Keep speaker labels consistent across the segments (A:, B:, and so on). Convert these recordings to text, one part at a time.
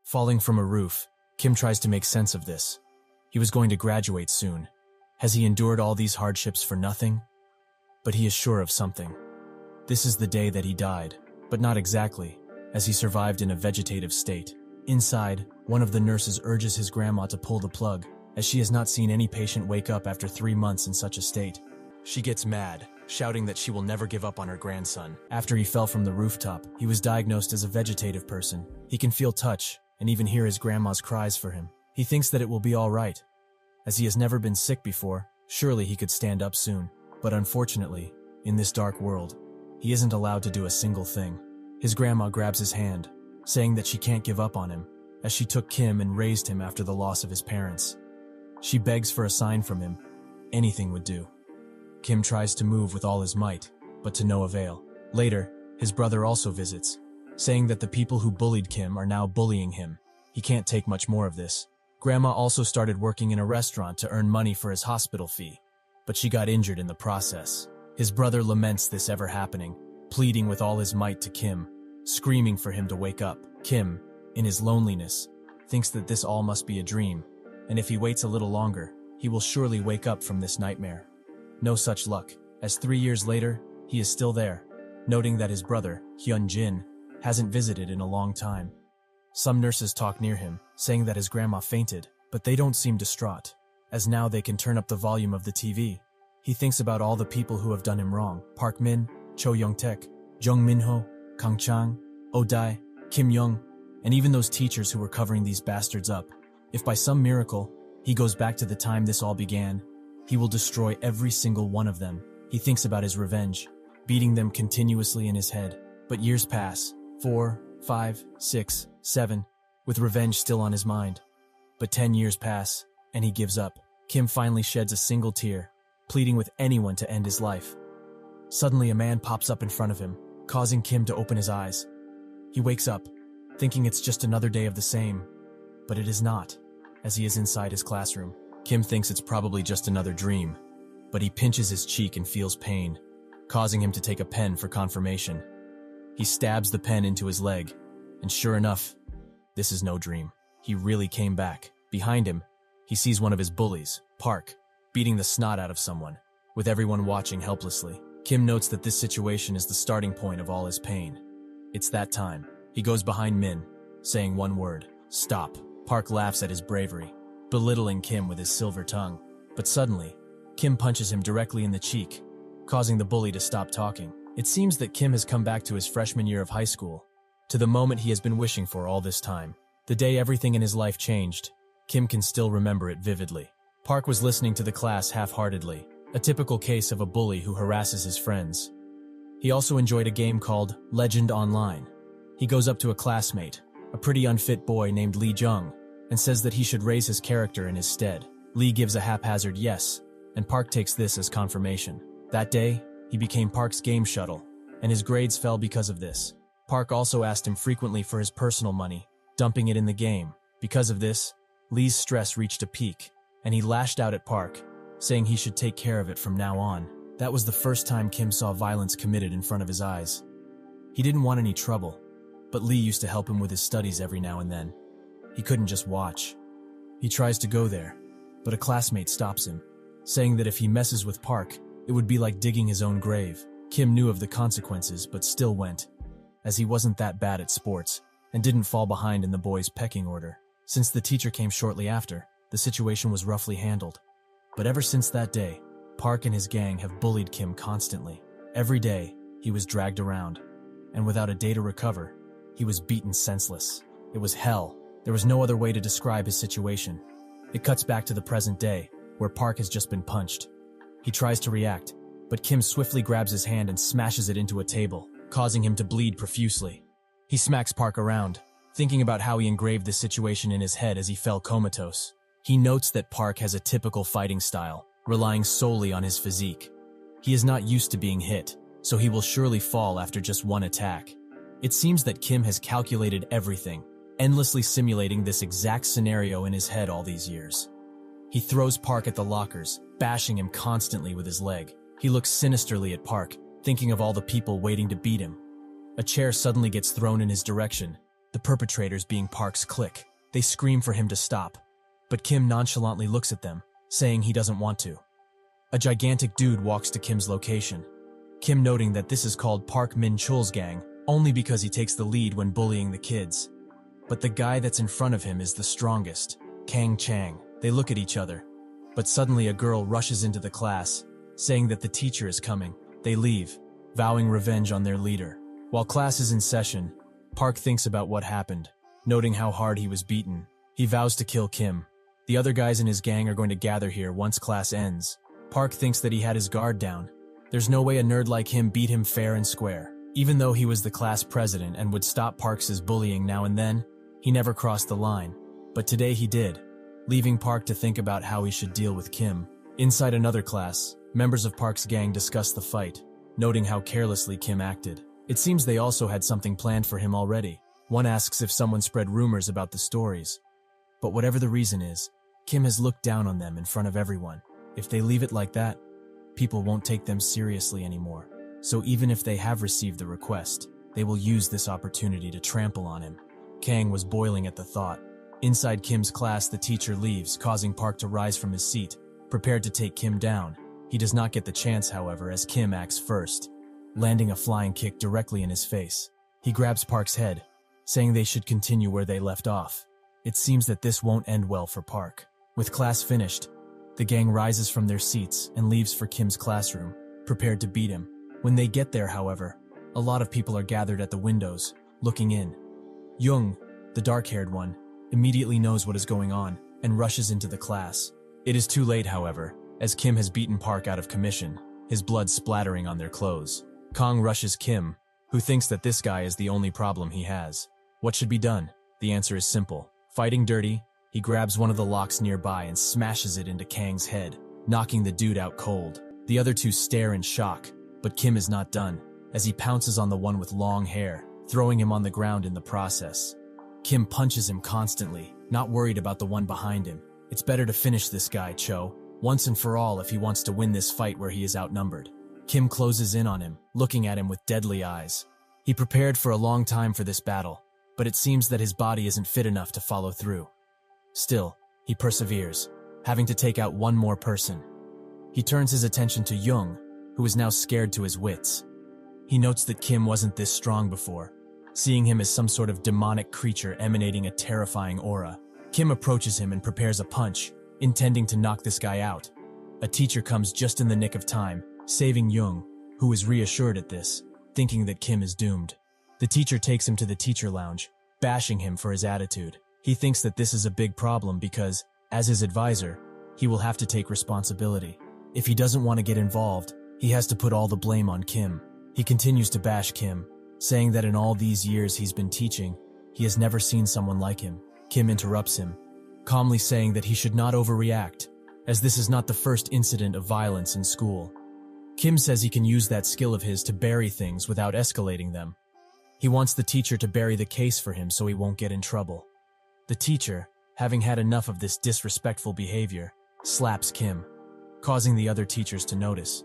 A: Falling from a roof, Kim tries to make sense of this. He was going to graduate soon. Has he endured all these hardships for nothing? But he is sure of something. This is the day that he died, but not exactly, as he survived in a vegetative state. Inside, one of the nurses urges his grandma to pull the plug, as she has not seen any patient wake up after 3 months in such a state. She gets mad, shouting that she will never give up on her grandson. After he fell from the rooftop, he was diagnosed as a vegetative person. He can feel touch, and even hear his grandma's cries for him. He thinks that it will be all right. As he has never been sick before, surely he could stand up soon. But unfortunately, in this dark world, he isn't allowed to do a single thing. His grandma grabs his hand, saying that she can't give up on him, as she took Kim and raised him after the loss of his parents. She begs for a sign from him. Anything would do. Kim tries to move with all his might, but to no avail. Later, his brother also visits, saying that the people who bullied Kim are now bullying him. He can't take much more of this. Grandma also started working in a restaurant to earn money for his hospital fee, but she got injured in the process. His brother laments this ever happening, pleading with all his might to Kim, screaming for him to wake up. Kim, in his loneliness, thinks that this all must be a dream, and if he waits a little longer, he will surely wake up from this nightmare. No such luck, as 3 years later, he is still there, noting that his brother, Hyun-jin, hasn't visited in a long time. Some nurses talk near him, saying that his grandma fainted, but they don't seem distraught, as now they can turn up the volume of the TV. He thinks about all the people who have done him wrong: Park Min, Cho Young-taek, Jung Min-ho, Kang Chang, Oh Dae, Kim Young, and even those teachers who were covering these bastards up. If by some miracle, he goes back to the time this all began, he will destroy every single one of them. He thinks about his revenge, beating them continuously in his head. But years pass, 4, 5, 6, 7, with revenge still on his mind. But 10 years pass, and he gives up. Kim finally sheds a single tear, pleading with anyone to end his life. Suddenly a man pops up in front of him, causing Kim to open his eyes. He wakes up, thinking it's just another day of the same, but it is not, as he is inside his classroom. Kim thinks it's probably just another dream, but he pinches his cheek and feels pain, causing him to take a pen for confirmation. He stabs the pen into his leg, and sure enough, this is no dream. He really came back. Behind him, he sees one of his bullies, Park, beating the snot out of someone, with everyone watching helplessly. Kim notes that this situation is the starting point of all his pain. It's that time. He goes behind Min, saying one word: stop. Park laughs at his bravery, belittling Kim with his silver tongue. But suddenly, Kim punches him directly in the cheek, causing the bully to stop talking. It seems that Kim has come back to his freshman year of high school, to the moment he has been wishing for all this time. The day everything in his life changed, Kim can still remember it vividly. Park was listening to the class half-heartedly, a typical case of a bully who harasses his friends. He also enjoyed a game called Legend Online. He goes up to a classmate, a pretty unfit boy named Lee Jung, and says that he should raise his character in his stead. Lee gives a haphazard yes, and Park takes this as confirmation. That day, he became Park's game shuttle, and his grades fell because of this. Park also asked him frequently for his personal money, dumping it in the game. Because of this, Lee's stress reached a peak, and he lashed out at Park, saying he should take care of it from now on. That was the first time Kim saw violence committed in front of his eyes. He didn't want any trouble, but Lee used to help him with his studies every now and then. He couldn't just watch. He tries to go there, but a classmate stops him, saying that if he messes with Park, it would be like digging his own grave. Kim knew of the consequences, but still went, as he wasn't that bad at sports and didn't fall behind in the boys' pecking order. Since the teacher came shortly after, the situation was roughly handled. But ever since that day, Park and his gang have bullied Kim constantly. Every day, he was dragged around, and without a day to recover, he was beaten senseless. It was hell. There was no other way to describe his situation. It cuts back to the present day, where Park has just been punched. He tries to react, but Kim swiftly grabs his hand and smashes it into a table, causing him to bleed profusely. He smacks Park around, thinking about how he engraved this situation in his head as he fell comatose. He notes that Park has a typical fighting style, relying solely on his physique. He is not used to being hit, so he will surely fall after just one attack. It seems that Kim has calculated everything, endlessly simulating this exact scenario in his head all these years. He throws Park at the lockers, bashing him constantly with his leg. He looks sinisterly at Park, thinking of all the people waiting to beat him. A chair suddenly gets thrown in his direction. the perpetrators being Park's clique. They scream for him to stop, but Kim nonchalantly looks at them, saying he doesn't want to. A gigantic dude walks to Kim's location. Kim noting that this is called Park Min-chul's gang, only because he takes the lead when bullying the kids. But the guy that's in front of him is the strongest, Kang Chang. They look at each other, but suddenly a girl rushes into the class, saying that the teacher is coming. They leave, vowing revenge on their leader. While class is in session, Park thinks about what happened, noting how hard he was beaten. He vows to kill Kim. The other guys in his gang are going to gather here once class ends. Park thinks that he had his guard down. There's no way a nerd like him beat him fair and square. Even though he was the class president and would stop Parks' bullying now and then, he never crossed the line. But today he did, leaving Park to think about how he should deal with Kim. Inside another class, members of Park's gang discuss the fight, noting how carelessly Kim acted. It seems they also had something planned for him already. One asks if someone spread rumors about the stories. But whatever the reason is, Kim has looked down on them in front of everyone. If they leave it like that, people won't take them seriously anymore. So even if they have received the request, they will use this opportunity to trample on him. Kang was boiling at the thought. Inside Kim's class, the teacher leaves, causing Park to rise from his seat, prepared to take Kim down. He does not get the chance, however, as Kim acts first, landing a flying kick directly in his face. He grabs Park's head, saying they should continue where they left off. It seems that this won't end well for Park. With class finished, the gang rises from their seats and leaves for Kim's classroom, prepared to beat him. When they get there, however, a lot of people are gathered at the windows, looking in. Jung, the dark-haired one, immediately knows what is going on and rushes into the class. It is too late, however, as Kim has beaten Park out of commission, his blood splattering on their clothes. Kang rushes Kim, who thinks that this guy is the only problem he has. What should be done? The answer is simple. Fighting dirty, he grabs one of the locks nearby and smashes it into Kang's head, knocking the dude out cold. The other two stare in shock, but Kim is not done, as he pounces on the one with long hair, throwing him on the ground in the process. Kim punches him constantly, not worried about the one behind him. It's better to finish this guy, Cho, once and for all if he wants to win this fight where he is outnumbered. Kim closes in on him, looking at him with deadly eyes. He prepared for a long time for this battle, but it seems that his body isn't fit enough to follow through. Still, he perseveres, having to take out one more person. He turns his attention to Jung, who is now scared to his wits. He notes that Kim wasn't this strong before, seeing him as some sort of demonic creature emanating a terrifying aura. Kim approaches him and prepares a punch, intending to knock this guy out. A teacher comes just in the nick of time, saving Jung, who is reassured at this, thinking that Kim is doomed. The teacher takes him to the teacher lounge, bashing him for his attitude. He thinks that this is a big problem because, as his advisor, he will have to take responsibility. If he doesn't want to get involved, he has to put all the blame on Kim. He continues to bash Kim, saying that in all these years he's been teaching, he has never seen someone like him. Kim interrupts him, calmly saying that he should not overreact, as this is not the first incident of violence in school. Kim says he can use that skill of his to bury things without escalating them. He wants the teacher to bury the case for him so he won't get in trouble. The teacher, having had enough of this disrespectful behavior, slaps Kim, causing the other teachers to notice.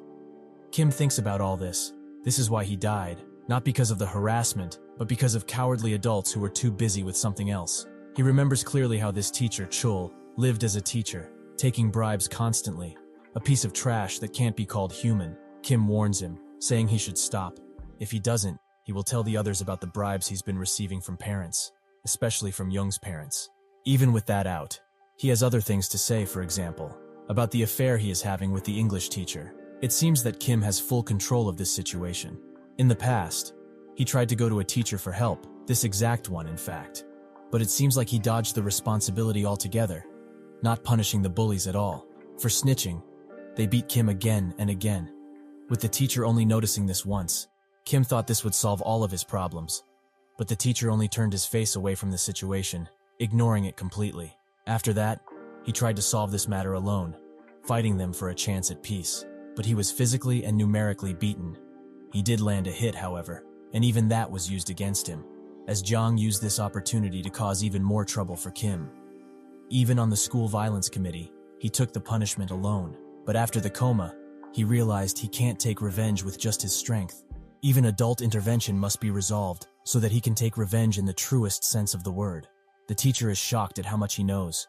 A: Kim thinks about all this. This is why he died, not because of the harassment, but because of cowardly adults who were too busy with something else. He remembers clearly how this teacher, Chul, lived as a teacher, taking bribes constantly, a piece of trash that can't be called human. Kim warns him, saying he should stop. If he doesn't, he will tell the others about the bribes he's been receiving from parents, especially from Jung's parents. Even with that out, he has other things to say, for example, about the affair he is having with the English teacher. It seems that Kim has full control of this situation. In the past, he tried to go to a teacher for help, this exact one in fact. But it seems like he dodged the responsibility altogether, not punishing the bullies at all. For snitching, they beat Kim again and again. With the teacher only noticing this once, Kim thought this would solve all of his problems. But the teacher only turned his face away from the situation, ignoring it completely. After that, he tried to solve this matter alone, fighting them for a chance at peace. But he was physically and numerically beaten. He did land a hit, however, and even that was used against him, as Jiang used this opportunity to cause even more trouble for Kim. Even on the school violence committee, he took the punishment alone, but after the coma, he realized he can't take revenge with just his strength. Even adult intervention must be resolved so that he can take revenge in the truest sense of the word. The teacher is shocked at how much he knows,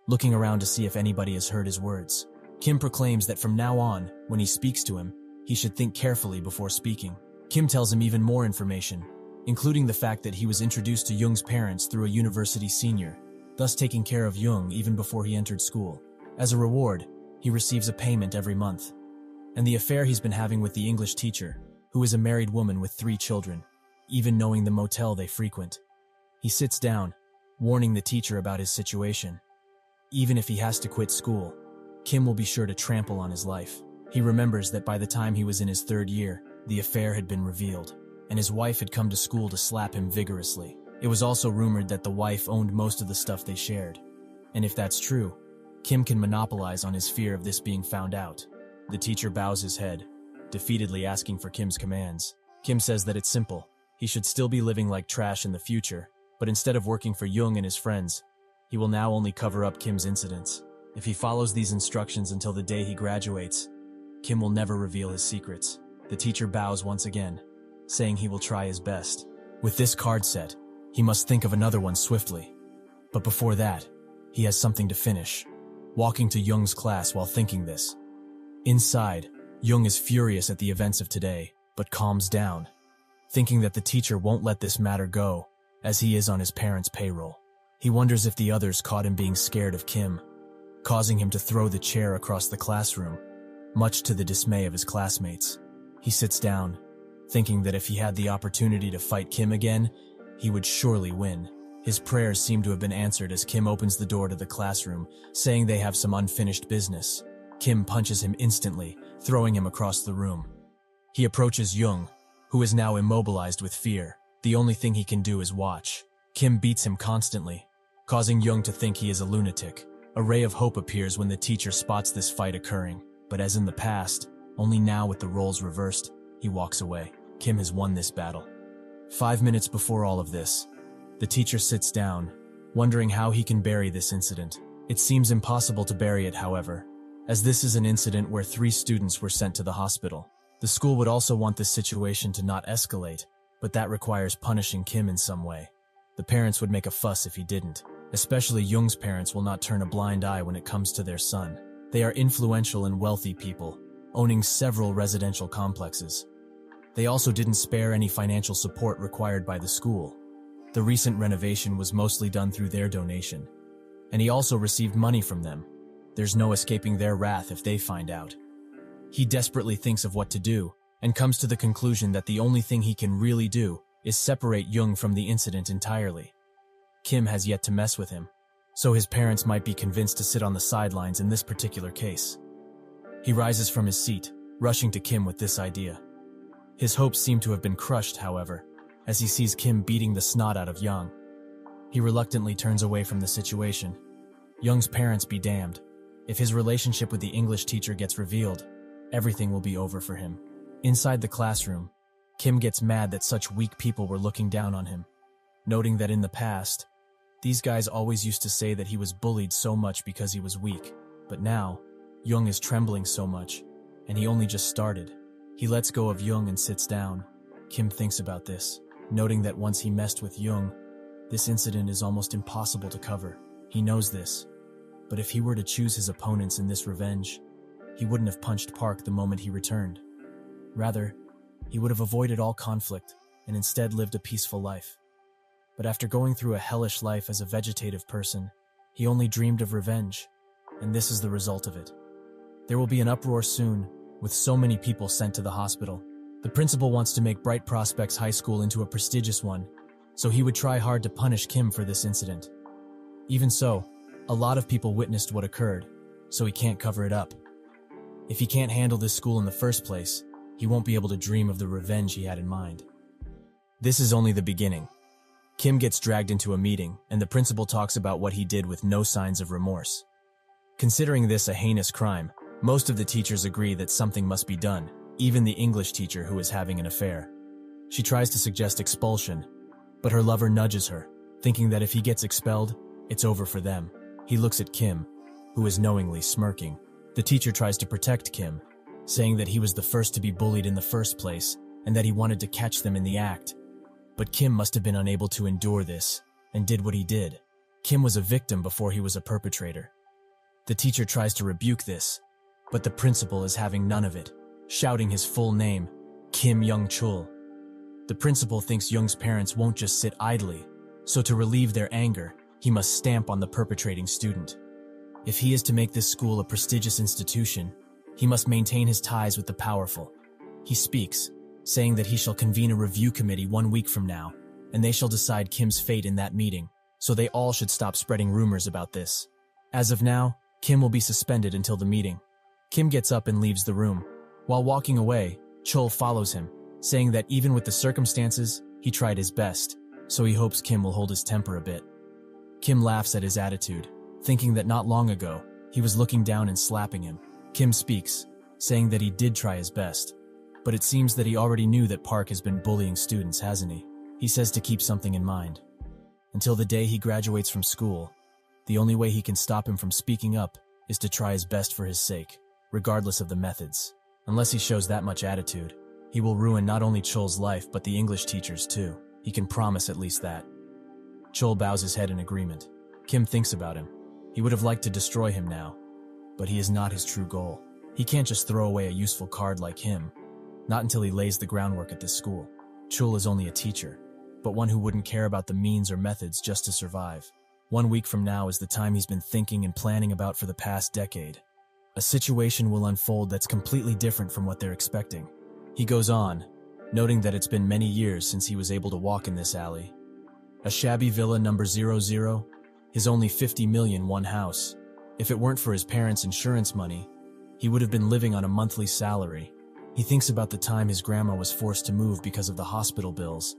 A: looking around to see if anybody has heard his words. Kim proclaims that from now on, when he speaks to him, he should think carefully before speaking. Kim tells him even more information, including the fact that he was introduced to Jung's parents through a university senior, thus taking care of Jung even before he entered school. As a reward, he receives a payment every month. And the affair he's been having with the English teacher, who is a married woman with 3 children, even knowing the motel they frequent. He sits down, warning the teacher about his situation. Even if he has to quit school, Kim will be sure to trample on his life. He remembers that by the time he was in his 3rd year, the affair had been revealed, and his wife had come to school to slap him vigorously. It was also rumored that the wife owned most of the stuff they shared. And if that's true, Kim can monopolize on his fear of this being found out. The teacher bows his head, defeatedly asking for Kim's commands. Kim says that it's simple. He should still be living like trash in the future, but instead of working for Jung and his friends, he will now only cover up Kim's incidents. If he follows these instructions until the day he graduates, Kim will never reveal his secrets. The teacher bows once again, saying he will try his best. With this card set, he must think of another one swiftly. But before that, he has something to finish. Walking to Jung's class while thinking this. Inside, Jung is furious at the events of today, but calms down, thinking that the teacher won't let this matter go, as he is on his parents' payroll. He wonders if the others caught him being scared of Kim, causing him to throw the chair across the classroom, much to the dismay of his classmates. He sits down, thinking that if he had the opportunity to fight Kim again, he would surely win. His prayers seem to have been answered as Kim opens the door to the classroom, saying they have some unfinished business. Kim punches him instantly, throwing him across the room. He approaches Jung, who is now immobilized with fear. The only thing he can do is watch. Kim beats him constantly, causing Jung to think he is a lunatic. A ray of hope appears when the teacher spots this fight occurring, but as in the past, only now with the roles reversed, he walks away. Kim has won this battle. 5 minutes before all of this, the teacher sits down, wondering how he can bury this incident. It seems impossible to bury it, however, as this is an incident where 3 students were sent to the hospital. The school would also want this situation to not escalate, but that requires punishing Kim in some way. The parents would make a fuss if he didn't. Especially Jung's parents will not turn a blind eye when it comes to their son. They are influential and wealthy people, owning several residential complexes. They also didn't spare any financial support required by the school. The recent renovation was mostly done through their donation, and he also received money from them. There's no escaping their wrath if they find out. He desperately thinks of what to do, and comes to the conclusion that the only thing he can really do is separate Jung from the incident entirely. Kim has yet to mess with him, so his parents might be convinced to sit on the sidelines in this particular case. He rises from his seat, rushing to Kim with this idea. His hopes seem to have been crushed, however, as he sees Kim beating the snot out of Jung. He reluctantly turns away from the situation. Jung's parents be damned. If his relationship with the English teacher gets revealed, everything will be over for him. Inside the classroom, Kim gets mad that such weak people were looking down on him, noting that in the past, these guys always used to say that he was bullied so much because he was weak. But now, Jung is trembling so much, and he only just started. He lets go of Jung and sits down. Kim thinks about this, noting that once he messed with Jung, this incident is almost impossible to cover. He knows this, but if he were to choose his opponents in this revenge, he wouldn't have punched Park the moment he returned. Rather, he would have avoided all conflict and instead lived a peaceful life. But after going through a hellish life as a vegetative person, he only dreamed of revenge, and this is the result of it. There will be an uproar soon, with so many people sent to the hospital. The principal wants to make Bright Prospects High School into a prestigious one, so he would try hard to punish Kim for this incident. Even so, a lot of people witnessed what occurred, so he can't cover it up. If he can't handle this school in the first place, he won't be able to dream of the revenge he had in mind. This is only the beginning. Kim gets dragged into a meeting, and the principal talks about what he did with no signs of remorse. Considering this a heinous crime, most of the teachers agree that something must be done, even the English teacher who is having an affair. She tries to suggest expulsion, but her lover nudges her, thinking that if he gets expelled, it's over for them. He looks at Kim, who is knowingly smirking. The teacher tries to protect Kim, saying that he was the first to be bullied in the first place, and that he wanted to catch them in the act. But Kim must have been unable to endure this, and did what he did. Kim was a victim before he was a perpetrator. The teacher tries to rebuke this, but the principal is having none of it, shouting his full name, Kim Young-chul. The principal thinks Young's parents won't just sit idly, so to relieve their anger, he must stamp on the perpetrating student. If he is to make this school a prestigious institution, he must maintain his ties with the powerful. He speaks, saying that he shall convene a review committee 1 week from now, and they shall decide Kim's fate in that meeting, so they all should stop spreading rumors about this. As of now, Kim will be suspended until the meeting. Kim gets up and leaves the room. While walking away, Chul follows him, saying that even with the circumstances, he tried his best, so he hopes Kim will hold his temper a bit. Kim laughs at his attitude, thinking that not long ago, he was looking down and slapping him. Kim speaks, saying that he did try his best, but it seems that he already knew that Park has been bullying students, hasn't he? He says to keep something in mind. Until the day he graduates from school, the only way he can stop him from speaking up is to try his best for his sake, regardless of the methods. Unless he shows that much attitude, he will ruin not only Chul's life but the English teacher's too. He can promise at least that. Chul bows his head in agreement. Kim thinks about him. He would have liked to destroy him now, but he is not his true goal. He can't just throw away a useful card like him, not until he lays the groundwork at this school. Chul is only a teacher, but one who wouldn't care about the means or methods just to survive. 1 week from now is the time he's been thinking and planning about for the past decade. A situation will unfold that's completely different from what they're expecting. He goes on, noting that it's been many years since he was able to walk in this alley. A shabby villa number 00, his only 50 million one house. If it weren't for his parents' insurance money, he would have been living on a monthly salary. He thinks about the time his grandma was forced to move because of the hospital bills.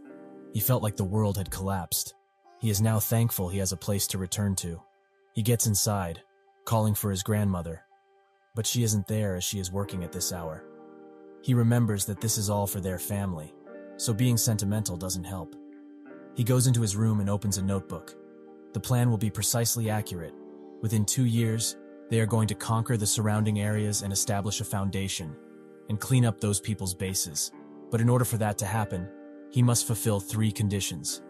A: He felt like the world had collapsed. He is now thankful he has a place to return to. He gets inside, calling for his grandmother, but she isn't there as she is working at this hour. He remembers that this is all for their family, so being sentimental doesn't help. He goes into his room and opens a notebook. The plan will be precisely accurate. Within 2 years, they are going to conquer the surrounding areas and establish a foundation, and clean up those people's bases. But in order for that to happen, he must fulfill 3 conditions.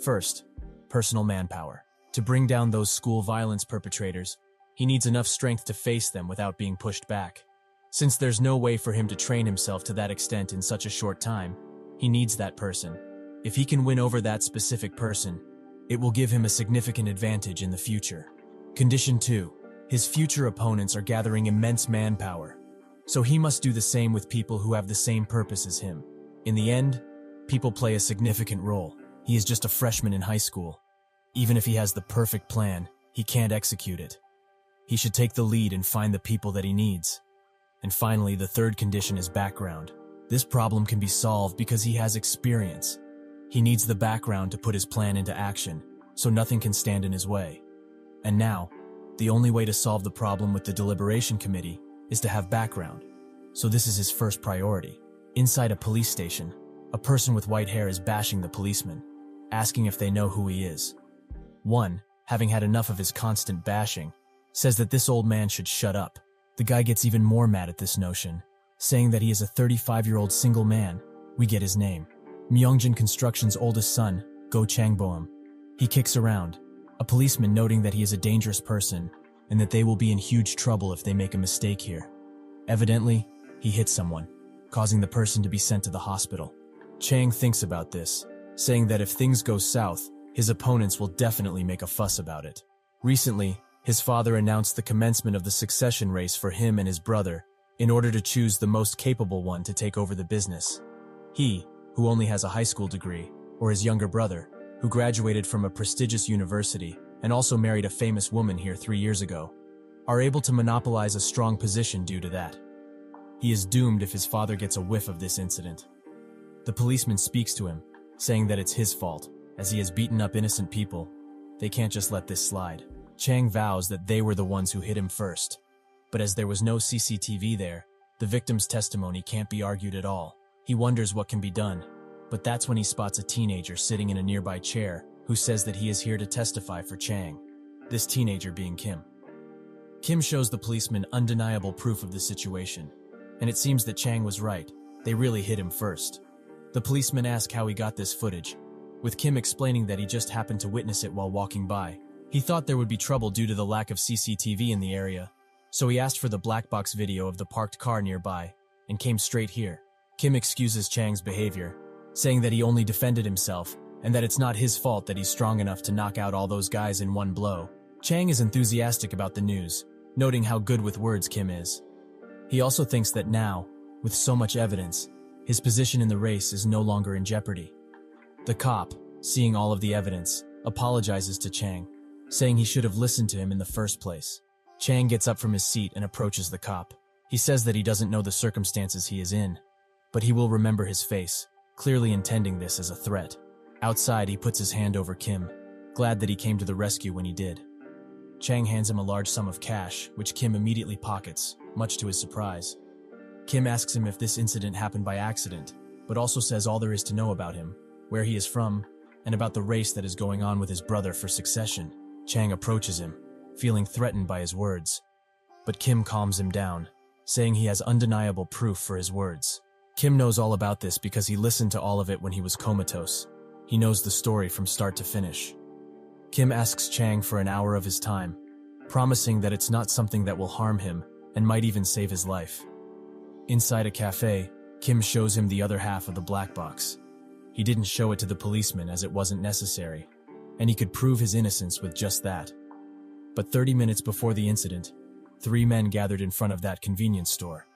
A: First, personal manpower. To bring down those school violence perpetrators, he needs enough strength to face them without being pushed back. Since there's no way for him to train himself to that extent in such a short time, he needs that person. If he can win over that specific person, it will give him a significant advantage in the future. Condition 2. His future opponents are gathering immense manpower, so he must do the same with people who have the same purpose as him. In the end, people play a significant role. He is just a freshman in high school. Even if he has the perfect plan, he can't execute it. He should take the lead and find the people that he needs. And finally, the third condition is background. This problem can be solved because he has experience. He needs the background to put his plan into action, so nothing can stand in his way. And now, the only way to solve the problem with the deliberation committee is to have background. So this is his first priority. Inside a police station, a person with white hair is bashing the policeman, asking if they know who he is. One, having had enough of his constant bashing, says that this old man should shut up. The guy gets even more mad at this notion, saying that he is a 35-year-old single man. We get his name. Myeongjin Construction's oldest son, Go Changboam. He kicks around, a policeman noting that he is a dangerous person and that they will be in huge trouble if they make a mistake here. Evidently, he hit someone, causing the person to be sent to the hospital. Chang thinks about this, saying that if things go south, his opponents will definitely make a fuss about it. Recently, his father announced the commencement of the succession race for him and his brother in order to choose the most capable one to take over the business. He, who only has a high school degree, or his younger brother, who graduated from a prestigious university and also married a famous woman here 3 years ago, are able to monopolize a strong position due to that. He is doomed if his father gets a whiff of this incident. The policeman speaks to him, saying that it's his fault, as he has beaten up innocent people. They can't just let this slide. Chang vows that they were the ones who hit him first, but as there was no CCTV there, the victim's testimony can't be argued at all. He wonders what can be done, but that's when he spots a teenager sitting in a nearby chair who says that he is here to testify for Chang, this teenager being Kim. Kim shows the policeman undeniable proof of the situation, and it seems that Chang was right. They really hit him first. The policemen ask how he got this footage, with Kim explaining that he just happened to witness it while walking by. He thought there would be trouble due to the lack of CCTV in the area, so he asked for the black box video of the parked car nearby and came straight here. Kim excuses Chang's behavior, saying that he only defended himself and that it's not his fault that he's strong enough to knock out all those guys in one blow. Chang is enthusiastic about the news, noting how good with words Kim is. He also thinks that now, with so much evidence, his position in the race is no longer in jeopardy. The cop, seeing all of the evidence, apologizes to Chang, saying he should have listened to him in the first place. Chang gets up from his seat and approaches the cop. He says that he doesn't know the circumstances he is in, but he will remember his face, clearly intending this as a threat. Outside, he puts his hand over Kim, glad that he came to the rescue when he did. Chang hands him a large sum of cash, which Kim immediately pockets, much to his surprise. Kim asks him if this incident happened by accident, but also says all there is to know about him, where he is from, and about the race that is going on with his brother for succession. Chang approaches him, feeling threatened by his words, but Kim calms him down, saying he has undeniable proof for his words. Kim knows all about this because he listened to all of it when he was comatose. He knows the story from start to finish. Kim asks Chang for an hour of his time, promising that it's not something that will harm him and might even save his life. Inside a cafe, Kim shows him the other half of the black box. He didn't show it to the policeman as it wasn't necessary, and he could prove his innocence with just that. But 30 minutes before the incident, 3 men gathered in front of that convenience store.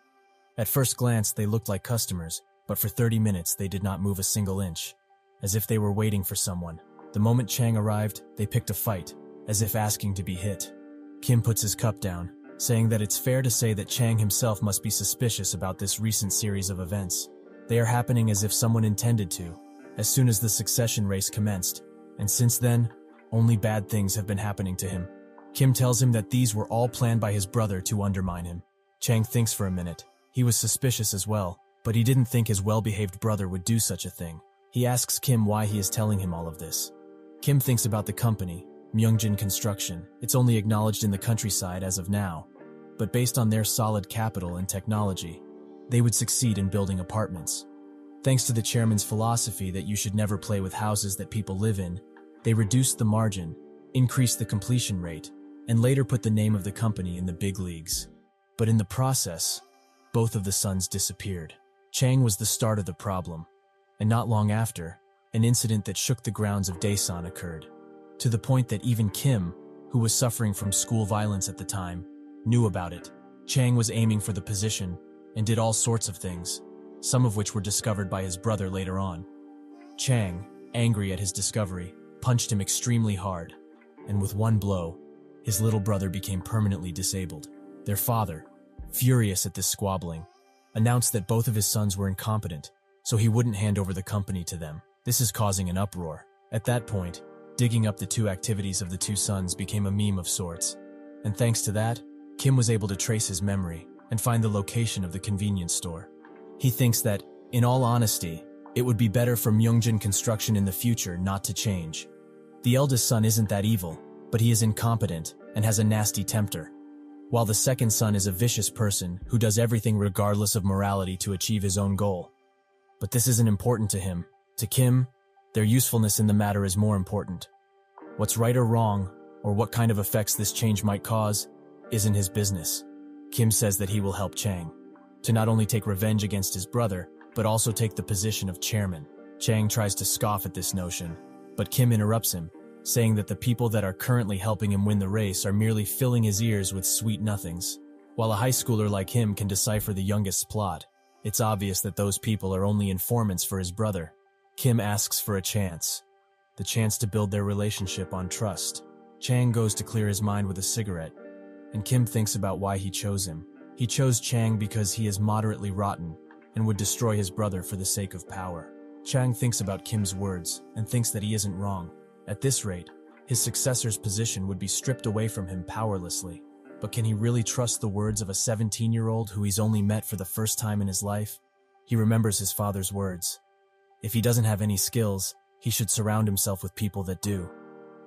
A: At first glance, they looked like customers, but for 30 minutes they did not move a single inch, as if they were waiting for someone. The moment Chang arrived, they picked a fight, as if asking to be hit. Kim puts his cup down, saying that it's fair to say that Chang himself must be suspicious about this recent series of events. They are happening as if someone intended to, as soon as the succession race commenced, and since then, only bad things have been happening to him. Kim tells him that these were all planned by his brother to undermine him. Chang thinks for a minute. He was suspicious as well, but he didn't think his well-behaved brother would do such a thing. He asks Kim why he is telling him all of this. Kim thinks about the company, Myungjin Construction. It's only acknowledged in the countryside as of now, but based on their solid capital and technology, they would succeed in building apartments. Thanks to the chairman's philosophy that you should never play with houses that people live in, they reduced the margin, increased the completion rate, and later put the name of the company in the big leagues. But in the process, both of the sons disappeared. Chang was the start of the problem, and not long after, an incident that shook the grounds of Daesan occurred, to the point that even Kim, who was suffering from school violence at the time, knew about it. Chang was aiming for the position and did all sorts of things, some of which were discovered by his brother later on. Chang, angry at his discovery, punched him extremely hard, and with one blow, his little brother became permanently disabled. Their father, furious at this squabbling, announced that both of his sons were incompetent, so he wouldn't hand over the company to them. This is causing an uproar. At that point, digging up the 2 activities of the 2 sons became a meme of sorts, and thanks to that, Kim was able to trace his memory and find the location of the convenience store. He thinks that, in all honesty, it would be better for Myungjin Construction in the future not to change. The eldest son isn't that evil, but he is incompetent and has a nasty temper, while the second son is a vicious person who does everything regardless of morality to achieve his own goal. But this isn't important to him. To Kim, their usefulness in the matter is more important. What's right or wrong, or what kind of effects this change might cause, isn't his business. Kim says that he will help Chang to not only take revenge against his brother, but also take the position of chairman. Chang tries to scoff at this notion, but Kim interrupts him, saying that the people that are currently helping him win the race are merely filling his ears with sweet nothings. While a high schooler like him can decipher the youngest's plot, it's obvious that those people are only informants for his brother. Kim asks for a chance, the chance to build their relationship on trust. Chang goes to clear his mind with a cigarette, and Kim thinks about why he chose him. He chose Chang because he is moderately rotten and would destroy his brother for the sake of power. Chang thinks about Kim's words and thinks that he isn't wrong. At this rate, his successor's position would be stripped away from him powerlessly. But can he really trust the words of a 17-year-old who he's only met for the first time in his life? He remembers his father's words. If he doesn't have any skills, he should surround himself with people that do.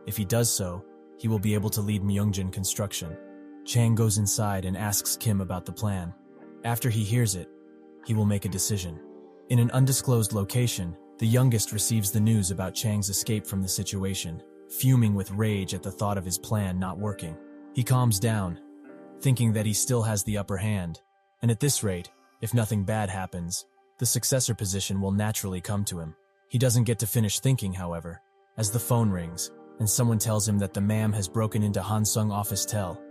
A: If he does so, he will be able to lead Myungjin Construction. Chang goes inside and asks Kim about the plan. After he hears it, he will make a decision. In an undisclosed location, the youngest receives the news about Chang's escape from the situation, fuming with rage at the thought of his plan not working. He calms down, thinking that he still has the upper hand, and at this rate, if nothing bad happens, the successor position will naturally come to him. He doesn't get to finish thinking, however, as the phone rings, and someone tells him that the ma'am has broken into Hansung office tel.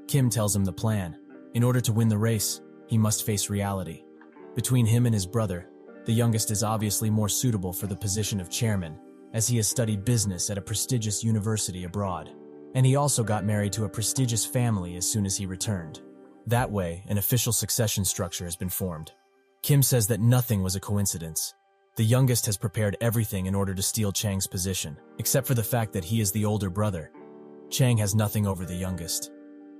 A: Kim tells him the plan. In order to win the race, he must face reality. Between him and his brother, the youngest is obviously more suitable for the position of chairman, as he has studied business at a prestigious university abroad. And he also got married to a prestigious family as soon as he returned. That way, an official succession structure has been formed. Kim says that nothing was a coincidence. The youngest has prepared everything in order to steal Chang's position, except for the fact that he is the older brother. Chang has nothing over the youngest.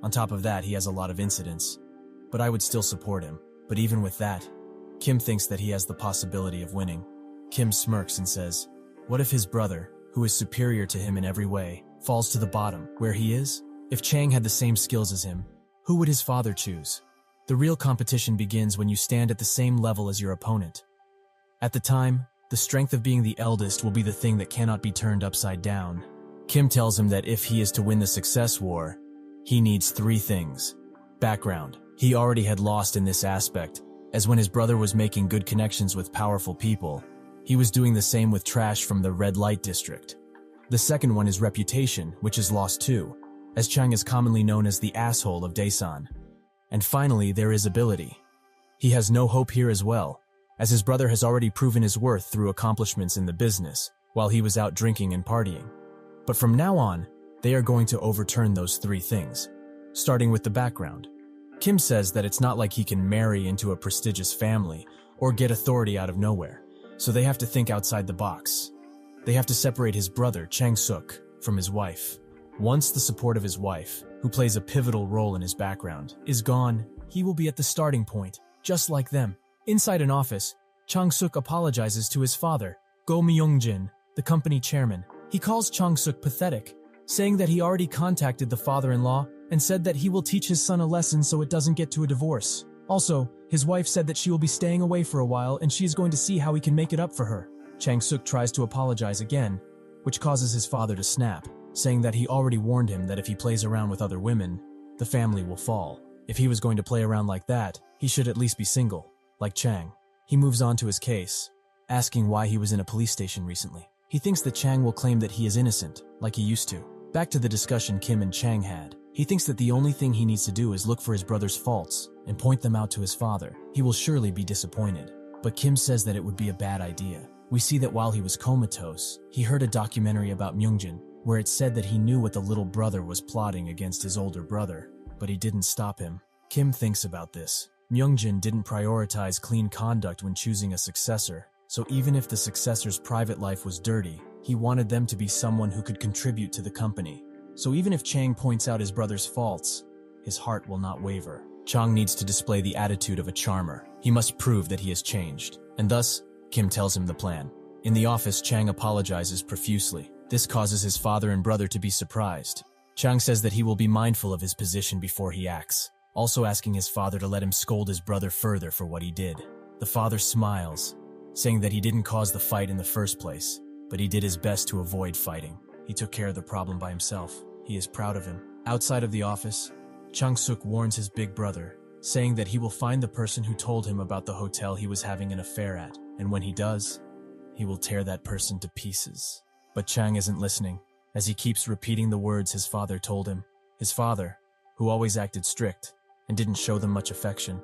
A: On top of that, he has a lot of incidents. But I would still support him. But even with that, Kim thinks that he has the possibility of winning. Kim smirks and says, what if his brother, who is superior to him in every way, falls to the bottom, where he is? If Chang had the same skills as him, who would his father choose? The real competition begins when you stand at the same level as your opponent. At the time, the strength of being the eldest will be the thing that cannot be turned upside down. Kim tells him that if he is to win the success war, he needs 3 things. Background. He already had lost in this aspect, as when his brother was making good connections with powerful people, he was doing the same with trash from the red light district. The second one is reputation, which is lost too, as Chang is commonly known as the asshole of Daesan. And finally, there is ability. He has no hope here as well, as his brother has already proven his worth through accomplishments in the business, while he was out drinking and partying. But from now on, they are going to overturn those 3 things, starting with the background. Kim says that it's not like he can marry into a prestigious family or get authority out of nowhere, so they have to think outside the box. They have to separate his brother, Chang Suk, from his wife. Once the support of his wife, who plays a pivotal role in his background, is gone, he will be at the starting point, just like them. Inside an office, Chang Suk apologizes to his father, Go Myung-jin, the company chairman. He calls Chang Suk pathetic, saying that he already contacted the father-in-law and said that he will teach his son a lesson so it doesn't get to a divorce. Also, his wife said that she will be staying away for a while and she is going to see how he can make it up for her. Chang Suk tries to apologize again, which causes his father to snap, saying that he already warned him that if he plays around with other women, the family will fall. If he was going to play around like that, he should at least be single, like Chang. He moves on to his case, asking why he was in a police station recently. He thinks that Chang will claim that he is innocent, like he used to. Back to the discussion Kim and Chang had. He thinks that the only thing he needs to do is look for his brother's faults and point them out to his father. He will surely be disappointed. But Kim says that it would be a bad idea. We see that while he was comatose, he heard a documentary about Myungjin, where it said that he knew what the little brother was plotting against his older brother, but he didn't stop him. Kim thinks about this. Myungjin didn't prioritize clean conduct when choosing a successor, so even if the successor's private life was dirty, he wanted them to be someone who could contribute to the company. So even if Chang points out his brother's faults, his heart will not waver. Chang needs to display the attitude of a charmer. He must prove that he has changed. And thus, Kim tells him the plan. In the office, Chang apologizes profusely. This causes his father and brother to be surprised. Chang says that he will be mindful of his position before he acts, also asking his father to let him scold his brother further for what he did. The father smiles, saying that he didn't cause the fight in the first place, but he did his best to avoid fighting. He took care of the problem by himself. He is proud of him. Outside of the office, Chang Suk warns his big brother, saying that he will find the person who told him about the hotel he was having an affair at, and when he does, he will tear that person to pieces. But Chang isn't listening, as he keeps repeating the words his father told him. His father, who always acted strict and didn't show them much affection,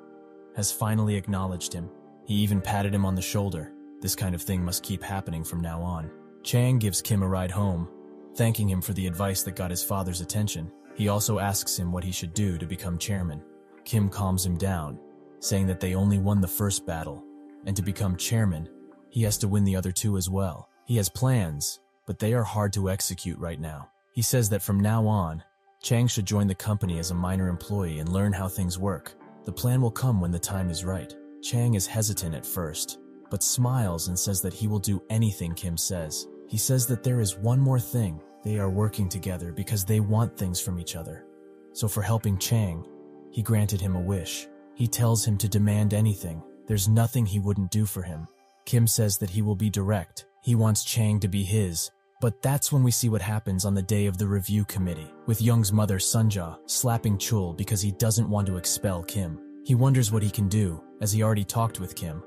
A: has finally acknowledged him. He even patted him on the shoulder. This kind of thing must keep happening from now on. Chang gives Kim a ride home, thanking him for the advice that got his father's attention. He also asks him what he should do to become chairman. Kim calms him down, saying that they only won the first battle, and to become chairman, he has to win the other 2 as well. He has plans, but they are hard to execute right now. He says that from now on, Chang should join the company as a minor employee and learn how things work. The plan will come when the time is right. Chang is hesitant at first, but smiles and says that he will do anything Kim says. He says that there is one more thing. They are working together because they want things from each other. So for helping Chang, he granted him a wish. He tells him to demand anything. There's nothing he wouldn't do for him. Kim says that he will be direct. He wants Chang to be his. But that's when we see what happens on the day of the review committee, with Young's mother Sunja slapping Chul because he doesn't want to expel Kim. He wonders what he can do, as he already talked with Kim,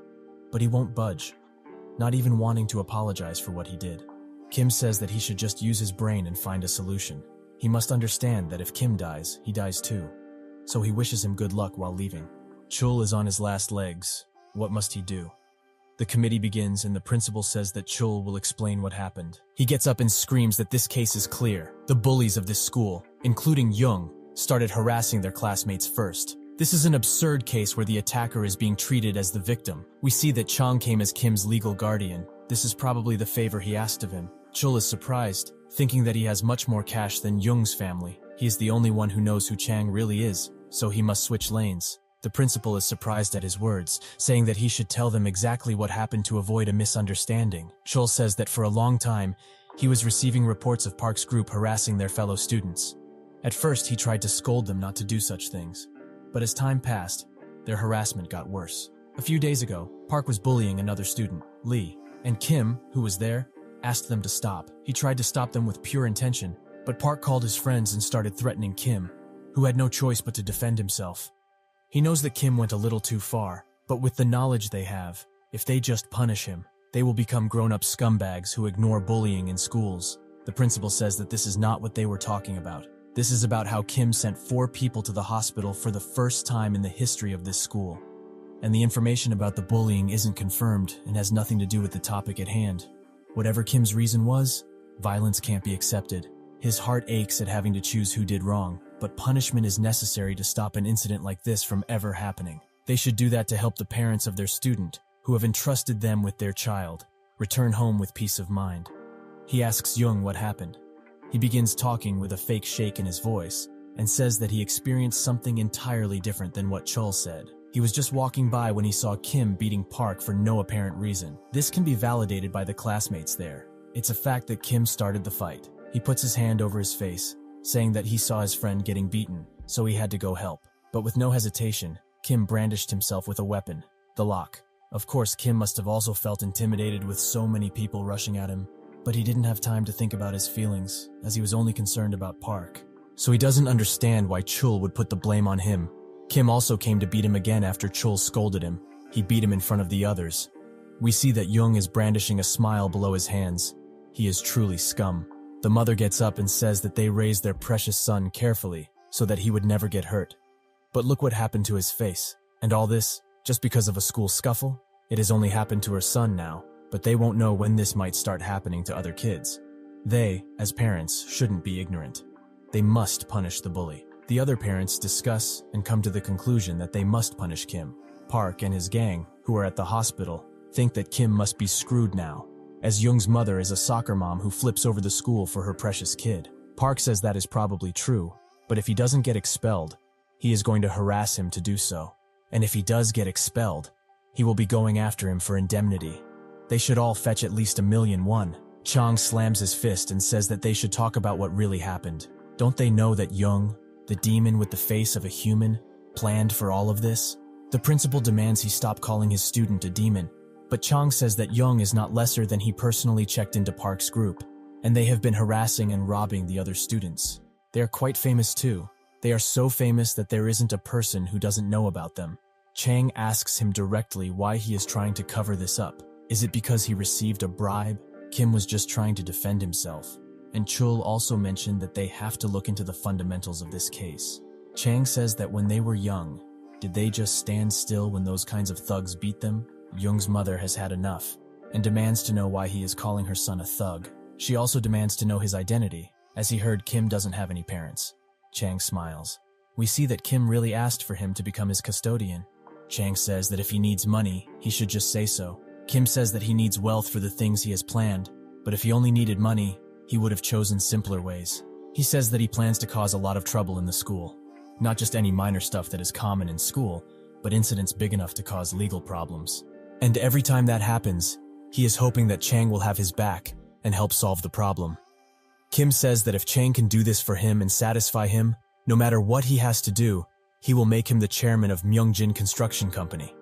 A: but he won't budge, not even wanting to apologize for what he did. Kim says that he should just use his brain and find a solution. He must understand that if Kim dies, he dies too. So he wishes him good luck while leaving. Chul is on his last legs. What must he do? The committee begins and the principal says that Chul will explain what happened. He gets up and screams that this case is clear. The bullies of this school, including Young, started harassing their classmates first. This is an absurd case where the attacker is being treated as the victim. We see that Chang came as Kim's legal guardian. This is probably the favor he asked of him. Chul is surprised, thinking that he has much more cash than Young's family. He is the only one who knows who Chang really is, so he must switch lanes. The principal is surprised at his words, saying that he should tell them exactly what happened to avoid a misunderstanding. Chul says that for a long time, he was receiving reports of Park's group harassing their fellow students. At first, he tried to scold them not to do such things. But as time passed, their harassment got worse. A few days ago, Park was bullying another student, Lee, and Kim, who was there, asked them to stop. He tried to stop them with pure intention, but Park called his friends and started threatening Kim, who had no choice but to defend himself. He knows that Kim went a little too far, but with the knowledge they have, if they just punish him, they will become grown-up scumbags who ignore bullying in schools. The principal says that this is not what they were talking about. This is about how Kim sent 4 people to the hospital for the first time in the history of this school. And the information about the bullying isn't confirmed and has nothing to do with the topic at hand. Whatever Kim's reason was, violence can't be accepted. His heart aches at having to choose who did wrong, but punishment is necessary to stop an incident like this from ever happening. They should do that to help the parents of their student, who have entrusted them with their child, return home with peace of mind. He asks Young what happened. He begins talking with a fake shake in his voice, and says that he experienced something entirely different than what Chul said. He was just walking by when he saw Kim beating Park for no apparent reason. This can be validated by the classmates there. It's a fact that Kim started the fight. He puts his hand over his face, saying that he saw his friend getting beaten, so he had to go help. But with no hesitation, Kim brandished himself with a weapon, the lock. Of course, Kim must have also felt intimidated with so many people rushing at him, but he didn't have time to think about his feelings, as he was only concerned about Park. So he doesn't understand why Chul would put the blame on him. Kim also came to beat him again after Chul scolded him. He beat him in front of the others. We see that Young is brandishing a smile below his hands. He is truly scum. The mother gets up and says that they raised their precious son carefully, so that he would never get hurt. But look what happened to his face. And all this, just because of a school scuffle? It has only happened to her son now, but they won't know when this might start happening to other kids. They, as parents, shouldn't be ignorant. They must punish the bully. The other parents discuss and come to the conclusion that they must punish Kim. Park and his gang, who are at the hospital, think that Kim must be screwed now, as Young's mother is a soccer mom who flips over the school for her precious kid. Park says that is probably true, but if he doesn't get expelled, he is going to harass him to do so. And if he does get expelled, he will be going after him for indemnity. They should all fetch at least $1,000,000. Chang slams his fist and says that they should talk about what really happened. Don't they know that Young, the demon with the face of a human, planned for all of this? The principal demands he stop calling his student a demon, but Chang says that Young is not lesser than he personally checked into Park's group, and they have been harassing and robbing the other students. They are quite famous too. They are so famous that there isn't a person who doesn't know about them. Chang asks him directly why he is trying to cover this up. Is it because he received a bribe? Kim was just trying to defend himself. And Chul also mentioned that they have to look into the fundamentals of this case. Chang says that when they were young, did they just stand still when those kinds of thugs beat them? Young's mother has had enough, and demands to know why he is calling her son a thug. She also demands to know his identity, as he heard Kim doesn't have any parents. Chang smiles. We see that Kim really asked for him to become his custodian. Chang says that if he needs money, he should just say so. Kim says that he needs wealth for the things he has planned, but if he only needed money, he would have chosen simpler ways. He says that he plans to cause a lot of trouble in the school. Not just any minor stuff that is common in school, but incidents big enough to cause legal problems. And every time that happens, he is hoping that Chang will have his back and help solve the problem. Kim says that if Chang can do this for him and satisfy him, no matter what he has to do, he will make him the chairman of Myungjin Construction Company,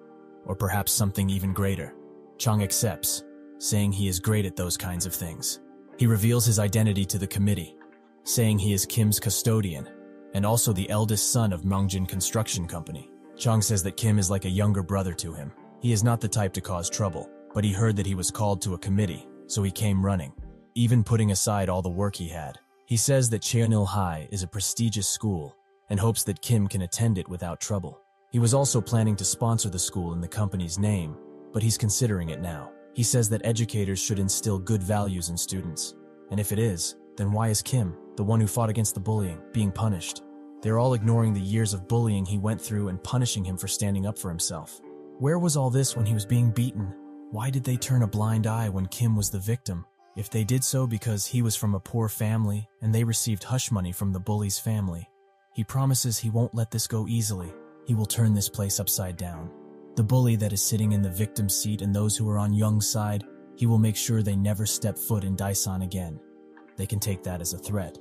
A: or perhaps something even greater. Chang accepts, saying he is great at those kinds of things. He reveals his identity to the committee, saying he is Kim's custodian and also the eldest son of Myeongjin Construction Company. Chang says that Kim is like a younger brother to him. He is not the type to cause trouble, but he heard that he was called to a committee, so he came running, even putting aside all the work he had. He says that Cheonil High is a prestigious school and hopes that Kim can attend it without trouble. He was also planning to sponsor the school in the company's name, but he's considering it now. He says that educators should instill good values in students, and if it is, then why is Kim, the one who fought against the bullying, being punished? They're all ignoring the years of bullying he went through and punishing him for standing up for himself. Where was all this when he was being beaten? Why did they turn a blind eye when Kim was the victim? If they did so because he was from a poor family and they received hush money from the bully's family, he promises he won't let this go easily. He will turn this place upside down. The bully that is sitting in the victim's seat and those who are on Young's side, he will make sure they never step foot in Daesan again. They can take that as a threat.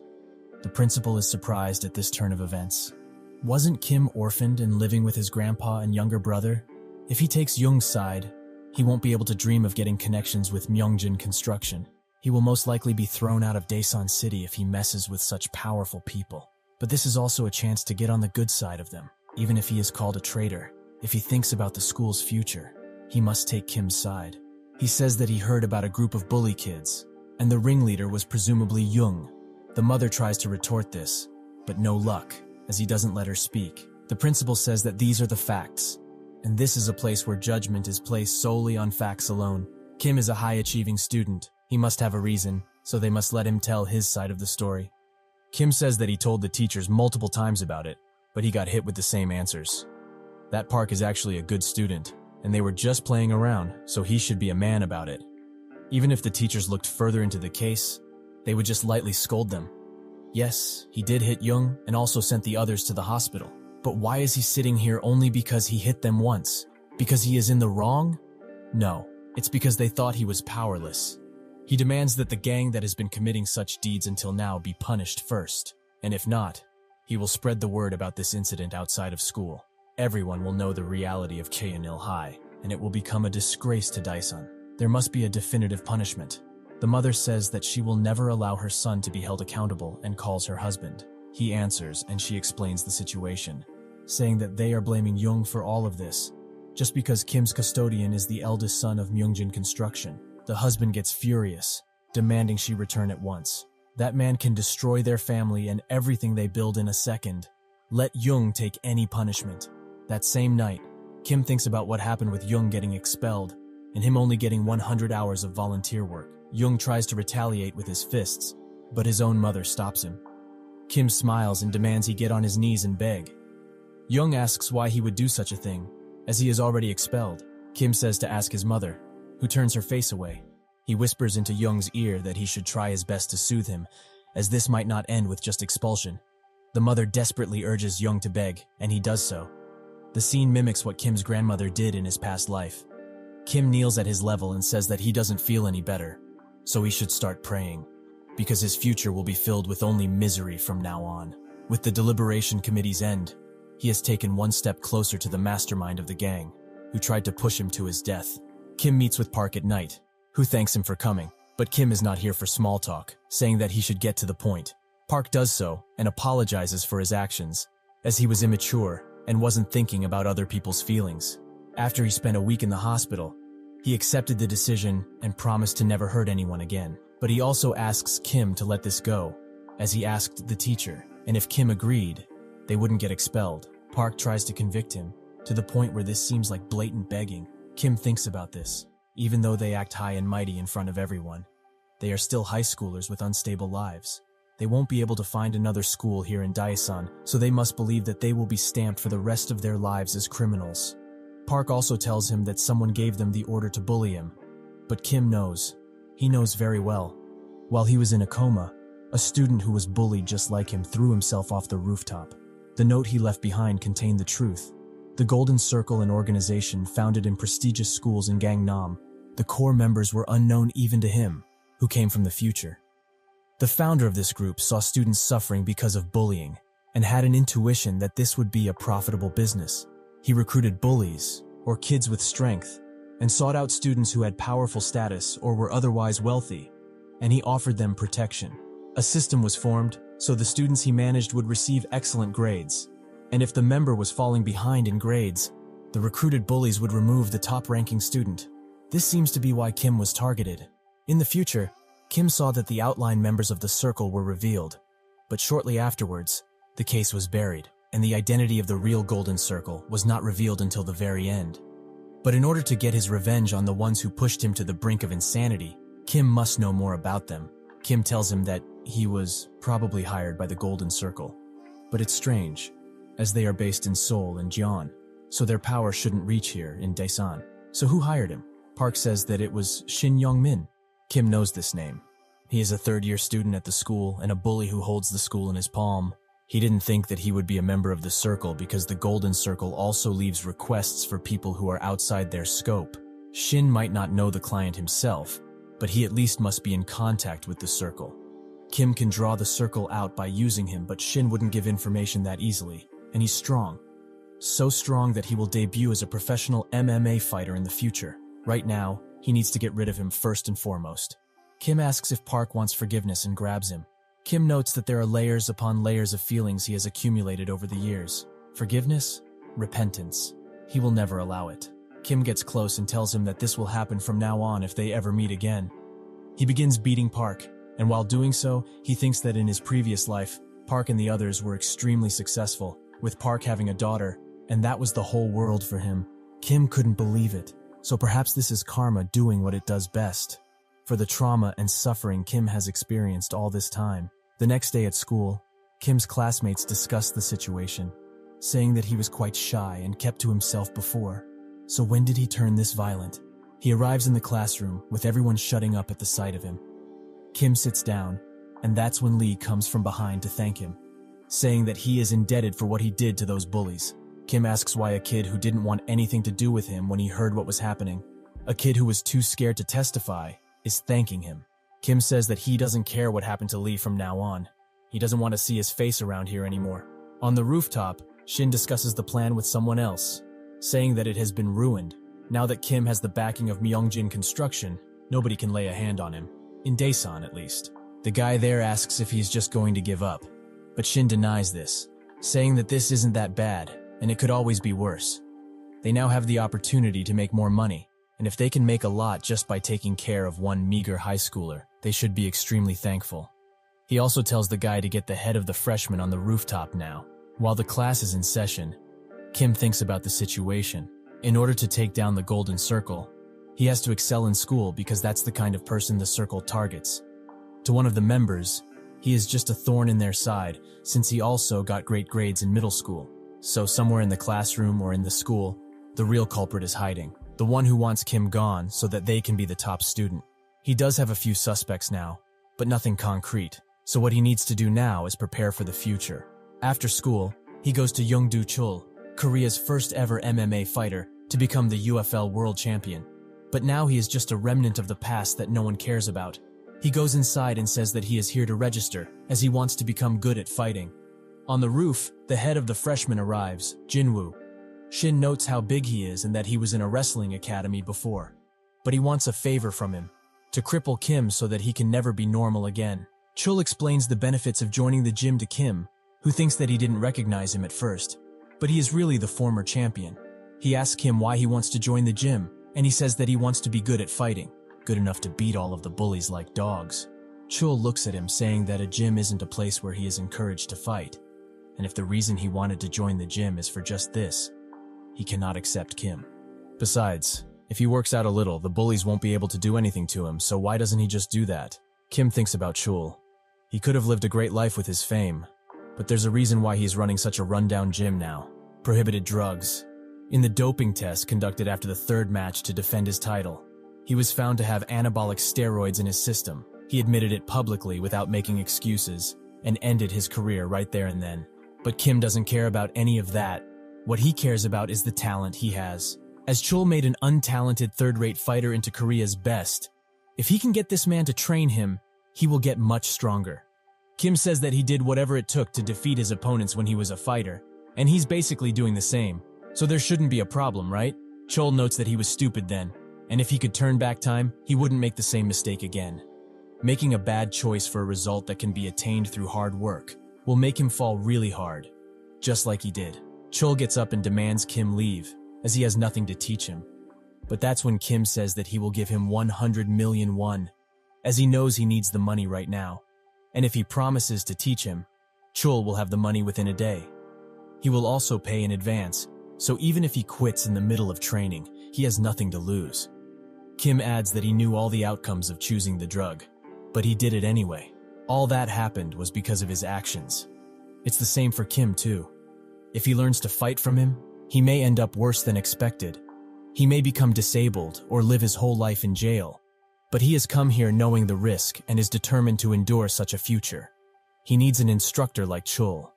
A: The principal is surprised at this turn of events. Wasn't Kim orphaned and living with his grandpa and younger brother? If he takes Young's side, he won't be able to dream of getting connections with Myeongjin Construction. He will most likely be thrown out of Daesan City if he messes with such powerful people. But this is also a chance to get on the good side of them, even if he is called a traitor. If he thinks about the school's future, he must take Kim's side. He says that he heard about a group of bully kids, and the ringleader was presumably Jung. The mother tries to retort this, but no luck, as he doesn't let her speak. The principal says that these are the facts, and this is a place where judgment is placed solely on facts alone. Kim is a high-achieving student. He must have a reason, so they must let him tell his side of the story. Kim says that he told the teachers multiple times about it, but he got hit with the same answers. That Park is actually a good student, and they were just playing around, so he should be a man about it. Even if the teachers looked further into the case, they would just lightly scold them. Yes, he did hit Jung and also sent the others to the hospital. But why is he sitting here only because he hit them once? Because he is in the wrong? No, it's because they thought he was powerless. He demands that the gang that has been committing such deeds until now be punished first, and if not, he will spread the word about this incident outside of school. Everyone will know the reality of Cheonil High, and it will become a disgrace to Daesan. There must be a definitive punishment. The mother says that she will never allow her son to be held accountable and calls her husband. He answers and she explains the situation, saying that they are blaming Jung for all of this, just because Kim's custodian is the eldest son of Myeongjin Construction. The husband gets furious, demanding she return at once. That man can destroy their family and everything they build in a second. Let Jung take any punishment. That same night, Kim thinks about what happened with Jung getting expelled and him only getting 100 hours of volunteer work. Jung tries to retaliate with his fists, but his own mother stops him. Kim smiles and demands he get on his knees and beg. Jung asks why he would do such a thing, as he is already expelled. Kim says to ask his mother, who turns her face away. He whispers into Jung's ear that he should try his best to soothe him, as this might not end with just expulsion. The mother desperately urges Jung to beg, and he does so. The scene mimics what Kim's grandmother did in his past life. Kim kneels at his level and says that he doesn't feel any better, so he should start praying, because his future will be filled with only misery from now on. With the deliberation committee's end, he has taken one step closer to the mastermind of the gang, who tried to push him to his death. Kim meets with Park at night, who thanks him for coming, but Kim is not here for small talk, saying that he should get to the point. Park does so and apologizes for his actions, as he was immature and wasn't thinking about other people's feelings. After he spent a week in the hospital, he accepted the decision and promised to never hurt anyone again. But he also asks Kim to let this go, as he asked the teacher, and if Kim agreed, they wouldn't get expelled. Park tries to convict him, to the point where this seems like blatant begging. Kim thinks about this. Even though they act high and mighty in front of everyone, they are still high schoolers with unstable lives. They won't be able to find another school here in Daesan, so they must believe that they will be stamped for the rest of their lives as criminals. Park also tells him that someone gave them the order to bully him, but Kim knows. He knows very well. While he was in a coma, a student who was bullied just like him threw himself off the rooftop. The note he left behind contained the truth. The Golden Circle, an organization founded in prestigious schools in Gangnam. The core members were unknown even to him, who came from the future. The founder of this group saw students suffering because of bullying and had an intuition that this would be a profitable business. He recruited bullies, or kids with strength, and sought out students who had powerful status or were otherwise wealthy, and he offered them protection. A system was formed, so the students he managed would receive excellent grades, and if the member was falling behind in grades, the recruited bullies would remove the top-ranking student. This seems to be why Kim was targeted. In the future, Kim saw that the outlying members of the circle were revealed, but shortly afterwards, the case was buried, and the identity of the real Golden Circle was not revealed until the very end. But in order to get his revenge on the ones who pushed him to the brink of insanity, Kim must know more about them. Kim tells him that he was probably hired by the Golden Circle. But it's strange, as they are based in Seoul and Jeon, so their power shouldn't reach here in Daesan. So who hired him? Park says that it was Shin Young-min. Kim knows this name. He is a third-year student at the school and a bully who holds the school in his palm. He didn't think that he would be a member of the circle because the Golden Circle also leaves requests for people who are outside their scope. Shin might not know the client himself, but he at least must be in contact with the circle. Kim can draw the circle out by using him, but Shin wouldn't give information that easily, and he's strong. So strong that he will debut as a professional MMA fighter in the future. Right now, he needs to get rid of him first and foremost. Kim asks if Park wants forgiveness and grabs him. Kim notes that there are layers upon layers of feelings he has accumulated over the years. Forgiveness? Repentance. He will never allow it. Kim gets close and tells him that this will happen from now on if they ever meet again. He begins beating Park, and while doing so, he thinks that in his previous life, Park and the others were extremely successful, with Park having a daughter, and that was the whole world for him. Kim couldn't believe it, so perhaps this is karma doing what it does best. For the trauma and suffering Kim has experienced all this time. The next day at school, Kim's classmates discussed the situation, saying that he was quite shy and kept to himself before. So when did he turn this violent? He arrives in the classroom, with everyone shutting up at the sight of him. Kim sits down, and that's when Lee comes from behind to thank him, saying that he is indebted for what he did to those bullies. Kim asks why a kid who didn't want anything to do with him when he heard what was happening, a kid who was too scared to testify, is thanking him. Kim says that he doesn't care what happened to Lee from now on. He doesn't want to see his face around here anymore. On the rooftop, Shin discusses the plan with someone else, saying that it has been ruined. Now that Kim has the backing of Myeongjin Construction, nobody can lay a hand on him. In Daesan, at least. The guy there asks if he's just going to give up, but Shin denies this, saying that this isn't that bad, and it could always be worse. They now have the opportunity to make more money, and if they can make a lot just by taking care of one meager high schooler, they should be extremely thankful. He also tells the guy to get the head of the freshmen on the rooftop now. While the class is in session, Kim thinks about the situation. In order to take down the Golden Circle, he has to excel in school because that's the kind of person the circle targets. To one of the members, he is just a thorn in their side since he also got great grades in middle school. So somewhere in the classroom or in the school, the real culprit is hiding. The one who wants Kim gone so that they can be the top student. He does have a few suspects now, but nothing concrete. So what he needs to do now is prepare for the future. After school, he goes to Yeongdo Chul, Korea's first ever MMA fighter, to become the UFL world champion. But now he is just a remnant of the past that no one cares about. He goes inside and says that he is here to register, as he wants to become good at fighting. On the roof, the head of the freshmen arrives, Jinwoo. Shin notes how big he is and that he was in a wrestling academy before. But he wants a favor from him, to cripple Kim so that he can never be normal again. Chul explains the benefits of joining the gym to Kim, who thinks that he didn't recognize him at first. But he is really the former champion. He asks him why he wants to join the gym, and he says that he wants to be good at fighting, good enough to beat all of the bullies like dogs. Chul looks at him saying that a gym isn't a place where he is encouraged to fight, and if the reason he wanted to join the gym is for just this, he cannot accept Kim. Besides, if he works out a little, the bullies won't be able to do anything to him, so why doesn't he just do that? Kim thinks about Chul. He could have lived a great life with his fame, but there's a reason why he's running such a rundown gym now. Prohibited drugs. In the doping test conducted after the third match to defend his title, he was found to have anabolic steroids in his system. He admitted it publicly without making excuses and ended his career right there and then. But Kim doesn't care about any of that. What he cares about is the talent he has. As Chul made an untalented third-rate fighter into Korea's best, if he can get this man to train him, he will get much stronger. Kim says that he did whatever it took to defeat his opponents when he was a fighter, and he's basically doing the same. So there shouldn't be a problem, right? Chul notes that he was stupid then. And if he could turn back time, he wouldn't make the same mistake again. Making a bad choice for a result that can be attained through hard work will make him fall really hard, just like he did. Chul gets up and demands Kim leave, as he has nothing to teach him. But that's when Kim says that he will give him 100 million won, as he knows he needs the money right now. And if he promises to teach him, Chul will have the money within a day. He will also pay in advance, so even if he quits in the middle of training, he has nothing to lose. Kim adds that he knew all the outcomes of choosing the drug, but he did it anyway. All that happened was because of his actions. It's the same for Kim too. If he learns to fight from him, he may end up worse than expected. He may become disabled or live his whole life in jail. But he has come here knowing the risk and is determined to endure such a future. He needs an instructor like Chul.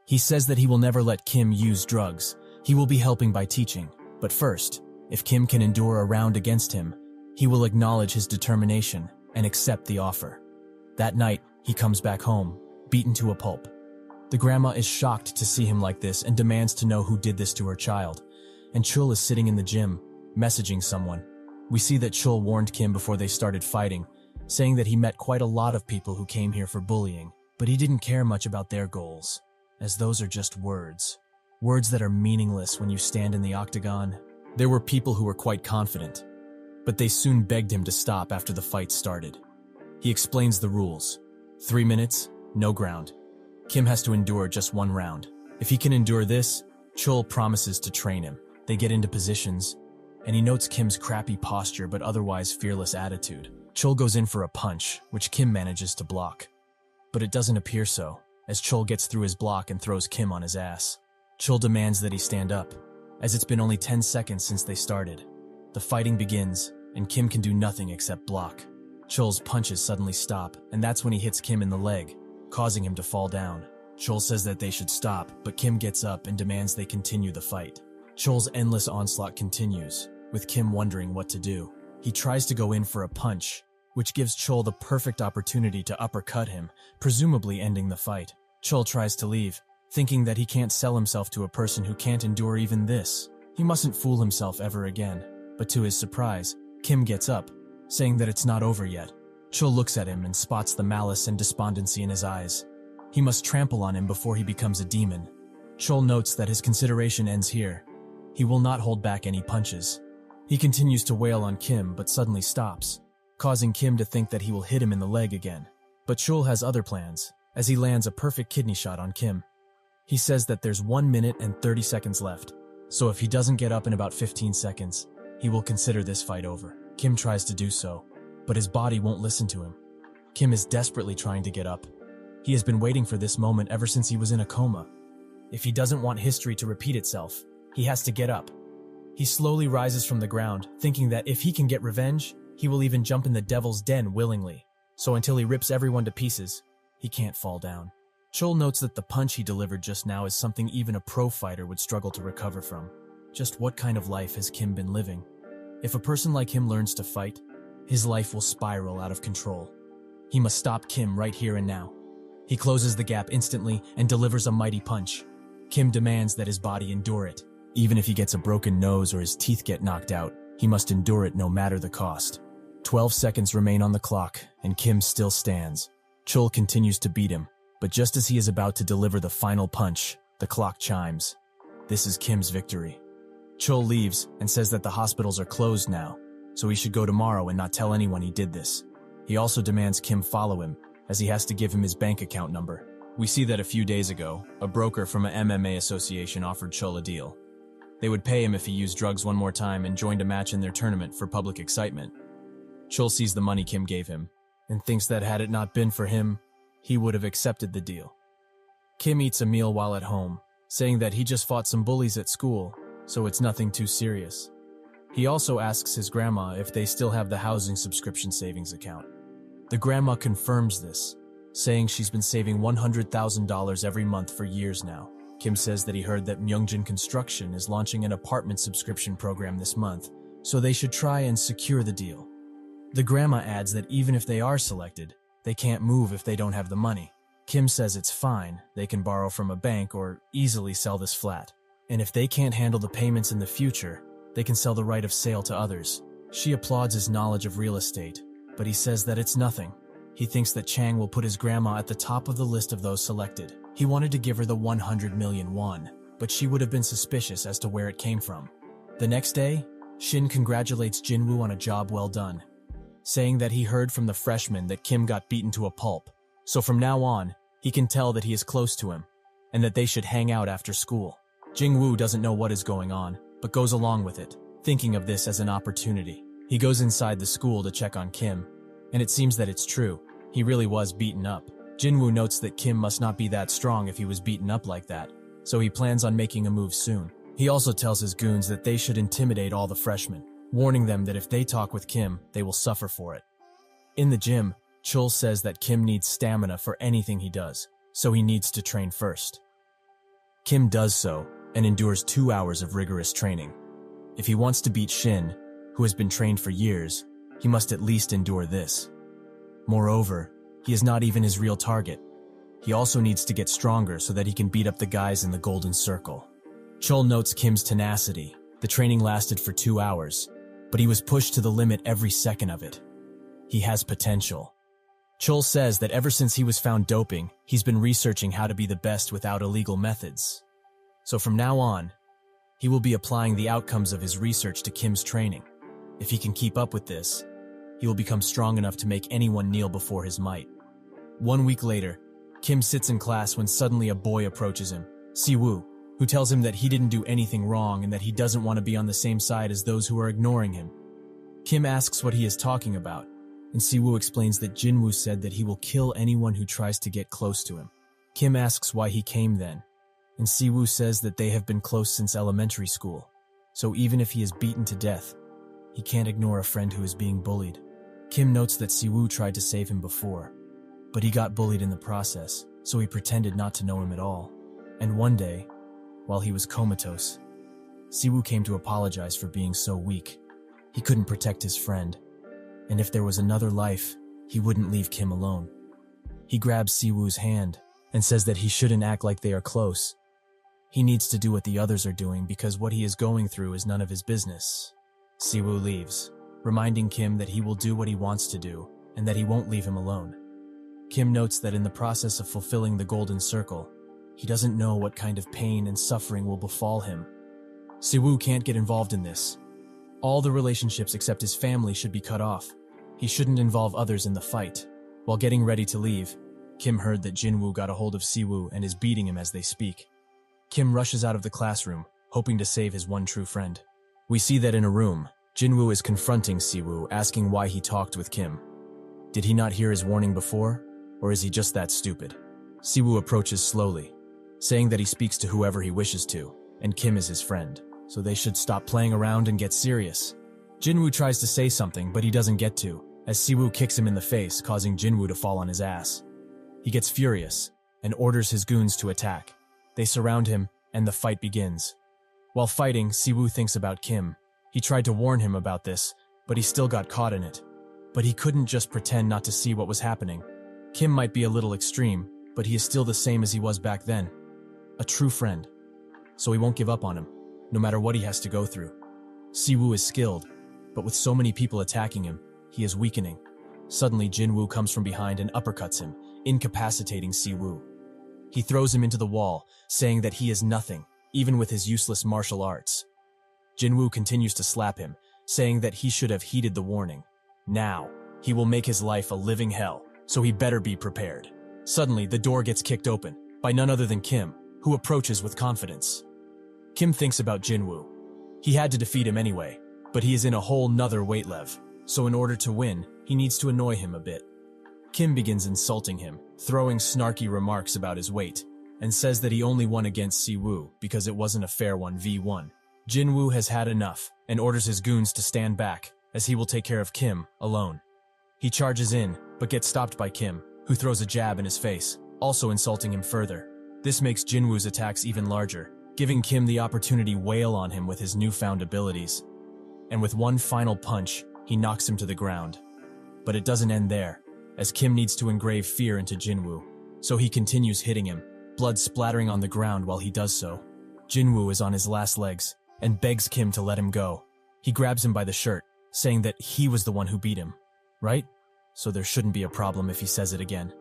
A: He says that he will never let Kim use drugs. He will be helping by teaching. But first, if Kim can endure a round against him, he will acknowledge his determination and accept the offer. That night, he comes back home, beaten to a pulp. The grandma is shocked to see him like this and demands to know who did this to her child. And Chul is sitting in the gym, messaging someone. We see that Chul warned Kim before they started fighting, saying that he met quite a lot of people who came here for bullying, but he didn't care much about their goals, as those are just words. Words that are meaningless when you stand in the octagon. There were people who were quite confident, but they soon begged him to stop after the fight started. He explains the rules. 3 minutes, no ground. Kim has to endure just 1 round. If he can endure this, Chul promises to train him. They get into positions, and he notes Kim's crappy posture but otherwise fearless attitude. Chul goes in for a punch, which Kim manages to block. But it doesn't appear so, as Chul gets through his block and throws Kim on his ass. Chul demands that he stand up, as it's been only 10 seconds since they started. The fighting begins, and Kim can do nothing except block. Chul's punches suddenly stop, and that's when he hits Kim in the leg, causing him to fall down. Chul says that they should stop, but Kim gets up and demands they continue the fight. Chul's endless onslaught continues, with Kim wondering what to do. He tries to go in for a punch, which gives Chul the perfect opportunity to uppercut him, presumably ending the fight. Chul tries to leave, thinking that he can't sell himself to a person who can't endure even this. He mustn't fool himself ever again. But to his surprise, Kim gets up, saying that it's not over yet. Chul looks at him and spots the malice and despondency in his eyes. He must trample on him before he becomes a demon. Chul notes that his consideration ends here. He will not hold back any punches. He continues to wail on Kim but suddenly stops, causing Kim to think that he will hit him in the leg again. But Chul has other plans, as he lands a perfect kidney shot on Kim. He says that there's 1 minute and 30 seconds left, so if he doesn't get up in about 15 seconds, he will consider this fight over. Kim tries to do so, but his body won't listen to him. Kim is desperately trying to get up. He has been waiting for this moment ever since he was in a coma. If he doesn't want history to repeat itself, he has to get up. He slowly rises from the ground, thinking that if he can get revenge, he will even jump in the devil's den willingly. So until he rips everyone to pieces, he can't fall down. Chul notes that the punch he delivered just now is something even a pro fighter would struggle to recover from. Just what kind of life has Kim been living? If a person like him learns to fight, his life will spiral out of control. He must stop Kim right here and now. He closes the gap instantly and delivers a mighty punch. Kim demands that his body endure it. Even if he gets a broken nose or his teeth get knocked out, he must endure it no matter the cost. 12 seconds remain on the clock, and Kim still stands. Chul continues to beat him, but just as he is about to deliver the final punch, the clock chimes. This is Kim's victory. Chul leaves and says that the hospitals are closed now, so he should go tomorrow and not tell anyone he did this. He also demands Kim follow him, as he has to give him his bank account number. We see that a few days ago, a broker from a MMA association offered Chul a deal. They would pay him if he used drugs one more time and joined a match in their tournament for public excitement. Chul sees the money Kim gave him, and thinks that had it not been for him, he would have accepted the deal. Kim eats a meal while at home, saying that he just fought some bullies at school, so it's nothing too serious. He also asks his grandma if they still have the housing subscription savings account. The grandma confirms this, saying she's been saving $100,000 every month for years now. Kim says that he heard that Myungjin Construction is launching an apartment subscription program this month, so they should try and secure the deal. The grandma adds that even if they are selected, they can't move if they don't have the money. Kim says it's fine, they can borrow from a bank or easily sell this flat. And if they can't handle the payments in the future, they can sell the right of sale to others. She applauds his knowledge of real estate, but he says that it's nothing. He thinks that Chang will put his grandma at the top of the list of those selected. He wanted to give her the 100 million won, but she would have been suspicious as to where it came from. The next day, Shin congratulates Jinwoo on a job well done, saying that he heard from the freshman that Kim got beaten to a pulp, so from now on, he can tell that he is close to him, and that they should hang out after school. Jingwoo doesn't know what is going on, but goes along with it, thinking of this as an opportunity. He goes inside the school to check on Kim, and it seems that it's true. He really was beaten up. Jinwoo notes that Kim must not be that strong if he was beaten up like that, so he plans on making a move soon. He also tells his goons that they should intimidate all the freshmen, warning them that if they talk with Kim, they will suffer for it. In the gym, Chul says that Kim needs stamina for anything he does, so he needs to train first. Kim does so, and endures 2 hours of rigorous training. If he wants to beat Shin, who has been trained for years, he must at least endure this. Moreover, he is not even his real target. He also needs to get stronger so that he can beat up the guys in the golden circle. Chul notes Kim's tenacity. The training lasted for 2 hours, but he was pushed to the limit every second of it. He has potential. Chul says that ever since he was found doping, he's been researching how to be the best without illegal methods. So from now on, he will be applying the outcomes of his research to Kim's training. If he can keep up with this, he will become strong enough to make anyone kneel before his might. 1 week later, Kim sits in class when suddenly a boy approaches him, Siwoo, who tells him that he didn't do anything wrong and that he doesn't want to be on the same side as those who are ignoring him. Kim asks what he is talking about, and Siwoo explains that Jinwoo said that he will kill anyone who tries to get close to him. Kim asks why he came then, and Siwoo says that they have been close since elementary school, so even if he is beaten to death, he can't ignore a friend who is being bullied. Kim notes that Siwoo tried to save him before, but he got bullied in the process, so he pretended not to know him at all. And one day, while he was comatose, Siwoo came to apologize for being so weak. He couldn't protect his friend, and if there was another life, he wouldn't leave Kim alone. He grabs Siwoo's hand and says that he shouldn't act like they are close. He needs to do what the others are doing because what he is going through is none of his business. Siwoo leaves, reminding Kim that he will do what he wants to do and that he won't leave him alone. Kim notes that in the process of fulfilling the golden circle, he doesn't know what kind of pain and suffering will befall him. Siwoo can't get involved in this. All the relationships except his family should be cut off. He shouldn't involve others in the fight. While getting ready to leave, Kim heard that Jinwoo got a hold of Siwoo and is beating him as they speak. Kim rushes out of the classroom, hoping to save his one true friend. We see that in a room, Jinwoo is confronting Siwoo, asking why he talked with Kim. Did he not hear his warning before, or is he just that stupid? Siwoo approaches slowly, saying that he speaks to whoever he wishes to, and Kim is his friend, so they should stop playing around and get serious. Jinwoo tries to say something, but he doesn't get to, as Siwoo kicks him in the face, causing Jinwoo to fall on his ass. He gets furious, and orders his goons to attack. They surround him, and the fight begins. While fighting, Siwoo thinks about Kim. He tried to warn him about this, but he still got caught in it. But he couldn't just pretend not to see what was happening. Kim might be a little extreme, but he is still the same as he was back then. A true friend. So he won't give up on him, no matter what he has to go through. Siwoo is skilled, but with so many people attacking him, he is weakening. Suddenly, Jinwoo comes from behind and uppercuts him, incapacitating Siwoo. He throws him into the wall, saying that he is nothing, even with his useless martial arts. Jinwoo continues to slap him, saying that he should have heeded the warning. Now, he will make his life a living hell, so he better be prepared. Suddenly, the door gets kicked open, by none other than Kim, who approaches with confidence. Kim thinks about Jinwoo. He had to defeat him anyway, but he is in a whole nother weight level, so in order to win, he needs to annoy him a bit. Kim begins insulting him, throwing snarky remarks about his weight, and says that he only won against Siwoo because it wasn't a fair 1v1. Jinwoo has had enough and orders his goons to stand back, as he will take care of Kim alone. He charges in, but gets stopped by Kim, who throws a jab in his face, also insulting him further. This makes Jinwoo's attacks even larger, giving Kim the opportunity to wail on him with his newfound abilities. And with one final punch, he knocks him to the ground. But it doesn't end there, as Kim needs to engrave fear into Jinwoo, so he continues hitting him, blood splattering on the ground while he does so. Jinwoo is on his last legs, and begs Kim to let him go. He grabs him by the shirt, saying that he was the one who beat him, right? So there shouldn't be a problem if he says it again.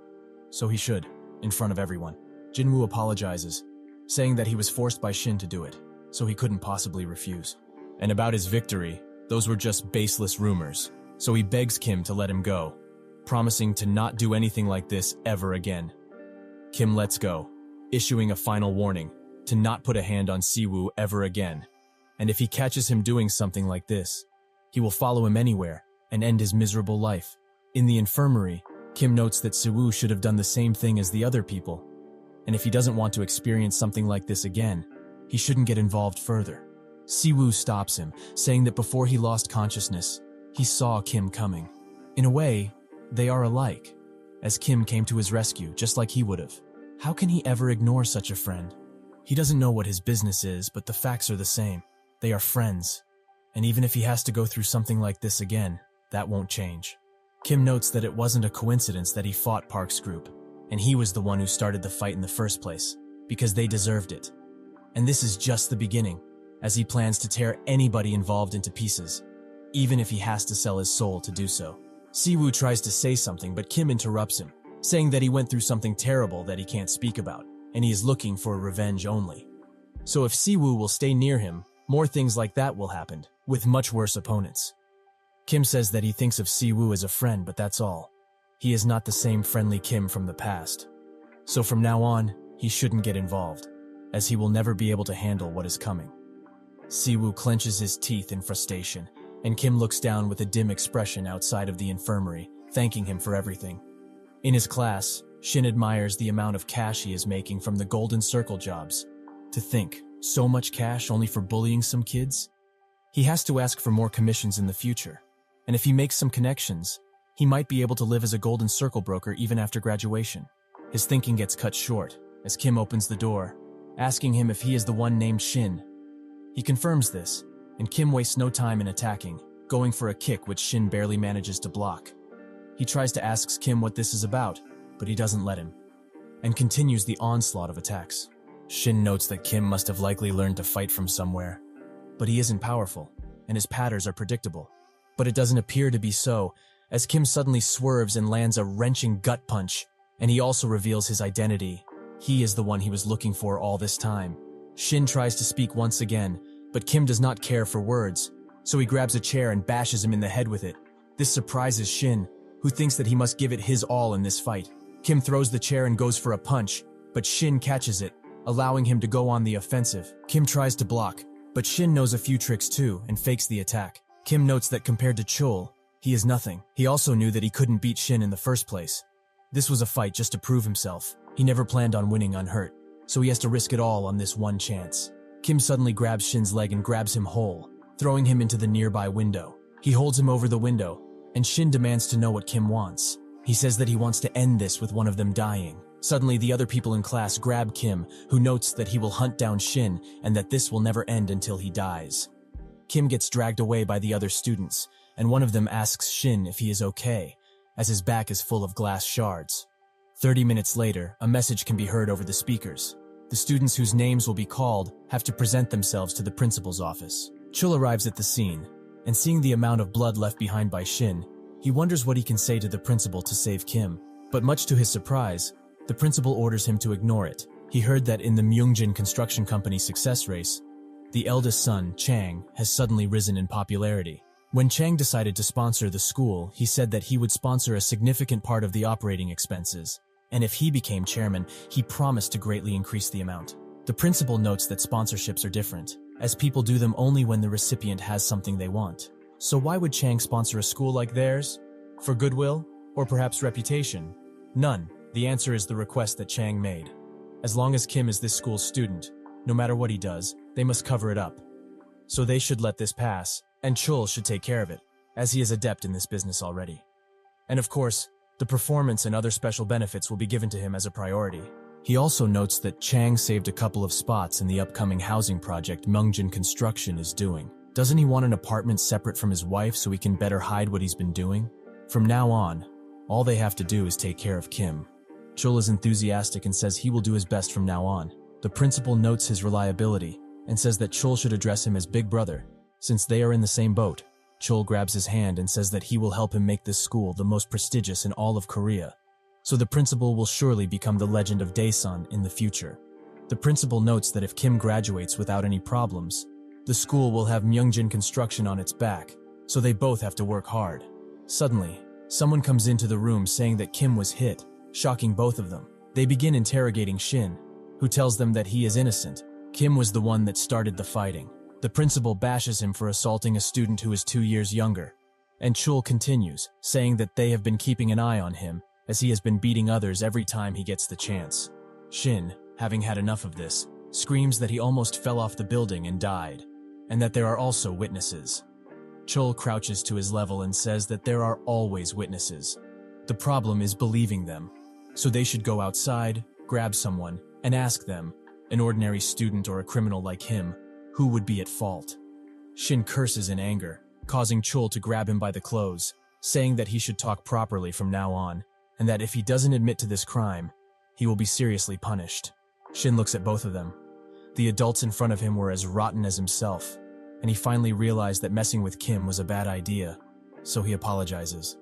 A: So he should, in front of everyone. Jinwoo apologizes, saying that he was forced by Shin to do it, so he couldn't possibly refuse. And about his victory, those were just baseless rumors, so he begs Kim to let him go, promising to not do anything like this ever again. Kim lets go, issuing a final warning to not put a hand on Siwoo ever again, and if he catches him doing something like this, he will follow him anywhere and end his miserable life. In the infirmary, Kim notes that Siwoo should have done the same thing as the other people, and if he doesn't want to experience something like this again, he shouldn't get involved further. Siwoo stops him, saying that before he lost consciousness, he saw Kim coming. In a way, they are alike, as Kim came to his rescue just like he would have. How can he ever ignore such a friend? He doesn't know what his business is, but the facts are the same. They are friends, and even if he has to go through something like this again, that won't change. Kim notes that it wasn't a coincidence that he fought Park's group, and he was the one who started the fight in the first place, because they deserved it. And this is just the beginning, as he plans to tear anybody involved into pieces, even if he has to sell his soul to do so. Siwoo tries to say something, but Kim interrupts him, saying that he went through something terrible that he can't speak about, and he is looking for revenge only. So if Siwoo will stay near him, more things like that will happen, with much worse opponents. Kim says that he thinks of Siwoo as a friend, but that's all. He is not the same friendly Kim from the past. So from now on, he shouldn't get involved, as he will never be able to handle what is coming. Siwoo clenches his teeth in frustration, and Kim looks down with a dim expression outside of the infirmary, thanking him for everything. In his class, Shin admires the amount of cash he is making from the Golden Circle jobs. To think, so much cash only for bullying some kids? He has to ask for more commissions in the future, and if he makes some connections, he might be able to live as a Golden Circle broker even after graduation. His thinking gets cut short as Kim opens the door, asking him if he is the one named Shin. He confirms this, and Kim wastes no time in attacking, going for a kick which Shin barely manages to block. He tries to ask Kim what this is about, but he doesn't let him, and continues the onslaught of attacks. Shin notes that Kim must have likely learned to fight from somewhere, but he isn't powerful, and his patterns are predictable. But it doesn't appear to be so, as Kim suddenly swerves and lands a wrenching gut punch, and he also reveals his identity. He is the one he was looking for all this time. Shin tries to speak once again, but Kim does not care for words, so he grabs a chair and bashes him in the head with it. This surprises Shin, who thinks that he must give it his all in this fight. Kim throws the chair and goes for a punch, but Shin catches it, allowing him to go on the offensive. Kim tries to block, but Shin knows a few tricks too and fakes the attack. Kim notes that compared to Chul, he is nothing. He also knew that he couldn't beat Shin in the first place. This was a fight just to prove himself. He never planned on winning unhurt, so he has to risk it all on this one chance. Kim suddenly grabs Shin's leg and grabs him whole, throwing him into the nearby window. He holds him over the window, and Shin demands to know what Kim wants. He says that he wants to end this with one of them dying. Suddenly, the other people in class grab Kim, who notes that he will hunt down Shin and that this will never end until he dies. Kim gets dragged away by the other students, and one of them asks Shin if he is okay, as his back is full of glass shards. 30 minutes later, a message can be heard over the speakers. The students whose names will be called have to present themselves to the principal's office. Chul arrives at the scene, and seeing the amount of blood left behind by Shin, he wonders what he can say to the principal to save Kim. But much to his surprise, the principal orders him to ignore it. He heard that in the Myungjin Construction Company success race, the eldest son, Chang, has suddenly risen in popularity. When Chang decided to sponsor the school, he said that he would sponsor a significant part of the operating expenses, and if he became chairman, he promised to greatly increase the amount. The principal notes that sponsorships are different, as people do them only when the recipient has something they want. So why would Chang sponsor a school like theirs? For goodwill? Or perhaps reputation? None. The answer is the request that Chang made. As long as Kim is this school's student, no matter what he does, they must cover it up. So they should let this pass, and Chul should take care of it, as he is adept in this business already. And of course, the performance and other special benefits will be given to him as a priority. He also notes that Chang saved a couple of spots in the upcoming housing project Myungjin Construction is doing. Doesn't he want an apartment separate from his wife so he can better hide what he's been doing? From now on, all they have to do is take care of Kim. Chul is enthusiastic and says he will do his best from now on. The principal notes his reliability and says that Chul should address him as Big Brother, since they are in the same boat. Chul grabs his hand and says that he will help him make this school the most prestigious in all of Korea. So the principal will surely become the legend of Daesan in the future. The principal notes that if Kim graduates without any problems, the school will have Myungjin Construction on its back, so they both have to work hard. Suddenly, someone comes into the room saying that Kim was hit, shocking both of them. They begin interrogating Shin, who tells them that he is innocent. Kim was the one that started the fighting. The principal bashes him for assaulting a student who is 2 years younger, and Chul continues, saying that they have been keeping an eye on him, as he has been beating others every time he gets the chance. Shin, having had enough of this, screams that he almost fell off the building and died, and that there are also witnesses. Chul crouches to his level and says that there are always witnesses. The problem is believing them, so they should go outside, grab someone, and ask them, an ordinary student or a criminal like him, who would be at fault. Shin curses in anger, causing Chul to grab him by the clothes, saying that he should talk properly from now on, and that if he doesn't admit to this crime, he will be seriously punished. Shin looks at both of them. The adults in front of him were as rotten as himself, and he finally realized that messing with Kim was a bad idea, so he apologizes.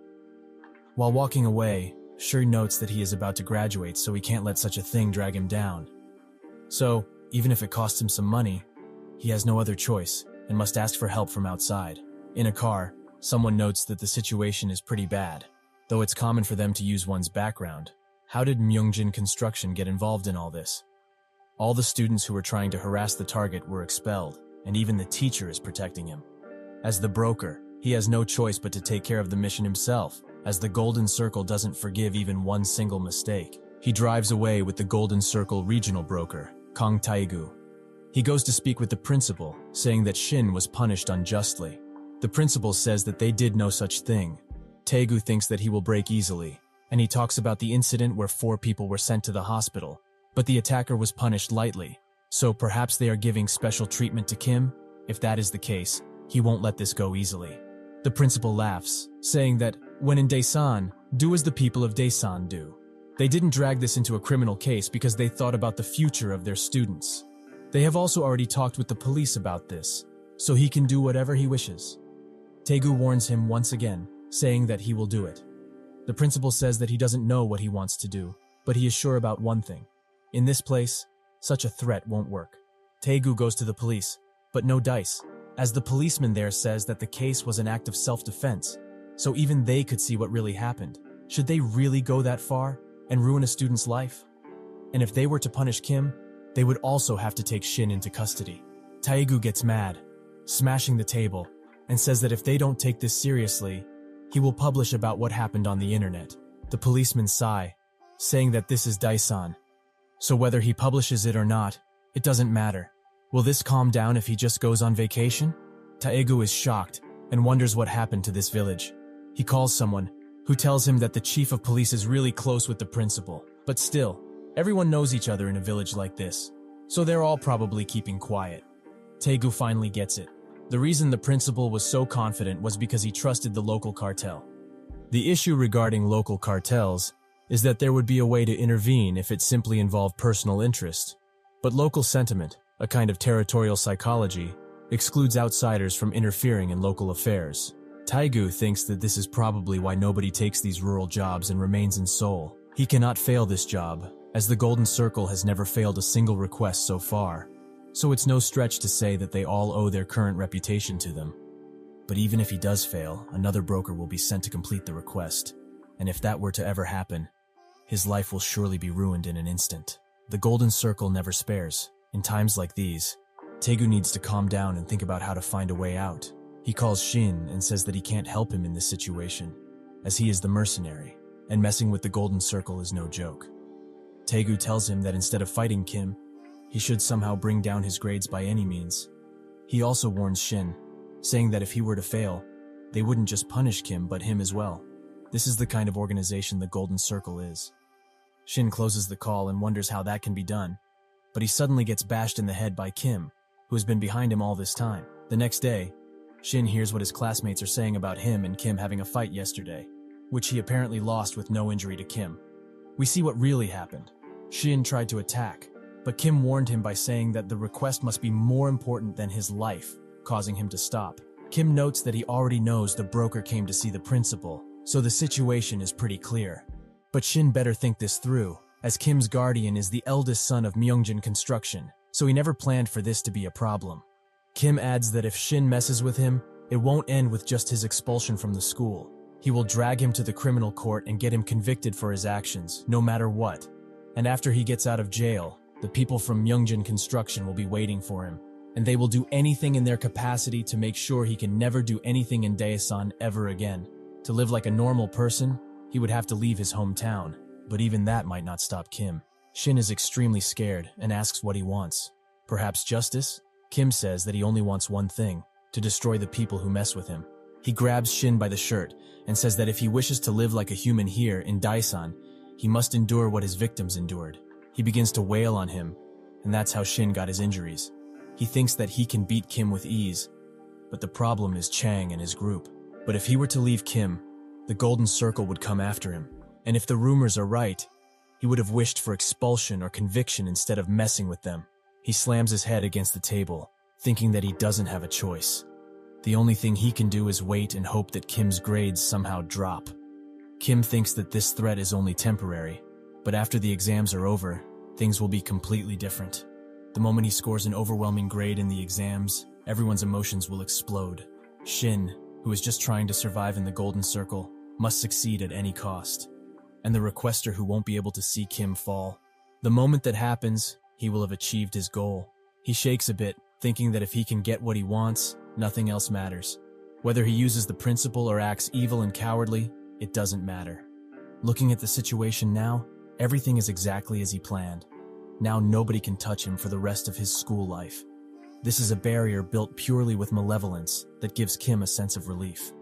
A: While walking away, Shin notes that he is about to graduate, so he can't let such a thing drag him down. So, even if it costs him some money, he has no other choice and must ask for help from outside. In a car, someone notes that the situation is pretty bad, though it's common for them to use one's background. How did Myungjin Construction get involved in all this? All the students who were trying to harass the target were expelled, and even the teacher is protecting him. As the broker, he has no choice but to take care of the mission himself, as the Golden Circle doesn't forgive even one single mistake. He drives away with the Golden Circle regional broker, Kang Taegu. He goes to speak with the principal, saying that Shin was punished unjustly. The principal says that they did no such thing. Taegu thinks that he will break easily, and he talks about the incident where 4 people were sent to the hospital, but the attacker was punished lightly, so perhaps they are giving special treatment to Kim. If that is the case, he won't let this go easily. The principal laughs, saying that when in Daesan, do as the people of Daesan do. They didn't drag this into a criminal case because they thought about the future of their students. They have also already talked with the police about this, so he can do whatever he wishes. Taegu warns him once again, saying that he will do it. The principal says that he doesn't know what he wants to do, but he is sure about one thing. In this place, such a threat won't work. Taegu goes to the police, but no dice, as the policeman there says that the case was an act of self-defense, so even they could see what really happened. Should they really go that far and ruin a student's life? And if they were to punish Kim, they would also have to take Shin into custody. Taegu gets mad, smashing the table, and says that if they don't take this seriously, he will publish about what happened on the internet. The policemen sigh, saying that this is Daesan, so whether he publishes it or not, it doesn't matter. Will this calm down if he just goes on vacation? Taegu is shocked and wonders what happened to this village. He calls someone, who tells him that the chief of police is really close with the principal, but still, everyone knows each other in a village like this, so they're all probably keeping quiet. Taegu finally gets it. The reason the principal was so confident was because he trusted the local cartel. The issue regarding local cartels is that there would be a way to intervene if it simply involved personal interest. But local sentiment, a kind of territorial psychology, excludes outsiders from interfering in local affairs. Taegu thinks that this is probably why nobody takes these rural jobs and remains in Seoul. He cannot fail this job, as the Golden Circle has never failed a single request so far. So it's no stretch to say that they all owe their current reputation to them. But even if he does fail, another broker will be sent to complete the request. And if that were to ever happen, his life will surely be ruined in an instant. The Golden Circle never spares. In times like these, Taegu needs to calm down and think about how to find a way out. He calls Shin and says that he can't help him in this situation, as he is the mercenary, and messing with the Golden Circle is no joke. Taegu tells him that instead of fighting Kim, he should somehow bring down his grades by any means. He also warns Shin, saying that if he were to fail, they wouldn't just punish Kim but him as well. This is the kind of organization the Golden Circle is. Shin closes the call and wonders how that can be done, but he suddenly gets bashed in the head by Kim, who has been behind him all this time. The next day, Shin hears what his classmates are saying about him and Kim having a fight yesterday, which he apparently lost with no injury to Kim. We see what really happened. Shin tried to attack, but Kim warned him by saying that the request must be more important than his life, causing him to stop. Kim notes that he already knows the broker came to see the principal, so the situation is pretty clear. But Shin better think this through, as Kim's guardian is the eldest son of Myungjin Construction, so he never planned for this to be a problem. Kim adds that if Shin messes with him, it won't end with just his expulsion from the school. He will drag him to the criminal court and get him convicted for his actions, no matter what. And after he gets out of jail, the people from Myungjin Construction will be waiting for him, and they will do anything in their capacity to make sure he can never do anything in Daesan ever again. To live like a normal person, he would have to leave his hometown, but even that might not stop Kim. Shin is extremely scared and asks what he wants. Perhaps justice? Kim says that he only wants one thing, to destroy the people who mess with him. He grabs Shin by the shirt and says that if he wishes to live like a human here in Daesan, he must endure what his victims endured. He begins to wail on him, and that's how Shin got his injuries. He thinks that he can beat Kim with ease, but the problem is Chang and his group. But if he were to leave Kim, the Golden Circle would come after him, and if the rumors are right, he would have wished for expulsion or conviction instead of messing with them. He slams his head against the table, thinking that he doesn't have a choice. The only thing he can do is wait and hope that Kim's grades somehow drop. Kim thinks that this threat is only temporary, but after the exams are over, things will be completely different. The moment he scores an overwhelming grade in the exams, everyone's emotions will explode. Shin, who is just trying to survive in the Golden Circle, must succeed at any cost. And the requester who won't be able to see Kim fall. The moment that happens, he will have achieved his goal. He shakes a bit, thinking that if he can get what he wants, nothing else matters. Whether he uses the principal or acts evil and cowardly, it doesn't matter. Looking at the situation now, everything is exactly as he planned. Now nobody can touch him for the rest of his school life. This is a barrier built purely with malevolence that gives Kim a sense of relief.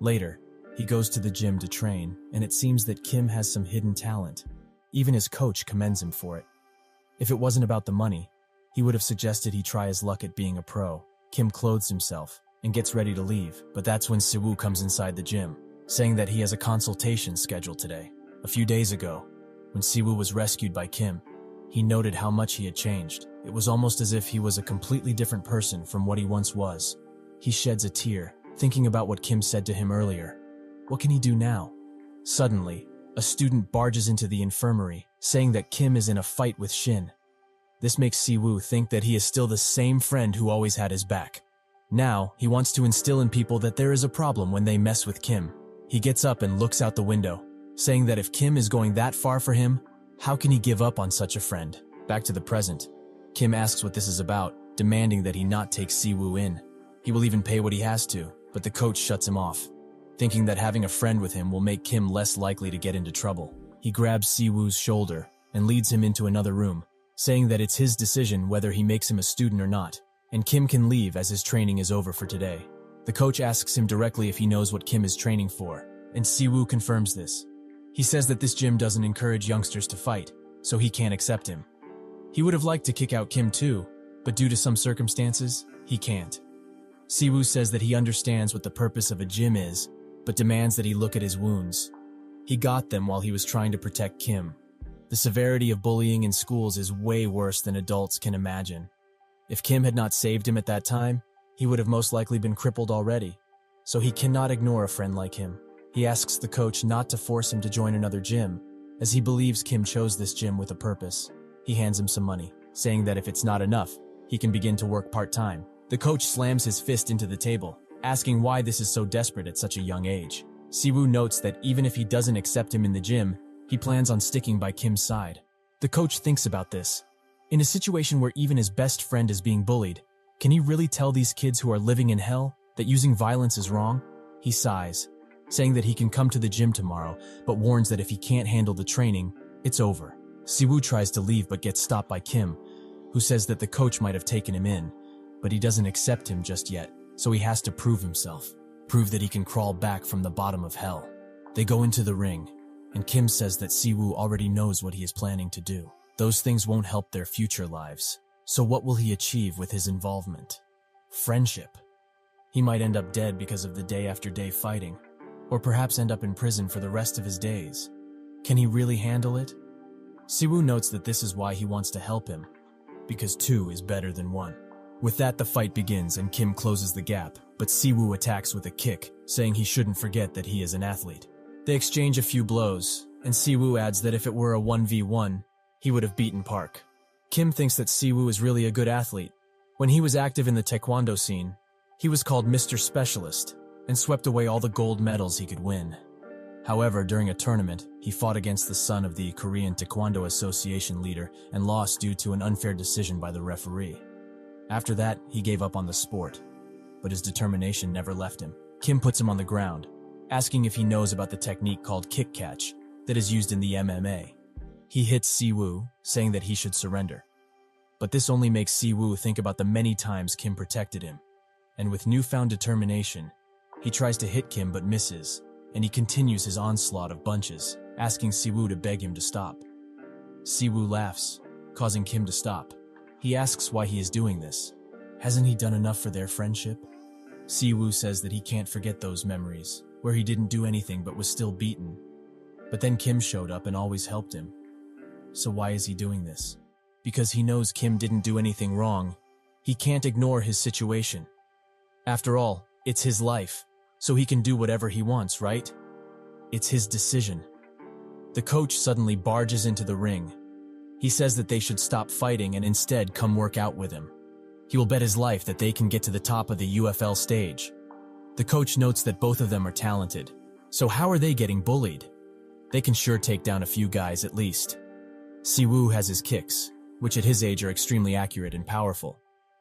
A: Later, he goes to the gym to train, and it seems that Kim has some hidden talent. Even his coach commends him for it. If it wasn't about the money, he would have suggested he try his luck at being a pro. Kim clothes himself and gets ready to leave, but that's when Siwoo comes inside the gym, saying that he has a consultation scheduled today. A few days ago, when Siwoo was rescued by Kim, he noted how much he had changed. It was almost as if he was a completely different person from what he once was. He sheds a tear, thinking about what Kim said to him earlier. What can he do now? Suddenly, a student barges into the infirmary, saying that Kim is in a fight with Shin. This makes Siwoo think that he is still the same friend who always had his back. Now, he wants to instill in people that there is a problem when they mess with Kim. He gets up and looks out the window, saying that if Kim is going that far for him, how can he give up on such a friend? Back to the present. Kim asks what this is about, demanding that he not take Siwoo in. He will even pay what he has to, but the coach shuts him off, thinking that having a friend with him will make Kim less likely to get into trouble. He grabs Siwoo's shoulder and leads him into another room, saying that it's his decision whether he makes him a student or not, and Kim can leave as his training is over for today. The coach asks him directly if he knows what Kim is training for, and Siwoo confirms this. He says that this gym doesn't encourage youngsters to fight, so he can't accept him. He would have liked to kick out Kim too, but due to some circumstances, he can't. Siwoo says that he understands what the purpose of a gym is, but demands that he look at his wounds. He got them while he was trying to protect Kim. The severity of bullying in schools is way worse than adults can imagine. If Kim had not saved him at that time, he would have most likely been crippled already, so he cannot ignore a friend like him. He asks the coach not to force him to join another gym, as he believes Kim chose this gym with a purpose. He hands him some money, saying that if it's not enough, he can begin to work part-time. The coach slams his fist into the table, asking why this is so desperate at such a young age. Siwoo notes that even if he doesn't accept him in the gym, he plans on sticking by Kim's side. The coach thinks about this. In a situation where even his best friend is being bullied, can he really tell these kids who are living in hell that using violence is wrong? He sighs, saying that he can come to the gym tomorrow, but warns that if he can't handle the training, it's over. Siwoo tries to leave but gets stopped by Kim, who says that the coach might have taken him in, but he doesn't accept him just yet, so he has to prove himself, prove that he can crawl back from the bottom of hell. They go into the ring, and Kim says that Siwoo already knows what he is planning to do. Those things won't help their future lives, so what will he achieve with his involvement? Friendship. He might end up dead because of the day-after-day fighting, or perhaps end up in prison for the rest of his days. Can he really handle it? Siwoo notes that this is why he wants to help him, because two is better than one. With that, the fight begins and Kim closes the gap, but Siwoo attacks with a kick, saying he shouldn't forget that he is an athlete. They exchange a few blows, and Siwoo adds that if it were a 1v1, he would have beaten Park. Kim thinks that Siwoo is really a good athlete. When he was active in the taekwondo scene, he was called Mr. Specialist and swept away all the gold medals he could win. However, during a tournament, he fought against the son of the Korean Taekwondo Association leader and lost due to an unfair decision by the referee. After that, he gave up on the sport, but his determination never left him. Kim puts him on the ground, asking if he knows about the technique called kick catch that is used in the MMA. He hits Siwoo, saying that he should surrender. But this only makes Siwoo think about the many times Kim protected him, and with newfound determination, he tries to hit Kim but misses, and he continues his onslaught of bunches, asking Siwoo to beg him to stop. Siwoo laughs, causing Kim to stop. He asks why he is doing this. Hasn't he done enough for their friendship? Siwoo says that he can't forget those memories, where he didn't do anything but was still beaten. But then Kim showed up and always helped him. So why is he doing this? Because he knows Kim didn't do anything wrong. He can't ignore his situation. After all, it's his life, so he can do whatever he wants, right? It's his decision. The coach suddenly barges into the ring. He says that they should stop fighting and instead come work out with him. He will bet his life that they can get to the top of the UFL stage. The coach notes that both of them are talented, so how are they getting bullied? They can sure take down a few guys at least. Siwoo has his kicks, which at his age are extremely accurate and powerful,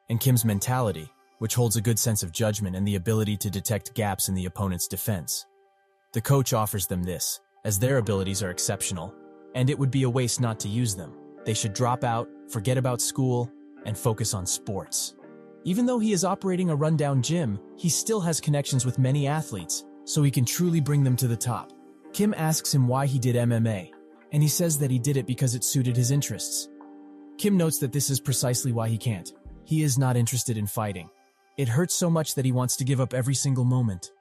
A: and Kim's mentality, which holds a good sense of judgment and the ability to detect gaps in the opponent's defense. The coach offers them this, as their abilities are exceptional, and it would be a waste not to use them. They should drop out, forget about school, and focus on sports. Even though he is operating a rundown gym, he still has connections with many athletes, so he can truly bring them to the top. Kim asks him why he did MMA, and he says that he did it because it suited his interests. Kim notes that this is precisely why he can't. He is not interested in fighting. It hurts so much that he wants to give up every single moment.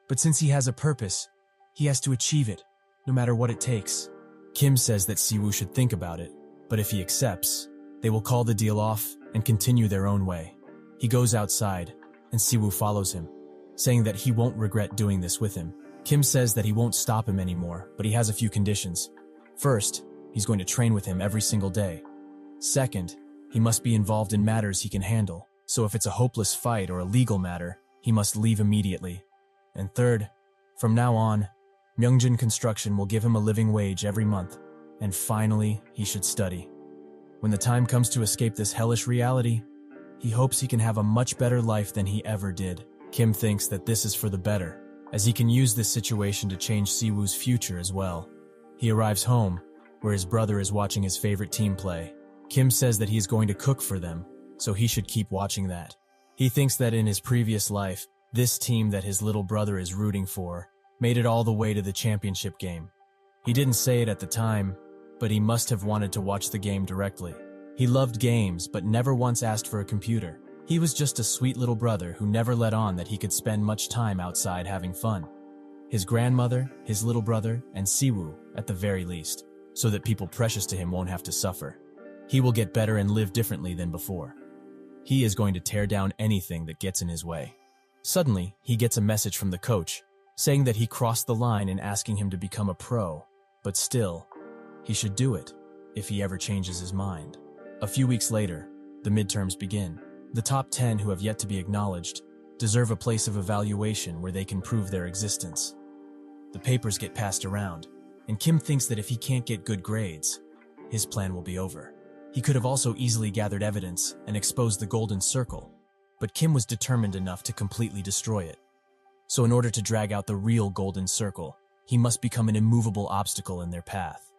A: But since he has a purpose, he has to achieve it, no matter what it takes. Kim says that Siwoo should think about it, but if he accepts, they will call the deal off and continue their own way. He goes outside, and Siwoo follows him, saying that he won't regret doing this with him. Kim says that he won't stop him anymore, but he has a few conditions. First, he's going to train with him every single day. Second, he must be involved in matters he can handle, so if it's a hopeless fight or a legal matter, he must leave immediately. And third, from now on, Myeongjin Construction will give him a living wage every month. And finally, he should study. When the time comes to escape this hellish reality, he hopes he can have a much better life than he ever did. Kim thinks that this is for the better, as he can use this situation to change Siwoo's future as well. He arrives home, where his brother is watching his favorite team play. Kim says that he is going to cook for them, so he should keep watching that. He thinks that in his previous life, this team that his little brother is rooting for made it all the way to the championship game. He didn't say it at the time, but he must have wanted to watch the game directly. He loved games, but never once asked for a computer. He was just a sweet little brother who never let on that he could spend much time outside having fun. His grandmother, his little brother, and Siwoo, at the very least, so that people precious to him won't have to suffer. He will get better and live differently than before. He is going to tear down anything that gets in his way. Suddenly, he gets a message from the coach, saying that he crossed the line in asking him to become a pro, but still, he should do it, if he ever changes his mind. A few weeks later, the midterms begin. The top 10 who have yet to be acknowledged deserve a place of evaluation where they can prove their existence. The papers get passed around, and Kim thinks that if he can't get good grades, his plan will be over. He could have also easily gathered evidence and exposed the golden circle, but Kim was determined enough to completely destroy it. So in order to drag out the real golden circle, he must become an immovable obstacle in their path.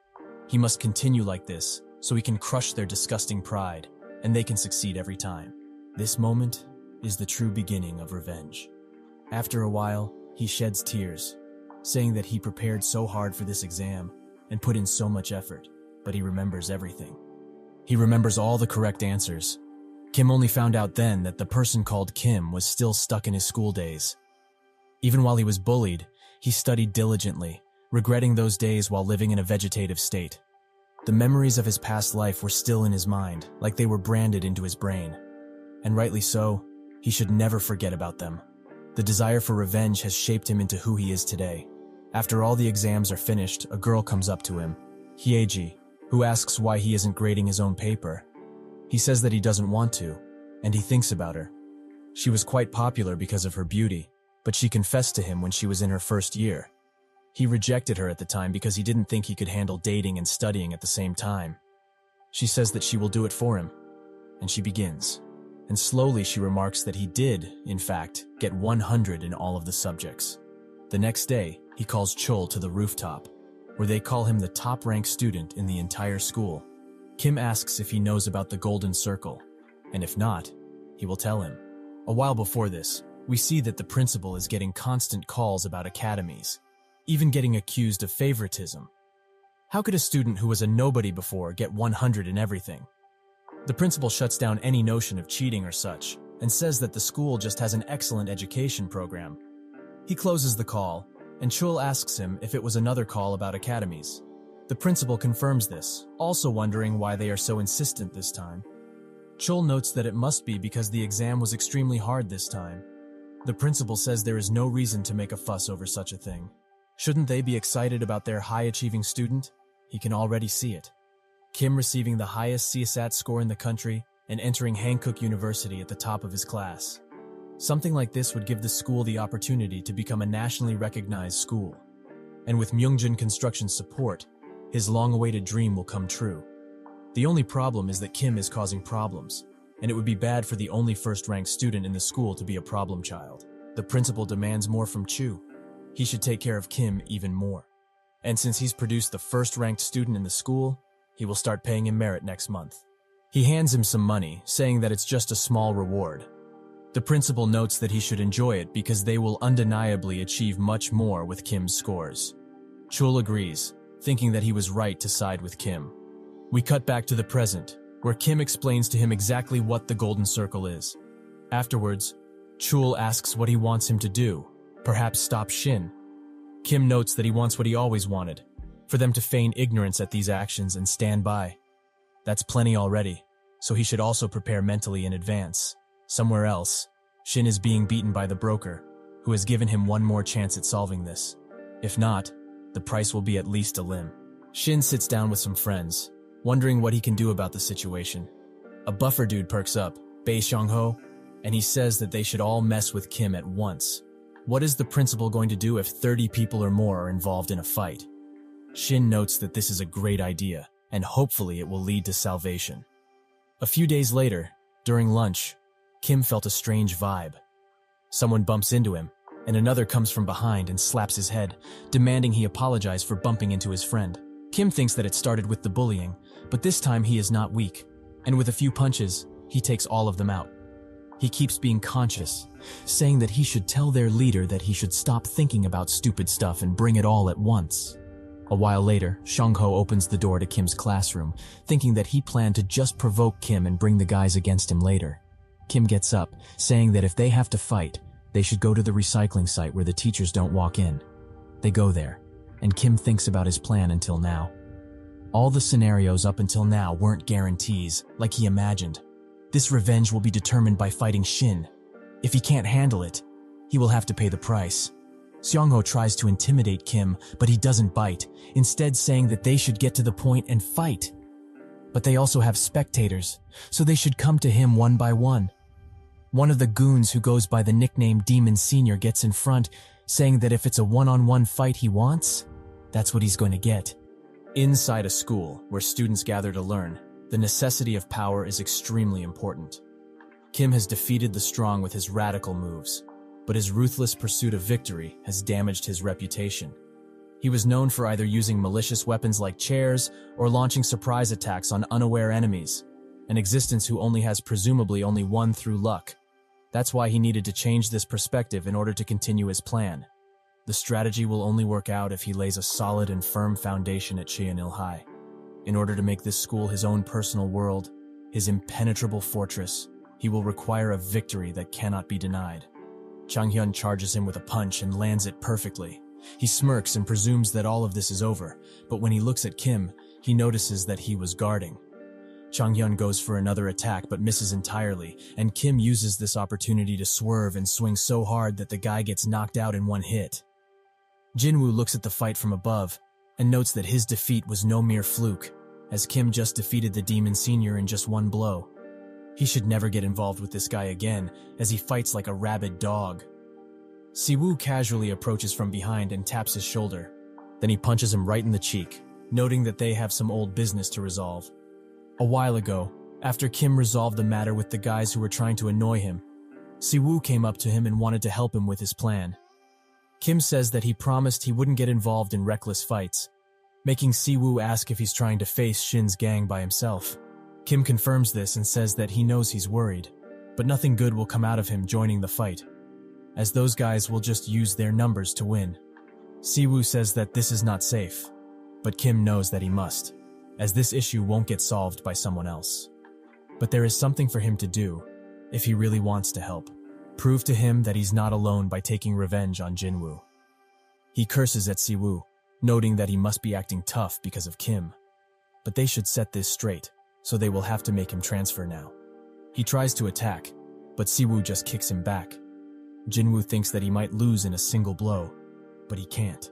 A: He must continue like this, so he can crush their disgusting pride, and they can succeed every time. This moment is the true beginning of revenge. After a while, he sheds tears, saying that he prepared so hard for this exam and put in so much effort, but he remembers everything. He remembers all the correct answers. Kim only found out then that the person called Kim was still stuck in his school days. Even while he was bullied, he studied diligently, regretting those days while living in a vegetative state. The memories of his past life were still in his mind, like they were branded into his brain. And rightly so, he should never forget about them. The desire for revenge has shaped him into who he is today. After all the exams are finished, a girl comes up to him, Hyeji, who asks why he isn't grading his own paper. He says that he doesn't want to, and he thinks about her. She was quite popular because of her beauty, but she confessed to him when she was in her first year. He rejected her at the time because he didn't think he could handle dating and studying at the same time. She says that she will do it for him, and she begins. And slowly she remarks that he did, in fact, get 100 in all of the subjects. The next day, he calls Chul to the rooftop, where they call him the top-ranked student in the entire school. Kim asks if he knows about the Golden Circle, and if not, he will tell him. A while before this, we see that the principal is getting constant calls about academies, even getting accused of favoritism. How could a student who was a nobody before get 100 in everything? The principal shuts down any notion of cheating or such, and says that the school just has an excellent education program. He closes the call, and Chul asks him if it was another call about academies. The principal confirms this, also wondering why they are so insistent this time. Chul notes that it must be because the exam was extremely hard this time. The principal says there is no reason to make a fuss over such a thing. Shouldn't they be excited about their high-achieving student? He can already see it. Kim receiving the highest CSAT score in the country and entering Hankook University at the top of his class. Something like this would give the school the opportunity to become a nationally recognized school. And with Myungjin Construction's support, his long-awaited dream will come true. The only problem is that Kim is causing problems, and it would be bad for the only first-ranked student in the school to be a problem child. The principal demands more from Chu. He should take care of Kim even more. And since he's produced the first-ranked student in the school, he will start paying him merit next month. He hands him some money, saying that it's just a small reward. The principal notes that he should enjoy it because they will undeniably achieve much more with Kim's scores. Chul agrees, thinking that he was right to side with Kim. We cut back to the present, where Kim explains to him exactly what the Golden Circle is. Afterwards, Chul asks what he wants him to do, perhaps stop Shin. Kim notes that he wants what he always wanted, for them to feign ignorance at these actions and stand by. That's plenty already, so he should also prepare mentally in advance. Somewhere else, Shin is being beaten by the broker, who has given him one more chance at solving this. If not, the price will be at least a limb. Shin sits down with some friends, wondering what he can do about the situation. A buffer dude perks up, Bei Xiangho, and he says that they should all mess with Kim at once. What is the principal going to do if 30 people or more are involved in a fight? Shin notes that this is a great idea, and hopefully it will lead to salvation. A few days later, during lunch, Kim felt a strange vibe. Someone bumps into him, and another comes from behind and slaps his head, demanding he apologize for bumping into his friend. Kim thinks that it started with the bullying, but this time he is not weak, and with a few punches, he takes all of them out. He keeps being conscious, saying that he should tell their leader that he should stop thinking about stupid stuff and bring it all at once. A while later, Xiangho opens the door to Kim's classroom, thinking that he planned to just provoke Kim and bring the guys against him later. Kim gets up, saying that if they have to fight, they should go to the recycling site where the teachers don't walk in. They go there, and Kim thinks about his plan until now. All the scenarios up until now weren't guarantees, like he imagined. This revenge will be determined by fighting Shin. If he can't handle it, he will have to pay the price. Xiangho tries to intimidate Kim, but he doesn't bite, instead saying that they should get to the point and fight. But they also have spectators, so they should come to him one by one. One of the goons who goes by the nickname Demon Senior gets in front, saying that if it's a one-on-one fight he wants, that's what he's going to get. Inside a school where students gather to learn, the necessity of power is extremely important. Kim has defeated the strong with his radical moves, but his ruthless pursuit of victory has damaged his reputation. He was known for either using malicious weapons like chairs or launching surprise attacks on unaware enemies, an existence who only has presumably only won through luck. That's why he needed to change this perspective in order to continue his plan. The strategy will only work out if he lays a solid and firm foundation at Cheonil High. In order to make this school his own personal world, his impenetrable fortress, he will require a victory that cannot be denied. Chang Hyun charges him with a punch and lands it perfectly. He smirks and presumes that all of this is over, but when he looks at Kim, he notices that he was guarding. Changhyun goes for another attack but misses entirely, and Kim uses this opportunity to swerve and swing so hard that the guy gets knocked out in one hit. Jinwoo looks at the fight from above and notes that his defeat was no mere fluke, as Kim just defeated the Demon Senior in just one blow. He should never get involved with this guy again, as he fights like a rabid dog. Siwoo casually approaches from behind and taps his shoulder. Then he punches him right in the cheek, noting that they have some old business to resolve. A while ago, after Kim resolved the matter with the guys who were trying to annoy him, Siwoo came up to him and wanted to help him with his plan. Kim says that he promised he wouldn't get involved in reckless fights, making Siwoo ask if he's trying to face Shin's gang by himself. Kim confirms this and says that he knows he's worried, but nothing good will come out of him joining the fight, as those guys will just use their numbers to win. Siwoo says that this is not safe, but Kim knows that he must, as this issue won't get solved by someone else. But there is something for him to do, if he really wants to help. Prove to him that he's not alone by taking revenge on Jinwoo. He curses at Siwoo, noting that he must be acting tough because of Kim. But they should set this straight, so they will have to make him transfer now. He tries to attack, but Siwoo just kicks him back. Jinwoo thinks that he might lose in a single blow, but he can't,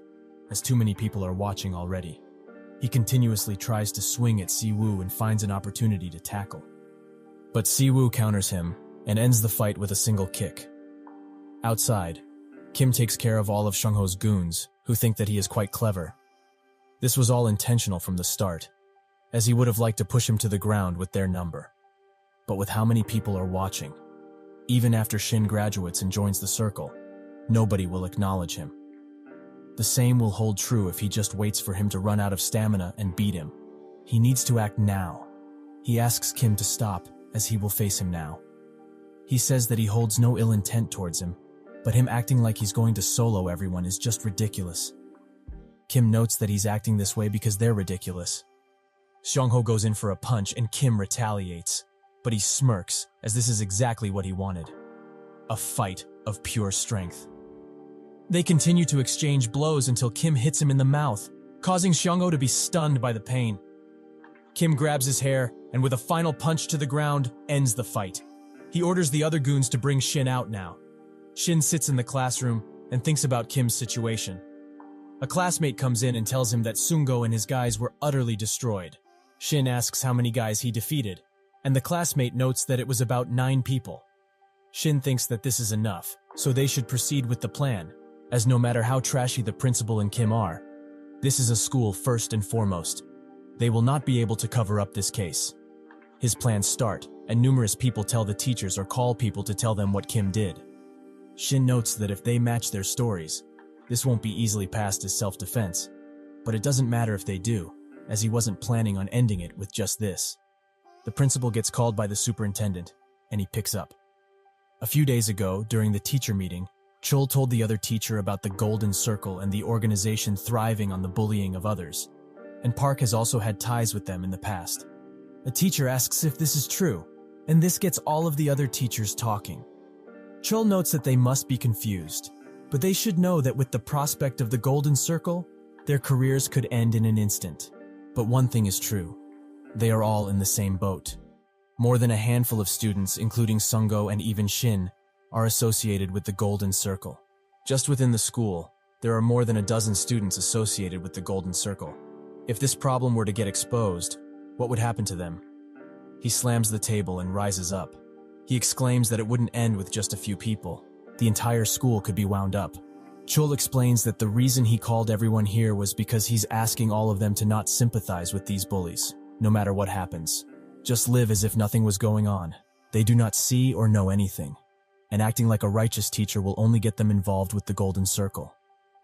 A: as too many people are watching already. He continuously tries to swing at Siwoo and finds an opportunity to tackle. But Siwoo counters him and ends the fight with a single kick. Outside, Kim takes care of all of Seungho's goons, who think that he is quite clever. This was all intentional from the start, as he would have liked to push him to the ground with their number. But with how many people are watching, even after Shin graduates and joins the circle, nobody will acknowledge him. The same will hold true if he just waits for him to run out of stamina and beat him. He needs to act now. He asks Kim to stop, as he will face him now. He says that he holds no ill intent towards him, but him acting like he's going to solo everyone is just ridiculous. Kim notes that he's acting this way because they're ridiculous. Seungho goes in for a punch and Kim retaliates, but he smirks, as this is exactly what he wanted. A fight of pure strength. They continue to exchange blows until Kim hits him in the mouth, causing Seungho to be stunned by the pain. Kim grabs his hair and with a final punch to the ground, ends the fight. He orders the other goons to bring Shin out now. Shin sits in the classroom and thinks about Kim's situation. A classmate comes in and tells him that Seungho and his guys were utterly destroyed. Shin asks how many guys he defeated, and the classmate notes that it was about 9 people. Shin thinks that this is enough, so they should proceed with the plan, as no matter how trashy the principal and Kim are, this is a school first and foremost. They will not be able to cover up this case. His plans start, and numerous people tell the teachers or call people to tell them what Kim did. Shin notes that if they match their stories, this won't be easily passed as self-defense, but it doesn't matter if they do, as he wasn't planning on ending it with just this. The principal gets called by the superintendent, and he picks up. A few days ago, during the teacher meeting, Chul told the other teacher about the Golden Circle and the organization thriving on the bullying of others, and Park has also had ties with them in the past. A teacher asks if this is true, and this gets all of the other teachers talking. Chul notes that they must be confused, but they should know that with the prospect of the Golden Circle, their careers could end in an instant. But one thing is true. They are all in the same boat. More than a handful of students, including Seungho and even Shin, are associated with the Golden Circle. Just within the school, there are more than a dozen students associated with the Golden Circle. If this problem were to get exposed, what would happen to them? He slams the table and rises up. He exclaims that it wouldn't end with just a few people. The entire school could be wound up. Chul explains that the reason he called everyone here was because he's asking all of them to not sympathize with these bullies, no matter what happens. Just live as if nothing was going on. They do not see or know anything, and acting like a righteous teacher will only get them involved with the Golden Circle.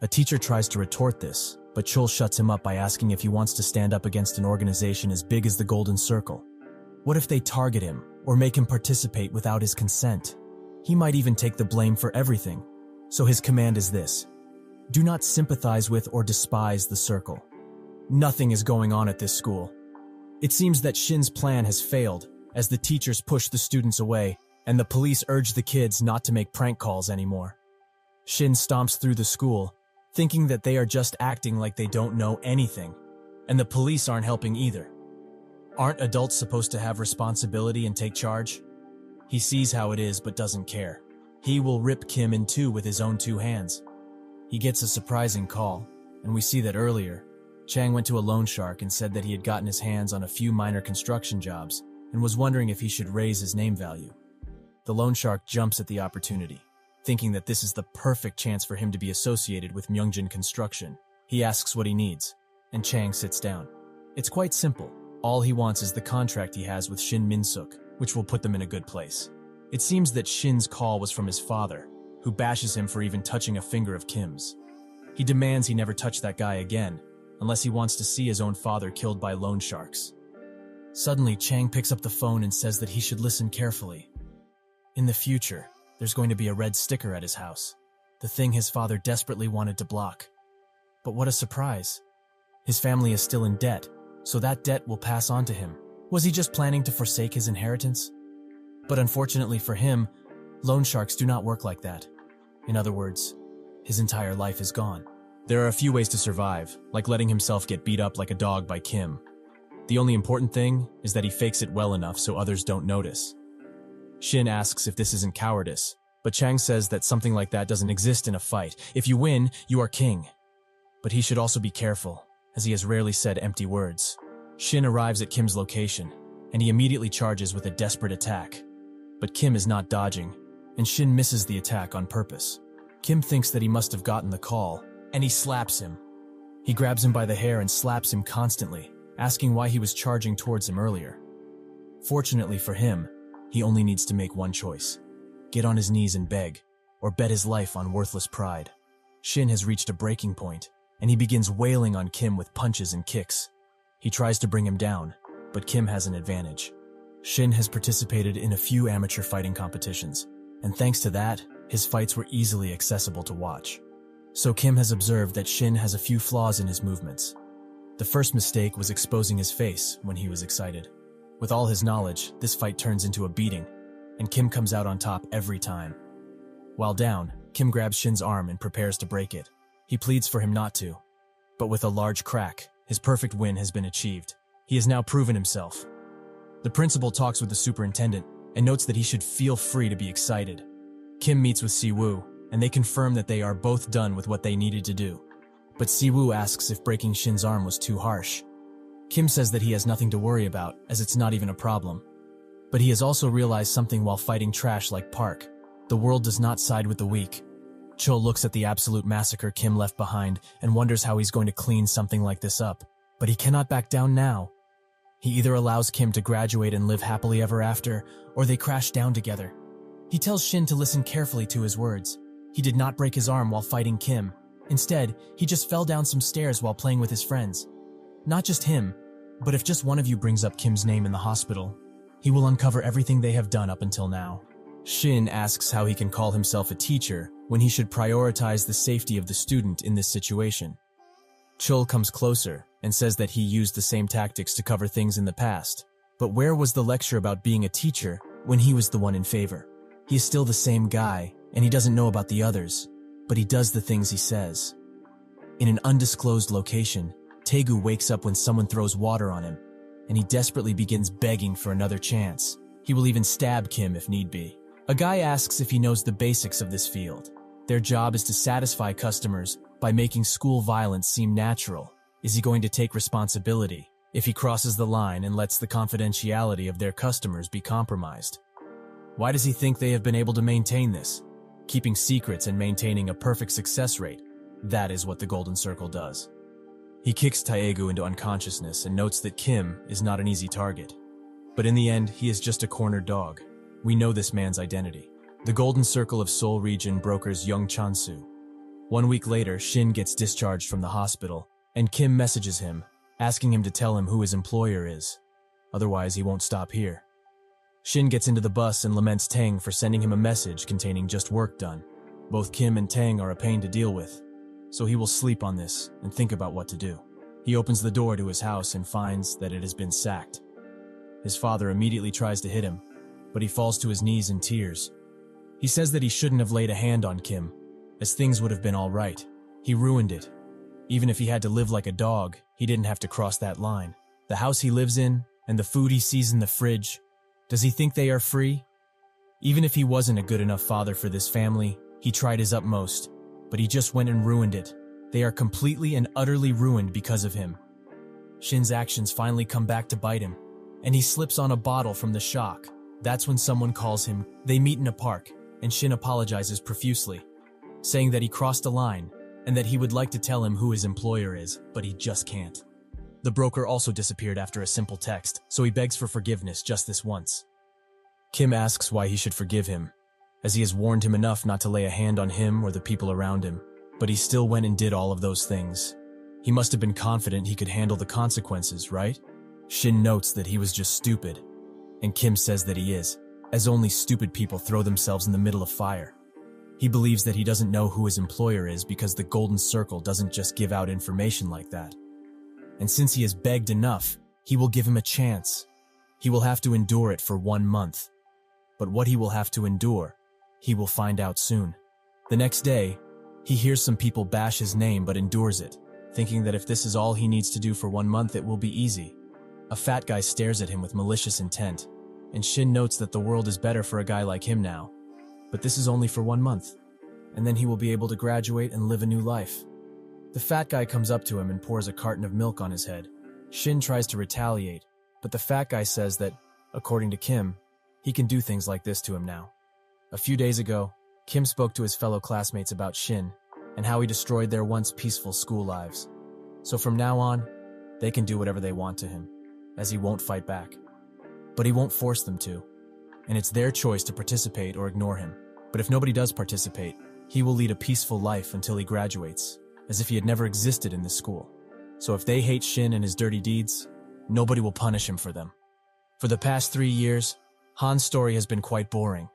A: A teacher tries to retort this, but Chul shuts him up by asking if he wants to stand up against an organization as big as the Golden Circle. What if they target him, or make him participate without his consent? He might even take the blame for everything. So his command is this: do not sympathize with or despise the circle. Nothing is going on at this school. It seems that Shin's plan has failed, as the teachers push the students away, and the police urge the kids not to make prank calls anymore. Shin stomps through the school, thinking that they are just acting like they don't know anything, and the police aren't helping either. Aren't adults supposed to have responsibility and take charge? He sees how it is but doesn't care. He will rip Kim in two with his own two hands. He gets a surprising call, and we see that earlier, Chang went to a loan shark and said that he had gotten his hands on a few minor construction jobs and was wondering if he should raise his name value. The loan shark jumps at the opportunity, thinking that this is the perfect chance for him to be associated with Myungjin Construction. He asks what he needs, and Chang sits down. It's quite simple. All he wants is the contract he has with Shin Min-suk, which will put them in a good place. It seems that Shin's call was from his father, who bashes him for even touching a finger of Kim's. He demands he never touch that guy again, unless he wants to see his own father killed by loan sharks. Suddenly, Chang picks up the phone and says that he should listen carefully. In the future, there's going to be a red sticker at his house, the thing his father desperately wanted to block. But what a surprise. His family is still in debt, so that debt will pass on to him. Was he just planning to forsake his inheritance? But unfortunately for him, loan sharks do not work like that. In other words, his entire life is gone. There are a few ways to survive, like letting himself get beat up like a dog by Kim. The only important thing is that he fakes it well enough so others don't notice. Shin asks if this isn't cowardice, but Chang says that something like that doesn't exist in a fight. If you win, you are king. But he should also be careful, as he has rarely said empty words. Shin arrives at Kim's location, and he immediately charges with a desperate attack. But Kim is not dodging, and Shin misses the attack on purpose. Kim thinks that he must have gotten the call, and he slaps him. He grabs him by the hair and slaps him constantly, asking why he was charging towards him earlier. Fortunately for him, he only needs to make one choice: get on his knees and beg, or bet his life on worthless pride. Shin has reached a breaking point, and he begins wailing on Kim with punches and kicks. He tries to bring him down, but Kim has an advantage. Shin has participated in a few amateur fighting competitions, and thanks to that, his fights were easily accessible to watch. So Kim has observed that Shin has a few flaws in his movements. The first mistake was exposing his face when he was excited. With all his knowledge, this fight turns into a beating, and Kim comes out on top every time. While down, Kim grabs Shin's arm and prepares to break it. He pleads for him not to, but with a large crack, his perfect win has been achieved. He has now proven himself. The principal talks with the superintendent and notes that he should feel free to be excited. Kim meets with Si-woo, and they confirm that they are both done with what they needed to do. But Si-woo asks if breaking Shin's arm was too harsh. Kim says that he has nothing to worry about, as it's not even a problem. But he has also realized something while fighting trash like Park. The world does not side with the weak. Cho looks at the absolute massacre Kim left behind and wonders how he's going to clean something like this up. But he cannot back down now. He either allows Kim to graduate and live happily ever after, or they crash down together. He tells Shin to listen carefully to his words. He did not break his arm while fighting Kim. Instead, he just fell down some stairs while playing with his friends. Not just him, but if just one of you brings up Kim's name in the hospital, he will uncover everything they have done up until now. Shin asks how he can call himself a teacher when he should prioritize the safety of the student in this situation. Chul comes closer and says that he used the same tactics to cover things in the past. But where was the lecture about being a teacher when he was the one in favor? He is still the same guy, and he doesn't know about the others, but he does the things he says. In an undisclosed location, Taegu wakes up when someone throws water on him, and he desperately begins begging for another chance. He will even stab Kim if need be. A guy asks if he knows the basics of this field. Their job is to satisfy customers by making school violence seem natural. Is he going to take responsibility if he crosses the line and lets the confidentiality of their customers be compromised? Why does he think they have been able to maintain this? Keeping secrets and maintaining a perfect success rate. That is what the Golden Circle does. He kicks Taegu into unconsciousness and notes that Kim is not an easy target. But in the end, he is just a cornered dog. We know this man's identity. The Golden Circle of Seoul region brokers Young Chansu. 1 week later, Shin gets discharged from the hospital, and Kim messages him, asking him to tell him who his employer is. Otherwise, he won't stop here. Shin gets into the bus and laments Tang for sending him a message containing just work done. Both Kim and Tang are a pain to deal with, so he will sleep on this and think about what to do. He opens the door to his house and finds that it has been sacked. His father immediately tries to hit him, but he falls to his knees in tears. He says that he shouldn't have laid a hand on Kim, as things would have been all right. He ruined it. Even if he had to live like a dog, he didn't have to cross that line. The house he lives in And the food he sees in the fridge, does he think they are free? Even if he wasn't a good enough father for this family, he tried his utmost, but he just went and ruined it. They are completely and utterly ruined because of him. Shin's actions finally come back to bite him, and he slips on a bottle from the shock. That's when someone calls him. They meet in a park, and Shin apologizes profusely, saying that he crossed a line and that he would like to tell him who his employer is, but he just can't. The broker also disappeared after a simple text, so he begs for forgiveness just this once. Kim asks why he should forgive him, as he has warned him enough not to lay a hand on him or the people around him, but he still went and did all of those things. He must have been confident he could handle the consequences, right? Shin notes that he was just stupid, and Kim says that he is, as only stupid people throw themselves in the middle of fire. He believes that he doesn't know who his employer is because the Golden Circle doesn't just give out information like that. And since he has begged enough, he will give him a chance. He will have to endure it for 1 month. But what he will have to endure, he will find out soon. The next day, he hears some people bash his name but endures it, thinking that if this is all he needs to do for 1 month, it will be easy. A fat guy stares at him with malicious intent, and Shin notes that the world is better for a guy like him now. But this is only for 1 month, and then he will be able to graduate and live a new life. The fat guy comes up to him and pours a carton of milk on his head. Shin tries to retaliate, but the fat guy says that, according to Kim, he can do things like this to him now. A few days ago, Kim spoke to his fellow classmates about Shin and how he destroyed their once peaceful school lives. So from now on, they can do whatever they want to him, as he won't fight back. But he won't force them to, and it's their choice to participate or ignore him. But if nobody does participate, he will lead a peaceful life until he graduates, as if he had never existed in this school. So if they hate Shin and his dirty deeds, nobody will punish him for them. For the past 3 years, Han's story has been quite boring.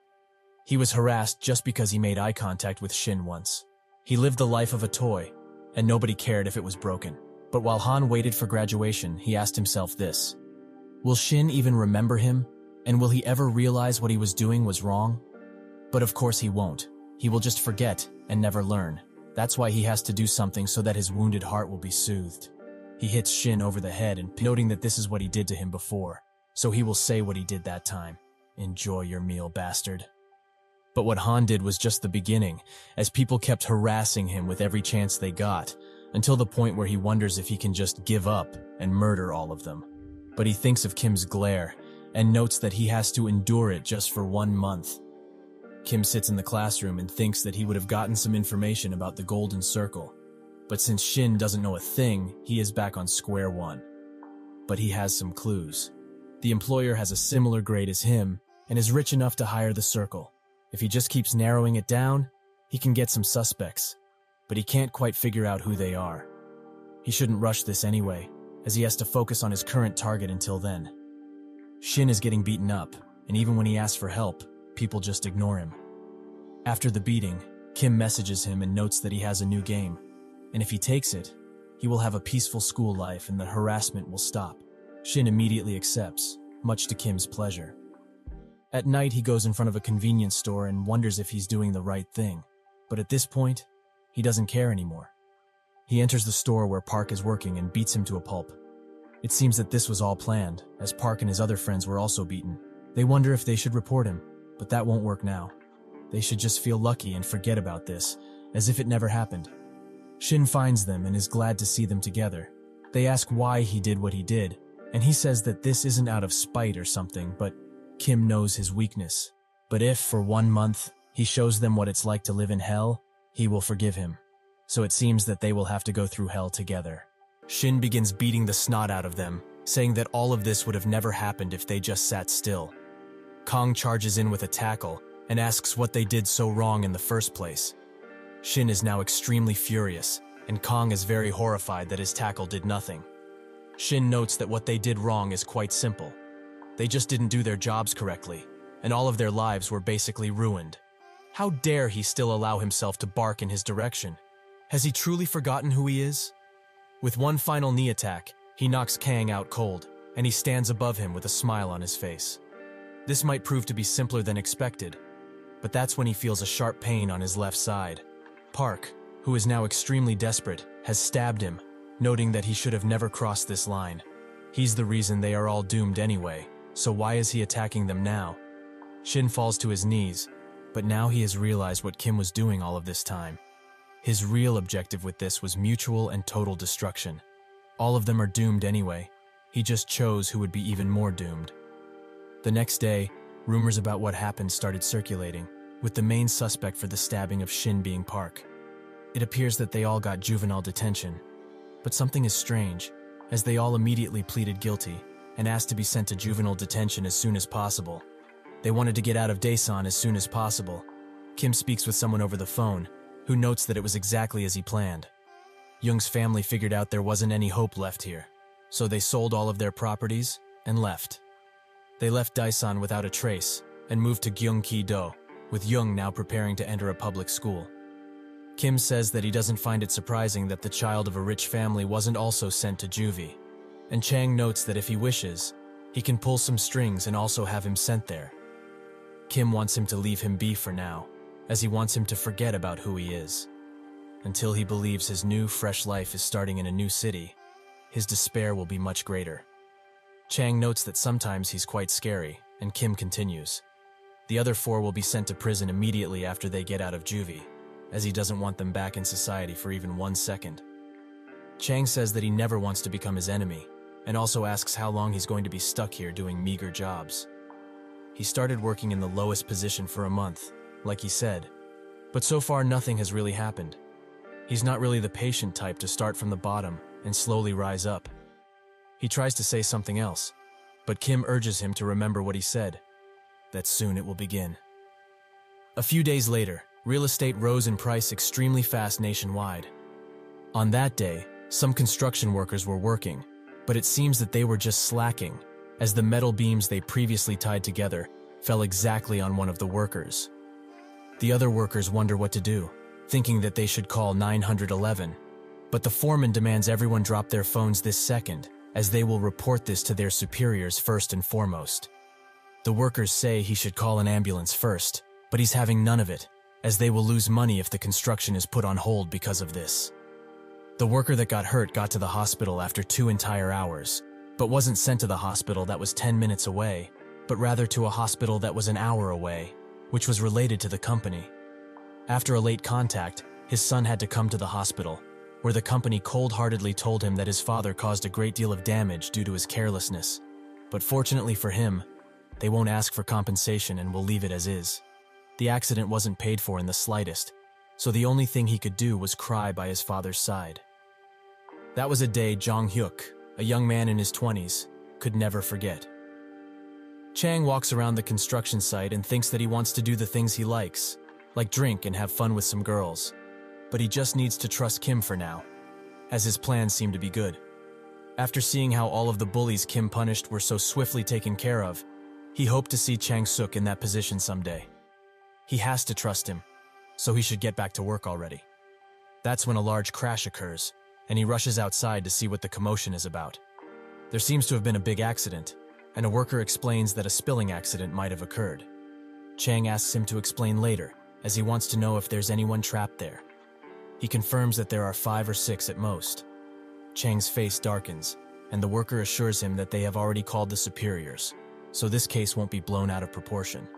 A: He was harassed just because he made eye contact with Shin once. He lived the life of a toy, and nobody cared if it was broken. But while Han waited for graduation, he asked himself this: will Shin even remember him? And will he ever realize what he was doing was wrong? But of course he won't. He will just forget and never learn. That's why he has to do something so that his wounded heart will be soothed. He hits Shin over the head and noting that this is what he did to him before, so he will say what he did that time. Enjoy your meal, bastard. But what Han did was just the beginning, as people kept harassing him with every chance they got, until the point where he wonders if he can just give up and murder all of them. But he thinks of Kim's glare, and notes that he has to endure it just for 1 month. Kim sits in the classroom and thinks that he would have gotten some information about the Golden Circle. But since Shin doesn't know a thing, he is back on square one. But he has some clues. The employer has a similar grade as him, and is rich enough to hire the Circle. If he just keeps narrowing it down, he can get some suspects. But he can't quite figure out who they are. He shouldn't rush this anyway, as he has to focus on his current target until then. Shin is getting beaten up, and even when he asks for help, people just ignore him. After the beating, Kim messages him and notes that he has a new game, and if he takes it, he will have a peaceful school life and the harassment will stop. Shin immediately accepts, much to Kim's pleasure. At night, he goes in front of a convenience store and wonders if he's doing the right thing, but at this point, he doesn't care anymore. He enters the store where Park is working and beats him to a pulp. It seems that this was all planned, as Park and his other friends were also beaten. They wonder if they should report him, but that won't work now. They should just feel lucky and forget about this, as if it never happened. Shin finds them and is glad to see them together. They ask why he did what he did, and he says that this isn't out of spite or something, but Kim knows his weakness. But if, for 1 month, he shows them what it's like to live in hell, he will forgive him. So it seems that they will have to go through hell together. Shin begins beating the snot out of them, saying that all of this would have never happened if they just sat still. Kong charges in with a tackle and asks what they did so wrong in the first place. Shin is now extremely furious, and Kong is very horrified that his tackle did nothing. Shin notes that what they did wrong is quite simple. They just didn't do their jobs correctly, and all of their lives were basically ruined. How dare he still allow himself to bark in his direction? Has he truly forgotten who he is? With one final knee attack, he knocks Kang out cold, and he stands above him with a smile on his face. This might prove to be simpler than expected, but that's when he feels a sharp pain on his left side. Park, who is now extremely desperate, has stabbed him, noting that he should have never crossed this line. He's the reason they are all doomed anyway, so why is he attacking them now? Shin falls to his knees, but now he has realized what Kim was doing all of this time. His real objective with this was mutual and total destruction. All of them are doomed anyway. He just chose who would be even more doomed. The next day, rumors about what happened started circulating, with the main suspect for the stabbing of Shin being Park. It appears that they all got juvenile detention. But something is strange, as they all immediately pleaded guilty and asked to be sent to juvenile detention as soon as possible. They wanted to get out of Daesan as soon as possible. Kim speaks with someone over the phone, who notes that it was exactly as he planned. Young's family figured out there wasn't any hope left here, so they sold all of their properties and left. They left Daesan without a trace and moved to Gyeonggi-do, with Young now preparing to enter a public school. Kim says that he doesn't find it surprising that the child of a rich family wasn't also sent to juvie, and Chang notes that if he wishes, he can pull some strings and also have him sent there. Kim wants him to leave him be for now, as he wants him to forget about who he is. Until he believes his new, fresh life is starting in a new city, his despair will be much greater. Chang notes that sometimes he's quite scary, and Kim continues. The other 4 will be sent to prison immediately after they get out of juvie, as he doesn't want them back in society for even 1 second. Chang says that he never wants to become his enemy, and also asks how long he's going to be stuck here doing meager jobs. He started working in the lowest position for a month, like he said, but so far nothing has really happened. He's not really the patient type to start from the bottom and slowly rise up. He tries to say something else, but Kim urges him to remember what he said, that soon it will begin. A few days later, real estate rose in price extremely fast nationwide. On that day, some construction workers were working, but it seems that they were just slacking, as the metal beams they previously tied together fell exactly on one of the workers. The other workers wonder what to do, thinking that they should call 911, but the foreman demands everyone drop their phones this second, as they will report this to their superiors first and foremost. The workers say he should call an ambulance first, but he's having none of it, as they will lose money if the construction is put on hold because of this. The worker that got hurt got to the hospital after 2 entire hours, but wasn't sent to the hospital that was 10 minutes away, but rather to a hospital that was an hour away, which was related to the company. After a late contact, his son had to come to the hospital, where the company cold-heartedly told him that his father caused a great deal of damage due to his carelessness. But fortunately for him, they won't ask for compensation and will leave it as is. The accident wasn't paid for in the slightest, so the only thing he could do was cry by his father's side. That was a day Jong Hyuk, a young man in his 20s, could never forget. Chang walks around the construction site and thinks that he wants to do the things he likes, like drink and have fun with some girls. But he just needs to trust Kim for now, as his plans seem to be good. After seeing how all of the bullies Kim punished were so swiftly taken care of, he hoped to see Chang Suk in that position someday. He has to trust him, so he should get back to work already. That's when a large crash occurs, and he rushes outside to see what the commotion is about. There seems to have been a big accident, and a worker explains that a spilling accident might have occurred. Chang asks him to explain later, as he wants to know if there's anyone trapped there. He confirms that there are 5 or 6 at most. Chang's face darkens, and the worker assures him that they have already called the superiors, so this case won't be blown out of proportion.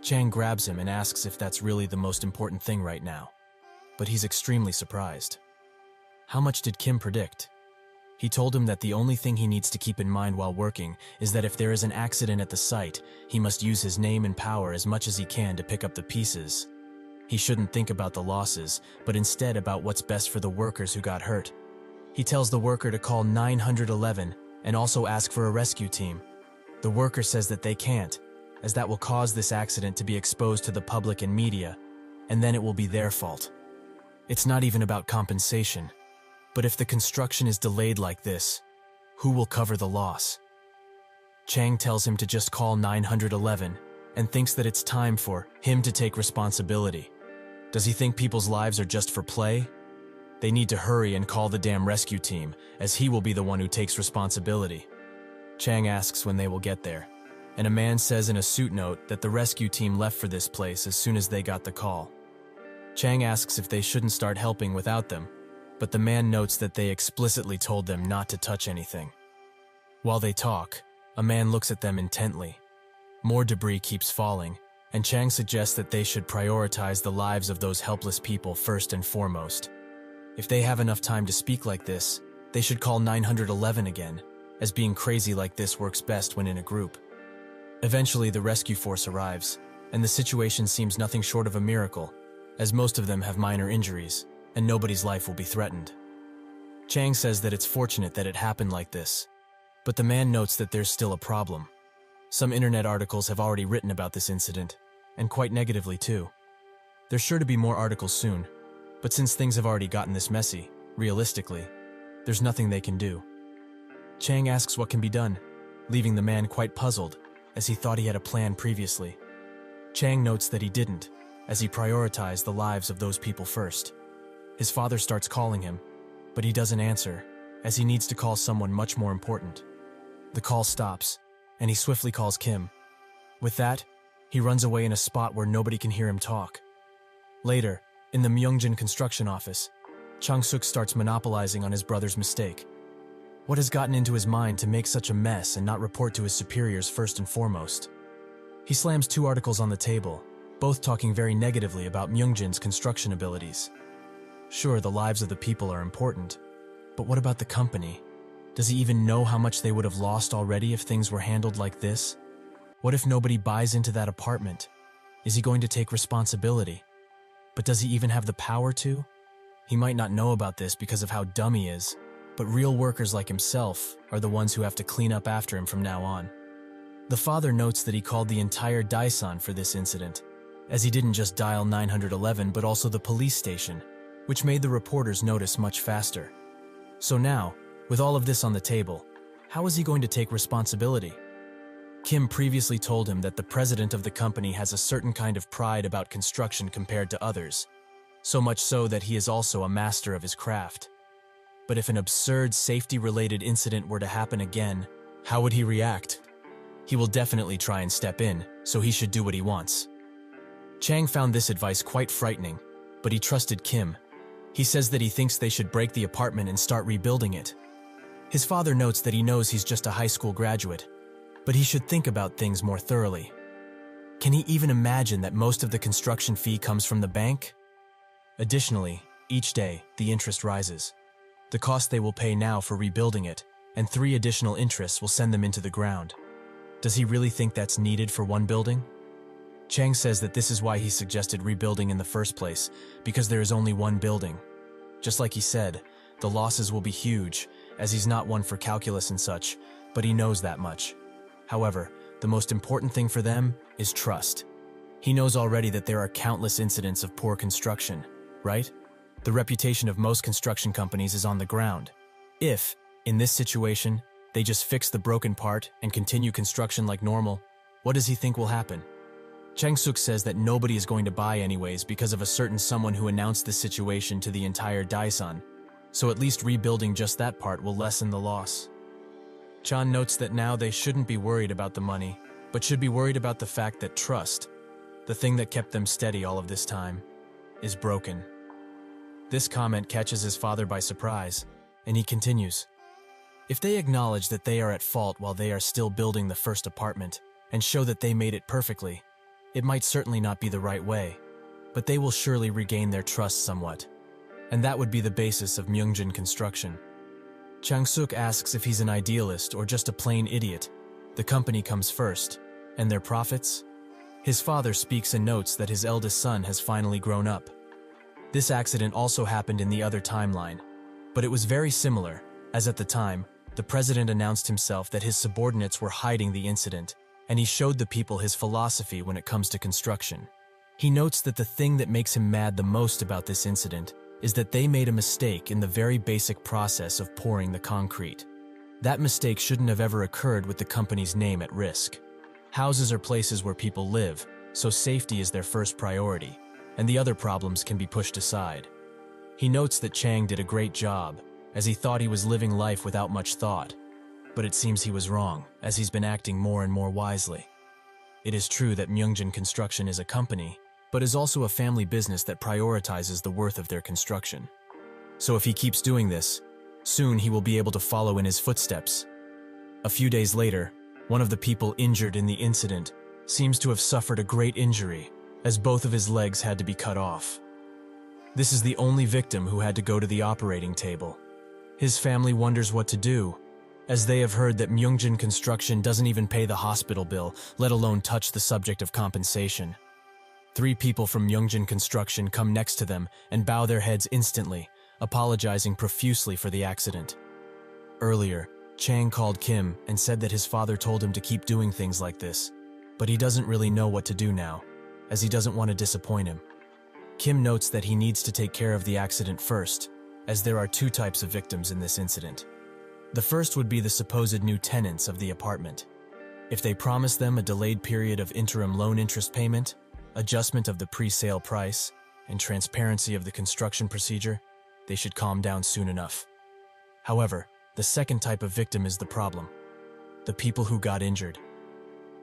A: Chang grabs him and asks if that's really the most important thing right now, but he's extremely surprised. How much did Kim predict? He told him that the only thing he needs to keep in mind while working is that if there is an accident at the site, he must use his name and power as much as he can to pick up the pieces. He shouldn't think about the losses, but instead about what's best for the workers who got hurt. He tells the worker to call 911 and also ask for a rescue team. The worker says that they can't, as that will cause this accident to be exposed to the public and media, and then it will be their fault. It's not even about compensation, but if the construction is delayed like this, who will cover the loss? Chang tells him to just call 911 and thinks that it's time for him to take responsibility. Does he think people's lives are just for play? They need to hurry and call the damn rescue team, as he will be the one who takes responsibility. Chang asks when they will get there, and a man says in a suit note that the rescue team left for this place as soon as they got the call. Chang asks if they shouldn't start helping without them, but the man notes that they explicitly told them not to touch anything. While they talk, a man looks at them intently. More debris keeps falling, and Chang suggests that they should prioritize the lives of those helpless people first and foremost. If they have enough time to speak like this, they should call 911 again, as being crazy like this works best when in a group. Eventually, the rescue force arrives, and the situation seems nothing short of a miracle, as most of them have minor injuries, and nobody's life will be threatened. Chang says that it's fortunate that it happened like this, but the man notes that there's still a problem. Some internet articles have already written about this incident, and quite negatively too. There's sure to be more articles soon, but since things have already gotten this messy, realistically, there's nothing they can do. Chang asks what can be done, leaving the man quite puzzled, as he thought he had a plan previously. Chang notes that he didn't, as he prioritized the lives of those people first. His father starts calling him, but he doesn't answer, as he needs to call someone much more important. The call stops, and he swiftly calls Kim. With that, he runs away in a spot where nobody can hear him talk. Later, in the Myungjin construction office, Chang-suk starts monopolizing on his brother's mistake. What has gotten into his mind to make such a mess and not report to his superiors first and foremost? He slams 2 articles on the table, both talking very negatively about Myungjin's construction abilities. Sure, the lives of the people are important, but what about the company? Does he even know how much they would have lost already if things were handled like this? What if nobody buys into that apartment? Is he going to take responsibility? But does he even have the power to? He might not know about this because of how dumb he is, but real workers like himself are the ones who have to clean up after him from now on. The father notes that he called the entire Daesan for this incident, as he didn't just dial 911 but also the police station, which made the reporters notice much faster. So now, with all of this on the table, how is he going to take responsibility? Kim previously told him that the president of the company has a certain kind of pride about construction compared to others, so much so that he is also a master of his craft. But if an absurd safety-related incident were to happen again, how would he react? He will definitely try and step in, so he should do what he wants. Chang found this advice quite frightening, but he trusted Kim. He says that he thinks they should break the apartment and start rebuilding it. His father notes that he knows he's just a high school graduate, but he should think about things more thoroughly. Can he even imagine that most of the construction fee comes from the bank? Additionally, each day, the interest rises. The cost they will pay now for rebuilding it, and 3 additional interests will send them into the ground. Does he really think that's needed for one building? Chang says that this is why he suggested rebuilding in the first place, because there is only one building. Just like he said, the losses will be huge, as he's not one for calculus and such, but he knows that much. However, the most important thing for them is trust. He knows already that there are countless incidents of poor construction, right? The reputation of most construction companies is on the ground. If, in this situation, they just fix the broken part and continue construction like normal, what does he think will happen? Chang-suk says that nobody is going to buy anyways because of a certain someone who announced this situation to the entire Daesan, so at least rebuilding just that part will lessen the loss. Chan notes that now they shouldn't be worried about the money, but should be worried about the fact that trust, the thing that kept them steady all of this time, is broken. This comment catches his father by surprise, and he continues. If they acknowledge that they are at fault while they are still building the first apartment, and show that they made it perfectly, it might certainly not be the right way, but they will surely regain their trust somewhat. And that would be the basis of Myungjin construction. Chang-suk asks if he's an idealist or just a plain idiot. The company comes first, and their profits? His father speaks and notes that his eldest son has finally grown up. This accident also happened in the other timeline, but it was very similar, as at the time, the president announced himself that his subordinates were hiding the incident, and he showed the people his philosophy when it comes to construction. He notes that the thing that makes him mad the most about this incident is that they made a mistake in the very basic process of pouring the concrete. That mistake shouldn't have ever occurred with the company's name at risk. Houses are places where people live, so safety is their first priority, and the other problems can be pushed aside. He notes that Chang did a great job, as he thought he was living life without much thought. But it seems he was wrong, as he's been acting more and more wisely. It is true that Myungjin Construction is a company, but is also a family business that prioritizes the worth of their construction. So if he keeps doing this, soon he will be able to follow in his footsteps. A few days later, one of the people injured in the incident seems to have suffered a great injury, as both of his legs had to be cut off. This is the only victim who had to go to the operating table. His family wonders what to do, as they have heard that Myeongjin Construction doesn't even pay the hospital bill, let alone touch the subject of compensation. 3 people from Myeongjin Construction come next to them and bow their heads instantly, apologizing profusely for the accident. Earlier, Chang called Kim and said that his father told him to keep doing things like this, but he doesn't really know what to do now, as he doesn't want to disappoint him. Kim notes that he needs to take care of the accident first, as there are 2 types of victims in this incident. The first would be the supposed new tenants of the apartment. If they promise them a delayed period of interim loan interest payment, adjustment of the pre-sale price, and transparency of the construction procedure, they should calm down soon enough. However, the second type of victim is the problem: the people who got injured.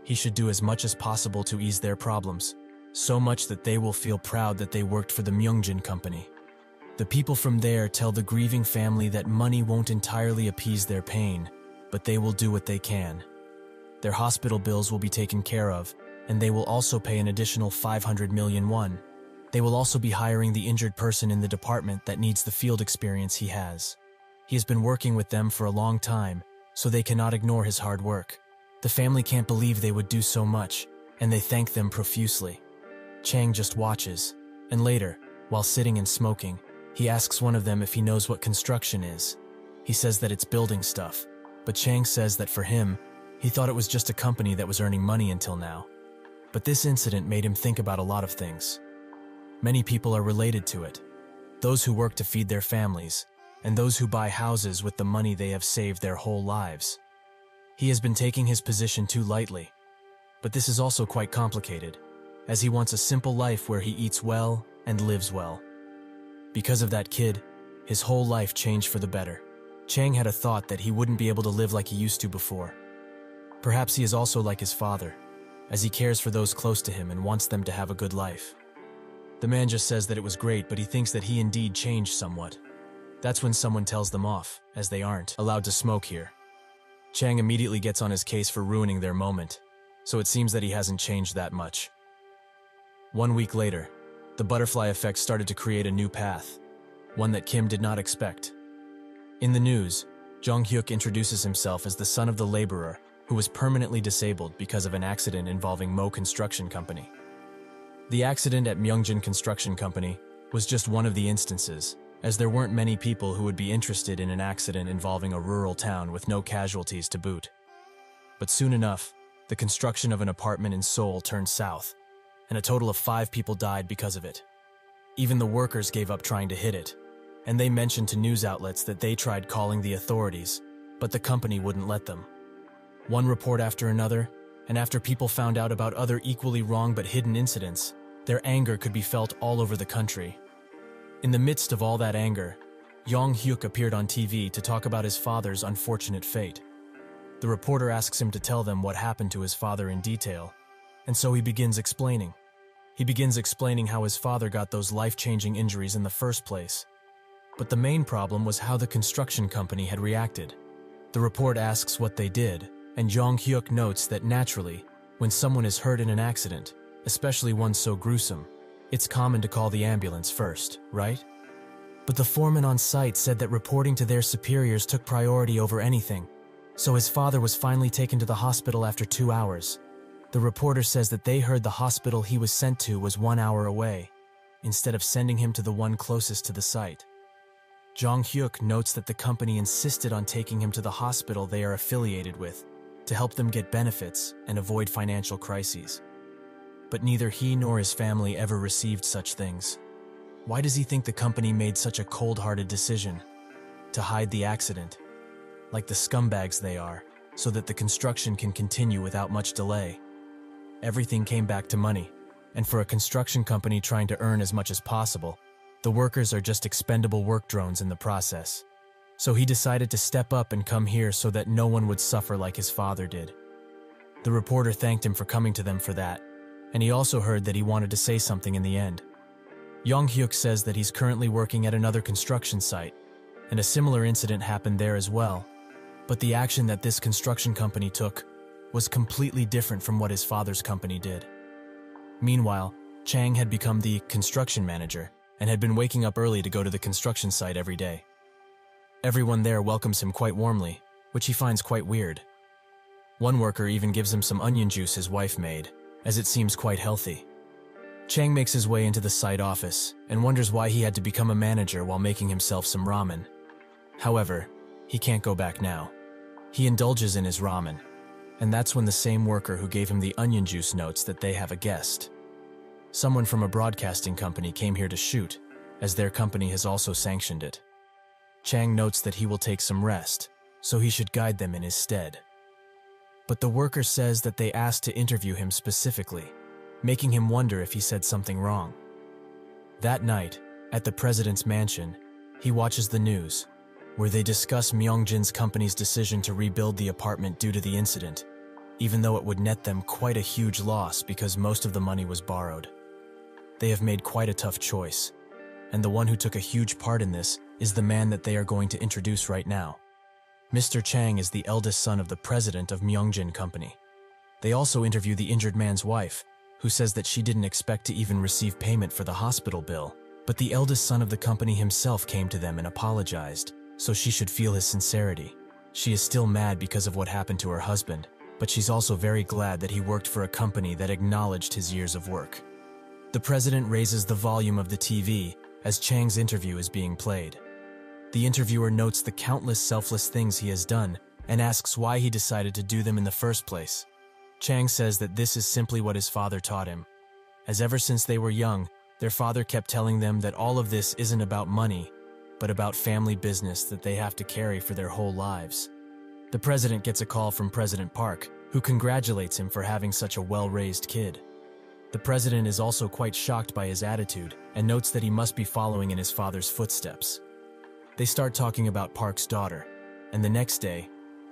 A: He should do as much as possible to ease their problems, so much that they will feel proud that they worked for the Myeongjin company. The people from there tell the grieving family that money won't entirely appease their pain, but they will do what they can. Their hospital bills will be taken care of, and they will also pay an additional 500 million won. They will also be hiring the injured person in the department that needs the field experience he has. He has been working with them for a long time, so they cannot ignore his hard work. The family can't believe they would do so much, and they thank them profusely. Chang just watches, and later, while sitting and smoking, he asks one of them if he knows what construction is. He says that it's building stuff, but Chang says that for him, he thought it was just a company that was earning money until now. But this incident made him think about a lot of things. Many people are related to it. Those who work to feed their families, and those who buy houses with the money they have saved their whole lives. He has been taking his position too lightly. But this is also quite complicated, as he wants a simple life where he eats well and lives well. Because of that kid, his whole life changed for the better. Chang had a thought that he wouldn't be able to live like he used to before. Perhaps he is also like his father, as he cares for those close to him and wants them to have a good life. The man just says that it was great, but he thinks that he indeed changed somewhat. That's when someone tells them off, as they aren't allowed to smoke here. Chang immediately gets on his case for ruining their moment, so it seems that he hasn't changed that much. 1 week later, the butterfly effect started to create a new path, one that Kim did not expect. In the news, Jong-hyuk introduces himself as the son of the laborer who was permanently disabled because of an accident involving Mo Construction Company. The accident at Myeongjin Construction Company was just one of the instances, as there weren't many people who would be interested in an accident involving a rural town with no casualties to boot. But soon enough, the construction of an apartment in Seoul turned south, and a total of 5 people died because of it. Even the workers gave up trying to hit it, and they mentioned to news outlets that they tried calling the authorities, but the company wouldn't let them. One report after another, and after people found out about other equally wrong but hidden incidents, their anger could be felt all over the country. In the midst of all that anger, Jong-hyuk appeared on TV to talk about his father's unfortunate fate. The reporter asks him to tell them what happened to his father in detail, and so he begins explaining. He begins explaining how his father got those life-changing injuries in the first place. But the main problem was how the construction company had reacted. The report asks what they did, and Jong-hyuk notes that naturally, when someone is hurt in an accident, especially one so gruesome, it's common to call the ambulance first, right? But the foreman on site said that reporting to their superiors took priority over anything, so his father was finally taken to the hospital after 2 hours. The reporter says that they heard the hospital he was sent to was 1 hour away, instead of sending him to the one closest to the site. Jong-hyuk notes that the company insisted on taking him to the hospital they are affiliated with, to help them get benefits and avoid financial crises. But neither he nor his family ever received such things. Why does he think the company made such a cold-hearted decision? To hide the accident, like the scumbags they are, so that the construction can continue without much delay. Everything came back to money, and for a construction company trying to earn as much as possible, the workers are just expendable work drones in the process. So he decided to step up and come here so that no one would suffer like his father did. The reporter thanked him for coming to them for that, and he also heard that he wanted to say something in the end. Jong-hyuk says that he's currently working at another construction site, and a similar incident happened there as well. But the action that this construction company took was completely different from what his father's company did. Meanwhile, Chang had become the construction manager and had been waking up early to go to the construction site every day. Everyone there welcomes him quite warmly, which he finds quite weird. One worker even gives him some onion juice his wife made, as it seems quite healthy. Chang makes his way into the site office and wonders why he had to become a manager while making himself some ramen. However, he can't go back now. He indulges in his ramen, and that's when the same worker who gave him the onion juice notes that they have a guest. Someone from a broadcasting company came here to shoot, as their company has also sanctioned it. Chang notes that he will take some rest, so he should guide them in his stead. But the worker says that they asked to interview him specifically, making him wonder if he said something wrong. That night, at the president's mansion, he watches the news, where they discuss Myungjin's company's decision to rebuild the apartment due to the incident, even though it would net them quite a huge loss because most of the money was borrowed. They have made quite a tough choice, and the one who took a huge part in this is the man that they are going to introduce right now. Mr. Chang is the eldest son of the president of Myungjin Company. They also interview the injured man's wife, who says that she didn't expect to even receive payment for the hospital bill, but the eldest son of the company himself came to them and apologized, so she should feel his sincerity. She is still mad because of what happened to her husband, but she's also very glad that he worked for a company that acknowledged his years of work. The president raises the volume of the TV as Chang's interview is being played. The interviewer notes the countless selfless things he has done and asks why he decided to do them in the first place. Chang says that this is simply what his father taught him, as ever since they were young, their father kept telling them that all of this isn't about money, but about family business that they have to carry for their whole lives. The president gets a call from President Park, who congratulates him for having such a well-raised kid. The president is also quite shocked by his attitude and notes that he must be following in his father's footsteps. They start talking about Park's daughter, and the next day,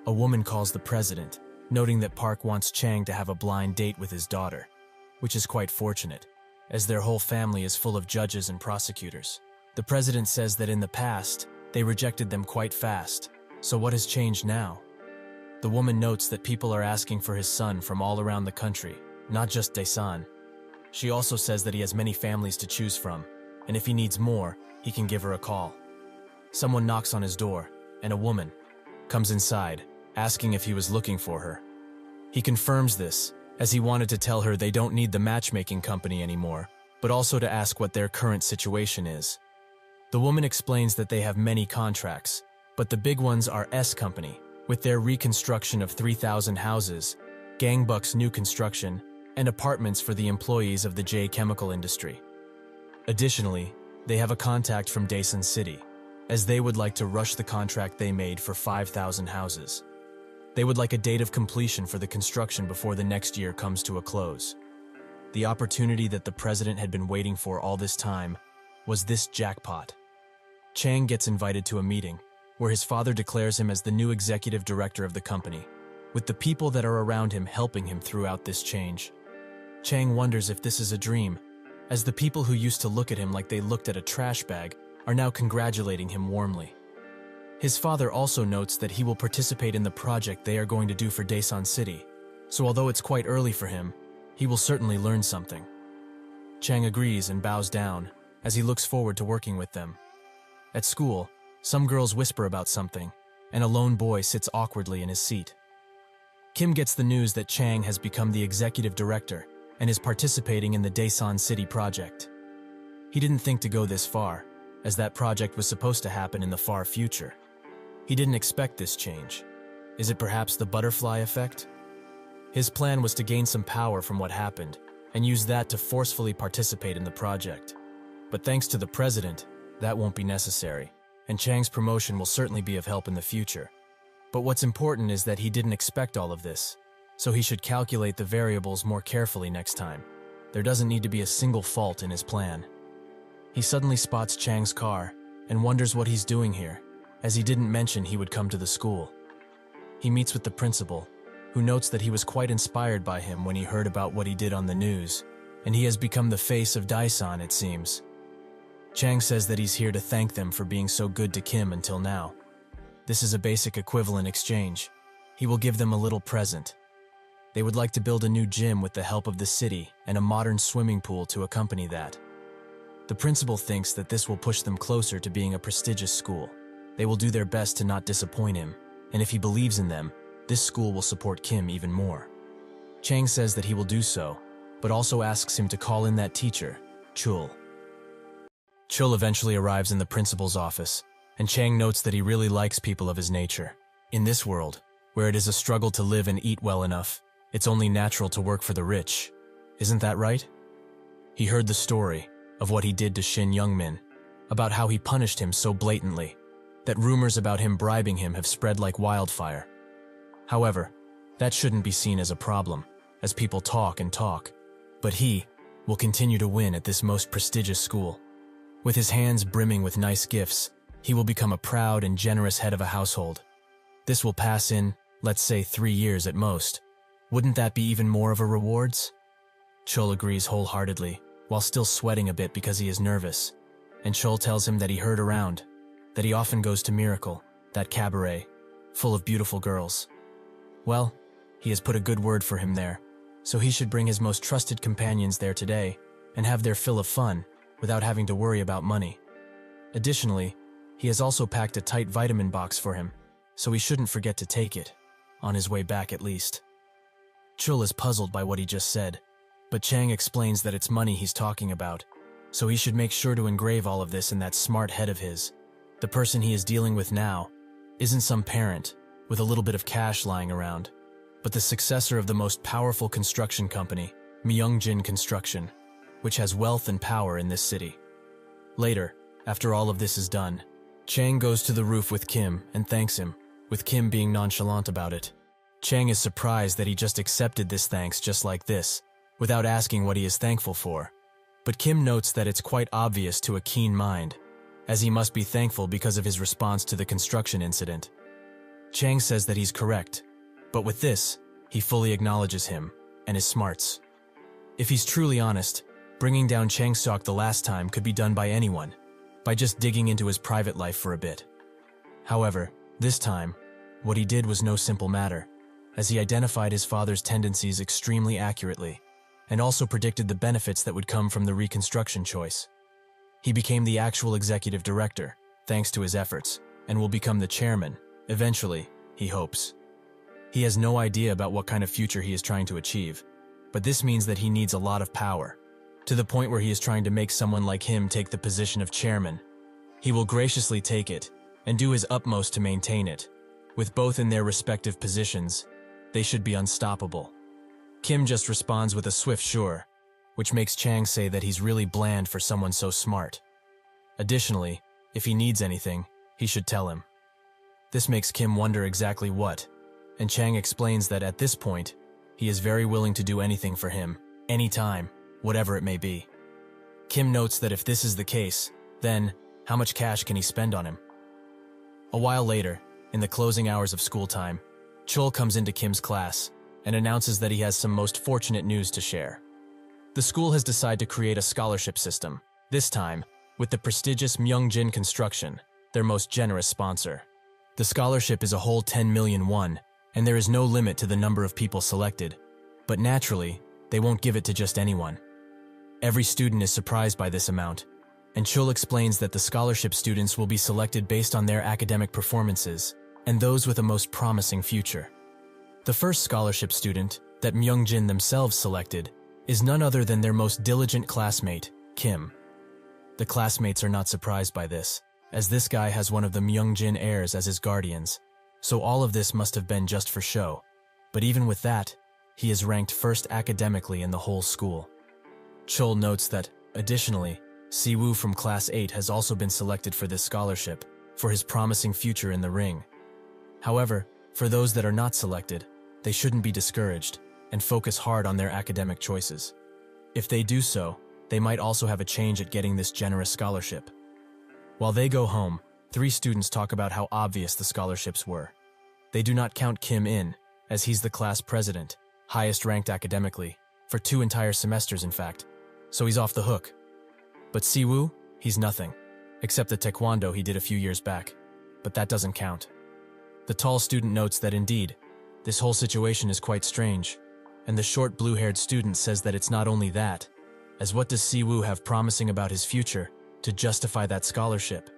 A: a woman calls the president, noting that Park wants Chang to have a blind date with his daughter, which is quite fortunate, as their whole family is full of judges and prosecutors. The president says that in the past, they rejected them quite fast, so what has changed now? The woman notes that people are asking for his son from all around the country, not just Daesan. She also says that he has many families to choose from, and if he needs more, he can give her a call. Someone knocks on his door, and a woman comes inside, asking if he was looking for her. He confirms this, as he wanted to tell her they don't need the matchmaking company anymore, but also to ask what their current situation is. The woman explains that they have many contracts, but the big ones are S Company, with their reconstruction of 3,000 houses, Gangbuk's new construction, and apartments for the employees of the J chemical industry. Additionally, they have a contact from Daesan City, as they would like to rush the contract they made for 5,000 houses. They would like a date of completion for the construction before the next year comes to a close. The opportunity that the president had been waiting for all this time was this jackpot. Chang gets invited to a meeting, where his father declares him as the new executive director of the company, with the people that are around him helping him throughout this change. Chang wonders if this is a dream, as the people who used to look at him like they looked at a trash bag are now congratulating him warmly. His father also notes that he will participate in the project they are going to do for Daesan City, so although it's quite early for him, he will certainly learn something. Chang agrees and bows down, as he looks forward to working with them. At school, some girls whisper about something, and a lone boy sits awkwardly in his seat. Kim gets the news that Chang has become the executive director and is participating in the Daesan City project. He didn't think to go this far, as that project was supposed to happen in the far future. He didn't expect this change. Is it perhaps the butterfly effect? His plan was to gain some power from what happened and use that to forcefully participate in the project. But thanks to the president, that won't be necessary, and Chang's promotion will certainly be of help in the future. But what's important is that he didn't expect all of this, so he should calculate the variables more carefully next time. There doesn't need to be a single fault in his plan. He suddenly spots Chang's car and wonders what he's doing here, as he didn't mention he would come to the school. He meets with the principal, who notes that he was quite inspired by him when he heard about what he did on the news, and he has become the face of Daesan, it seems. Chang says that he's here to thank them for being so good to Kim until now. This is a basic equivalent exchange. He will give them a little present. They would like to build a new gym with the help of the city and a modern swimming pool to accompany that. The principal thinks that this will push them closer to being a prestigious school. They will do their best to not disappoint him, and if he believes in them, this school will support Kim even more. Chang says that he will do so, but also asks him to call in that teacher, Chul. Chul eventually arrives in the principal's office, and Chang notes that he really likes people of his nature. In this world, where it is a struggle to live and eat well enough, it's only natural to work for the rich. Isn't that right? He heard the story of what he did to Shin Youngmin, about how he punished him so blatantly, that rumors about him bribing him have spread like wildfire. However, that shouldn't be seen as a problem, as people talk and talk. But he will continue to win at this most prestigious school. With his hands brimming with nice gifts, he will become a proud and generous head of a household. This will pass in, let's say, 3 years at most. Wouldn't that be even more of a rewards? Chul agrees wholeheartedly, while still sweating a bit because he is nervous. And Chul tells him that he heard around, that he often goes to Miracle, that cabaret, full of beautiful girls. Well, he has put a good word for him there, so he should bring his most trusted companions there today and have their fill of fun without having to worry about money. Additionally, he has also packed a tight vitamin box for him, so he shouldn't forget to take it, on his way back at least. Chul is puzzled by what he just said, but Chang explains that it's money he's talking about, so he should make sure to engrave all of this in that smart head of his. The person he is dealing with now isn't some parent with a little bit of cash lying around, but the successor of the most powerful construction company, Myungjin Construction, which has wealth and power in this city. Later, after all of this is done, Chang goes to the roof with Kim and thanks him, with Kim being nonchalant about it. Chang is surprised that he just accepted this thanks just like this, without asking what he is thankful for. But Kim notes that it's quite obvious to a keen mind, as he must be thankful because of his response to the construction incident. Chang says that he's correct, but with this, he fully acknowledges him and his smarts. If he's truly honest, bringing down Chang Sok the last time could be done by anyone, by just digging into his private life for a bit. However, this time, what he did was no simple matter, as he identified his father's tendencies extremely accurately, and also predicted the benefits that would come from the reconstruction choice. He became the actual executive director, thanks to his efforts, and will become the chairman, eventually, he hopes. He has no idea about what kind of future he is trying to achieve, but this means that he needs a lot of power, to the point where he is trying to make someone like him take the position of chairman. He will graciously take it, and do his utmost to maintain it. With both in their respective positions, they should be unstoppable. Kim just responds with a swift sure, which makes Chang say that he's really bland for someone so smart. Additionally, if he needs anything, he should tell him. This makes Kim wonder exactly what, and Chang explains that at this point, he is very willing to do anything for him, anytime, whatever it may be. Kim notes that if this is the case, then how much cash can he spend on him? A while later, in the closing hours of school time, Chul comes into Kim's class and announces that he has some most fortunate news to share. The school has decided to create a scholarship system, this time with the prestigious Myungjin Construction, their most generous sponsor. The scholarship is a whole 10 million won, and there is no limit to the number of people selected. But naturally, they won't give it to just anyone. Every student is surprised by this amount, and Chul explains that the scholarship students will be selected based on their academic performances and those with a most promising future. The first scholarship student that Myungjin themselves selected is none other than their most diligent classmate, Kim. The classmates are not surprised by this, as this guy has one of the Myungjin heirs as his guardians, so all of this must have been just for show. But even with that, he is ranked first academically in the whole school. Chul notes that, additionally, Siwoo from Class 8 has also been selected for this scholarship, for his promising future in the ring. However, for those that are not selected, they shouldn't be discouraged and focus hard on their academic choices. If they do so, they might also have a change at getting this generous scholarship. While they go home, 3 students talk about how obvious the scholarships were. They do not count Kim in, as he's the class president, highest ranked academically, for 2 entire semesters in fact, so he's off the hook. But Siwoo, he's nothing, except the taekwondo he did a few years back, but that doesn't count. The tall student notes that indeed, this whole situation is quite strange, and the short blue-haired student says that it's not only that, as what does Siwoo have promising about his future to justify that scholarship?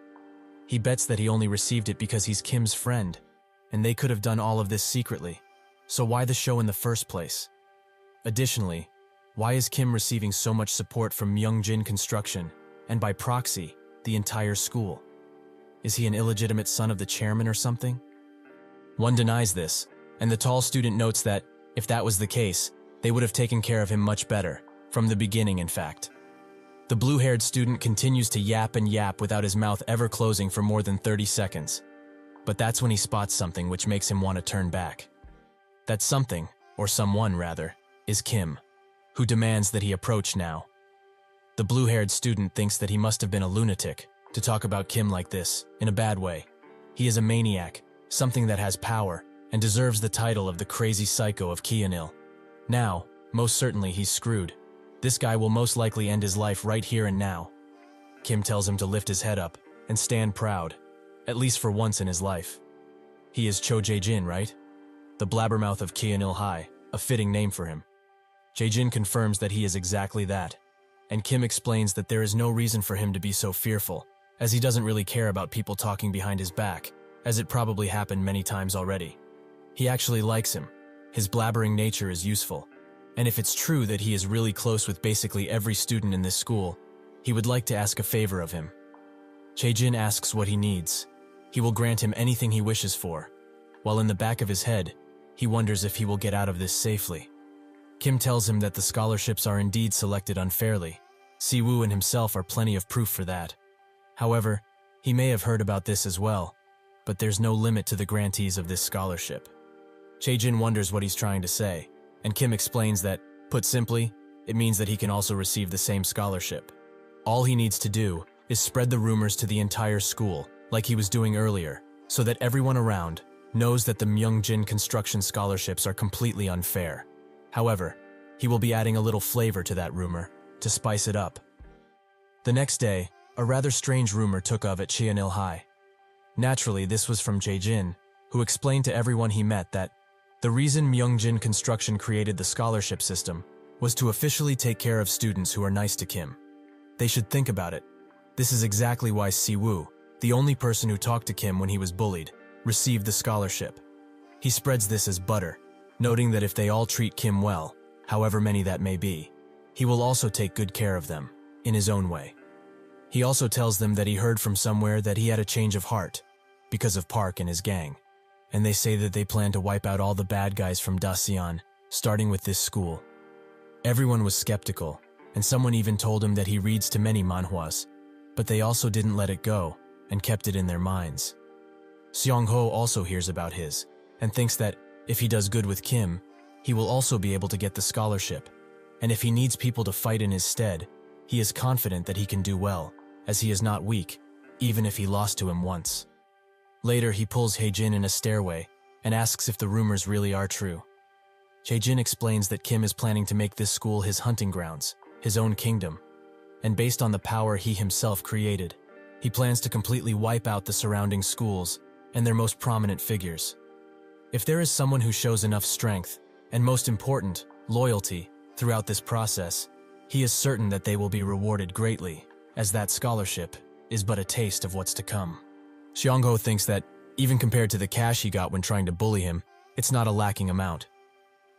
A: He bets that he only received it because he's Kim's friend, and they could have done all of this secretly. So why the show in the first place? Additionally, why is Kim receiving so much support from Myungjin Construction, and by proxy, the entire school? Is he an illegitimate son of the chairman or something? One denies this, and the tall student notes that, if that was the case, they would have taken care of him much better, from the beginning in fact. The blue-haired student continues to yap and yap without his mouth ever closing for more than 30 seconds. But that's when he spots something which makes him want to turn back. That something, or someone rather, is Kim, who demands that he approach now. The blue-haired student thinks that he must have been a lunatic to talk about Kim like this, in a bad way. He is a maniac, something that has power, and deserves the title of the crazy psycho of Kyeonil. Now, most certainly he's screwed. This guy will most likely end his life right here and now. Kim tells him to lift his head up and stand proud, at least for once in his life. He is Cho Jae-jin, right? The blabbermouth of Kyeonil High, a fitting name for him. Jae-jin confirms that he is exactly that, and Kim explains that there is no reason for him to be so fearful, as he doesn't really care about people talking behind his back, as it probably happened many times already. He actually likes him. His blabbering nature is useful. And if it's true that he is really close with basically every student in this school, he would like to ask a favor of him. Jae-jin asks what he needs. He will grant him anything he wishes for, while in the back of his head, he wonders if he will get out of this safely. Kim tells him that the scholarships are indeed selected unfairly. Siwoo and himself are plenty of proof for that. However, he may have heard about this as well, but there's no limit to the grantees of this scholarship. Jae-jin wonders what he's trying to say, and Kim explains that, put simply, it means that he can also receive the same scholarship. All he needs to do is spread the rumors to the entire school, like he was doing earlier, so that everyone around knows that the Myungjin Construction scholarships are completely unfair. However, he will be adding a little flavor to that rumor, to spice it up. The next day, a rather strange rumor took off at Kyeonil High. Naturally, this was from Jae-jin, who explained to everyone he met that the reason Myungjin Construction created the scholarship system was to officially take care of students who are nice to Kim. They should think about it. This is exactly why Siwoo, the only person who talked to Kim when he was bullied, received the scholarship. He spreads this as butter, noting that if they all treat Kim well, however many that may be, he will also take good care of them, in his own way. He also tells them that he heard from somewhere that he had a change of heart, because of Park and his gang. And they say that they plan to wipe out all the bad guys from Daseon, starting with this school. Everyone was skeptical, and someone even told him that he reads to many manhwas, but they also didn't let it go, and kept it in their minds. Seong-ho also hears about his, and thinks that, if he does good with Kim, he will also be able to get the scholarship, and if he needs people to fight in his stead, he is confident that he can do well, as he is not weak, even if he lost to him once. Later, he pulls Jae-jin in a stairway and asks if the rumors really are true. Jae-jin explains that Kim is planning to make this school his hunting grounds, his own kingdom, and based on the power he himself created, he plans to completely wipe out the surrounding schools and their most prominent figures. If there is someone who shows enough strength, and most important, loyalty, throughout this process, he is certain that they will be rewarded greatly, as that scholarship is but a taste of what's to come. Seong-ho thinks that, even compared to the cash he got when trying to bully him, it's not a lacking amount.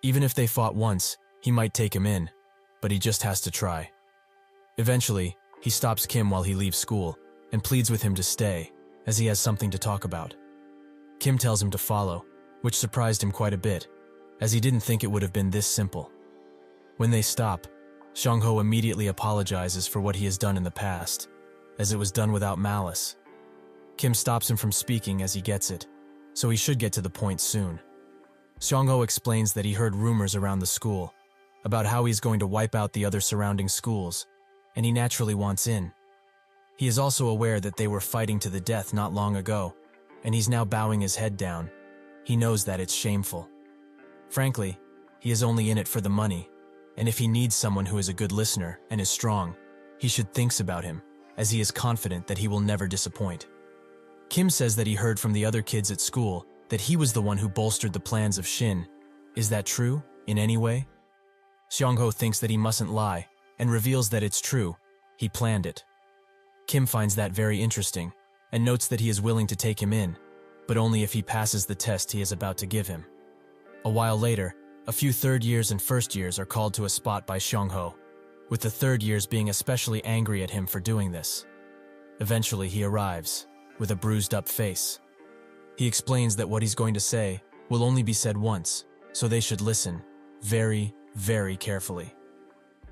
A: Even if they fought once, he might take him in, but he just has to try. Eventually, he stops Kim while he leaves school and pleads with him to stay, as he has something to talk about. Kim tells him to follow, which surprised him quite a bit, as he didn't think it would have been this simple. When they stop, Seong-ho immediately apologizes for what he has done in the past, as it was done without malice. Kim stops him from speaking as he gets it, so he should get to the point soon. Seong-ho explains that he heard rumors around the school about how he's going to wipe out the other surrounding schools, and he naturally wants in. He is also aware that they were fighting to the death not long ago, and he's now bowing his head down. He knows that it's shameful. Frankly, he is only in it for the money, and if he needs someone who is a good listener and is strong, he should think about him, as he is confident that he will never disappoint. Kim says that he heard from the other kids at school that he was the one who bolstered the plans of Shin. Is that true, in any way? Xiangho thinks that he mustn't lie, and reveals that it's true. He planned it. Kim finds that very interesting, and notes that he is willing to take him in, but only if he passes the test he is about to give him. A while later, a few third years and first years are called to a spot by Xiangho, with the third years being especially angry at him for doing this. Eventually he arrives, with a bruised up face. He explains that what he's going to say will only be said once, so they should listen very, very carefully.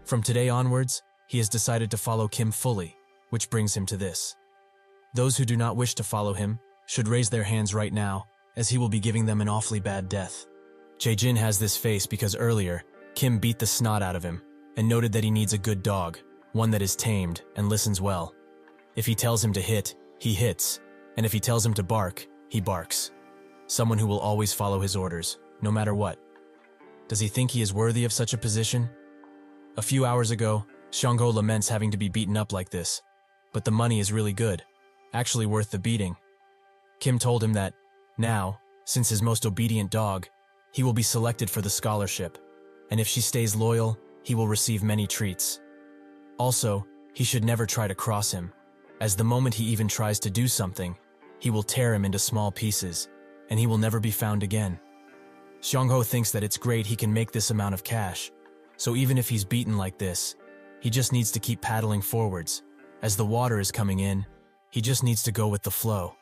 A: From today onwards, he has decided to follow Kim fully, which brings him to this. Those who do not wish to follow him should raise their hands right now, as he will be giving them an awfully bad death. Jae-jin has this face because earlier, Kim beat the snot out of him and noted that he needs a good dog, one that is tamed and listens well. If he tells him to hit, he hits, and if he tells him to bark, he barks. Someone who will always follow his orders, no matter what. Does he think he is worthy of such a position? A few hours ago, Xiangho laments having to be beaten up like this, but the money is really good, actually worth the beating. Kim told him that, now, since his most obedient dog, he will be selected for the scholarship, and if she stays loyal, he will receive many treats. Also, he should never try to cross him, as the moment he even tries to do something, he will tear him into small pieces, and he will never be found again. Xiangho thinks that it's great he can make this amount of cash, so even if he's beaten like this, he just needs to keep paddling forwards. As the water is coming in, he just needs to go with the flow.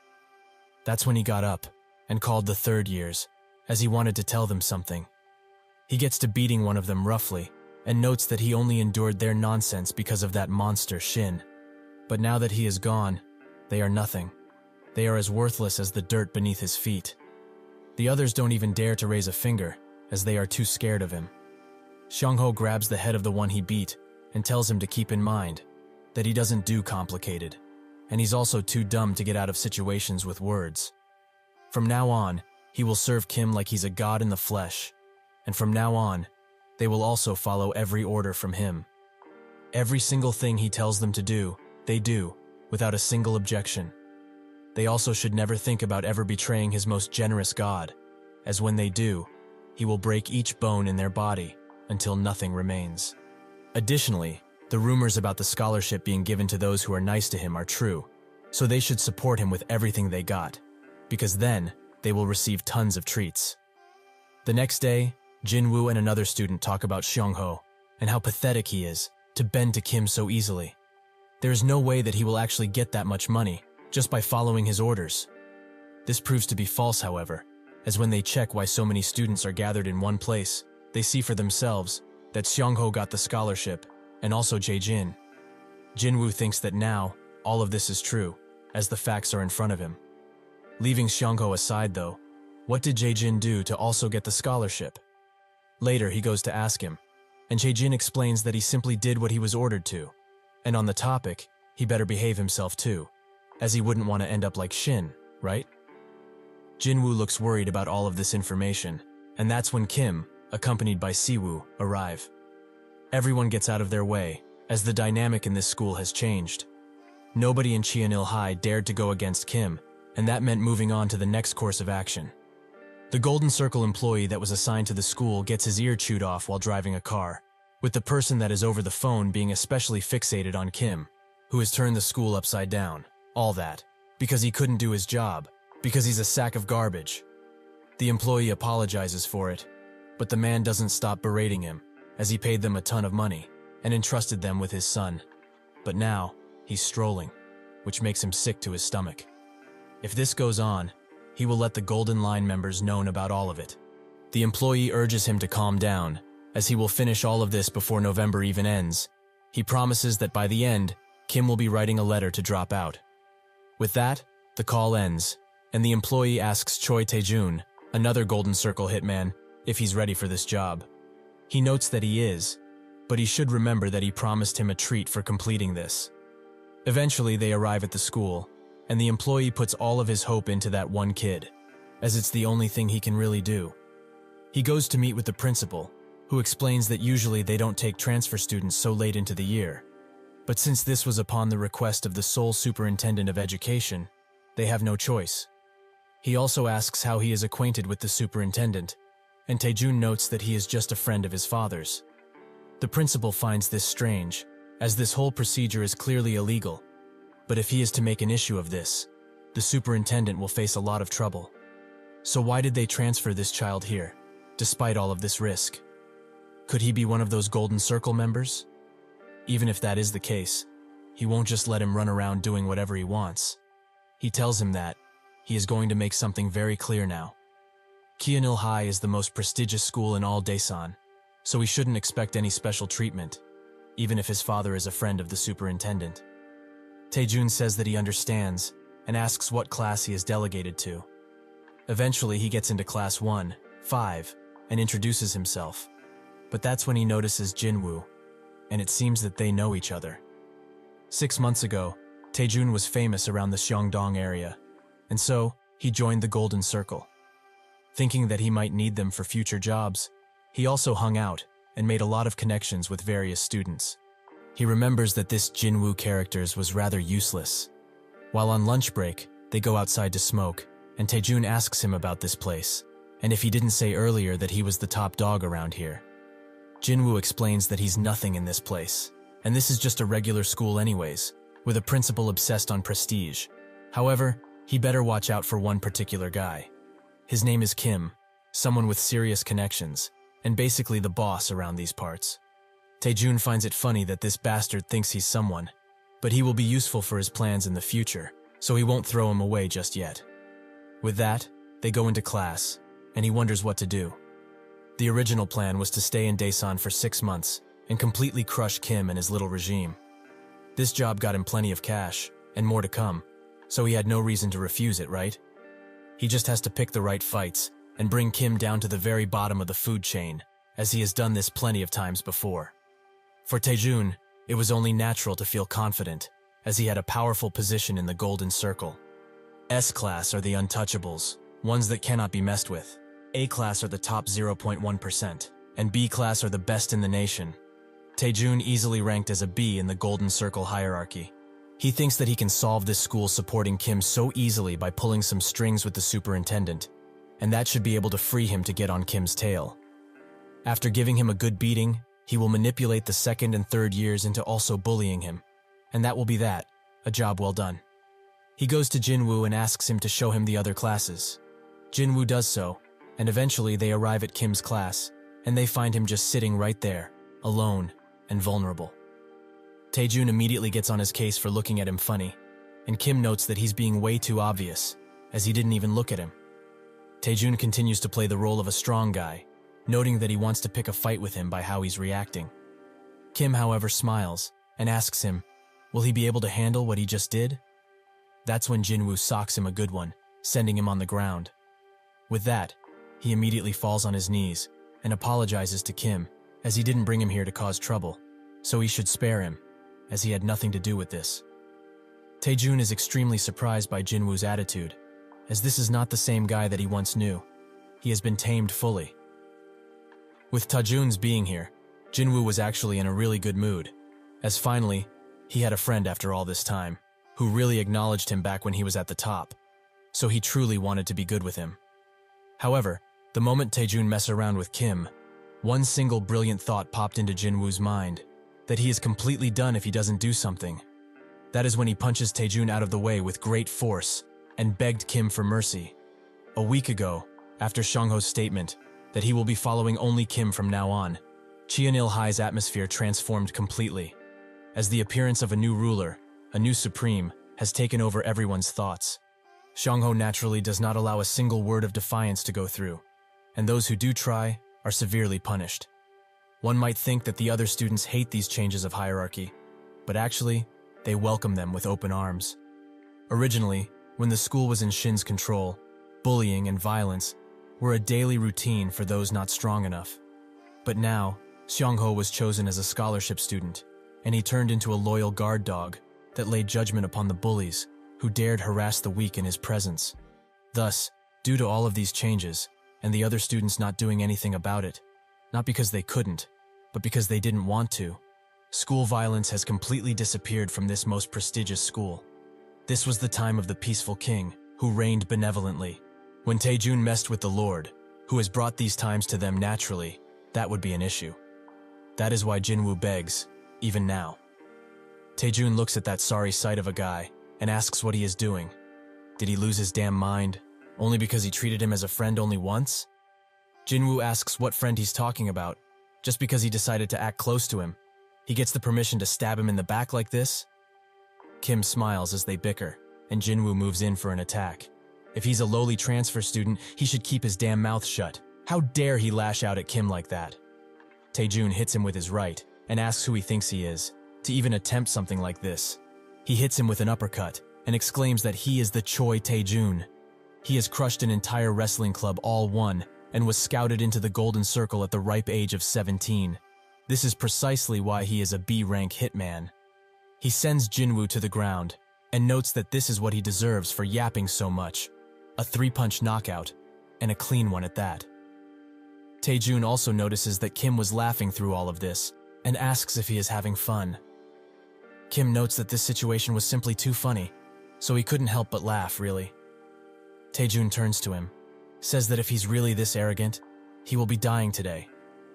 A: That's when he got up and called the third years, as he wanted to tell them something. He gets to beating one of them roughly, and notes that he only endured their nonsense because of that monster Shin. But now that he is gone, they are nothing. They are as worthless as the dirt beneath his feet. The others don't even dare to raise a finger, as they are too scared of him. Xiangho grabs the head of the one he beat and tells him to keep in mind that he doesn't do complicated, and he's also too dumb to get out of situations with words. From now on, he will serve Kim like he's a god in the flesh, and from now on, they will also follow every order from him. Every single thing he tells them to do, they do, without a single objection. They also should never think about ever betraying his most generous god, as when they do, he will break each bone in their body until nothing remains. Additionally, the rumors about the scholarship being given to those who are nice to him are true, so they should support him with everything they got, because then they will receive tons of treats. The next day, Jinwoo and another student talk about Xiangho and how pathetic he is to bend to Kim so easily. There is no way that he will actually get that much money just by following his orders. This proves to be false, however, as when they check why so many students are gathered in one place, they see for themselves that Xiangho got the scholarship and also Jae-jin. Jinwoo thinks that now all of this is true, as the facts are in front of him. Leaving Xiangho aside though, what did Jae-jin do to also get the scholarship? Later he goes to ask him, and Jae-jin explains that he simply did what he was ordered to, and on the topic, he better behave himself too, as he wouldn't want to end up like Shin, right? Jinwoo looks worried about all of this information, and that's when Kim, accompanied by Siwoo, arrive. Everyone gets out of their way, as the dynamic in this school has changed. Nobody in Cheonil High dared to go against Kim, and that meant moving on to the next course of action. The Golden Circle employee that was assigned to the school gets his ear chewed off while driving a car, with the person that is over the phone being especially fixated on Kim, who has turned the school upside down. All that, because he couldn't do his job, because he's a sack of garbage. The employee apologizes for it, but the man doesn't stop berating him, as he paid them a ton of money and entrusted them with his son. But now, he's strolling, which makes him sick to his stomach. If this goes on, he will let the Golden Line members know about all of it. The employee urges him to calm down, as he will finish all of this before November even ends. He promises that by the end, Kim will be writing a letter to drop out. With that, the call ends, and the employee asks Choi Tae-jun, another Golden Circle hitman, if he's ready for this job. He notes that he is, but he should remember that he promised him a treat for completing this. Eventually, they arrive at the school, and the employee puts all of his hope into that one kid, as it's the only thing he can really do. He goes to meet with the principal, who explains that usually they don't take transfer students so late into the year. But since this was upon the request of the sole superintendent of education, they have no choice. He also asks how he is acquainted with the superintendent, and Taejun notes that he is just a friend of his father's. The principal finds this strange, as this whole procedure is clearly illegal, but if he is to make an issue of this, the superintendent will face a lot of trouble. So why did they transfer this child here, despite all of this risk? Could he be one of those Golden Circle members? Even if that is the case, he won't just let him run around doing whatever he wants. He tells him that he is going to make something very clear now. Kyeonil High is the most prestigious school in all Daesan, so he shouldn't expect any special treatment, even if his father is a friend of the superintendent. Taejun says that he understands and asks what class he is delegated to. Eventually, he gets into class 1, 5, and introduces himself. But that's when he notices Jinwoo, and it seems that they know each other. 6 months ago, Taejun was famous around the Syeongdong area, and so he joined the Golden Circle. Thinking that he might need them for future jobs, he also hung out and made a lot of connections with various students. He remembers that this Jinwoo character was rather useless. While on lunch break, they go outside to smoke, and Taejun asks him about this place, and if he didn't say earlier that he was the top dog around here. Jinwoo explains that he's nothing in this place, and this is just a regular school anyways, with a principal obsessed on prestige. However, he better watch out for one particular guy. His name is Kim, someone with serious connections, and basically the boss around these parts. Taejun finds it funny that this bastard thinks he's someone, but he will be useful for his plans in the future, so he won't throw him away just yet. With that, they go into class, and he wonders what to do. The original plan was to stay in Daesan for 6 months and completely crush Kim and his little regime. This job got him plenty of cash, and more to come, so he had no reason to refuse it, right? He just has to pick the right fights and bring Kim down to the very bottom of the food chain, as he has done this plenty of times before. For Taejun, it was only natural to feel confident, as he had a powerful position in the Golden Circle. S-class are the untouchables, ones that cannot be messed with. A-class are the top 0.1%, and B-class are the best in the nation. Taejun easily ranked as a B in the Golden Circle hierarchy. He thinks that he can solve this school supporting Kim so easily by pulling some strings with the superintendent, and that should be able to free him to get on Kim's tail. After giving him a good beating, he will manipulate the second and third years into also bullying him, and that will be that, a job well done. He goes to Jinwoo and asks him to show him the other classes. Jinwoo does so, and eventually they arrive at Kim's class, and they find him just sitting right there, alone and vulnerable. Taejun immediately gets on his case for looking at him funny, and Kim notes that he's being way too obvious, as he didn't even look at him. Taejun continues to play the role of a strong guy, noting that he wants to pick a fight with him by how he's reacting. Kim, however, smiles and asks him, will he be able to handle what he just did? That's when Jinwoo socks him a good one, sending him on the ground. With that, he immediately falls on his knees and apologizes to Kim, as he didn't bring him here to cause trouble, so he should spare him, as he had nothing to do with this. Taejun is extremely surprised by Jinwoo's attitude, as this is not the same guy that he once knew. He has been tamed fully. With Taejun's being here, Jinwoo was actually in a really good mood, as finally, he had a friend after all this time, who really acknowledged him back when he was at the top, so he truly wanted to be good with him. However, the moment Taejun messes around with Kim, one single brilliant thought popped into Jinwoo's mind, that he is completely done if he doesn't do something. That is when he punches Taejun out of the way with great force and begged Kim for mercy. A week ago, after Shangho's statement that he will be following only Kim from now on, Cheonil High's atmosphere transformed completely, as the appearance of a new ruler, a new supreme, has taken over everyone's thoughts. Shangho naturally does not allow a single word of defiance to go through, and those who do try are severely punished. One might think that the other students hate these changes of hierarchy, but actually, they welcome them with open arms. Originally, when the school was in Shin's control, bullying and violence were a daily routine for those not strong enough. But now, Xiangho was chosen as a scholarship student, and he turned into a loyal guard dog that laid judgment upon the bullies who dared harass the weak in his presence. Thus, due to all of these changes, and the other students not doing anything about it, not because they couldn't, but because they didn't want to, school violence has completely disappeared from this most prestigious school. This was the time of the peaceful king, who reigned benevolently, When Taejun messed with the Lord, who has brought these times to them naturally, that would be an issue. That is why Jinwoo begs, even now. Taejun looks at that sorry sight of a guy and asks what he is doing. Did he lose his damn mind, only because he treated him as a friend only once? Jinwoo asks what friend he's talking about, just because he decided to act close to him. He gets the permission to stab him in the back like this? Kim smiles as they bicker, and Jinwoo moves in for an attack. If he's a lowly transfer student, he should keep his damn mouth shut. How dare he lash out at Kim like that? Taejun hits him with his right and asks who he thinks he is, to even attempt something like this. He hits him with an uppercut and exclaims that he is the Choi Taejun. He has crushed an entire wrestling club all one and was scouted into the Golden Circle at the ripe age of 17. This is precisely why he is a B-rank hitman. He sends Jinwoo to the ground and notes that this is what he deserves for yapping so much. A 3-punch knockout, and a clean one at that. Taejun also notices that Kim was laughing through all of this and asks if he is having fun. Kim notes that this situation was simply too funny, so he couldn't help but laugh, really. Taejun turns to him, says that if he's really this arrogant, he will be dying today,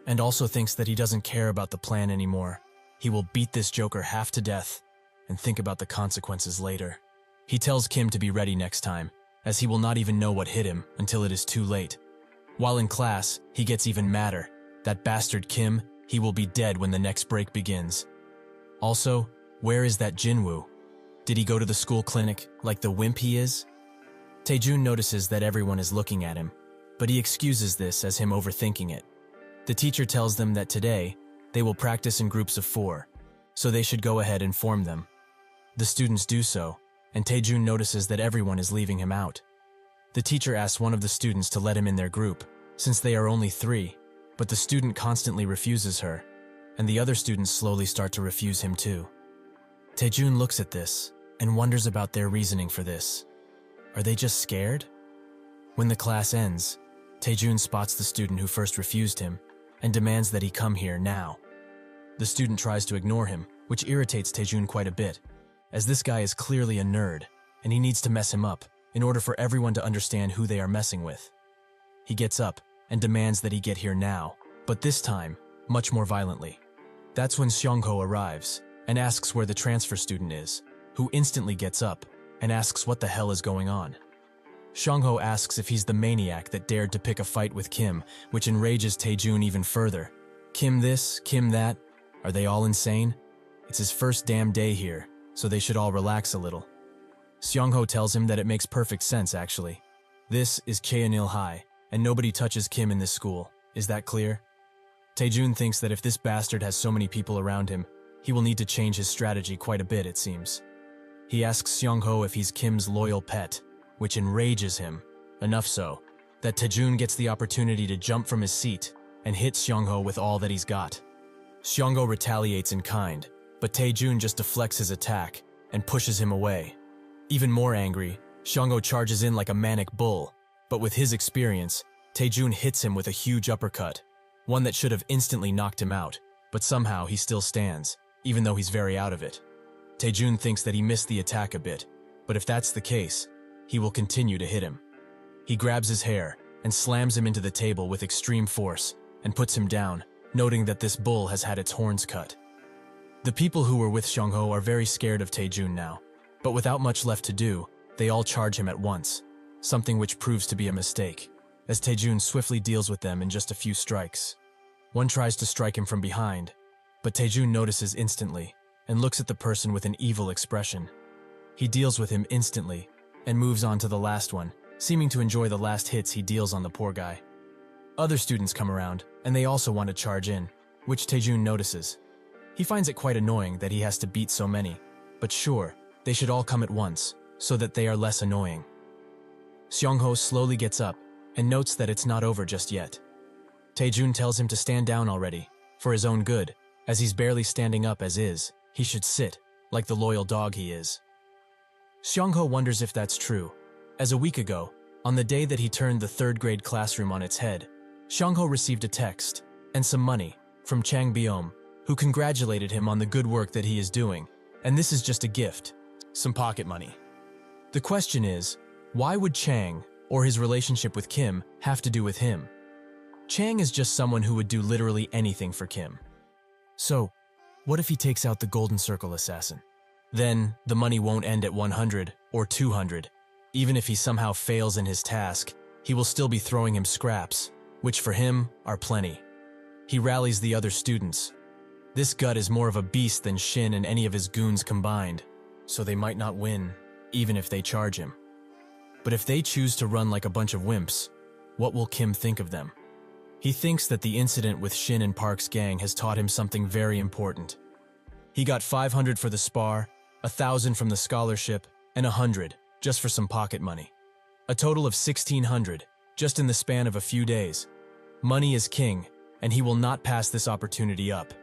A: and also thinks that he doesn't care about the plan anymore. He will beat this joker half to death and think about the consequences later. He tells Kim to be ready next time, as he will not even know what hit him until it is too late. While in class, he gets even madder. That bastard Kim, he will be dead when the next break begins. Also, where is that Jinwoo? Did he go to the school clinic like the wimp he is? Taejun notices that everyone is looking at him, but he excuses this as him overthinking it. The teacher tells them that today, they will practice in groups of 4, so they should go ahead and form them. The students do so, and Taejun notices that everyone is leaving him out. The teacher asks one of the students to let him in their group, since they are only 3, but the student constantly refuses her, and the other students slowly start to refuse him too. Taejun looks at this and wonders about their reasoning for this. Are they just scared? When the class ends, Taejun spots the student who first refused him and demands that he come here now. The student tries to ignore him, which irritates Taejun quite a bit, as this guy is clearly a nerd, and he needs to mess him up in order for everyone to understand who they are messing with. He gets up and demands that he get here now, but this time, much more violently. That's when Seongho arrives and asks where the transfer student is, who instantly gets up and asks what the hell is going on. Seongho asks if he's the maniac that dared to pick a fight with Kim, which enrages Taejun even further. Kim this, Kim that, are they all insane? It's his first damn day here, so they should all relax a little. Seongho tells him that it makes perfect sense, actually. This is Cheonil High, and nobody touches Kim in this school. Is that clear? Taejun thinks that if this bastard has so many people around him, he will need to change his strategy quite a bit, it seems. He asks Seongho if he's Kim's loyal pet, which enrages him, enough so that Taejun gets the opportunity to jump from his seat and hit Seongho with all that he's got. Seongho retaliates in kind, but Taejun just deflects his attack and pushes him away. Even more angry, Seongho charges in like a manic bull, but with his experience, Taejun hits him with a huge uppercut, one that should have instantly knocked him out, but somehow he still stands, even though he's very out of it. Taejun thinks that he missed the attack a bit, but if that's the case, he will continue to hit him. He grabs his hair and slams him into the table with extreme force and puts him down, noting that this bull has had its horns cut. The people who were with Seongho are very scared of Taejun now, but without much left to do, they all charge him at once, something which proves to be a mistake, as Taejun swiftly deals with them in just a few strikes. One tries to strike him from behind, but Taejun notices instantly and looks at the person with an evil expression. He deals with him instantly and moves on to the last one, seeming to enjoy the last hits he deals on the poor guy. Other students come around, and they also want to charge in, which Taejun notices. He finds it quite annoying that he has to beat so many, but sure, they should all come at once, so that they are less annoying. Seongho slowly gets up and notes that it's not over just yet. Taejun tells him to stand down already, for his own good, as he's barely standing up as is. He should sit, like the loyal dog he is. Seongho wonders if that's true, as a week ago, on the day that he turned the 3rd grade classroom on its head, Seongho received a text and some money from Chang Byom, who congratulated him on the good work that he is doing, and this is just a gift, some pocket money. The question is, why would Chang, or his relationship with Kim have to do with him. Chang is just someone who would do literally anything for Kim. So, what if he takes out the Golden Circle assassin? Then, the money won't end at 100 or 200. Even if he somehow fails in his task, he will still be throwing him scraps, which for him are plenty. He rallies the other students. This gut is more of a beast than Shin and any of his goons combined, so they might not win, even if they charge him. But if they choose to run like a bunch of wimps, what will Kim think of them? He thinks that the incident with Shin and Park's gang has taught him something very important. He got 500 for the spar, 1,000 from the scholarship, and 100 just for some pocket money. A total of 1,600, just in the span of a few days. Money is king, and he will not pass this opportunity up.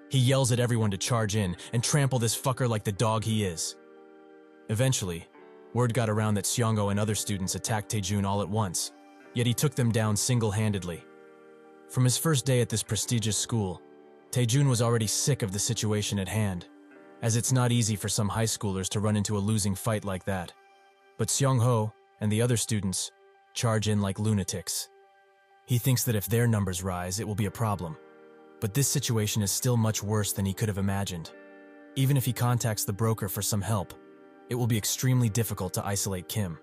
A: He yells at everyone to charge in and trample this fucker like the dog he is. Eventually, word got around that Seongho and other students attacked Taejun all at once, yet he took them down single-handedly. From his first day at this prestigious school, Taejun was already sick of the situation at hand, as it's not easy for some high schoolers to run into a losing fight like that. But Seongho and the other students charge in like lunatics. He thinks that if their numbers rise, it will be a problem. But this situation is still much worse than he could have imagined. Even if he contacts the broker for some help, it will be extremely difficult to isolate Kim.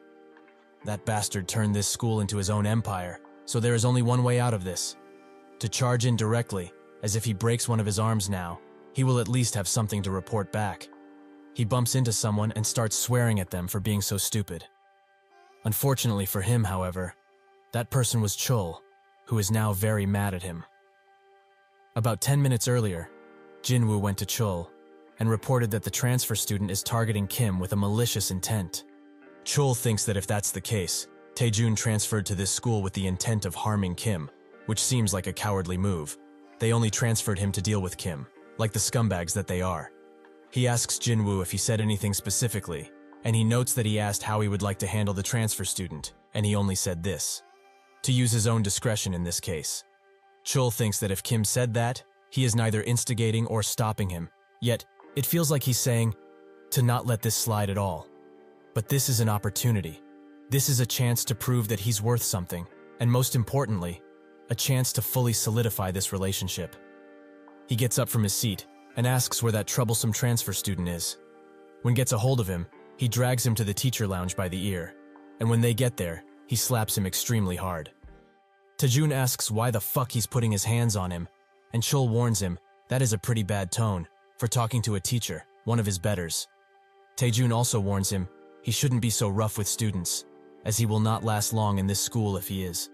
A: That bastard turned this school into his own empire, so there is only one way out of this. To charge in directly, as if he breaks one of his arms now, he will at least have something to report back. He bumps into someone and starts swearing at them for being so stupid. Unfortunately for him, however, that person was Chul, who is now very mad at him. About 10 minutes earlier, Jinwoo went to Chul and reported that the transfer student is targeting Kim with a malicious intent. Chul thinks that if that's the case, Taejun transferred to this school with the intent of harming Kim, which seems like a cowardly move. They only transferred him to deal with Kim, like the scumbags that they are. He asks Jinwoo if he said anything specifically, and he notes that he asked how he would like to handle the transfer student, and he only said this: to use his own discretion in this case. Chul thinks that if Kim said that, he is neither instigating or stopping him, yet it feels like he's saying to not let this slide at all. But this is an opportunity. This is a chance to prove that he's worth something, and most importantly, a chance to fully solidify this relationship. He gets up from his seat and asks where that troublesome transfer student is. When gets a hold of him, he drags him to the teacher lounge by the ear, and when they get there, he slaps him extremely hard. Taejun asks why the fuck he's putting his hands on him, and Chul warns him that is a pretty bad tone for talking to a teacher, one of his betters. Taejun also warns him he shouldn't be so rough with students, as he will not last long in this school if he is.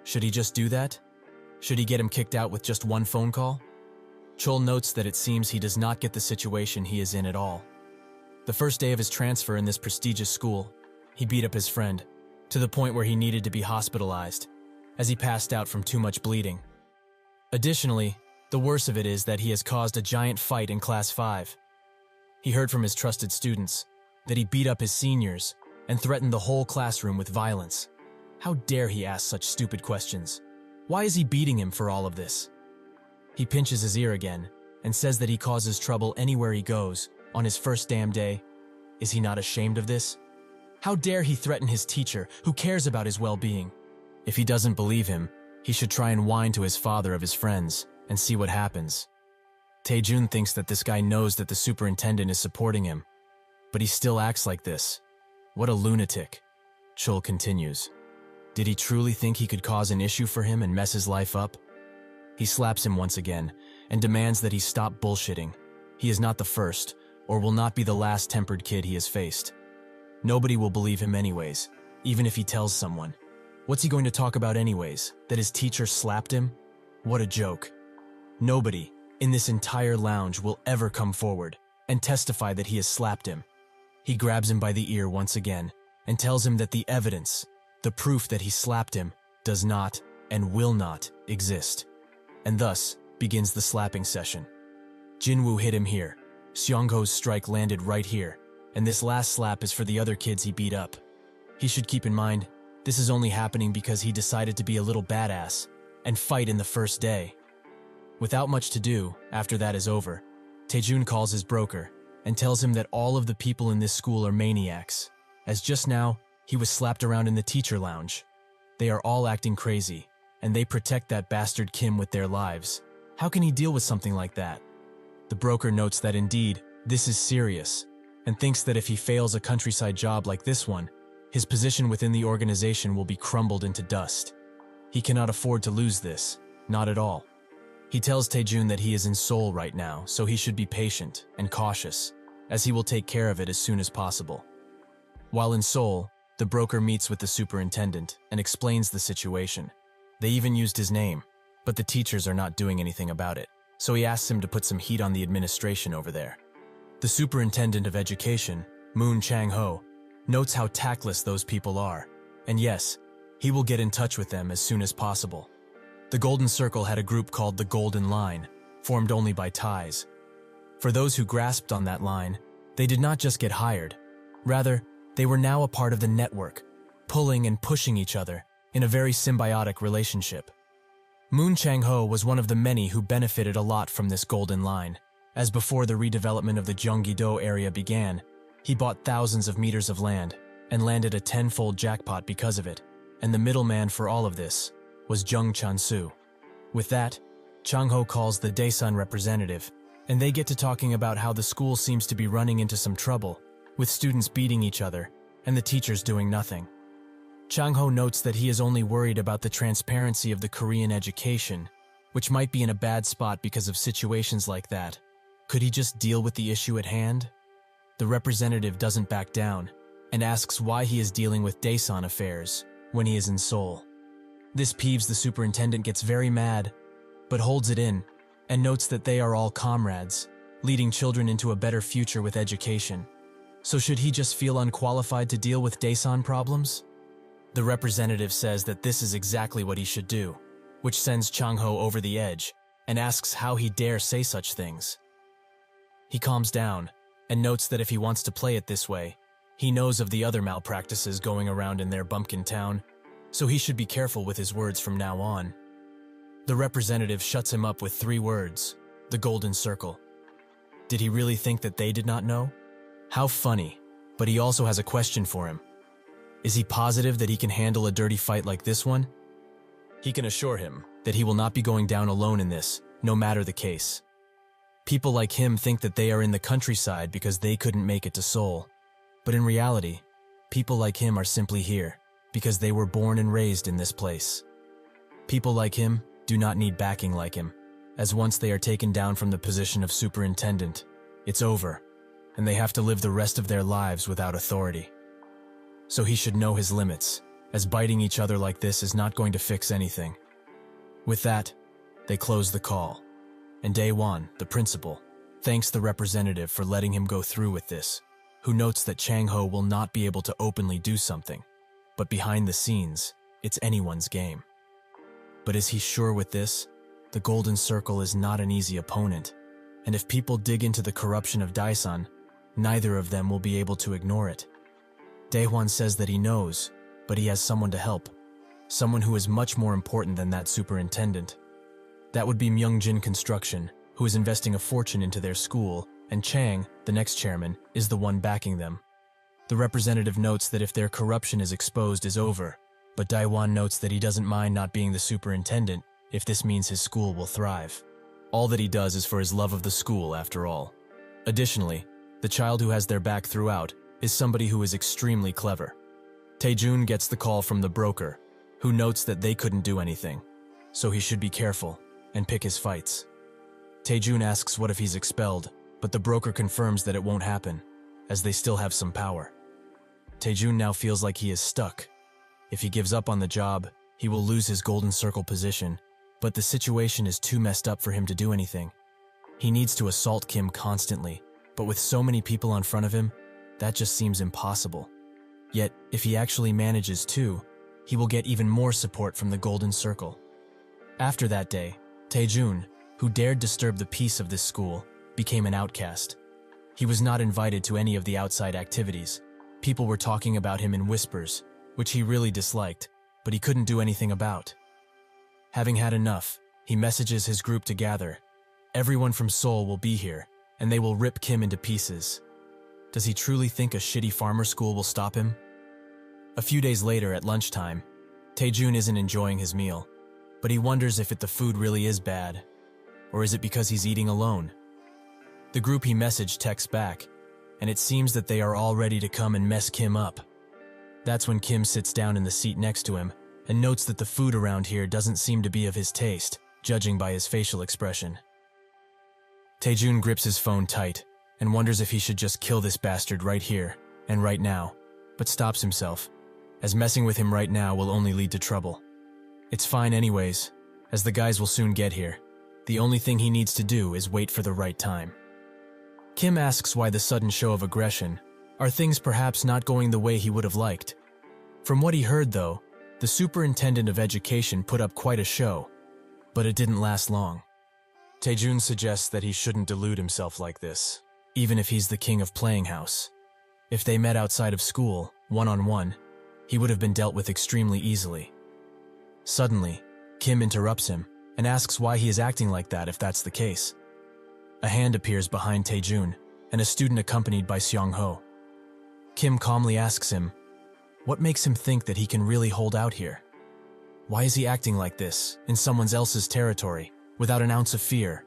A: Should he just do that? Should he get him kicked out with just one phone call? Chul notes that it seems he does not get the situation he is in at all. The first day of his transfer in this prestigious school, he beat up his friend, to the point where he needed to be hospitalized, as he passed out from too much bleeding. Additionally, the worst of it is that he has caused a giant fight in Class 5. He heard from his trusted students that he beat up his seniors and threatened the whole classroom with violence. How dare he ask such stupid questions? Why is he beating him for all of this? He pinches his ear again and says that he causes trouble anywhere he goes on his first damn day. Is he not ashamed of this? How dare he threaten his teacher who cares about his well-being? If he doesn't believe him, he should try and whine to his father of his friends and see what happens. Taejun thinks that this guy knows that the superintendent is supporting him, but he still acts like this. What a lunatic. Chul continues. Did he truly think he could cause an issue for him and mess his life up? He slaps him once again and demands that he stop bullshitting. He is not the first, or will not be the last tempered kid he has faced. Nobody will believe him anyways, even if he tells someone. What's he going to talk about anyways? That his teacher slapped him? What a joke. Nobody in this entire lounge will ever come forward and testify that he has slapped him. He grabs him by the ear once again and tells him that the evidence, the proof that he slapped him, does not and will not exist. And thus begins the slapping session. Jinwoo hit him here. Seongho's strike landed right here, and this last slap is for the other kids he beat up. He should keep in mind, this is only happening because he decided to be a little badass and fight in the first day. Without much to do, after that is over, Taejun calls his broker and tells him that all of the people in this school are maniacs, as just now, He was slapped around in the teacher lounge. They are all acting crazy, and they protect that bastard Kim with their lives. How can he deal with something like that? The broker notes that indeed, this is serious, and thinks that if he fails a countryside job like this one, his position within the organization will be crumbled into dust. He cannot afford to lose this, not at all. He tells Taejun that he is in Seoul right now, so he should be patient and cautious, as he will take care of it as soon as possible. While in Seoul, the broker meets with the superintendent and explains the situation. They even used his name, but the teachers are not doing anything about it, so he asks him to put some heat on the administration over there. The superintendent of education, Moon Chang-ho, notes how tactless those people are, and yes, he will get in touch with them as soon as possible. The Golden Circle had a group called the Golden Line, formed only by ties. For those who grasped on that line, they did not just get hired. Rather, they were now a part of the network, pulling and pushing each other in a very symbiotic relationship. Moon Chang-ho was one of the many who benefited a lot from this Golden Line, as before the redevelopment of the Gyeonggi-do area began, he bought thousands of meters of land and landed a 10-fold jackpot because of it, and the middleman for all of this was Jung Chan-soo. With that, Chang-ho calls the Daesun representative, and they get to talking about how the school seems to be running into some trouble, with students beating each other and the teachers doing nothing. Chang-ho notes that he is only worried about the transparency of the Korean education, which might be in a bad spot because of situations like that. Could he just deal with the issue at hand? The representative doesn't back down and asks why he is dealing with Daesun affairs when he is in Seoul. This peeves the superintendent gets very mad, but holds it in and notes that they are all comrades, leading children into a better future with education. So should he just feel unqualified to deal with Daesun problems? The representative says that this is exactly what he should do, which sends Chang-ho over the edge and asks how he dare say such things. He calms down and notes that if he wants to play it this way, he knows of the other malpractices going around in their bumpkin town, so he should be careful with his words from now on. The representative shuts him up with 3 words, the Golden Circle. Did he really think that they did not know? How funny, but he also has a question for him. Is he positive that he can handle a dirty fight like this one? He can assure him that he will not be going down alone in this, no matter the case. People like him think that they are in the countryside because they couldn't make it to Seoul. But in reality, people like him are simply here because they were born and raised in this place. People like him do not need backing like him, as once they are taken down from the position of superintendent, it's over, and they have to live the rest of their lives without authority. So he should know his limits, as biting each other like this is not going to fix anything. With that, they close the call, and Daewon, the principal, thanks the representative for letting him go through with this, who notes that Chang-ho will not be able to openly do something, but behind the scenes, it's anyone's game. But is he sure with this? The Golden Circle is not an easy opponent, and if people dig into the corruption of Daesun, neither of them will be able to ignore it. Daewon says that he knows, but he has someone to help, someone who is much more important than that superintendent. That would be Myungjin Construction, who is investing a fortune into their school, and Chang, the next chairman, is the one backing them. The representative notes that if their corruption is exposed is over, but Daewon notes that he doesn't mind not being the superintendent if this means his school will thrive. All that he does is for his love of the school, after all. Additionally, the child who has their back throughout is somebody who is extremely clever. Taejun gets the call from the broker, who notes that they couldn't do anything, so he should be careful and pick his fights. Taejun asks what if he's expelled, but the broker confirms that it won't happen, as they still have some power. Taejun now feels like he is stuck. If he gives up on the job, he will lose his Golden Circle position, but the situation is too messed up for him to do anything. He needs to assault Kim constantly, but with so many people in front of him, that just seems impossible. Yet, if he actually manages to, he will get even more support from the Golden Circle. After that day, Taejun, who dared disturb the peace of this school, became an outcast. He was not invited to any of the outside activities. People were talking about him in whispers, which he really disliked, but he couldn't do anything about. Having had enough, he messages his group to gather. Everyone from Seoul will be here, and they will rip Kim into pieces. Does he truly think a shitty farmer school will stop him? A few days later at lunchtime, Taejun isn't enjoying his meal, but he wonders if the food really is bad, or is it because he's eating alone? The group he messaged texts back, and it seems that they are all ready to come and mess Kim up. That's when Kim sits down in the seat next to him and notes that the food around here doesn't seem to be of his taste, judging by his facial expression. Taejun grips his phone tight and wonders if he should just kill this bastard right here and right now, but stops himself, as messing with him right now will only lead to trouble. It's fine anyways, as the guys will soon get here. The only thing he needs to do is wait for the right time. Kim asks why the sudden show of aggression. Are things perhaps not going the way he would have liked? From what he heard though, the superintendent of education put up quite a show, but it didn't last long. Taejun suggests that he shouldn't delude himself like this, even if he's the king of playing house. If they met outside of school, one-on-one, he would have been dealt with extremely easily. Suddenly, Kim interrupts him and asks why he is acting like that if that's the case. A hand appears behind Taejun and a student accompanied by Seong-ho. Kim calmly asks him, what makes him think that he can really hold out here? Why is he acting like this, in someone else's territory, without an ounce of fear?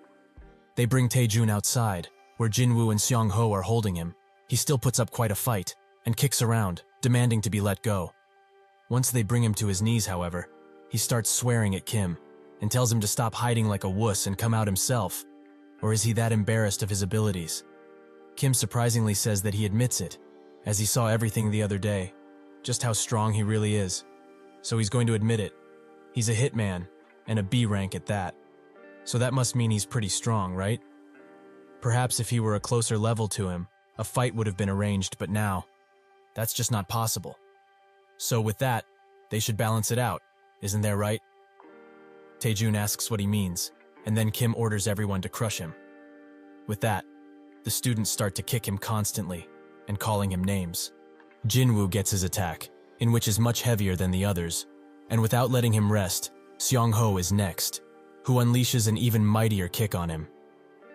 A: They bring Taejun outside, where Jinwoo and Seong-ho are holding him. He still puts up quite a fight, and kicks around, demanding to be let go. Once they bring him to his knees, however, he starts swearing at Kim, and tells him to stop hiding like a wuss and come out himself. Or is he that embarrassed of his abilities? Kim surprisingly says that he admits it, as he saw everything the other day, just how strong he really is. So he's going to admit it. He's a hitman, and a B rank at that. So that must mean he's pretty strong, right? Perhaps if he were a closer level to him, a fight would have been arranged, but now, that's just not possible. So with that, they should balance it out, isn't there right? Taejun asks what he means, and then Kim orders everyone to crush him. With that, the students start to kick him constantly, and calling him names. Jinwoo gets his attack, in which is much heavier than the others, and without letting him rest, Seong-ho is next, who unleashes an even mightier kick on him.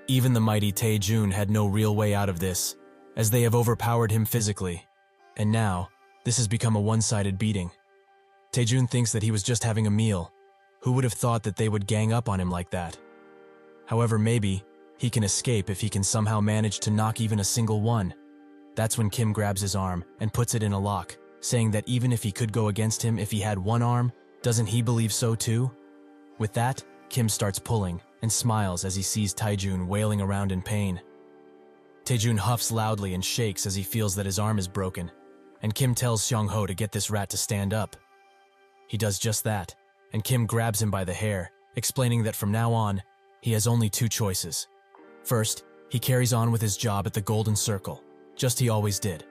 A: Even the mighty Taejun had no real way out of this, as they have overpowered him physically, and now, this has become a one-sided beating. Taejun thinks that he was just having a meal. Who would have thought that they would gang up on him like that? However, maybe he can escape if he can somehow manage to knock even a single one. That's when Kim grabs his arm and puts it in a lock, saying that even if he could go against him if he had one arm, doesn't he believe so too? With that, Kim starts pulling and smiles as he sees Taejun wailing around in pain. Taejun huffs loudly and shakes as he feels that his arm is broken, and Kim tells Seong-ho to get this rat to stand up. He does just that, and Kim grabs him by the hair, explaining that from now on, he has only two choices. First, he carries on with his job at the Golden Circle, just he always did.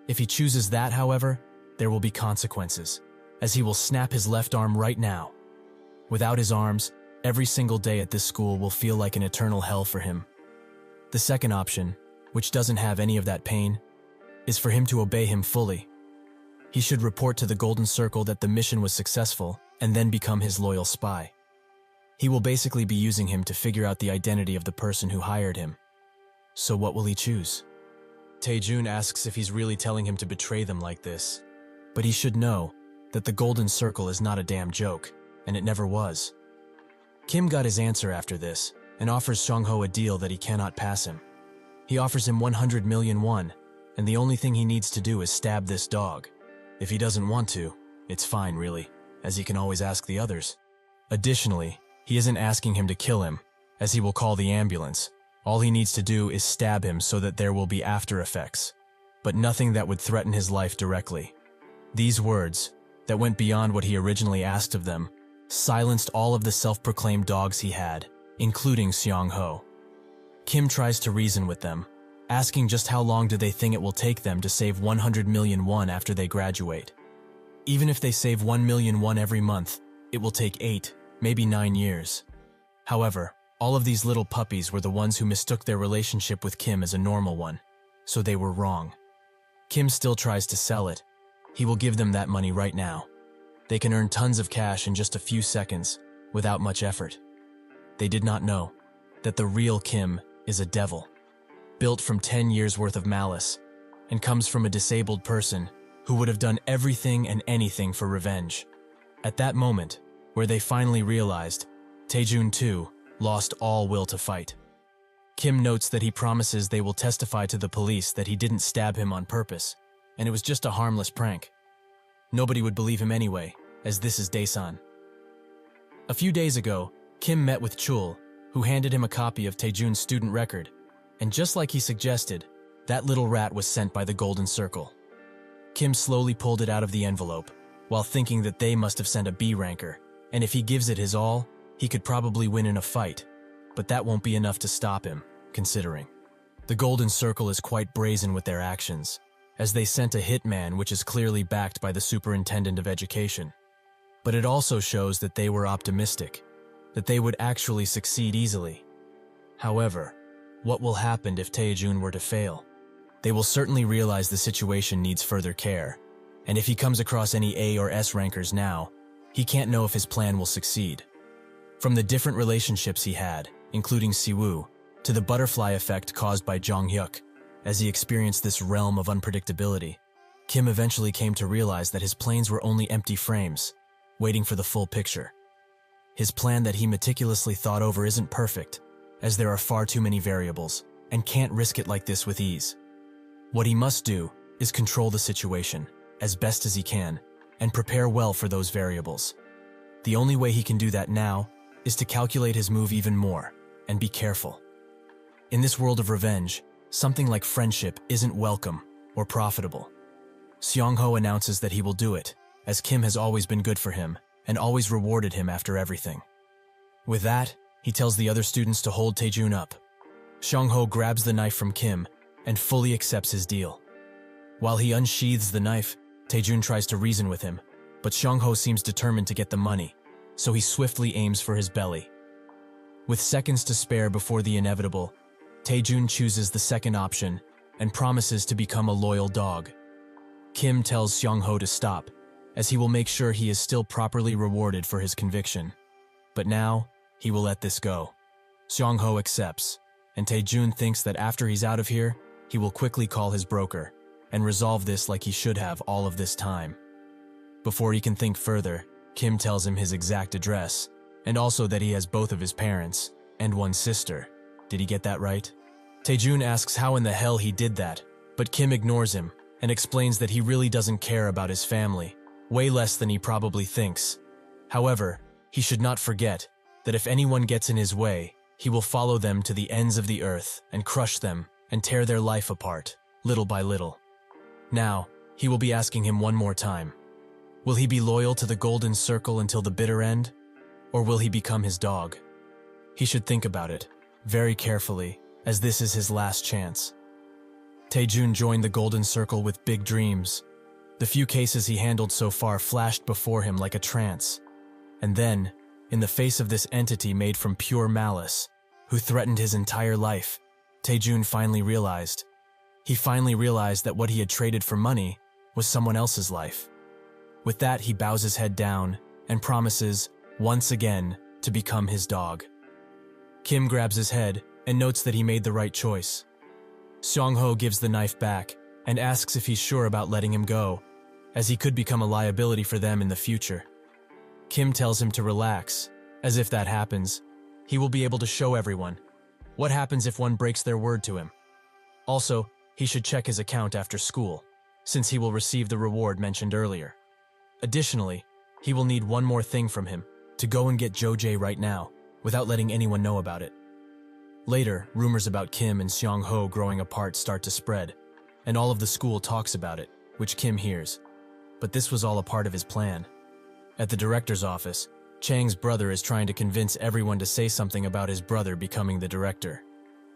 A: If he chooses that, however, there will be consequences, as he will snap his left arm right now. Without his arms, every single day at this school will feel like an eternal hell for him. The second option, which doesn't have any of that pain, is for him to obey him fully. He should report to the Golden Circle that the mission was successful and then become his loyal spy. He will basically be using him to figure out the identity of the person who hired him. So what will he choose? Taejun asks if he's really telling him to betray them like this, but he should know that the Golden Circle is not a damn joke, and it never was. Kim got his answer after this and offers Seong-ho a deal that he cannot pass him. He offers him 100 million won, and the only thing he needs to do is stab this dog. If he doesn't want to, it's fine really, as he can always ask the others. Additionally, he isn't asking him to kill him, as he will call the ambulance. All he needs to do is stab him so that there will be after effects, but nothing that would threaten his life directly. These words, that went beyond what he originally asked of them, silenced all of the self-proclaimed dogs he had, including Seong-ho. Kim tries to reason with them, asking just how long do they think it will take them to save 100 million won after they graduate. Even if they save 1 million won every month, it will take 8, maybe 9 years. However, all of these little puppies were the ones who mistook their relationship with Kim as a normal one, so they were wrong. Kim still tries to sell it. He will give them that money right now. They can earn tons of cash in just a few seconds, without much effort. They did not know that the real Kim is a devil, built from 10 years worth of malice, and comes from a disabled person who would have done everything and anything for revenge. At that moment, where they finally realized, Taejun too lost all will to fight. Kim notes that he promises they will testify to the police that he didn't stab him on purpose, and it was just a harmless prank. Nobody would believe him anyway, as this is Daesan. A few days ago, Kim met with Chul, who handed him a copy of Taejun's student record, and just like he suggested, that little rat was sent by the Golden Circle. Kim slowly pulled it out of the envelope, while thinking that they must have sent a B ranker, and if he gives it his all, he could probably win in a fight, but that won't be enough to stop him, considering. The Golden Circle is quite brazen with their actions, as they sent a hitman which is clearly backed by the Superintendent of Education. But it also shows that they were optimistic, that they would actually succeed easily. However, what will happen if Taejun were to fail? They will certainly realize the situation needs further care, and if he comes across any A or S rankers now, he can't know if his plan will succeed. From the different relationships he had, including Siwoo, to the butterfly effect caused by Jong-hyuk, as he experienced this realm of unpredictability, Kim eventually came to realize that his plans were only empty frames, waiting for the full picture. His plan that he meticulously thought over isn't perfect, as there are far too many variables, and can't risk it like this with ease. What he must do is control the situation, as best as he can, and prepare well for those variables. The only way he can do that now is to calculate his move even more, and be careful. In this world of revenge, something like friendship isn't welcome or profitable. Seong-ho announces that he will do it, as Kim has always been good for him, and always rewarded him after everything. With that, he tells the other students to hold Taejun up. Seong-ho grabs the knife from Kim and fully accepts his deal. While he unsheathes the knife, Taejun tries to reason with him, but Seong-ho seems determined to get the money, so he swiftly aims for his belly. With seconds to spare before the inevitable, Taejun chooses the second option and promises to become a loyal dog. Kim tells Seong-ho to stop, as he will make sure he is still properly rewarded for his conviction. But now, he will let this go. Seong-ho accepts, and Taejun thinks that after he's out of here, he will quickly call his broker and resolve this like he should have all of this time. Before he can think further, Kim tells him his exact address, and also that he has both of his parents and one sister. Did he get that right? Taejun asks how in the hell he did that, but Kim ignores him and explains that he really doesn't care about his family, way less than he probably thinks. However, he should not forget that if anyone gets in his way, he will follow them to the ends of the earth and crush them and tear their life apart, little by little. Now, he will be asking him one more time. Will he be loyal to the Golden Circle until the bitter end? Or will he become his dog? He should think about it, very carefully, as this is his last chance. Taejun joined the Golden Circle with big dreams. The few cases he handled so far flashed before him like a trance. And then, in the face of this entity made from pure malice, who threatened his entire life, Taejun finally realized. He finally realized that what he had traded for money was someone else's life. With that, he bows his head down and promises, once again, to become his dog. Kim grabs his head and notes that he made the right choice. Seong-ho gives the knife back and asks if he's sure about letting him go, as he could become a liability for them in the future. Kim tells him to relax, as if that happens, he will be able to show everyone what happens if one breaks their word to him. Also, he should check his account after school, since he will receive the reward mentioned earlier. Additionally, he will need one more thing from him, to go and get Jo-jae right now, without letting anyone know about it. Later, rumors about Kim and Seong-ho growing apart start to spread, and all of the school talks about it, which Kim hears. But this was all a part of his plan. At the director's office, Chang's brother is trying to convince everyone to say something about his brother becoming the director.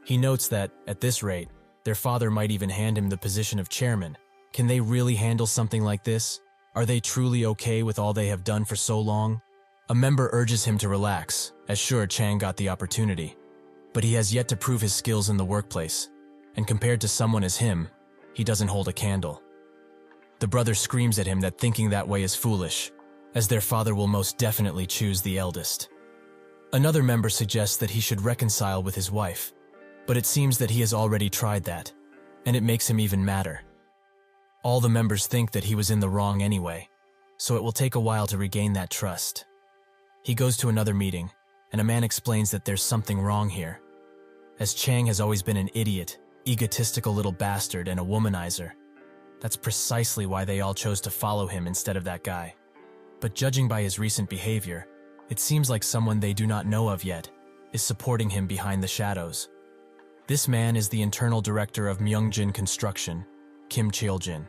A: He notes that, at this rate, their father might even hand him the position of chairman. Can they really handle something like this? Are they truly okay with all they have done for so long? A member urges him to relax, as sure Chang got the opportunity. But he has yet to prove his skills in the workplace, and compared to someone as him, he doesn't hold a candle. The brother screams at him that thinking that way is foolish, as their father will most definitely choose the eldest. Another member suggests that he should reconcile with his wife, but it seems that he has already tried that, and it makes him even madder. All the members think that he was in the wrong anyway, so it will take a while to regain that trust. He goes to another meeting, and a man explains that there's something wrong here. As Chang has always been an idiot, egotistical little bastard, and a womanizer, that's precisely why they all chose to follow him instead of that guy. But judging by his recent behavior, it seems like someone they do not know of yet is supporting him behind the shadows. This man is the internal director of Myungjin Construction, Kim Cheol-jin.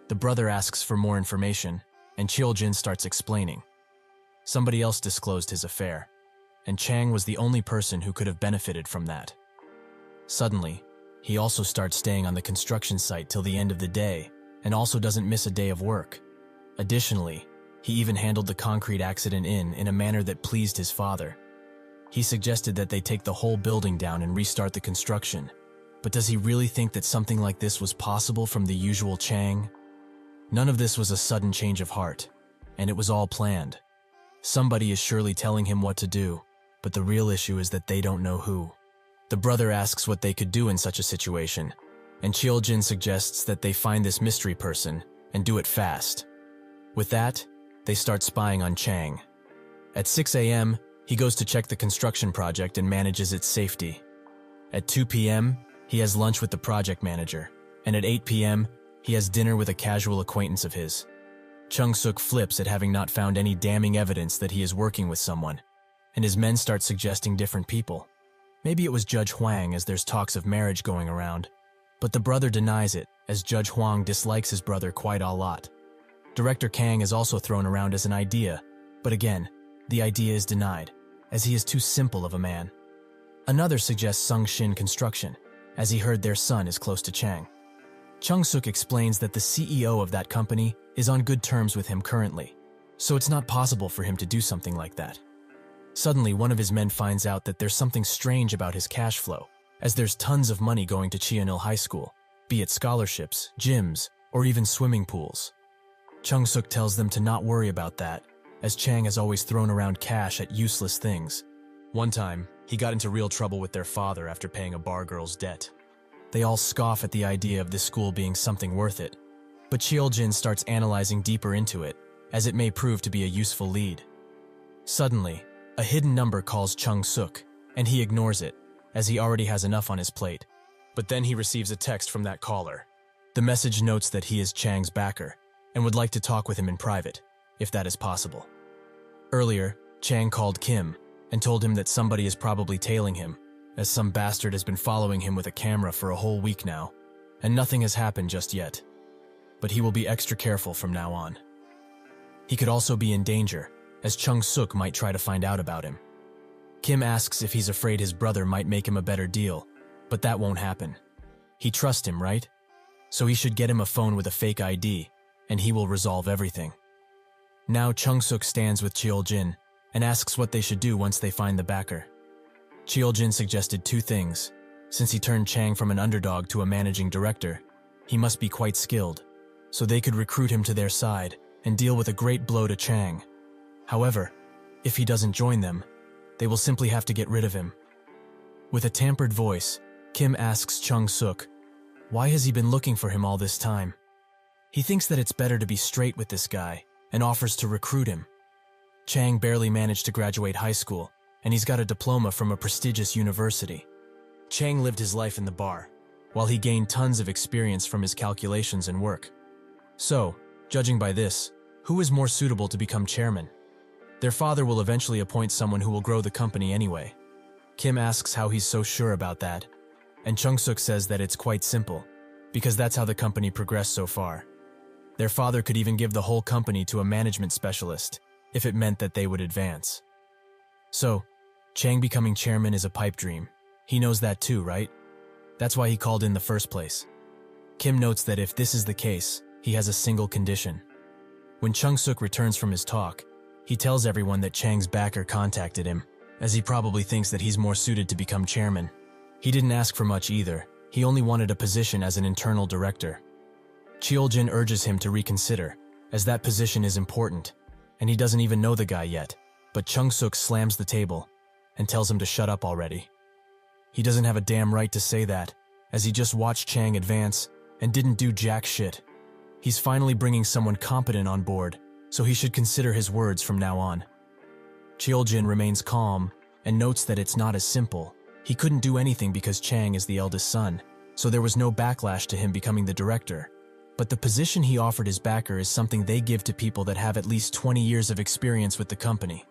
A: The brother asks for more information, and Cheol-jin starts explaining. Somebody else disclosed his affair, and Chang was the only person who could have benefited from that. Suddenly, he also starts staying on the construction site till the end of the day and also doesn't miss a day of work. Additionally, he even handled the concrete accident in a manner that pleased his father. He suggested that they take the whole building down and restart the construction. But does he really think that something like this was possible from the usual Chang? None of this was a sudden change of heart, and it was all planned. Somebody is surely telling him what to do, but the real issue is that they don't know who. The brother asks what they could do in such a situation, and Cheol-jin suggests that they find this mystery person and do it fast. With that, they start spying on Chang. At 6 a.m., he goes to check the construction project and manages its safety. At 2 p.m., he has lunch with the project manager, and at 8 p.m., he has dinner with a casual acquaintance of his. Chung-suk flips at having not found any damning evidence that he is working with someone, and his men start suggesting different people. Maybe it was Judge Hwang, as there's talks of marriage going around, but the brother denies it, as Judge Hwang dislikes his brother quite a lot. Director Kang is also thrown around as an idea, but again, the idea is denied, as he is too simple of a man. Another suggests Sung Shin Construction, as he heard their son is close to Chang. Chung-suk explains that the CEO of that company is on good terms with him currently, so it's not possible for him to do something like that. Suddenly, one of his men finds out that there's something strange about his cash flow, as there's tons of money going to Cheonil High School, be it scholarships, gyms, or even swimming pools. Chung-suk tells them to not worry about that, as Chang has always thrown around cash at useless things. One time, he got into real trouble with their father after paying a bar girl's debt. They all scoff at the idea of this school being something worth it, but Cheol-jin starts analyzing deeper into it, as it may prove to be a useful lead. Suddenly, a hidden number calls Chung-suk, and he ignores it, as he already has enough on his plate. But then he receives a text from that caller. The message notes that he is Chang's backer, and would like to talk with him in private, if that is possible. Earlier, Chang called Kim, and told him that somebody is probably tailing him, as some bastard has been following him with a camera for a whole week now, and nothing has happened just yet. But he will be extra careful from now on. He could also be in danger, as Chung-suk might try to find out about him. Kim asks if he's afraid his brother might make him a better deal, but that won't happen. He trusts him, right? So he should get him a phone with a fake ID, and he will resolve everything. Now Chung-suk stands with Cheol-jin and asks what they should do once they find the backer. Cheol-jin suggested two things. Since he turned Chang from an underdog to a managing director, he must be quite skilled, so they could recruit him to their side and deal with a great blow to Chang. However, if he doesn't join them, they will simply have to get rid of him. With a tampered voice, Kim asks Chung-suk, why has he been looking for him all this time? He thinks that it's better to be straight with this guy and offers to recruit him. Chang barely managed to graduate high school, and he's got a diploma from a prestigious university. Chang lived his life in the bar, while he gained tons of experience from his calculations and work. So, judging by this, who is more suitable to become chairman? Their father will eventually appoint someone who will grow the company anyway. Kim asks how he's so sure about that, and Chung-suk says that it's quite simple, because that's how the company progressed so far. Their father could even give the whole company to a management specialist, if it meant that they would advance. So, Chang becoming chairman is a pipe dream. He knows that too, right? That's why he called in the first place. Kim notes that if this is the case, he has a single condition. When Chung-suk returns from his talk, he tells everyone that Chang's backer contacted him, as he probably thinks that he's more suited to become chairman. He didn't ask for much either. He only wanted a position as an internal director. Cheol-jin urges him to reconsider, as that position is important, and he doesn't even know the guy yet. But Chung-suk slams the table and tells him to shut up already. He doesn't have a damn right to say that, as he just watched Chang advance and didn't do jack shit. He's finally bringing someone competent on board, so he should consider his words from now on. Cheoljin remains calm and notes that it's not as simple. He couldn't do anything because Chang is the eldest son, so there was no backlash to him becoming the director. But the position he offered his backer is something they give to people that have at least 20 years of experience with the company.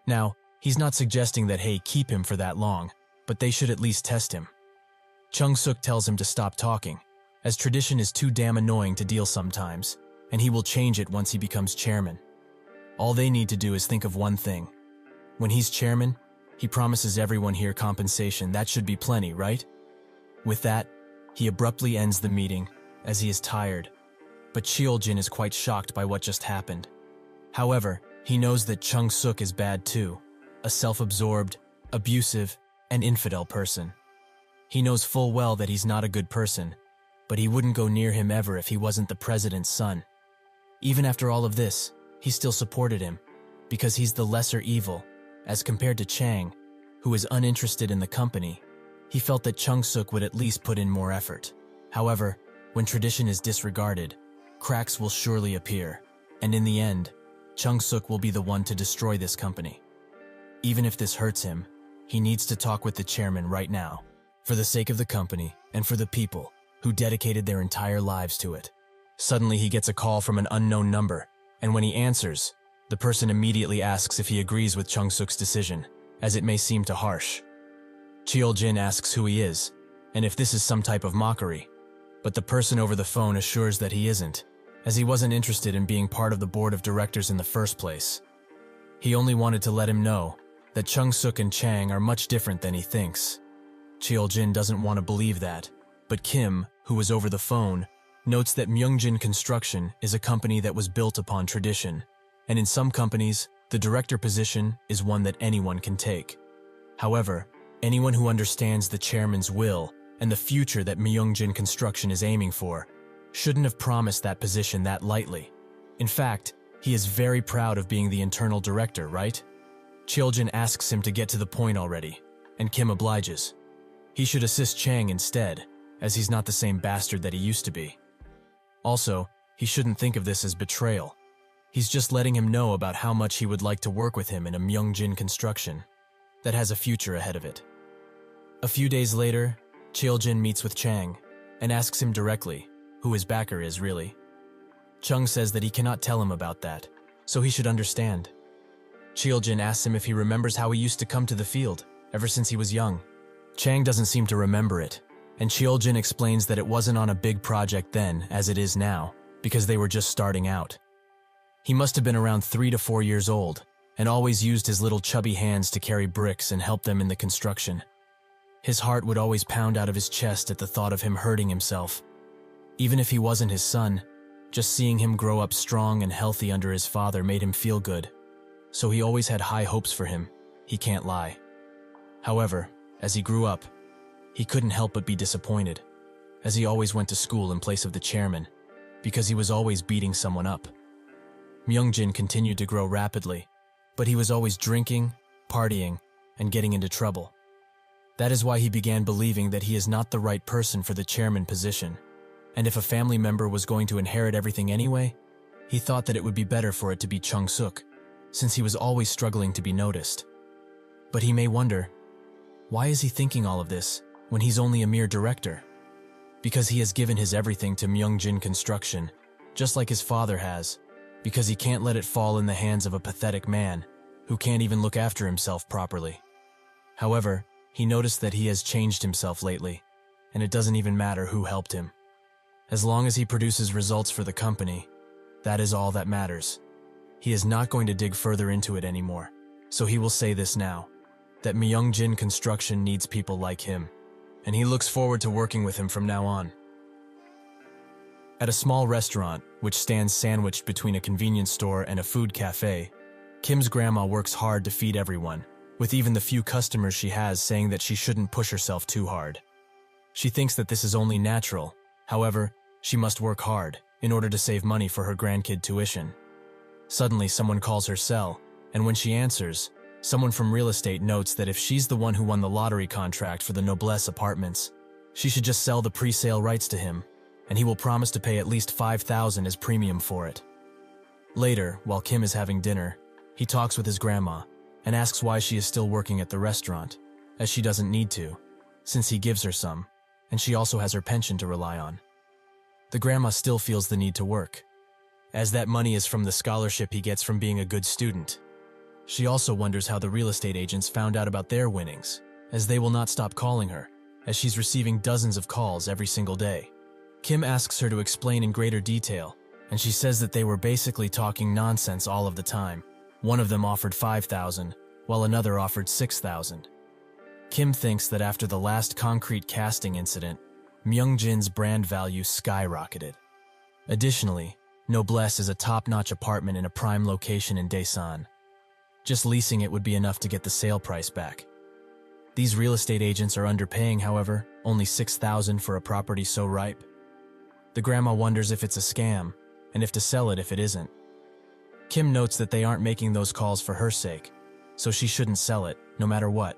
A: Now, he's not suggesting that, hey, keep him for that long, but they should at least test him. Chung Suk tells him to stop talking, as tradition is too damn annoying to deal sometimes, and he will change it once he becomes chairman. All they need to do is think of one thing. When he's chairman, he promises everyone here compensation. That should be plenty, right? With that, he abruptly ends the meeting, as he is tired. But Cheoljin is quite shocked by what just happened. However, he knows that Chung Suk is bad too, a self-absorbed, abusive, and infidel person. He knows full well that he's not a good person, but he wouldn't go near him ever if he wasn't the president's son. Even after all of this, he still supported him, because he's the lesser evil, as compared to Chang, who is uninterested in the company. He felt that Chung Suk would at least put in more effort. However, when tradition is disregarded, cracks will surely appear, and in the end, Chung Suk will be the one to destroy this company. Even if this hurts him, he needs to talk with the chairman right now, for the sake of the company and for the people who dedicated their entire lives to it. Suddenly he gets a call from an unknown number, and when he answers, the person immediately asks if he agrees with Chung Suk's decision, as it may seem too harsh. Cheoljin asks who he is, and if this is some type of mockery, but the person over the phone assures that he isn't, as he wasn't interested in being part of the board of directors in the first place. He only wanted to let him know that Chung Suk and Chang are much different than he thinks. Cheoljin doesn't want to believe that, but Kim, who was over the phone, notes that Myungjin Construction is a company that was built upon tradition, and in some companies, the director position is one that anyone can take. However, anyone who understands the chairman's will and the future that Myungjin Construction is aiming for shouldn't have promised that position that lightly. In fact, he is very proud of being the internal director, right? Cheoljin asks him to get to the point already, and Kim obliges. He should assist Chang instead, as he's not the same bastard that he used to be. Also, he shouldn't think of this as betrayal. He's just letting him know about how much he would like to work with him in a Myungjin Construction that has a future ahead of it. A few days later, Cheoljin meets with Chang and asks him directly who his backer is really. Chung says that he cannot tell him about that, so he should understand. Cheoljin asks him if he remembers how he used to come to the field ever since he was young. Chang doesn't seem to remember it, and Cheoljin explains that it wasn't on a big project then as it is now, because they were just starting out. He must have been around 3 to 4 years old, and always used his little chubby hands to carry bricks and help them in the construction. His heart would always pound out of his chest at the thought of him hurting himself. Even if he wasn't his son, just seeing him grow up strong and healthy under his father made him feel good. So he always had high hopes for him, he can't lie. However, as he grew up, he couldn't help but be disappointed, as he always went to school in place of the chairman, because he was always beating someone up. Myungjin continued to grow rapidly, but he was always drinking, partying, and getting into trouble. That is why he began believing that he is not the right person for the chairman position, and if a family member was going to inherit everything anyway, he thought that it would be better for it to be Chung Suk, since he was always struggling to be noticed. But he may wonder, why is he thinking all of this when he's only a mere director? Because he has given his everything to Myungjin Construction, just like his father has, because he can't let it fall in the hands of a pathetic man who can't even look after himself properly. However, he noticed that he has changed himself lately, and it doesn't even matter who helped him. As long as he produces results for the company, that is all that matters. He is not going to dig further into it anymore, so he will say this now, that Myungjin Construction needs people like him, and he looks forward to working with him from now on. At a small restaurant, which stands sandwiched between a convenience store and a food cafe, Kim's grandma works hard to feed everyone, with even the few customers she has saying that she shouldn't push herself too hard. She thinks that this is only natural, however, she must work hard in order to save money for her grandkid tuition. Suddenly, someone calls her cell, and when she answers, someone from real estate notes that if she's the one who won the lottery contract for the Noblesse apartments, she should just sell the pre-sale rights to him, and he will promise to pay at least 5,000 as premium for it. Later, while Kim is having dinner, he talks with his grandma and asks why she is still working at the restaurant, as she doesn't need to, since he gives her some, and she also has her pension to rely on. The grandma still feels the need to work, as that money is from the scholarship he gets from being a good student. She also wonders how the real estate agents found out about their winnings, as they will not stop calling her, as she's receiving dozens of calls every single day. Kim asks her to explain in greater detail, and she says that they were basically talking nonsense all of the time. One of them offered 5,000, while another offered 6,000. Kim thinks that after the last concrete casting incident, Myungjin's brand value skyrocketed. Additionally, Noblesse is a top-notch apartment in a prime location in Daesan. Just leasing it would be enough to get the sale price back. These real estate agents are underpaying, however, only 6,000 for a property so ripe. The grandma wonders if it's a scam, and if to sell it if it isn't. Kim notes that they aren't making those calls for her sake, so she shouldn't sell it, no matter what.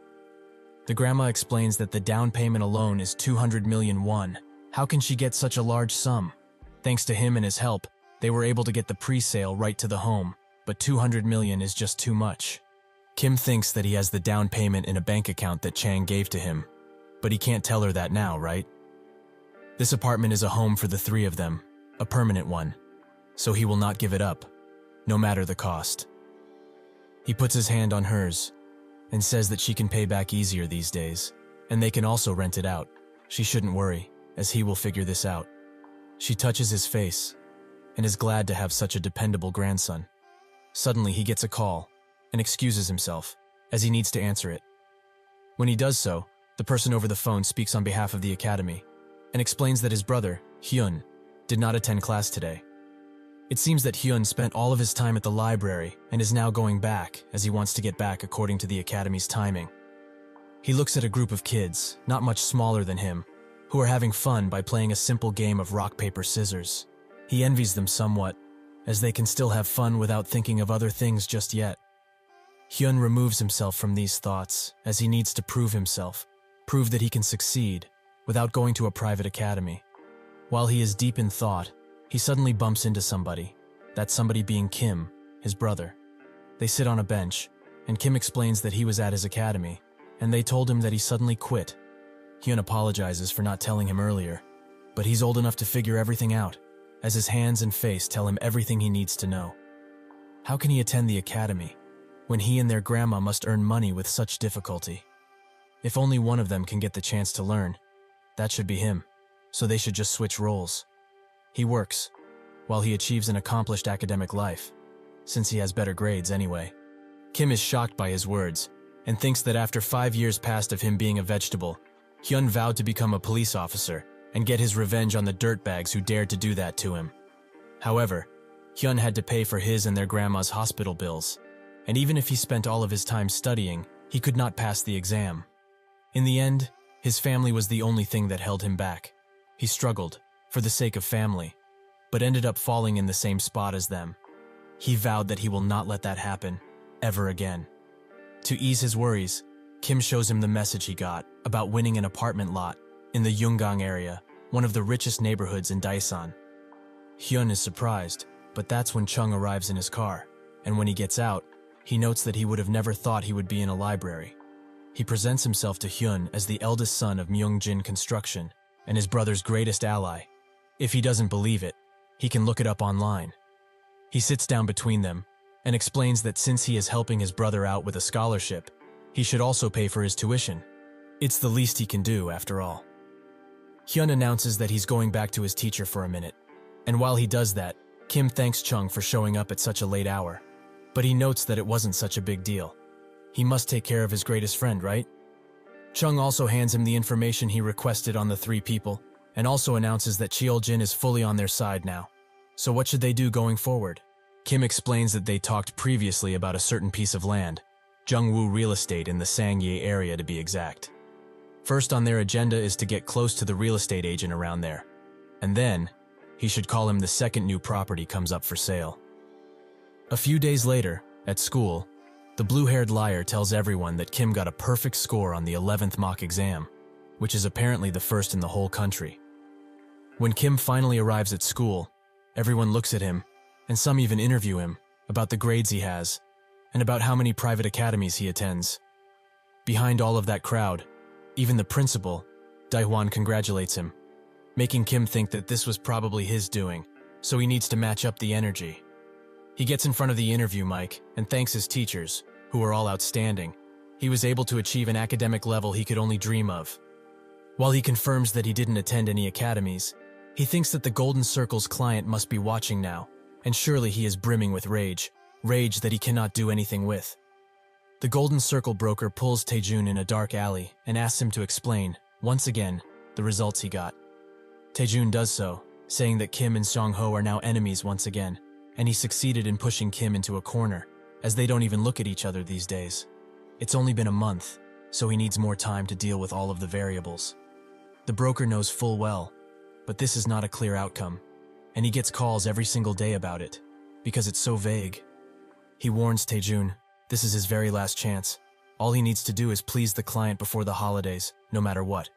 A: The grandma explains that the down payment alone is 200 million won. How can she get such a large sum? Thanks to him and his help, they were able to get the pre-sale right to the home, but 200 million is just too much. Kim thinks that he has the down payment in a bank account that Chang gave to him, but he can't tell her that now, right? This apartment is a home for the three of them, a permanent one, so he will not give it up, no matter the cost. He puts his hand on hers and says that she can pay back easier these days, and they can also rent it out. She shouldn't worry, as he will figure this out. She touches his face and is glad to have such a dependable grandson. Suddenly, he gets a call and excuses himself, as he needs to answer it. When he does so, the person over the phone speaks on behalf of the academy and explains that his brother, Hyun, did not attend class today. It seems that Hyun spent all of his time at the library and is now going back, as he wants to get back according to the academy's timing. He looks at a group of kids, not much smaller than him, who are having fun by playing a simple game of rock, paper, scissors. He envies them somewhat, as they can still have fun without thinking of other things just yet. Hyun removes himself from these thoughts, as he needs to prove himself, prove that he can succeed, without going to a private academy. While he is deep in thought, he suddenly bumps into somebody, that somebody being Kim, his brother. They sit on a bench, and Kim explains that he was at his academy, and they told him that he suddenly quit. Hyun apologizes for not telling him earlier, but he's old enough to figure everything out, as his hands and face tell him everything he needs to know. How can he attend the academy, when he and their grandma must earn money with such difficulty? If only one of them can get the chance to learn, that should be him, so they should just switch roles. He works, while he achieves an accomplished academic life, since he has better grades anyway. Kim is shocked by his words, and thinks that after 5 years past of him being a vegetable, Hyun vowed to become a police officer and get his revenge on the dirtbags who dared to do that to him. However, Hyun had to pay for his and their grandma's hospital bills, and even if he spent all of his time studying, he could not pass the exam. In the end, his family was the only thing that held him back. He struggled, for the sake of family, but ended up falling in the same spot as them. He vowed that he will not let that happen, ever again. To ease his worries, Kim shows him the message he got about winning an apartment lot in the Yunggang area, one of the richest neighborhoods in Daesan. Hyun is surprised, but that's when Chung arrives in his car, and when he gets out, he notes that he would have never thought he would be in a library. He presents himself to Hyun as the eldest son of Myungjin Construction and his brother's greatest ally. If he doesn't believe it, he can look it up online. He sits down between them and explains that since he is helping his brother out with a scholarship, he should also pay for his tuition. It's the least he can do, after all. Hyun announces that he's going back to his teacher for a minute, and while he does that, Kim thanks Chung for showing up at such a late hour, but he notes that it wasn't such a big deal. He must take care of his greatest friend, right? Chung also hands him the information he requested on the three people, and also announces that Cheoljin is fully on their side now. So what should they do going forward? Kim explains that they talked previously about a certain piece of land, Jungwoo Real Estate in the Sangye area to be exact. First on their agenda is to get close to the real estate agent around there, and then he should call him the second new property comes up for sale. A few days later, at school, the blue-haired liar tells everyone that Kim got a perfect score on the 11th mock exam, which is apparently the first in the whole country. When Kim finally arrives at school, everyone looks at him, and some even interview him about the grades he has, and about how many private academies he attends. Behind all of that crowd, even the principal, Daihwan, congratulates him, making Kim think that this was probably his doing, so he needs to match up the energy. He gets in front of the interview mic and thanks his teachers, who are all outstanding. He was able to achieve an academic level he could only dream of. While he confirms that he didn't attend any academies, he thinks that the Golden Circle's client must be watching now, and surely he is brimming with rage that he cannot do anything with. The Golden Circle broker pulls Taejun in a dark alley and asks him to explain, once again, the results he got. Taejun does so, saying that Kim and Seong-ho are now enemies once again, and he succeeded in pushing Kim into a corner, as they don't even look at each other these days. It's only been a month, so he needs more time to deal with all of the variables. The broker knows full well, but this is not a clear outcome, and he gets calls every single day about it, because it's so vague. He warns Taejun, this is his very last chance. All he needs to do is please the client before the holidays, no matter what.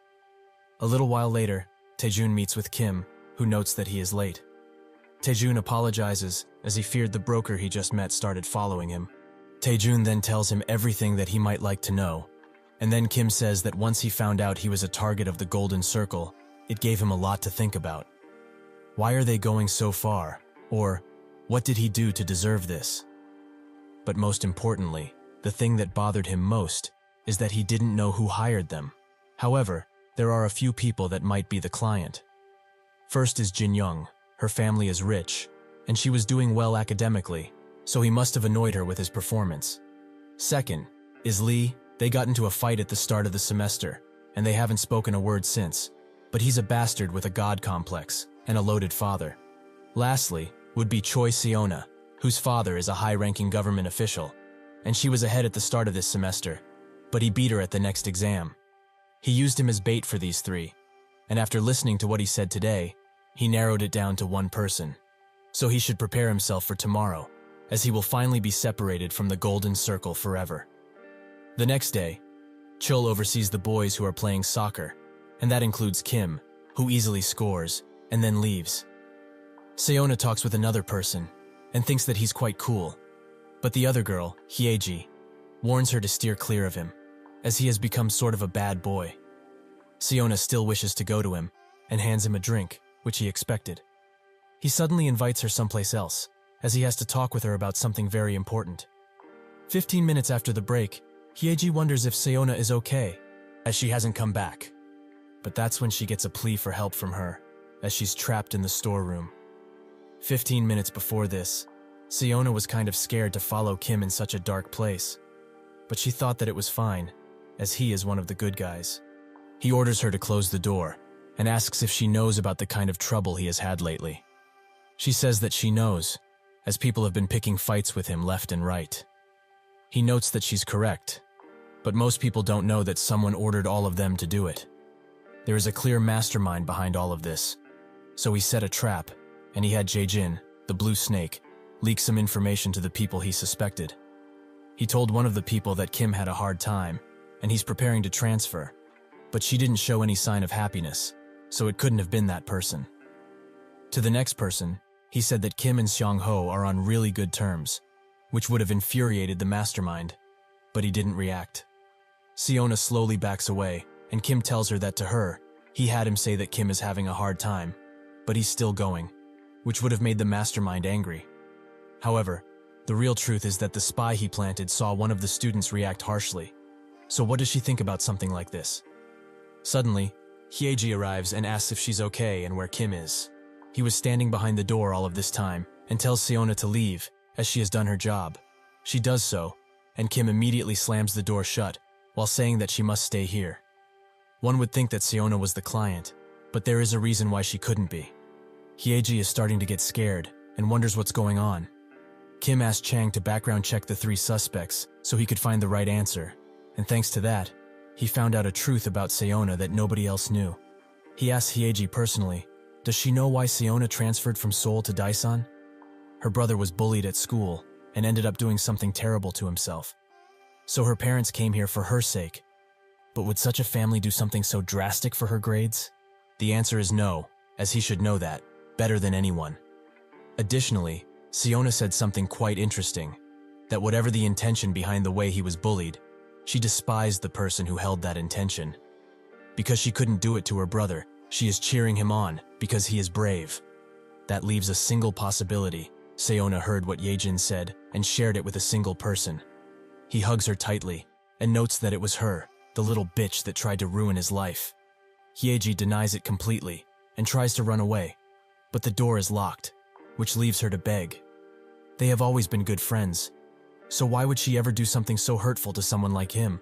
A: A little while later, Taejun meets with Kim, who notes that he is late. Taejun apologizes, as he feared the broker he just met started following him. Taejun then tells him everything that he might like to know, and then Kim says that once he found out he was a target of the Golden Circle, it gave him a lot to think about. Why are they going so far? Or, what did he do to deserve this? But most importantly, the thing that bothered him most is that he didn't know who hired them. However, there are a few people that might be the client. First is Jin Young. Her family is rich, and she was doing well academically, so he must have annoyed her with his performance. Second is Lee. They got into a fight at the start of the semester, and they haven't spoken a word since, but he's a bastard with a god complex and a loaded father. Lastly would be Choi Seona, whose father is a high-ranking government official, and she was ahead at the start of this semester, but he beat her at the next exam. He used him as bait for these three, and after listening to what he said today, he narrowed it down to one person. So he should prepare himself for tomorrow, as he will finally be separated from the Golden Circle forever. The next day, Chul oversees the boys who are playing soccer, and that includes Kim, who easily scores, and then leaves. Seona talks with another person, and thinks that he's quite cool, but the other girl, Hyeji, warns her to steer clear of him, as he has become sort of a bad boy. Seona still wishes to go to him, and hands him a drink, which he expected. He suddenly invites her someplace else, as he has to talk with her about something very important. 15 minutes after the break, Hyeji wonders if Seona is okay, as she hasn't come back. But that's when she gets a plea for help from her, as she's trapped in the storeroom. 15 minutes before this, Seona was kind of scared to follow Kim in such a dark place, but she thought that it was fine, as he is one of the good guys. He orders her to close the door, and asks if she knows about the kind of trouble he has had lately. She says that she knows, as people have been picking fights with him left and right. He notes that she's correct, but most people don't know that someone ordered all of them to do it. There is a clear mastermind behind all of this, so he set a trap, and he had Jae-jin, the blue snake, leak some information to the people he suspected. He told one of the people that Kim had a hard time, and he's preparing to transfer, but she didn't show any sign of happiness, so it couldn't have been that person. To the next person, he said that Kim and Seong-ho are on really good terms, which would have infuriated the mastermind, but he didn't react. Seona slowly backs away, and Kim tells her that to her, he had him say that Kim is having a hard time, but he's still going, which would have made the mastermind angry. However, the real truth is that the spy he planted saw one of the students react harshly. So what does she think about something like this? Suddenly, Hyeji arrives and asks if she's okay and where Kim is. He was standing behind the door all of this time and tells Seona to leave, as she has done her job. She does so, and Kim immediately slams the door shut, while saying that she must stay here. One would think that Seona was the client, but there is a reason why she couldn't be. Hyeji is starting to get scared and wonders what's going on. Kim asked Chang to background check the 3 suspects so he could find the right answer, and thanks to that, he found out a truth about Seona that nobody else knew. He asked Hyeji personally, does she know why Seona transferred from Seoul to Daesan? Her brother was bullied at school and ended up doing something terrible to himself. So her parents came here for her sake. But would such a family do something so drastic for her grades? The answer is no, as he should know that better than anyone. Additionally, Siona said something quite interesting, that whatever the intention behind the way he was bullied, she despised the person who held that intention. Because she couldn't do it to her brother, she is cheering him on because he is brave. That leaves a single possibility. Siona heard what Yejin said and shared it with a single person. He hugs her tightly and notes that it was her, the little bitch that tried to ruin his life. Hyeji denies it completely and tries to run away, but the door is locked, which leaves her to beg. They have always been good friends, so why would she ever do something so hurtful to someone like him?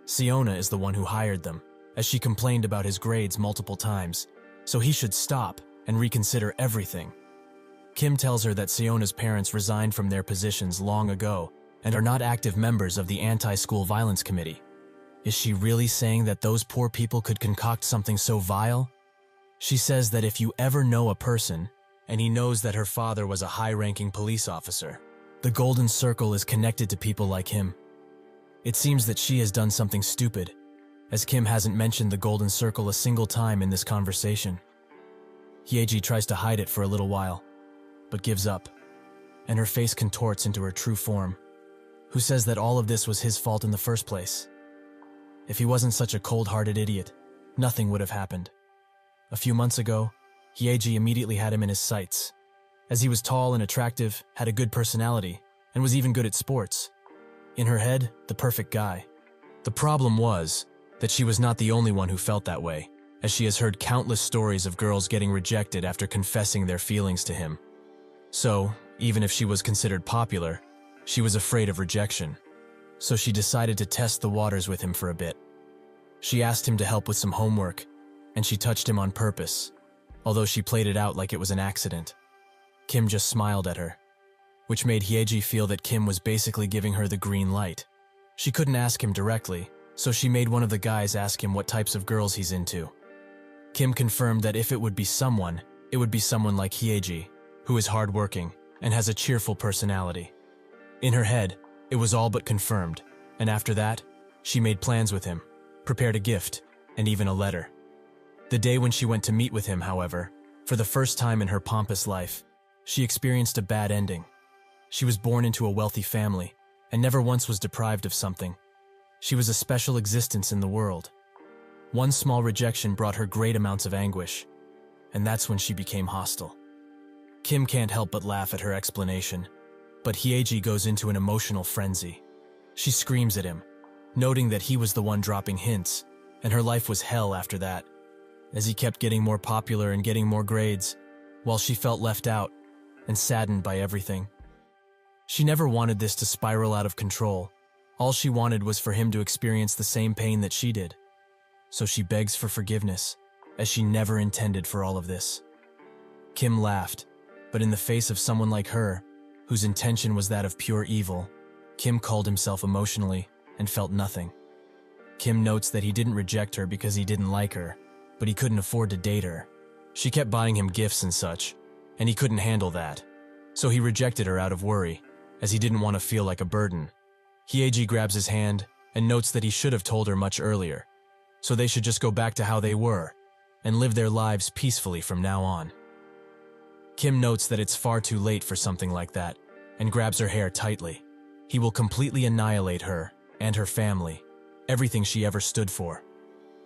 A: Siona is the one who hired them, as she complained about his grades multiple times, so he should stop and reconsider everything. Kim tells her that Siona's parents resigned from their positions long ago and are not active members of the anti-school violence committee. Is she really saying that those poor people could concoct something so vile? She says that if you ever know a person, and he knows that her father was a high-ranking police officer, the Golden Circle is connected to people like him. It seems that she has done something stupid, as Kim hasn't mentioned the Golden Circle a single time in this conversation. Hyeji tries to hide it for a little while, but gives up, and her face contorts into her true form. Who says that all of this was his fault in the first place? If he wasn't such a cold-hearted idiot, nothing would have happened. A few months ago, Hyeji immediately had him in his sights, as he was tall and attractive, had a good personality, and was even good at sports. In her head, the perfect guy. The problem was that she was not the only one who felt that way, as she has heard countless stories of girls getting rejected after confessing their feelings to him. So, even if she was considered popular, she was afraid of rejection. So she decided to test the waters with him for a bit. She asked him to help with some homework, and she touched him on purpose, although she played it out like it was an accident. Kim just smiled at her, which made Hyeji feel that Kim was basically giving her the green light. She couldn't ask him directly, so she made one of the guys ask him what types of girls he's into. Kim confirmed that if it would be someone, it would be someone like Hyeji, who is hardworking and has a cheerful personality. In her head, it was all but confirmed, and after that, she made plans with him, prepared a gift, and even a letter. The day when she went to meet with him, however, for the first time in her pompous life, she experienced a bad ending. She was born into a wealthy family, and never once was deprived of something. She was a special existence in the world. One small rejection brought her great amounts of anguish, and that's when she became hostile. Kim can't help but laugh at her explanation, but Hyeji goes into an emotional frenzy. She screams at him, noting that he was the one dropping hints, and her life was hell after that, as he kept getting more popular and getting more grades, while she felt left out and saddened by everything. She never wanted this to spiral out of control. All she wanted was for him to experience the same pain that she did. So she begs for forgiveness, as she never intended for all of this. Kim laughed, but in the face of someone like her, whose intention was that of pure evil, Kim called himself emotionally and felt nothing. Kim notes that he didn't reject her because he didn't like her, but he couldn't afford to date her. She kept buying him gifts and such, and he couldn't handle that. So he rejected her out of worry, as he didn't want to feel like a burden. Hyeji grabs his hand and notes that he should have told her much earlier, so they should just go back to how they were and live their lives peacefully from now on. Kim notes that it's far too late for something like that and grabs her hair tightly. He will completely annihilate her and her family, everything she ever stood for.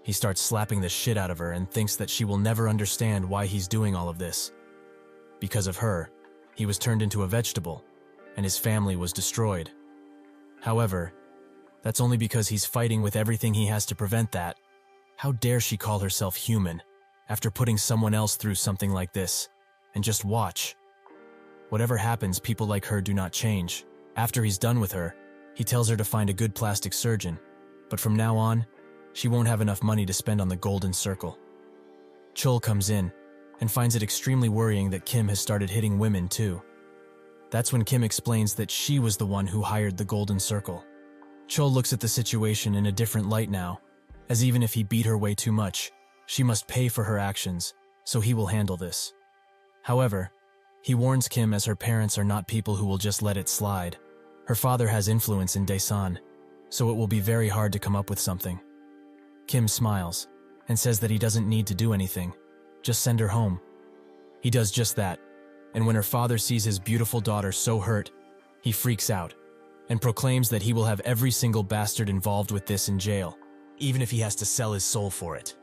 A: He starts slapping the shit out of her and thinks that she will never understand why he's doing all of this. Because of her, he was turned into a vegetable, and his family was destroyed. However, that's only because he's fighting with everything he has to prevent that. How dare she call herself human after putting someone else through something like this? And just watch. Whatever happens, people like her do not change. After he's done with her, he tells her to find a good plastic surgeon, but from now on, she won't have enough money to spend on the Golden Circle. Chul comes in and finds it extremely worrying that Kim has started hitting women too. That's when Kim explains that she was the one who hired the Golden Circle. Chul looks at the situation in a different light now, as even if he beat her way too much, she must pay for her actions, so he will handle this. However, he warns Kim as her parents are not people who will just let it slide. Her father has influence in Daesan, so it will be very hard to come up with something. Kim smiles and says that he doesn't need to do anything, Just send her home. He does just that, and when her father sees his beautiful daughter so hurt, he freaks out and proclaims that he will have every single bastard involved with this in jail, even if he has to sell his soul for it.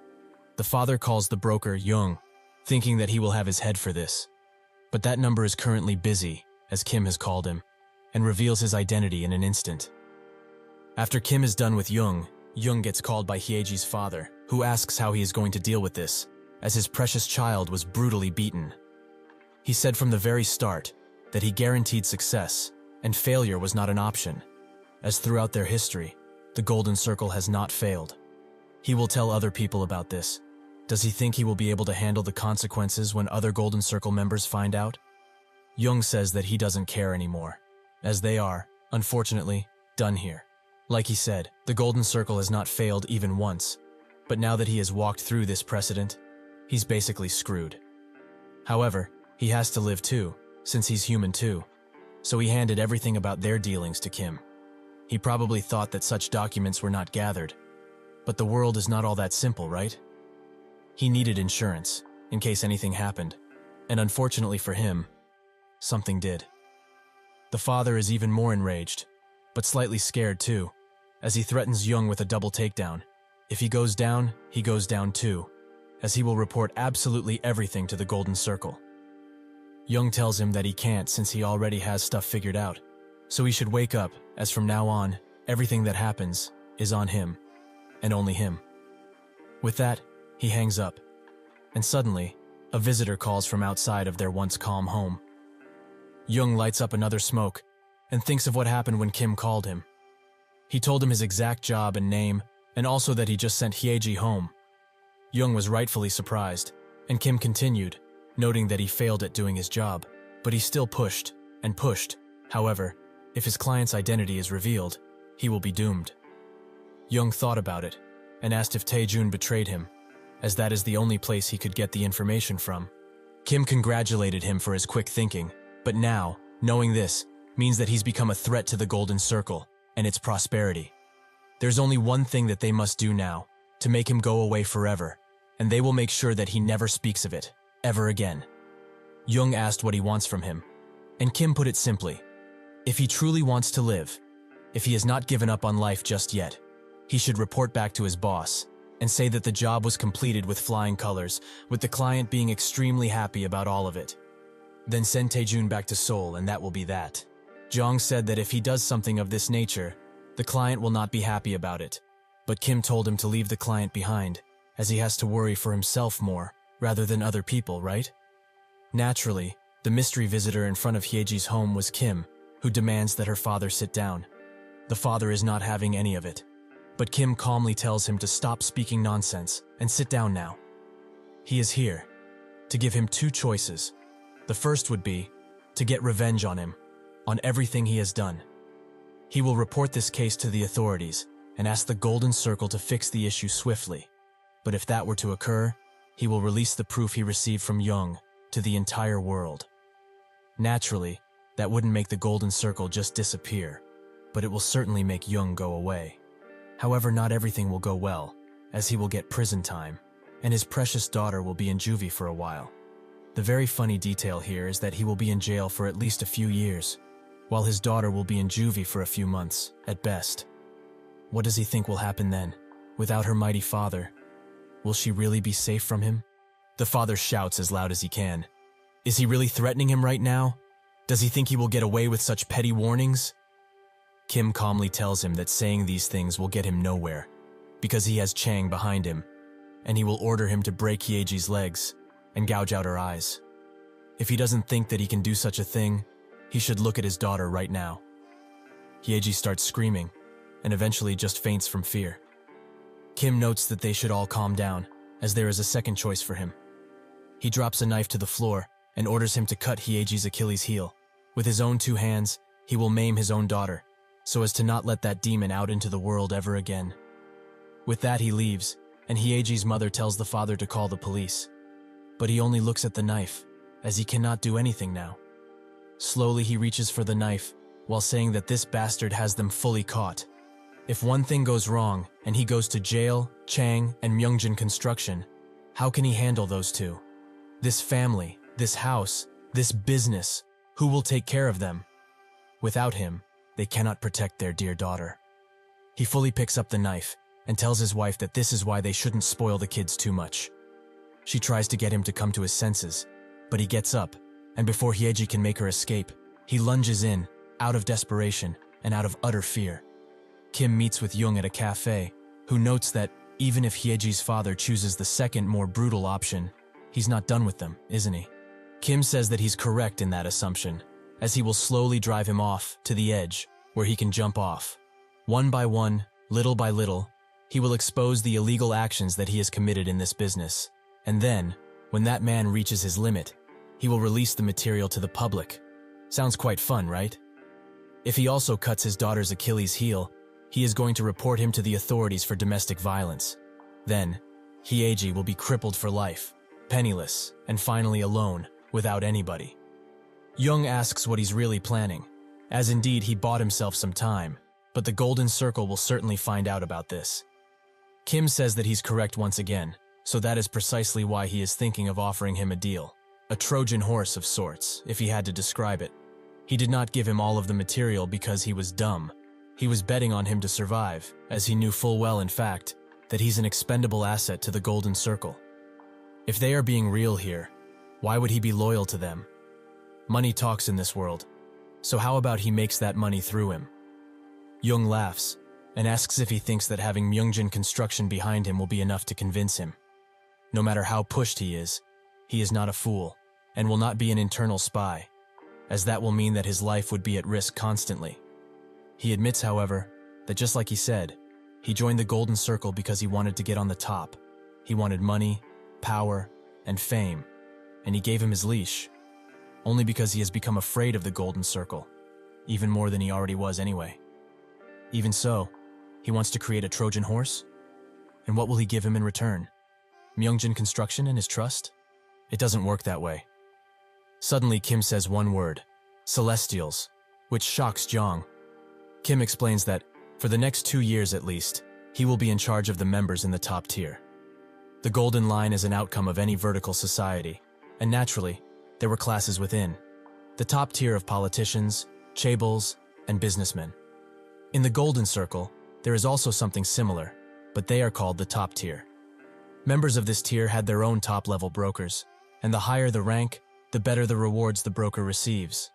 A: The father calls the broker Jung, thinking that he will have his head for this. But that number is currently busy, as Kim has called him, and reveals his identity in an instant. After Kim is done with Jung gets called by Hyeji's father, who asks how he is going to deal with this, as his precious child was brutally beaten. He said from the very start that he guaranteed success, and failure was not an option, as throughout their history, the Golden Circle has not failed. He will tell other people about this. Does he think he will be able to handle the consequences when other Golden Circle members find out? Jung says that he doesn't care anymore, as they are, unfortunately, done here. Like he said, the Golden Circle has not failed even once, but now that he has walked through this precedent, he's basically screwed. However, he has to live too, since he's human too, so he handed everything about their dealings to Kim. He probably thought that such documents were not gathered, but the world is not all that simple, right? He needed insurance, in case anything happened, and unfortunately for him, something did. The father is even more enraged, but slightly scared too, as he threatens Jung with a double takedown. If he goes down too, as he will report absolutely everything to the Golden Circle. Jung tells him that he can't since he already has stuff figured out, so he should wake up, as from now on, everything that happens is on him, and only him. With that, he hangs up, and suddenly, a visitor calls from outside of their once calm home. Jung lights up another smoke, and thinks of what happened when Kim called him. He told him his exact job and name, and also that he just sent Hyeji home. Jung was rightfully surprised, and Kim continued, noting that he failed at doing his job, but he still pushed, and pushed. However, if his client's identity is revealed, he will be doomed. Jung thought about it, and asked if Taejun betrayed him, as that is the only place he could get the information from. Kim congratulated him for his quick thinking, but now, knowing this, means that he's become a threat to the Golden Circle and its prosperity. There's only one thing that they must do now, to make him go away forever, and they will make sure that he never speaks of it, ever again. Jung asked what he wants from him, and Kim put it simply. If he truly wants to live, if he has not given up on life just yet, he should report back to his boss and say that the job was completed with flying colors, with the client being extremely happy about all of it. Then send Taejun back to Seoul, and that will be that. Jung said that if he does something of this nature, the client will not be happy about it, but Kim told him to leave the client behind, as he has to worry for himself more, rather than other people, right? Naturally, the mystery visitor in front of Hyeji's home was Kim, who demands that her father sit down. The father is not having any of it, but Kim calmly tells him to stop speaking nonsense and sit down now. He is here to give him two choices. The first would be to get revenge on him, on everything he has done. He will report this case to the authorities and ask the Golden Circle to fix the issue swiftly. But if that were to occur, he will release the proof he received from Jung to the entire world. Naturally, that wouldn't make the Golden Circle just disappear, but it will certainly make Jung go away. However, not everything will go well, as he will get prison time, and his precious daughter will be in juvie for a while. The very funny detail here is that he will be in jail for at least a few years, while his daughter will be in juvie for a few months, at best. What does he think will happen then, without her mighty father? Will she really be safe from him? The father shouts as loud as he can. Is he really threatening him right now? Does he think he will get away with such petty warnings? Kim calmly tells him that saying these things will get him nowhere, because he has Chang behind him, and he will order him to break Hyeji's legs and gouge out her eyes. If he doesn't think that he can do such a thing, he should look at his daughter right now. Hyeji starts screaming, and eventually just faints from fear. Kim notes that they should all calm down, as there is a second choice for him. He drops a knife to the floor and orders him to cut Hyeji's Achilles heel. With his own two hands, he will maim his own daughter, so as to not let that demon out into the world ever again. With that he leaves, and Hyeji's mother tells the father to call the police. But he only looks at the knife, as he cannot do anything now. Slowly he reaches for the knife, while saying that this bastard has them fully caught. If one thing goes wrong, and he goes to jail, Chang, and Myungjin construction, how can he handle those two? This family, this house, this business, who will take care of them? Without him, they cannot protect their dear daughter. He fully picks up the knife and tells his wife that this is why they shouldn't spoil the kids too much. She tries to get him to come to his senses, but he gets up, and before Hyeji can make her escape, he lunges in, out of desperation and out of utter fear. Kim meets with Jung at a cafe, who notes that even if Hyeji's father chooses the second, more brutal option, he's not done with them, isn't he? Kim says that he's correct in that assumption, as he will slowly drive him off to the edge where he can jump off. One by one, little by little, he will expose the illegal actions that he has committed in this business. And then, when that man reaches his limit, he will release the material to the public. Sounds quite fun, right? If he also cuts his daughter's Achilles heel, he is going to report him to the authorities for domestic violence. Then, Hyeji will be crippled for life, penniless, and finally alone, without anybody. Jung asks what he's really planning, as indeed he bought himself some time, but the Golden Circle will certainly find out about this. Kim says that he's correct once again, so that is precisely why he is thinking of offering him a deal. A Trojan horse of sorts, if he had to describe it. He did not give him all of the material because he was dumb. He was betting on him to survive, as he knew full well, in fact, that he's an expendable asset to the Golden Circle. If they are being real here, why would he be loyal to them? Money talks in this world, so how about he makes that money through him? Jung laughs, and asks if he thinks that having Myungjin Construction behind him will be enough to convince him. No matter how pushed he is not a fool, and will not be an internal spy, as that will mean that his life would be at risk constantly. He admits, however, that just like he said, he joined the Golden Circle because he wanted to get on the top. He wanted money, power, and fame, and he gave him his leash, only because he has become afraid of the Golden Circle, even more than he already was anyway. Even so, he wants to create a Trojan horse? And what will he give him in return? Myungjin Construction and his trust? It doesn't work that way. Suddenly, Kim says one word, Celestials, which shocks Jong. Kim explains that, for the next 2 years at least, he will be in charge of the members in the top tier. The Golden Line is an outcome of any vertical society, and naturally, there were classes within. The top tier of politicians, chaebols, and businessmen. In the Golden Circle, there is also something similar, but they are called the top tier. Members of this tier had their own top-level brokers, and the higher the rank, the better the rewards the broker receives.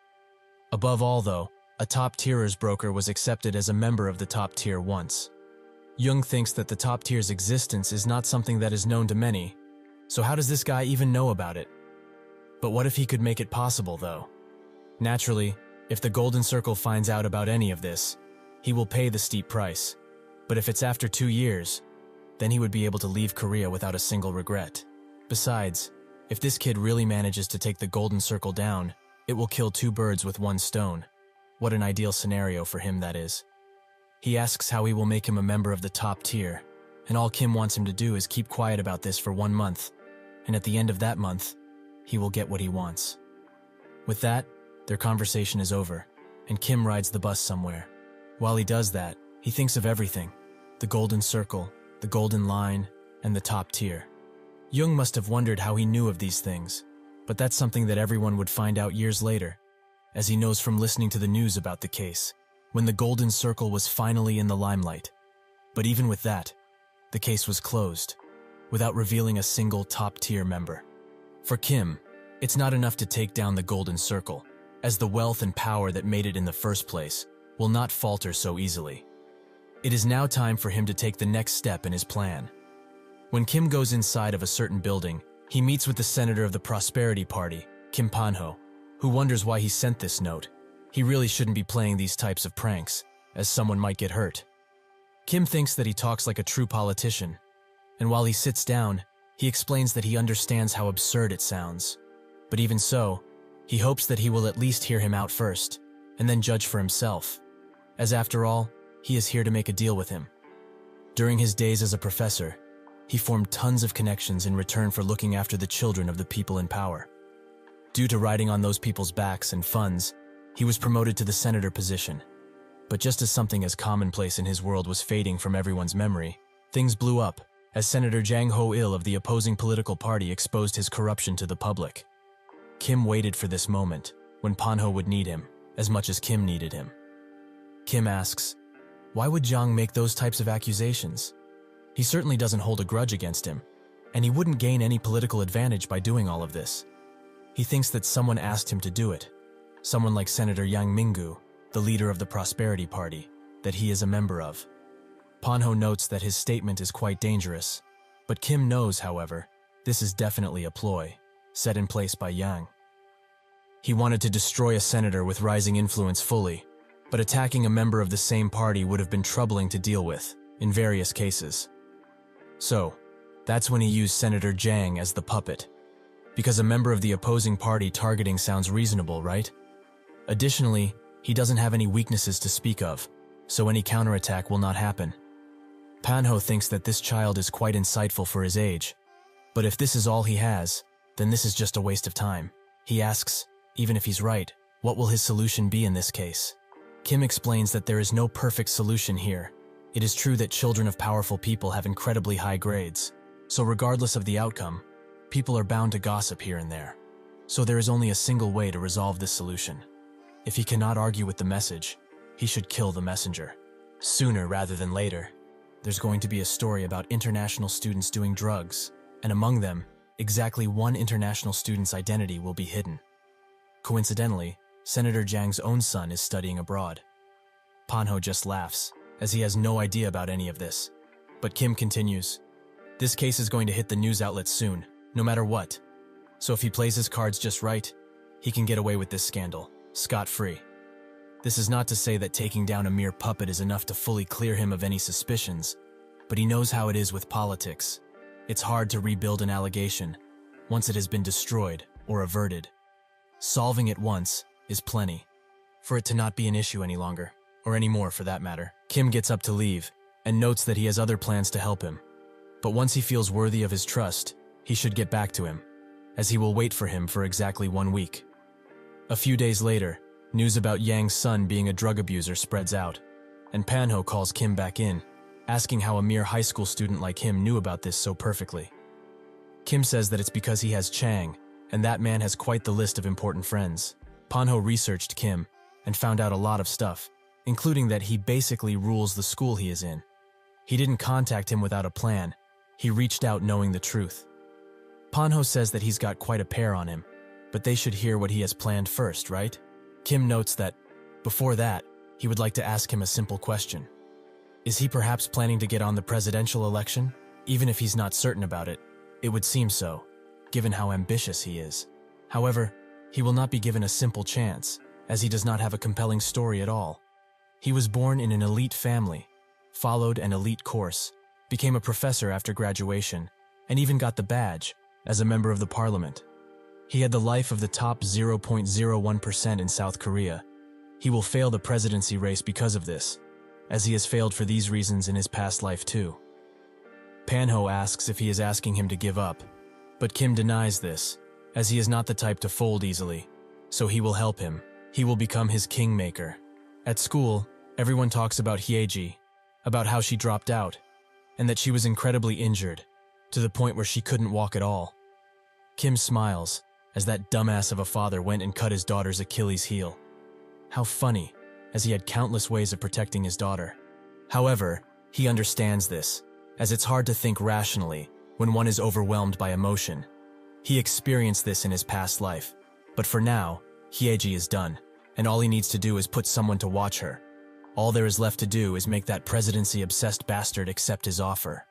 A: Above all, though, a top-tierer's broker was accepted as a member of the top tier once. Jung thinks that the top tier's existence is not something that is known to many, so how does this guy even know about it? But what if he could make it possible, though? Naturally, if the Golden Circle finds out about any of this, he will pay the steep price. But if it's after 2 years, then he would be able to leave Korea without a single regret. Besides, if this kid really manages to take the Golden Circle down, it will kill 2 birds with 1 stone. What an ideal scenario for him that is. He asks how he will make him a member of the top tier, and all Kim wants him to do is keep quiet about this for 1 month, and at the end of that month, he will get what he wants. With that, their conversation is over, and Kim rides the bus somewhere. While he does that, he thinks of everything: the Golden Circle, the Golden Line, and the top tier. Jung must have wondered how he knew of these things, but that's something that everyone would find out years later, as he knows from listening to the news about the case, when the Golden Circle was finally in the limelight. But even with that, the case was closed, without revealing a single top-tier member. For Kim, it's not enough to take down the Golden Circle, as the wealth and power that made it in the first place will not falter so easily. It is now time for him to take the next step in his plan. When Kim goes inside of a certain building, he meets with the senator of the Prosperity Party, Kim Panho, who wonders why he sent this note. He really shouldn't be playing these types of pranks, as someone might get hurt. Kim thinks that he talks like a true politician, and while he sits down, he explains that he understands how absurd it sounds. But even so, he hopes that he will at least hear him out first, and then judge for himself, as after all, he is here to make a deal with him. During his days as a professor, he formed tons of connections in return for looking after the children of the people in power. Due to riding on those people's backs and funds, he was promoted to the senator position. But just as something as commonplace in his world was fading from everyone's memory, things blew up, as Senator Jang Ho-il of the opposing political party exposed his corruption to the public. Kim waited for this moment, when Pan-ho would need him, as much as Kim needed him. Kim asks, why would Jang make those types of accusations? He certainly doesn't hold a grudge against him, and he wouldn't gain any political advantage by doing all of this. He thinks that someone asked him to do it, someone like Senator Yang Minggu, the leader of the Prosperity Party, that he is a member of. Pan-ho notes that his statement is quite dangerous, but Kim knows, however, this is definitely a ploy, set in place by Yang. He wanted to destroy a senator with rising influence fully, but attacking a member of the same party would have been troubling to deal with, in various cases. So, that's when he used Senator Jang as the puppet. Because a member of the opposing party targeting sounds reasonable, right? Additionally, he doesn't have any weaknesses to speak of, so any counterattack will not happen. Pan-ho thinks that this child is quite insightful for his age, but if this is all he has, then this is just a waste of time. He asks, even if he's right, what will his solution be in this case? Kim explains that there is no perfect solution here. It is true that children of powerful people have incredibly high grades, so regardless of the outcome, people are bound to gossip here and there. So there is only a single way to resolve this solution. If he cannot argue with the message, he should kill the messenger. Sooner rather than later, there's going to be a story about international students doing drugs, and among them, exactly one international student's identity will be hidden. Coincidentally, Senator Jang's own son is studying abroad. Pan-ho just laughs, as he has no idea about any of this. But Kim continues, this case is going to hit the news outlets soon, no matter what. So if he plays his cards just right, he can get away with this scandal, scot-free. This is not to say that taking down a mere puppet is enough to fully clear him of any suspicions, but he knows how it is with politics. It's hard to rebuild an allegation once it has been destroyed or averted. Solving it once is plenty, for it to not be an issue any longer, or any more for that matter. Kim gets up to leave, and notes that he has other plans to help him. But once he feels worthy of his trust, he should get back to him, as he will wait for him for exactly 1 week. A few days later, news about Yang's son being a drug abuser spreads out, and Pan-ho calls Kim back in, asking how a mere high school student like him knew about this so perfectly. Kim says that it's because he has Chang, and that man has quite the list of important friends. Pan-ho researched Kim and found out a lot of stuff, including that he basically rules the school he is in. He didn't contact him without a plan. He reached out knowing the truth. Pan-ho says that he's got quite a pair on him, but they should hear what he has planned first, right? Kim notes that, before that, he would like to ask him a simple question. Is he perhaps planning to get on the presidential election? Even if he's not certain about it, it would seem so, given how ambitious he is. However, he will not be given a simple chance, as he does not have a compelling story at all. He was born in an elite family, followed an elite course, became a professor after graduation, and even got the badge as a member of the parliament. He had the life of the top 0.01% in South Korea. He will fail the presidency race because of this, as he has failed for these reasons in his past life too. Pan-ho asks if he is asking him to give up, but Kim denies this, as he is not the type to fold easily, so he will help him. He will become his kingmaker. At school, everyone talks about Hyeji, about how she dropped out, and that she was incredibly injured, to the point where she couldn't walk at all. Kim smiles, as that dumbass of a father went and cut his daughter's Achilles heel. How funny, as he had countless ways of protecting his daughter. However, he understands this, as it's hard to think rationally when one is overwhelmed by emotion. He experienced this in his past life, but for now, Hyeji is done, and all he needs to do is put someone to watch her. All there is left to do is make that presidency-obsessed bastard accept his offer.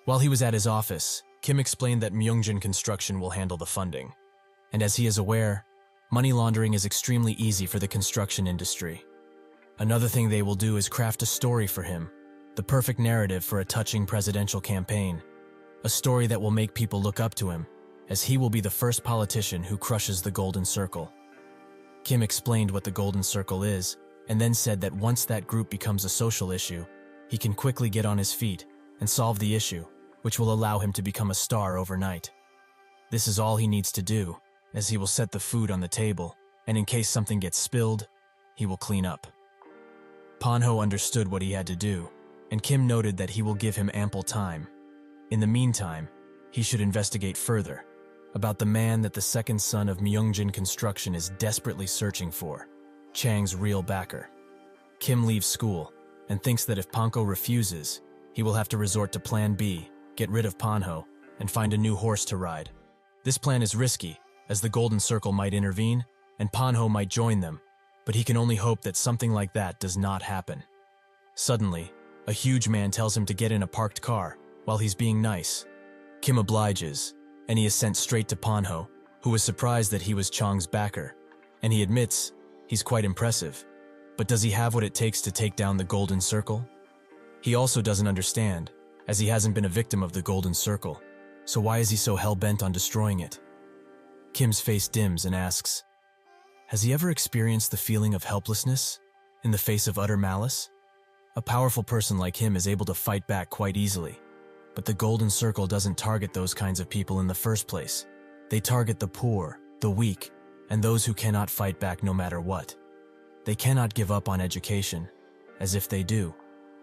A: While he was at his office, Kim explained that Myungjin Construction will handle the funding. And as he is aware, money laundering is extremely easy for the construction industry. Another thing they will do is craft a story for him, the perfect narrative for a touching presidential campaign. A story that will make people look up to him, as he will be the first politician who crushes the Golden Circle. Kim explained what the Golden Circle is, and then said that once that group becomes a social issue, he can quickly get on his feet and solve the issue, which will allow him to become a star overnight. This is all he needs to do, as he will set the food on the table, and in case something gets spilled, he will clean up. Pan-ho understood what he had to do, and Kim noted that he will give him ample time. In the meantime, he should investigate further about the man that the second son of Myungjin Construction is desperately searching for, Chang's real backer. Kim leaves school and thinks that if Panko refuses, he will have to resort to Plan B, get rid of Panho, and find a new horse to ride. This plan is risky, as the Golden Circle might intervene, and Panho might join them, but he can only hope that something like that does not happen. Suddenly, a huge man tells him to get in a parked car while he's being nice. Kim obliges, and he is sent straight to Panho, who was surprised that he was Chang's backer, and he admits he's quite impressive. But does he have what it takes to take down the Golden Circle? He also doesn't understand, as he hasn't been a victim of the Golden Circle, so why is he so hell-bent on destroying it? Kim's face dims and asks, has he ever experienced the feeling of helplessness in the face of utter malice? A powerful person like him is able to fight back quite easily, but the Golden Circle doesn't target those kinds of people in the first place. They target the poor, the weak, and those who cannot fight back no matter what. They cannot give up on education, as if they do,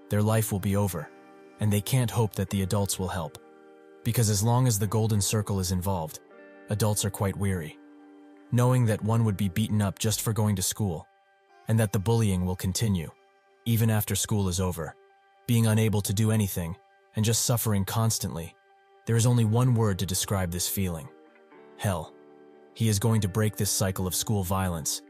A: their life will be over, and they can't hope that the adults will help. Because as long as the Golden Circle is involved, adults are quite weary, knowing that one would be beaten up just for going to school, and that the bullying will continue, even after school is over, being unable to do anything, and just suffering constantly. There is only one word to describe this feeling: hell. He is going to break this cycle of school violence,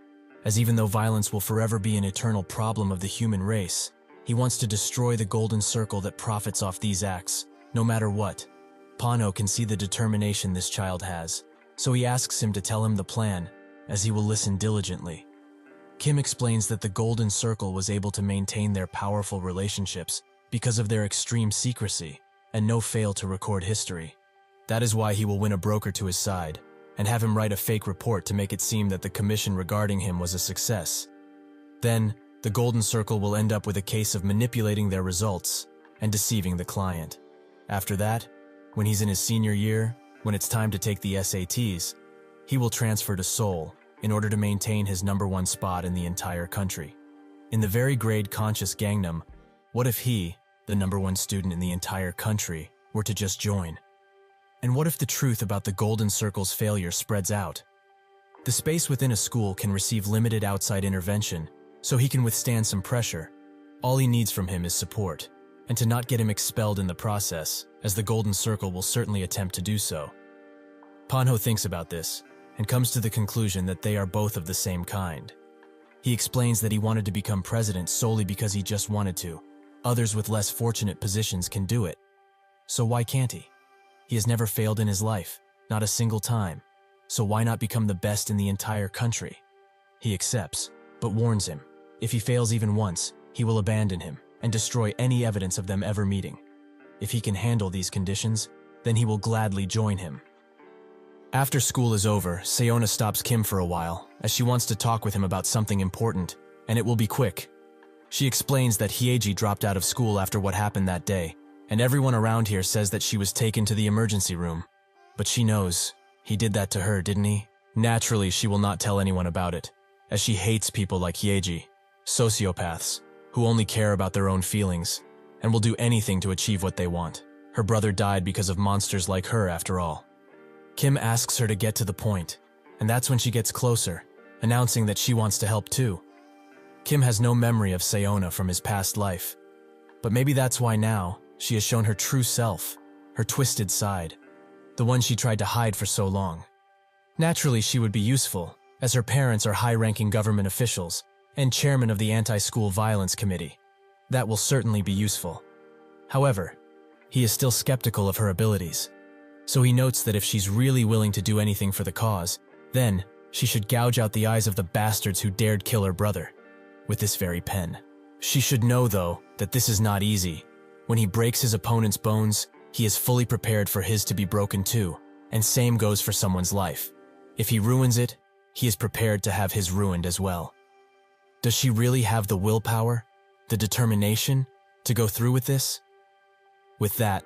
A: as even though violence will forever be an eternal problem of the human race, he wants to destroy the Golden Circle that profits off these acts, no matter what. Panho can see the determination this child has, so he asks him to tell him the plan, as he will listen diligently. Kim explains that the Golden Circle was able to maintain their powerful relationships because of their extreme secrecy and no fail to record history. That is why he will win a broker to his side and have him write a fake report to make it seem that the commission regarding him was a success. Then, the Golden Circle will end up with a case of manipulating their results and deceiving the client. After that, when he's in his senior year, when it's time to take the SATs, he will transfer to Seoul in order to maintain his #1 spot in the entire country. In the very grade-conscious Gangnam, what if he, the #1 student in the entire country, were to just join? And what if the truth about the Golden Circle's failure spreads out? The space within a school can receive limited outside intervention, so he can withstand some pressure. All he needs from him is support, and to not get him expelled in the process, as the Golden Circle will certainly attempt to do so. Panho thinks about this, and comes to the conclusion that they are both of the same kind. He explains that he wanted to become president solely because he just wanted to. Others with less fortunate positions can do it. So why can't he? He has never failed in his life, not a single time. So why not become the best in the entire country? He accepts, but warns him, if he fails even once, he will abandon him and destroy any evidence of them ever meeting. If he can handle these conditions, then he will gladly join him. After school is over, Seona stops Kim for a while, as she wants to talk with him about something important, and it will be quick. She explains that Hyeji dropped out of school after what happened that day, and everyone around here says that she was taken to the emergency room. But she knows, he did that to her, didn't he? Naturally, she will not tell anyone about it, as she hates people like Hyeji, sociopaths, who only care about their own feelings, and will do anything to achieve what they want. Her brother died because of monsters like her, after all. Kim asks her to get to the point, and that's when she gets closer, announcing that she wants to help too. Kim has no memory of Seona from his past life, but maybe that's why now she has shown her true self, her twisted side, the one she tried to hide for so long. Naturally, she would be useful, as her parents are high-ranking government officials and chairman of the Anti-School Violence Committee. That will certainly be useful. However, he is still skeptical of her abilities, so he notes that if she's really willing to do anything for the cause, then she should gouge out the eyes of the bastards who dared kill her brother with this very pen. She should know, though, that this is not easy. When he breaks his opponent's bones, he is fully prepared for his to be broken too, and same goes for someone's life. If he ruins it, he is prepared to have his ruined as well. Does she really have the willpower, the determination, to go through with this? With that,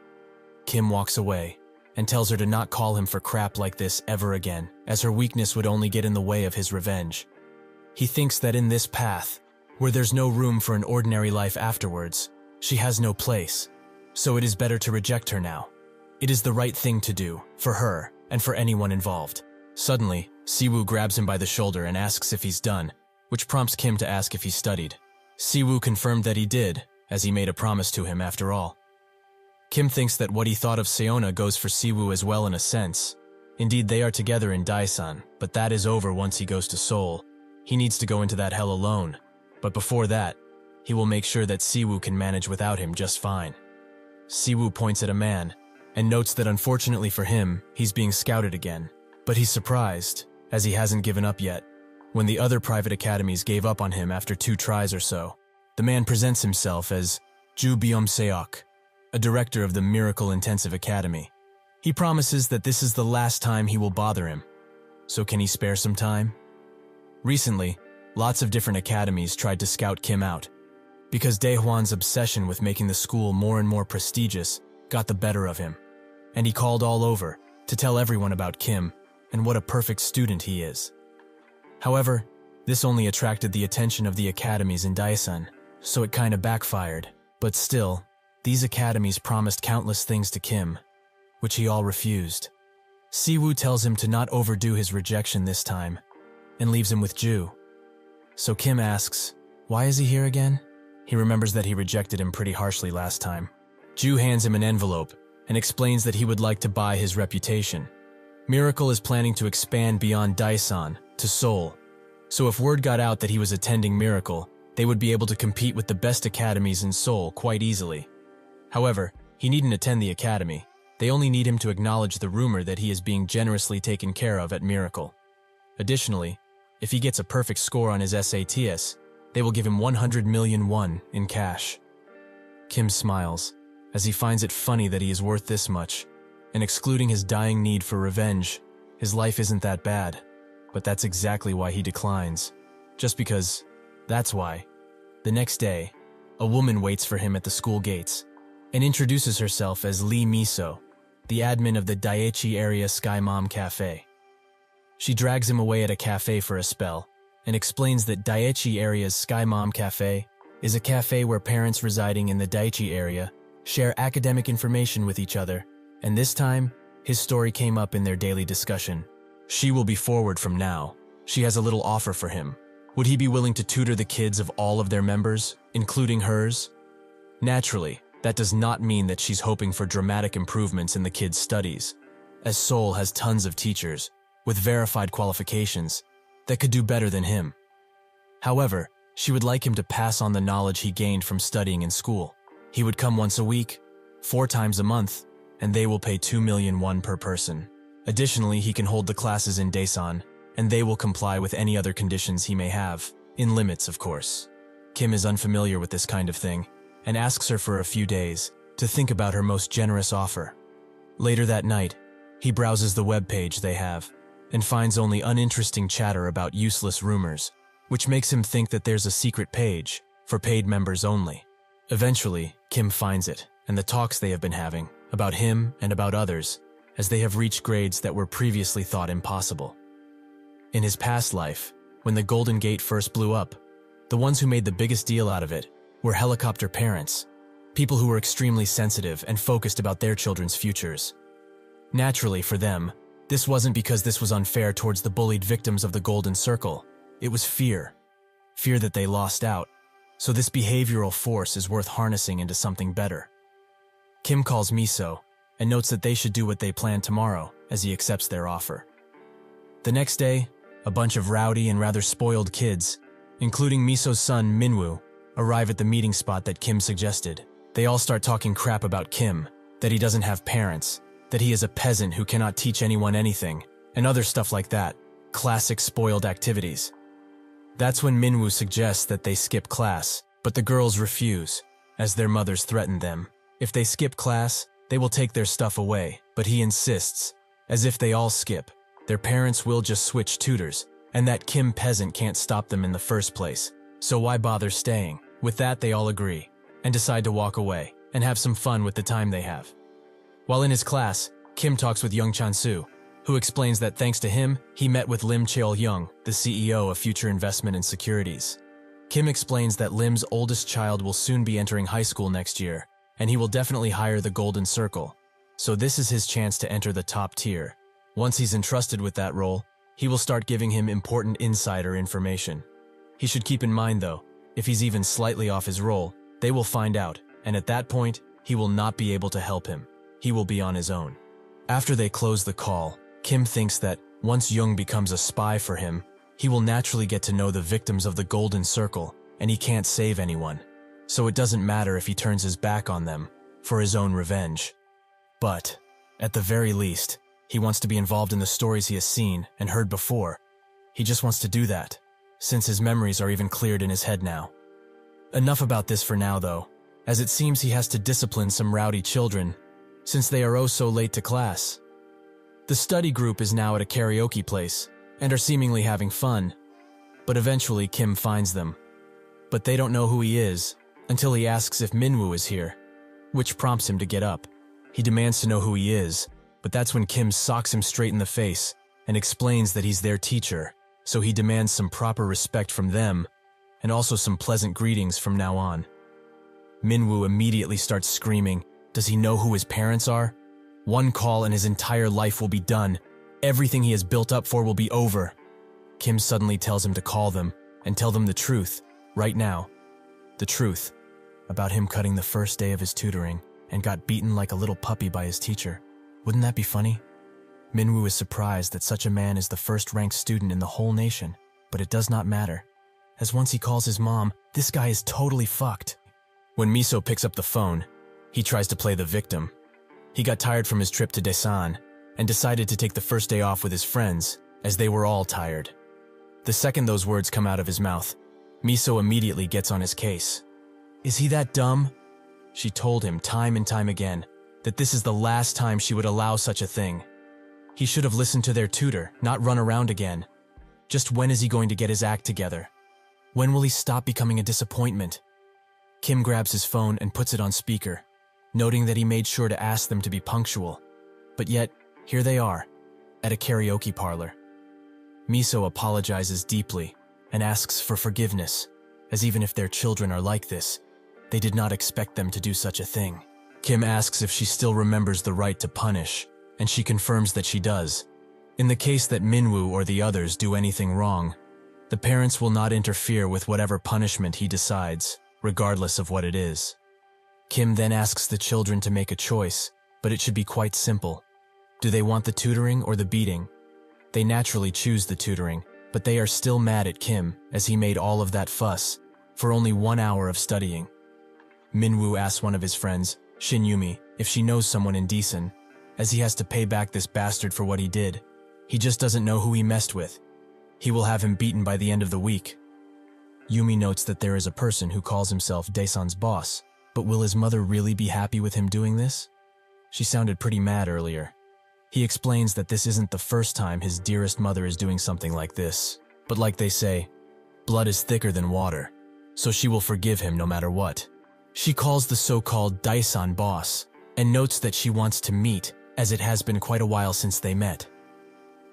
A: Kim walks away and tells her to not call him for crap like this ever again, as her weakness would only get in the way of his revenge. He thinks that in this path, where there's no room for an ordinary life afterwards, she has no place, so it is better to reject her now. It is the right thing to do, for her, and for anyone involved. Suddenly, Siwoo grabs him by the shoulder and asks if he's done, which prompts Kim to ask if he studied. Siwoo confirmed that he did, as he made a promise to him after all. Kim thinks that what he thought of Seona goes for Siwoo as well in a sense. Indeed, they are together in Daesan, but that is over once he goes to Seoul. He needs to go into that hell alone, but before that, he will make sure that Siwoo can manage without him just fine. Siwoo points at a man, and notes that unfortunately for him, he's being scouted again. But he's surprised, as he hasn't given up yet. When the other private academies gave up on him after 2 tries or so, the man presents himself as Ju Byum-seok, a director of the Miracle Intensive Academy. He promises that this is the last time he will bother him. So can he spare some time? Recently, lots of different academies tried to scout Kim out, because Daehwan's obsession with making the school more and more prestigious got the better of him, and he called all over to tell everyone about Kim and what a perfect student he is. However, this only attracted the attention of the academies in Daesan, so it kinda backfired. But still, these academies promised countless things to Kim, which he all refused. Siwoo tells him to not overdo his rejection this time, and leaves him with Ju. So Kim asks, why is he here again? He remembers that he rejected him pretty harshly last time. Ju hands him an envelope and explains that he would like to buy his reputation. Miracle is planning to expand beyond Daesan to Seoul, so if word got out that he was attending Miracle, they would be able to compete with the best academies in Seoul quite easily. However, he needn't attend the academy. They only need him to acknowledge the rumor that he is being generously taken care of at Miracle. Additionally, if he gets a perfect score on his SATs, they will give him 100 million won in cash. Kim smiles, as he finds it funny that he is worth this much, and excluding his dying need for revenge, his life isn't that bad. But that's exactly why he declines. Just because, that's why. The next day, a woman waits for him at the school gates, and introduces herself as Lee Miso, the admin of the Daiichi area Sky Mom Cafe. She drags him away at a cafe for a spell, and explains that Daiichi area's Sky Mom Cafe is a cafe where parents residing in the Daiichi area share academic information with each other, and this time, his story came up in their daily discussion. She will be forward from now. She has a little offer for him. Would he be willing to tutor the kids of all of their members, including hers? Naturally, that does not mean that she's hoping for dramatic improvements in the kids' studies, as Seoul has tons of teachers with verified qualifications that could do better than him. However, she would like him to pass on the knowledge he gained from studying in school. He would come once a week, 4 times a month, and they will pay 2 million won per person. Additionally, he can hold the classes in Daesan, and they will comply with any other conditions he may have, in limits, of course. Kim is unfamiliar with this kind of thing, and asks her for a few days to think about her most generous offer. Later that night, he browses the web page they have, and finds only uninteresting chatter about useless rumors, which makes him think that there's a secret page, for paid members only. Eventually, Kim finds it, and the talks they have been having, about him and about others, as they have reached grades that were previously thought impossible. In his past life, when the Golden Gate first blew up, the ones who made the biggest deal out of it were helicopter parents, people who were extremely sensitive and focused about their children's futures. Naturally, for them, this wasn't because this was unfair towards the bullied victims of the Golden Circle. It was fear. Fear that they lost out. So this behavioral force is worth harnessing into something better. Kim calls Miso and notes that they should do what they plan tomorrow as he accepts their offer. The next day, a bunch of rowdy and rather spoiled kids, including Miso's son Minwoo, arrive at the meeting spot that Kim suggested. They all start talking crap about Kim, that he doesn't have parents, that he is a peasant who cannot teach anyone anything, and other stuff like that. Classic spoiled activities. That's when Minwoo suggests that they skip class, but the girls refuse, as their mothers threaten them. If they skip class, they will take their stuff away, but he insists, as if they all skip, their parents will just switch tutors, and that Kim peasant can't stop them in the first place, so why bother staying? With that, they all agree, and decide to walk away, and have some fun with the time they have. While in his class, Kim talks with Young Chan-soo, who explains that thanks to him, he met with Lim Cheol-young, the CEO of Future Investment and Securities. Kim explains that Lim's oldest child will soon be entering high school next year, and he will definitely hire the Golden Circle. So this is his chance to enter the top tier. Once he's entrusted with that role, he will start giving him important insider information. He should keep in mind though, if he's even slightly off his role, they will find out, and at that point, he will not be able to help him. He will be on his own. After they close the call, Kim thinks that once Jung becomes a spy for him, he will naturally get to know the victims of the Golden Circle, and he can't save anyone. So it doesn't matter if he turns his back on them, for his own revenge. But, at the very least, he wants to be involved in the stories he has seen and heard before. He just wants to do that, since his memories are even cleared in his head now. Enough about this for now though, as it seems he has to discipline some rowdy children, since they are oh so late to class. The study group is now at a karaoke place, and are seemingly having fun, but eventually Kim finds them. But they don't know who he is, until he asks if Minwoo is here, which prompts him to get up. He demands to know who he is, but that's when Kim socks him straight in the face and explains that he's their teacher, so he demands some proper respect from them, and also some pleasant greetings from now on. Minwoo immediately starts screaming. Does he know who his parents are? One call and his entire life will be done. Everything he has built up for will be over. Kim suddenly tells him to call them and tell them the truth, right now. The truth about him cutting the first day of his tutoring and got beaten like a little puppy by his teacher. Wouldn't that be funny? Minwoo is surprised that such a man is the first-ranked student in the whole nation, but it does not matter, as once he calls his mom, this guy is totally fucked. When Miso picks up the phone, he tries to play the victim. He got tired from his trip to Daesan and decided to take the first day off with his friends, as they were all tired. The second those words come out of his mouth, Miso immediately gets on his case. Is he that dumb? She told him time and time again that this is the last time she would allow such a thing. He should have listened to their tutor, not run around again. Just when is he going to get his act together? When will he stop becoming a disappointment? Kim grabs his phone and puts it on speaker, noting that he made sure to ask them to be punctual. But yet, here they are, at a karaoke parlor. Miso apologizes deeply and asks for forgiveness, as even if their children are like this, they did not expect them to do such a thing. Kim asks if she still remembers the right to punish, and she confirms that she does. In the case that Minwoo or the others do anything wrong, the parents will not interfere with whatever punishment he decides, regardless of what it is. Kim then asks the children to make a choice, but it should be quite simple. Do they want the tutoring or the beating? They naturally choose the tutoring, but they are still mad at Kim as he made all of that fuss for only 1 hour of studying. Minwoo asks one of his friends, Shin Yumi, if she knows someone in Daesan, as he has to pay back this bastard for what he did. He just doesn't know who he messed with. He will have him beaten by the end of the week. Yumi notes that there is a person who calls himself Daesan's boss, but will his mother really be happy with him doing this? She sounded pretty mad earlier. He explains that this isn't the first time his dearest mother is doing something like this, but like they say, blood is thicker than water, so she will forgive him no matter what. She calls the so-called Daesan boss, and notes that she wants to meet, as it has been quite a while since they met.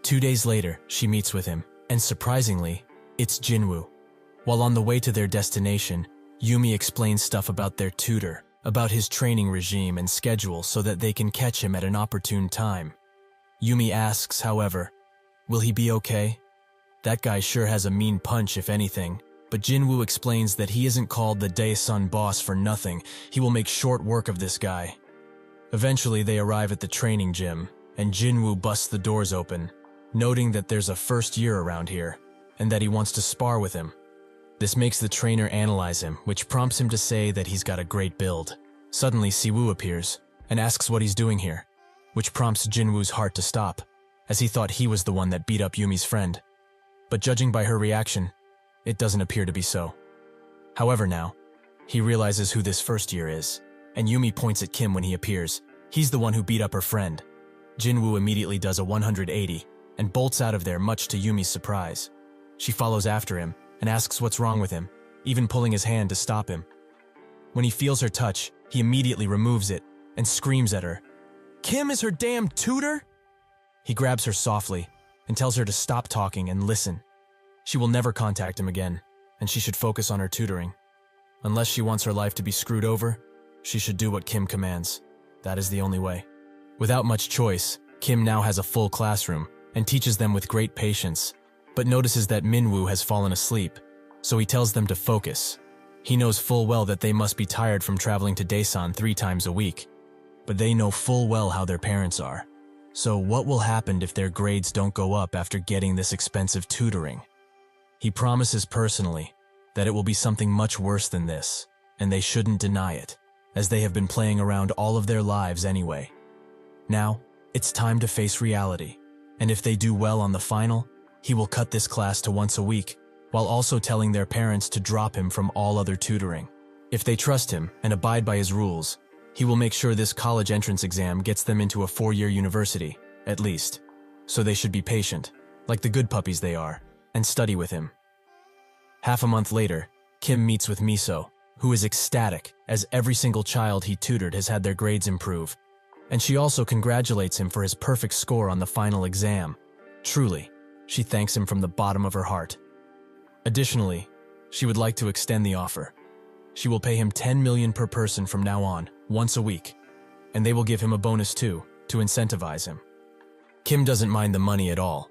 A: 2 days later, she meets with him, and surprisingly, it's Jinwoo. While on the way to their destination, Yumi explains stuff about their tutor, about his training regime and schedule so that they can catch him at an opportune time. Yumi asks, however, will he be okay? That guy sure has a mean punch if anything, but Jinwoo explains that he isn't called the Daesan boss for nothing. He will make short work of this guy. Eventually they arrive at the training gym, and Jinwoo busts the doors open, noting that there's a first year around here, and that he wants to spar with him. This makes the trainer analyze him, which prompts him to say that he's got a great build. Suddenly Siwoo appears, and asks what he's doing here, which prompts Jinwoo's heart to stop, as he thought he was the one that beat up Yumi's friend. But judging by her reaction, it doesn't appear to be so. However now, he realizes who this first year is, and Yumi points at Kim when he appears. He's the one who beat up her friend. Jinwoo immediately does a 180 and bolts out of there, much to Yumi's surprise. She follows after him and asks what's wrong with him, even pulling his hand to stop him. When he feels her touch, he immediately removes it and screams at her. Kim is her damn tutor? He grabs her softly and tells her to stop talking and listen. She will never contact him again, and she should focus on her tutoring. Unless she wants her life to be screwed over, she should do what Kim commands. That is the only way. Without much choice, Kim now has a full classroom and teaches them with great patience, but notices that Minwoo has fallen asleep, so he tells them to focus. He knows full well that they must be tired from traveling to Daesan 3 times a week, but they know full well how their parents are. So what will happen if their grades don't go up after getting this expensive tutoring? He promises personally that it will be something much worse than this, and they shouldn't deny it, as they have been playing around all of their lives anyway. Now, it's time to face reality, and if they do well on the final, he will cut this class to once a week, while also telling their parents to drop him from all other tutoring. If they trust him and abide by his rules, he will make sure this college entrance exam gets them into a 4-year university, at least. So they should be patient, like the good puppies they are, and study with him. Half a month later, Kim meets with Miso, who is ecstatic as every single child he tutored has had their grades improve, and she also congratulates him for his perfect score on the final exam. Truly, she thanks him from the bottom of her heart. Additionally, she would like to extend the offer. She will pay him 10 million per person from now on, once a week, and they will give him a bonus too, to incentivize him. Kim doesn't mind the money at all,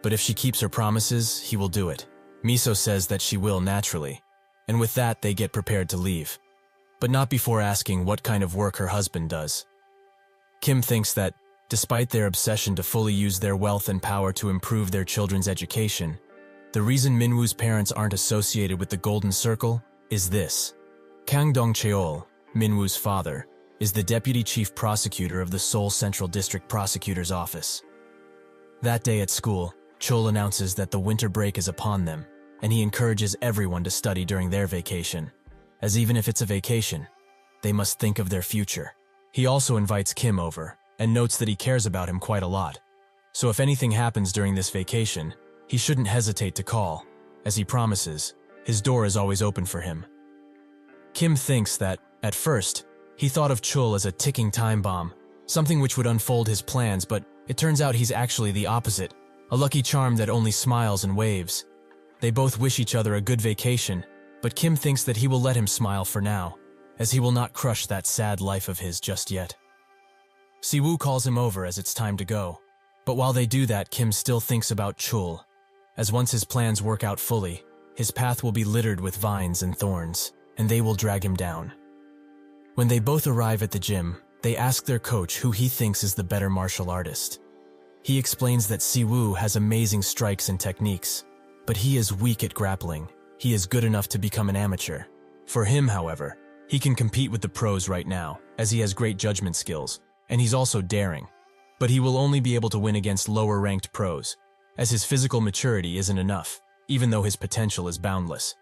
A: but if she keeps her promises, he will do it. Miso says that she will naturally, and with that they get prepared to leave, but not before asking what kind of work her husband does. Kim thinks that, despite their obsession to fully use their wealth and power to improve their children's education, the reason Minwoo's parents aren't associated with the Golden Circle is this. Kang Dong-cheol, Minwoo's father, is the deputy chief prosecutor of the Seoul Central District Prosecutor's Office. That day at school, Chol announces that the winter break is upon them, and he encourages everyone to study during their vacation, as even if it's a vacation, they must think of their future. He also invites Kim over, and notes that he cares about him quite a lot. So if anything happens during this vacation, he shouldn't hesitate to call. As he promises, his door is always open for him. Kim thinks that, at first, he thought of Chul as a ticking time bomb, something which would unfold his plans, but it turns out he's actually the opposite, a lucky charm that only smiles and waves. They both wish each other a good vacation, but Kim thinks that he will let him smile for now, as he will not crush that sad life of his just yet. Siwoo calls him over as it's time to go, but while they do that, Kim still thinks about Chul, as once his plans work out fully, his path will be littered with vines and thorns, and they will drag him down. When they both arrive at the gym, they ask their coach who he thinks is the better martial artist. He explains that Siwoo has amazing strikes and techniques, but he is weak at grappling. He is good enough to become an amateur. For him, however, he can compete with the pros right now, as he has great judgment skills, and he's also daring. But he will only be able to win against lower-ranked pros, as his physical maturity isn't enough, even though his potential is boundless.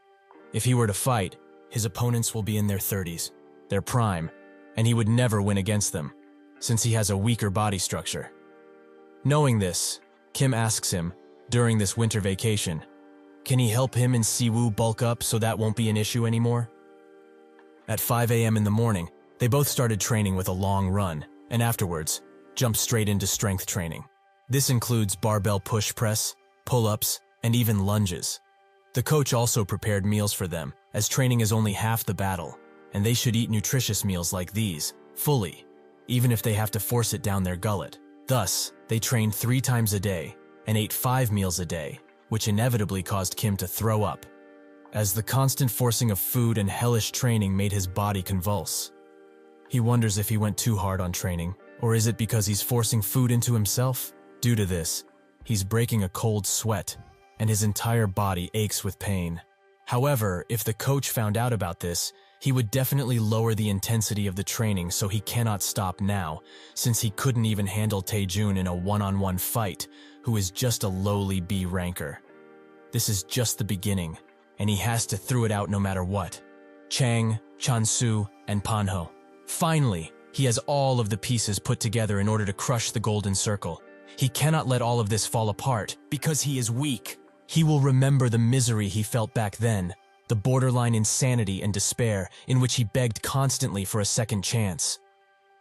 A: If he were to fight, his opponents will be in their 30s, their prime, and he would never win against them, since he has a weaker body structure. Knowing this, Kim asks him, during this winter vacation, can he help him and Siwoo bulk up so that won't be an issue anymore? At 5 a.m. in the morning, they both started training with a long run, and afterwards, jumped straight into strength training. This includes barbell push press, pull-ups, and even lunges. The coach also prepared meals for them, as training is only half the battle, and they should eat nutritious meals like these, fully, even if they have to force it down their gullet. Thus, they trained 3 times a day, and ate 5 meals a day, which inevitably caused Kim to throw up, as the constant forcing of food and hellish training made his body convulse. He wonders if he went too hard on training, or is it because he's forcing food into himself? Due to this, he's breaking a cold sweat, and his entire body aches with pain. However, if the coach found out about this, he would definitely lower the intensity of the training, so he cannot stop now, since he couldn't even handle Taejun in a one-on-one fight, who is just a lowly B ranker. This is just the beginning, and he has to throw it out no matter what. Chang, Chansu, and Panho. Finally, he has all of the pieces put together in order to crush the Golden Circle. He cannot let all of this fall apart, because he is weak. He will remember the misery he felt back then, the borderline insanity and despair in which he begged constantly for a second chance.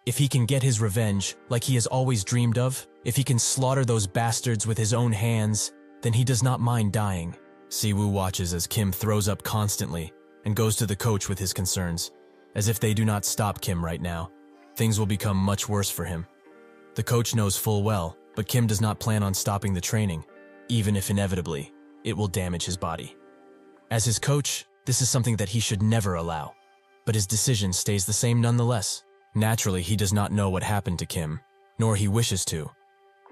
A: If he can get his revenge, like he has always dreamed of, if he can slaughter those bastards with his own hands, then he does not mind dying. Siwoo watches as Kim throws up constantly and goes to the coach with his concerns. As if they do not stop Kim right now, things will become much worse for him. The coach knows full well, but Kim does not plan on stopping the training, even if inevitably it will damage his body. As his coach, this is something that he should never allow, but his decision stays the same nonetheless. Naturally, he does not know what happened to Kim, nor he wishes to,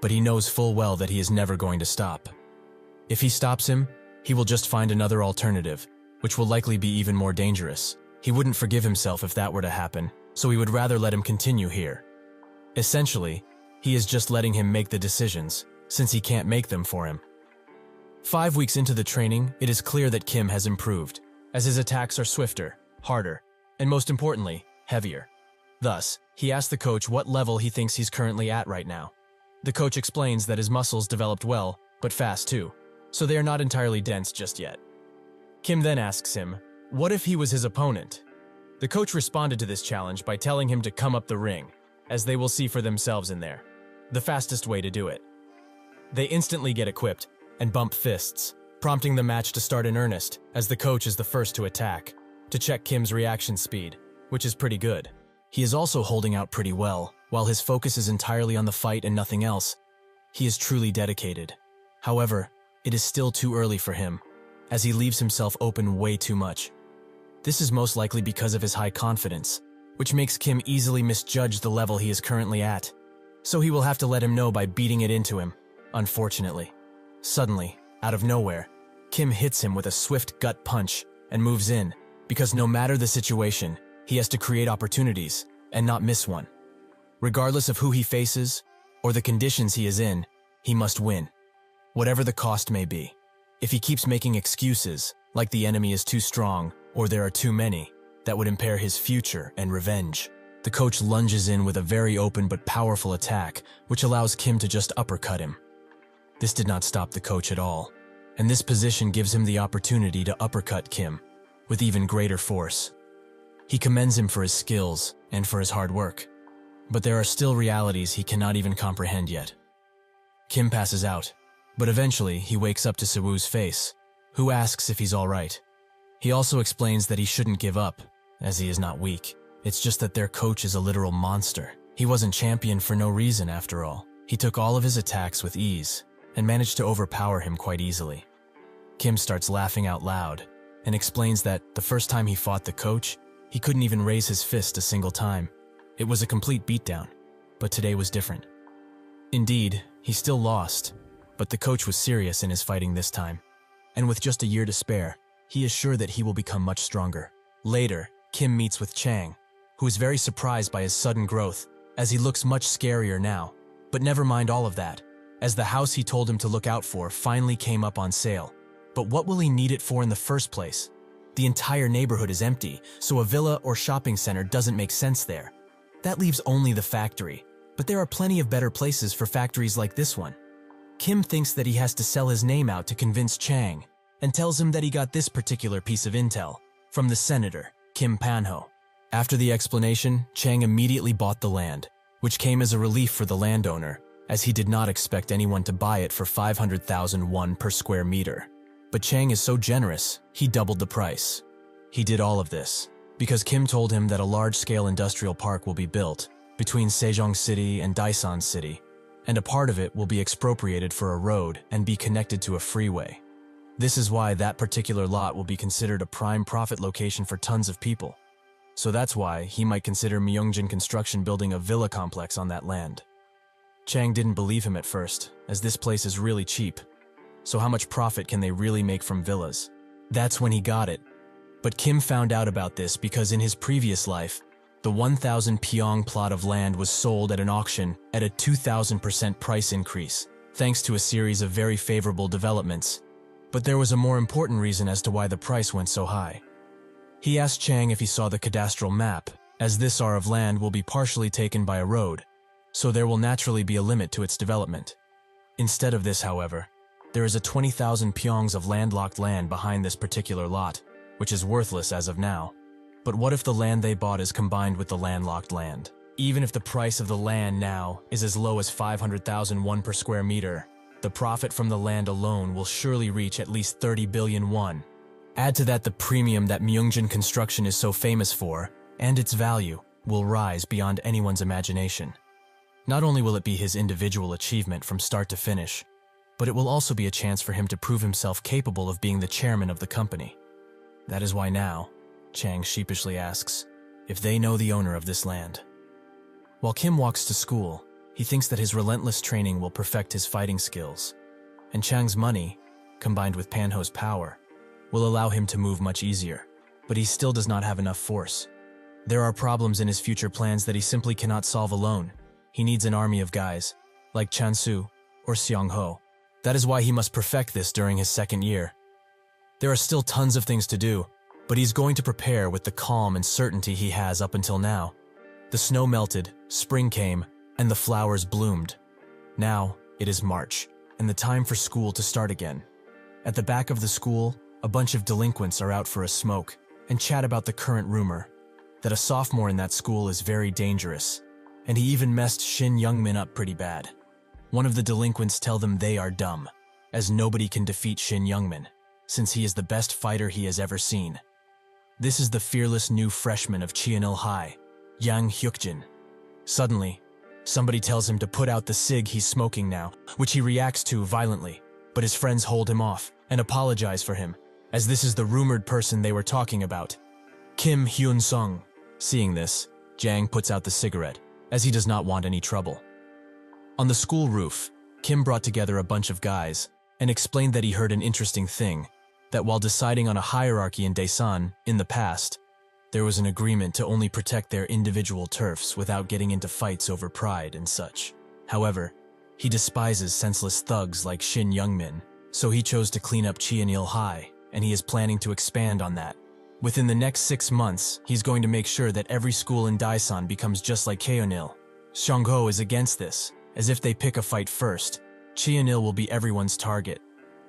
A: but he knows full well that he is never going to stop. If he stops him, he will just find another alternative, which will likely be even more dangerous. He wouldn't forgive himself if that were to happen, so he would rather let him continue here. Essentially, he is just letting him make the decisions, since he can't make them for him. 5 weeks into the training, it is clear that Kim has improved, as his attacks are swifter, harder, and most importantly, heavier. Thus, he asks the coach what level he thinks he's currently at right now. The coach explains that his muscles developed well, but fast too, so they are not entirely dense just yet. Kim then asks him, what if he was his opponent? The coach responded to this challenge by telling him to come up the ring, as they will see for themselves in there. The fastest way to do it. They instantly get equipped and bump fists, prompting the match to start in earnest, as the coach is the first to attack, to check Kim's reaction speed, which is pretty good. He is also holding out pretty well, while his focus is entirely on the fight and nothing else. He is truly dedicated. However, it is still too early for him, as he leaves himself open way too much. This is most likely because of his high confidence, which makes Kim easily misjudge the level he is currently at. So he will have to let him know by beating it into him, unfortunately. Suddenly, out of nowhere, Kim hits him with a swift gut punch and moves in, because no matter the situation, he has to create opportunities and not miss one. Regardless of who he faces or the conditions he is in, he must win, whatever the cost may be. If he keeps making excuses, like the enemy is too strong or there are too many, that would impair his future and revenge. The coach lunges in with a very open but powerful attack, which allows Kim to just uppercut him. This did not stop the coach at all, and this position gives him the opportunity to uppercut Kim with even greater force. He commends him for his skills and for his hard work, but there are still realities he cannot even comprehend yet. Kim passes out, but eventually he wakes up to Sewoo's face, who asks if he's alright. He also explains that he shouldn't give up, as he is not weak. It's just that their coach is a literal monster. He wasn't champion for no reason after all. He took all of his attacks with ease, and managed to overpower him quite easily. Kim starts laughing out loud, and explains that the first time he fought the coach, he couldn't even raise his fist a single time. It was a complete beatdown, but today was different. Indeed, he still lost, but the coach was serious in his fighting this time, and with just a year to spare, he is sure that he will become much stronger. Later, Kim meets with Chang, who is very surprised by his sudden growth, as he looks much scarier now. But never mind all of that, as the house he told him to look out for finally came up on sale. But what will he need it for in the first place? The entire neighborhood is empty, so a villa or shopping center doesn't make sense there. That leaves only the factory, but there are plenty of better places for factories like this one. Kim thinks that he has to sell his name out to convince Chang, and tells him that he got this particular piece of intel from the senator, Kim Panho. After the explanation, Chang immediately bought the land, which came as a relief for the landowner, as he did not expect anyone to buy it for 500,000 won per square meter. But Chang is so generous, he doubled the price. He did all of this because Kim told him that a large-scale industrial park will be built between Sejong City and Daesan City, and a part of it will be expropriated for a road and be connected to a freeway. This is why that particular lot will be considered a prime profit location for tons of people. So that's why he might consider Myeongjin Construction building a villa complex on that land. Chang didn't believe him at first, as this place is really cheap. So how much profit can they really make from villas? That's when he got it. But Kim found out about this because in his previous life, the 1,000 pyong plot of land was sold at an auction at a 2,000% price increase, thanks to a series of very favorable developments. But there was a more important reason as to why the price went so high. He asked Chang if he saw the cadastral map, as this ar of land will be partially taken by a road, so there will naturally be a limit to its development. Instead of this, however, there is a 20,000 pyongs of landlocked land behind this particular lot, which is worthless as of now. But what if the land they bought is combined with the landlocked land? Even if the price of the land now is as low as 500,000 won per square meter, the profit from the land alone will surely reach at least 30 billion won. Add to that the premium that Myeongjin Construction is so famous for, and its value will rise beyond anyone's imagination. Not only will it be his individual achievement from start to finish, but it will also be a chance for him to prove himself capable of being the chairman of the company. That is why now, Chang sheepishly asks, if they know the owner of this land. While Kim walks to school, he thinks that his relentless training will perfect his fighting skills, and Chang's money, combined with Panho's power, will allow him to move much easier. But he still does not have enough force. There are problems in his future plans that he simply cannot solve alone. He needs an army of guys, like Chansu or Seong-ho. That is why he must perfect this during his second year. There are still tons of things to do, but he's going to prepare with the calm and certainty he has up until now. The snow melted, spring came, and the flowers bloomed. Now, it is March, and the time for school to start again. At the back of the school, a bunch of delinquents are out for a smoke and chat about the current rumor that a sophomore in that school is very dangerous, and he even messed Shin Youngmin up pretty bad. One of the delinquents tell them they are dumb, as nobody can defeat Shin Youngmin, since he is the best fighter he has ever seen. This is the fearless new freshman of Cheonil High, Yang Hyukjin. Suddenly, somebody tells him to put out the cig he's smoking now, which he reacts to violently, but his friends hold him off and apologize for him, as this is the rumored person they were talking about, Kim Hyun-sung. Seeing this, Jang puts out the cigarette, as he does not want any trouble. On the school roof, Kim brought together a bunch of guys and explained that he heard an interesting thing, that while deciding on a hierarchy in Daesan in the past, there was an agreement to only protect their individual turfs without getting into fights over pride and such. However, he despises senseless thugs like Shin Youngmin, so he chose to clean up Cheonil High, and he is planning to expand on that. Within the next 6 months, he's going to make sure that every school in Daesan becomes just like Cheonil. Seong-ho is against this, as if they pick a fight first, Cheonil will be everyone's target.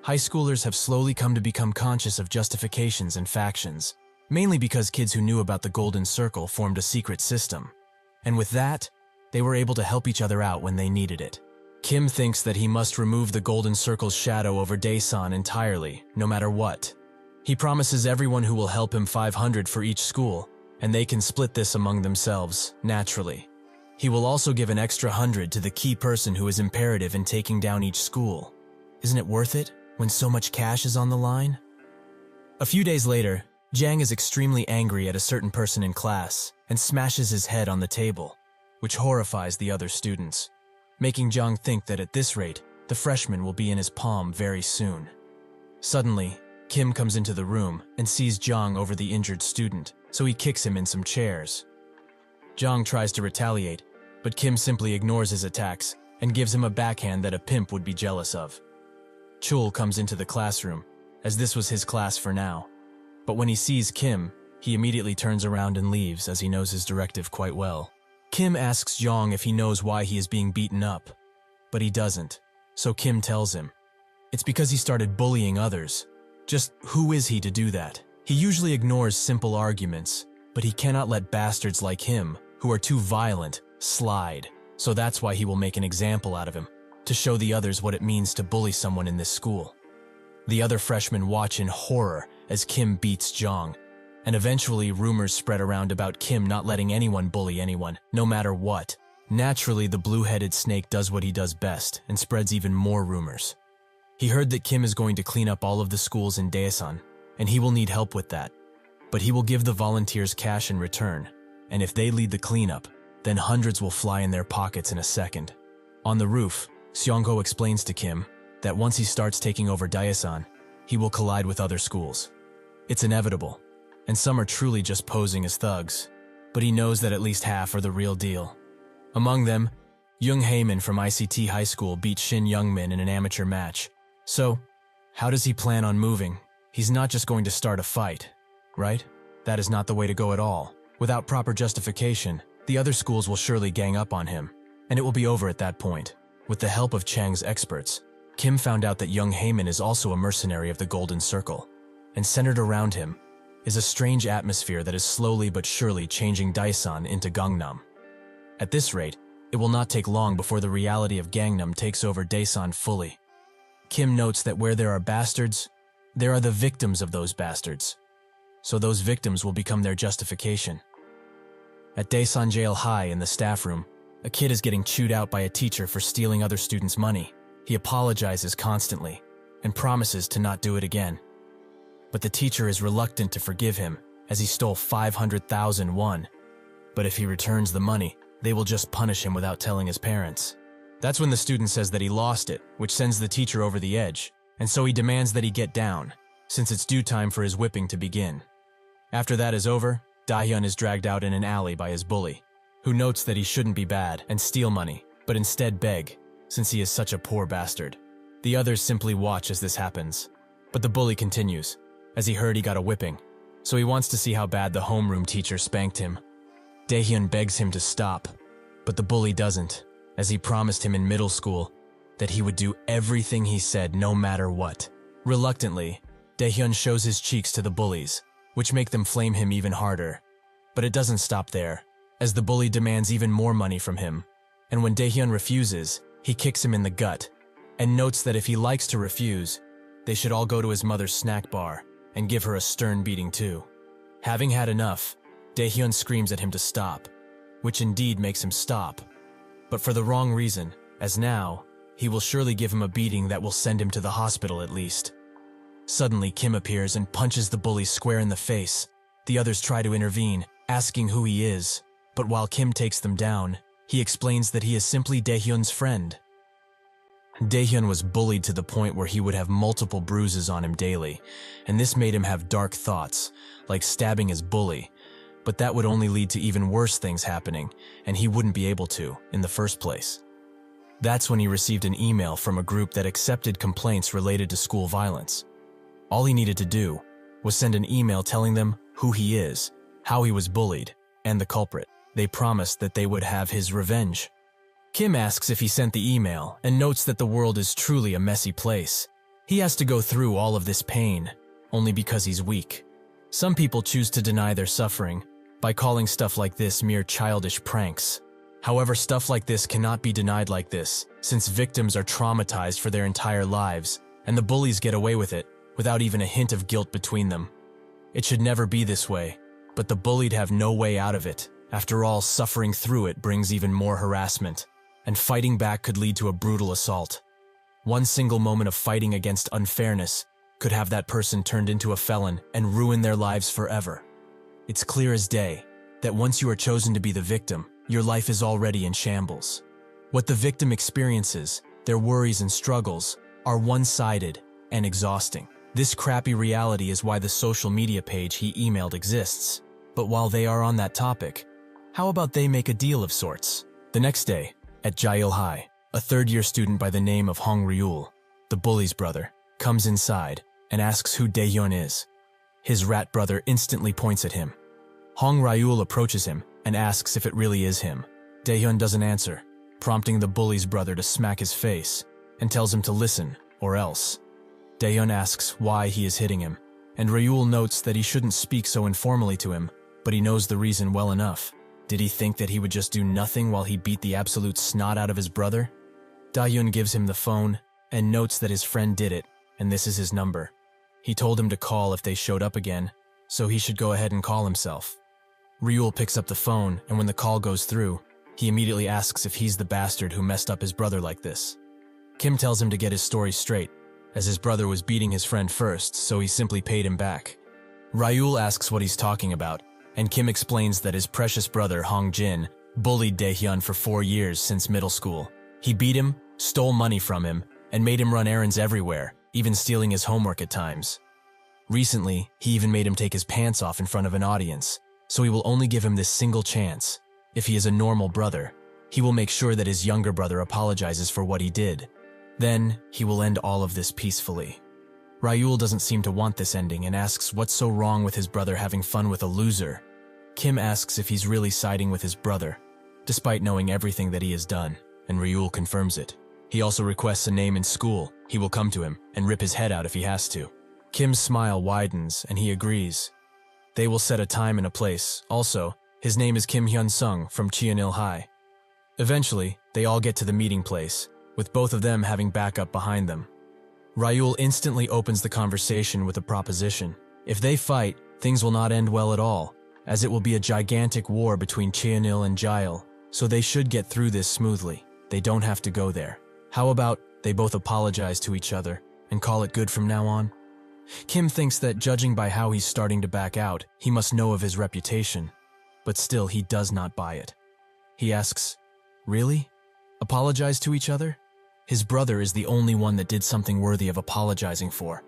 A: High schoolers have slowly come to become conscious of justifications and factions, mainly because kids who knew about the Golden Circle formed a secret system. And with that, they were able to help each other out when they needed it. Kim thinks that he must remove the Golden Circle's shadow over Daesan entirely, no matter what. He promises everyone who will help him 500 for each school, and they can split this among themselves, naturally. He will also give an extra 100 to the key person who is imperative in taking down each school. Isn't it worth it, when so much cash is on the line? A few days later, Jang is extremely angry at a certain person in class and smashes his head on the table, which horrifies the other students, making Jang think that at this rate, the freshman will be in his palm very soon. Suddenly, Kim comes into the room and sees Jang over the injured student, so he kicks him in some chairs. Jang tries to retaliate, but Kim simply ignores his attacks and gives him a backhand that a pimp would be jealous of. Chul comes into the classroom, as this was his class for now, but when he sees Kim, he immediately turns around and leaves as he knows his directive quite well. Kim asks Jang if he knows why he is being beaten up, but he doesn't, so Kim tells him. It's because he started bullying others. Just who is he to do that? He usually ignores simple arguments, but he cannot let bastards like him, who are too violent, slide. So that's why he will make an example out of him, to show the others what it means to bully someone in this school. The other freshmen watch in horror as Kim beats Jang, and eventually rumors spread around about Kim not letting anyone bully anyone, no matter what. Naturally, the blue-headed snake does what he does best and spreads even more rumors. He heard that Kim is going to clean up all of the schools in Daesan, and he will need help with that. But he will give the volunteers cash in return, and if they lead the cleanup, then hundreds will fly in their pockets in a second. On the roof, Seong-ho explains to Kim that once he starts taking over Daesan, he will collide with other schools. It's inevitable, and some are truly just posing as thugs, but he knows that at least half are the real deal. Among them, Jung Hae-min from ICT High School beat Shin Youngmin in an amateur match. So, how does he plan on moving? He's not just going to start a fight, right? That is not the way to go at all. Without proper justification, the other schools will surely gang up on him, and it will be over at that point. With the help of Chang's experts, Kim found out that Jung Hae-min is also a mercenary of the Golden Circle, and centered around him is a strange atmosphere that is slowly but surely changing Daesan into Gangnam. At this rate, it will not take long before the reality of Gangnam takes over Daesan fully. Kim notes that where there are bastards, there are the victims of those bastards. So those victims will become their justification. At Daesan Jail High in the staff room, A kid is getting chewed out by a teacher for stealing other students' money. He apologizes constantly and promises to not do it again. But the teacher is reluctant to forgive him as he stole 500,000 won. But if he returns the money, they will just punish him without telling his parents. That's when the student says that he lost it, which sends the teacher over the edge, and so he demands that he get down, since it's due time for his whipping to begin. After that is over, Dahyun is dragged out in an alley by his bully, who notes that he shouldn't be bad and steal money, but instead beg, since he is such a poor bastard. The others simply watch as this happens, but the bully continues, as he heard he got a whipping, so he wants to see how bad the homeroom teacher spanked him. Dahyun begs him to stop, but the bully doesn't, as he promised him in middle school that he would do everything he said no matter what. Reluctantly, Dahyun shows his cheeks to the bullies, which make them flame him even harder. But it doesn't stop there, as the bully demands even more money from him, and when Dahyun refuses, he kicks him in the gut, and notes that if he likes to refuse, they should all go to his mother's snack bar and give her a stern beating too. Having had enough, Dahyun screams at him to stop, which indeed makes him stop, but for the wrong reason, as now, he will surely give him a beating that will send him to the hospital at least. Suddenly, Kim appears and punches the bully square in the face. The others try to intervene, asking who he is, but while Kim takes them down, he explains that he is simply Dahyun's friend. Dahyun was bullied to the point where he would have multiple bruises on him daily, and this made him have dark thoughts, like stabbing his bully, but that would only lead to even worse things happening, and he wouldn't be able to, in the first place. That's when he received an email from a group that accepted complaints related to school violence. All he needed to do was send an email telling them who he is, how he was bullied, and the culprit. They promised that they would have his revenge. Kim asks if he sent the email and notes that the world is truly a messy place. He has to go through all of this pain only because he's weak. Some people choose to deny their suffering by calling stuff like this mere childish pranks. However, stuff like this cannot be denied like this, since victims are traumatized for their entire lives, and the bullies get away with it without even a hint of guilt between them. It should never be this way, but the bullied have no way out of it. After all, suffering through it brings even more harassment, and fighting back could lead to a brutal assault. One single moment of fighting against unfairness could have that person turned into a felon and ruin their lives forever. It's clear as day that once you are chosen to be the victim, your life is already in shambles. What the victim experiences, their worries and struggles, are one-sided and exhausting. This crappy reality is why the social media page he emailed exists. But while they are on that topic, how about they make a deal of sorts? The next day, at Jail High, a third-year student by the name of Hong Ryul, the bully's brother, comes inside and asks who Dahyun is. His rat brother instantly points at him. Hong Ryul approaches him and asks if it really is him. Dahyun doesn't answer, prompting the bully's brother to smack his face, and tells him to listen, or else. Dahyun asks why he is hitting him, and Ryul notes that he shouldn't speak so informally to him, but he knows the reason well enough. Did he think that he would just do nothing while he beat the absolute snot out of his brother? Dahyun gives him the phone and notes that his friend did it, and this is his number. He told him to call if they showed up again, so he should go ahead and call himself. Ryul picks up the phone, and when the call goes through, he immediately asks if he's the bastard who messed up his brother like this. Kim tells him to get his story straight, as his brother was beating his friend first, so he simply paid him back. Ryul asks what he's talking about, and Kim explains that his precious brother Hong Jin bullied Dahyun for 4 years since middle school. He beat him, stole money from him, and made him run errands everywhere, even stealing his homework at times. Recently, he even made him take his pants off in front of an audience, so he will only give him this single chance. If he is a normal brother, he will make sure that his younger brother apologizes for what he did. Then, he will end all of this peacefully. Ryul doesn't seem to want this ending and asks what's so wrong with his brother having fun with a loser. Kim asks if he's really siding with his brother, despite knowing everything that he has done, and Ryul confirms it. He also requests a name in school. He will come to him and rip his head out if he has to. Kim's smile widens and he agrees. They will set a time and a place. Also, his name is Kim Hyun-sung from Cheonil High. Eventually, they all get to the meeting place, with both of them having backup behind them. Ryul instantly opens the conversation with a proposition. If they fight, things will not end well at all, as it will be a gigantic war between Cheonil and Jail. so they should get through this smoothly. They don't have to go there. How about they both apologize to each other and call it good from now on? Kim thinks that judging by how he's starting to back out, he must know of his reputation. But still, he does not buy it. He asks, "Really? Apologize to each other?" His brother is the only one that did something worthy of apologizing for.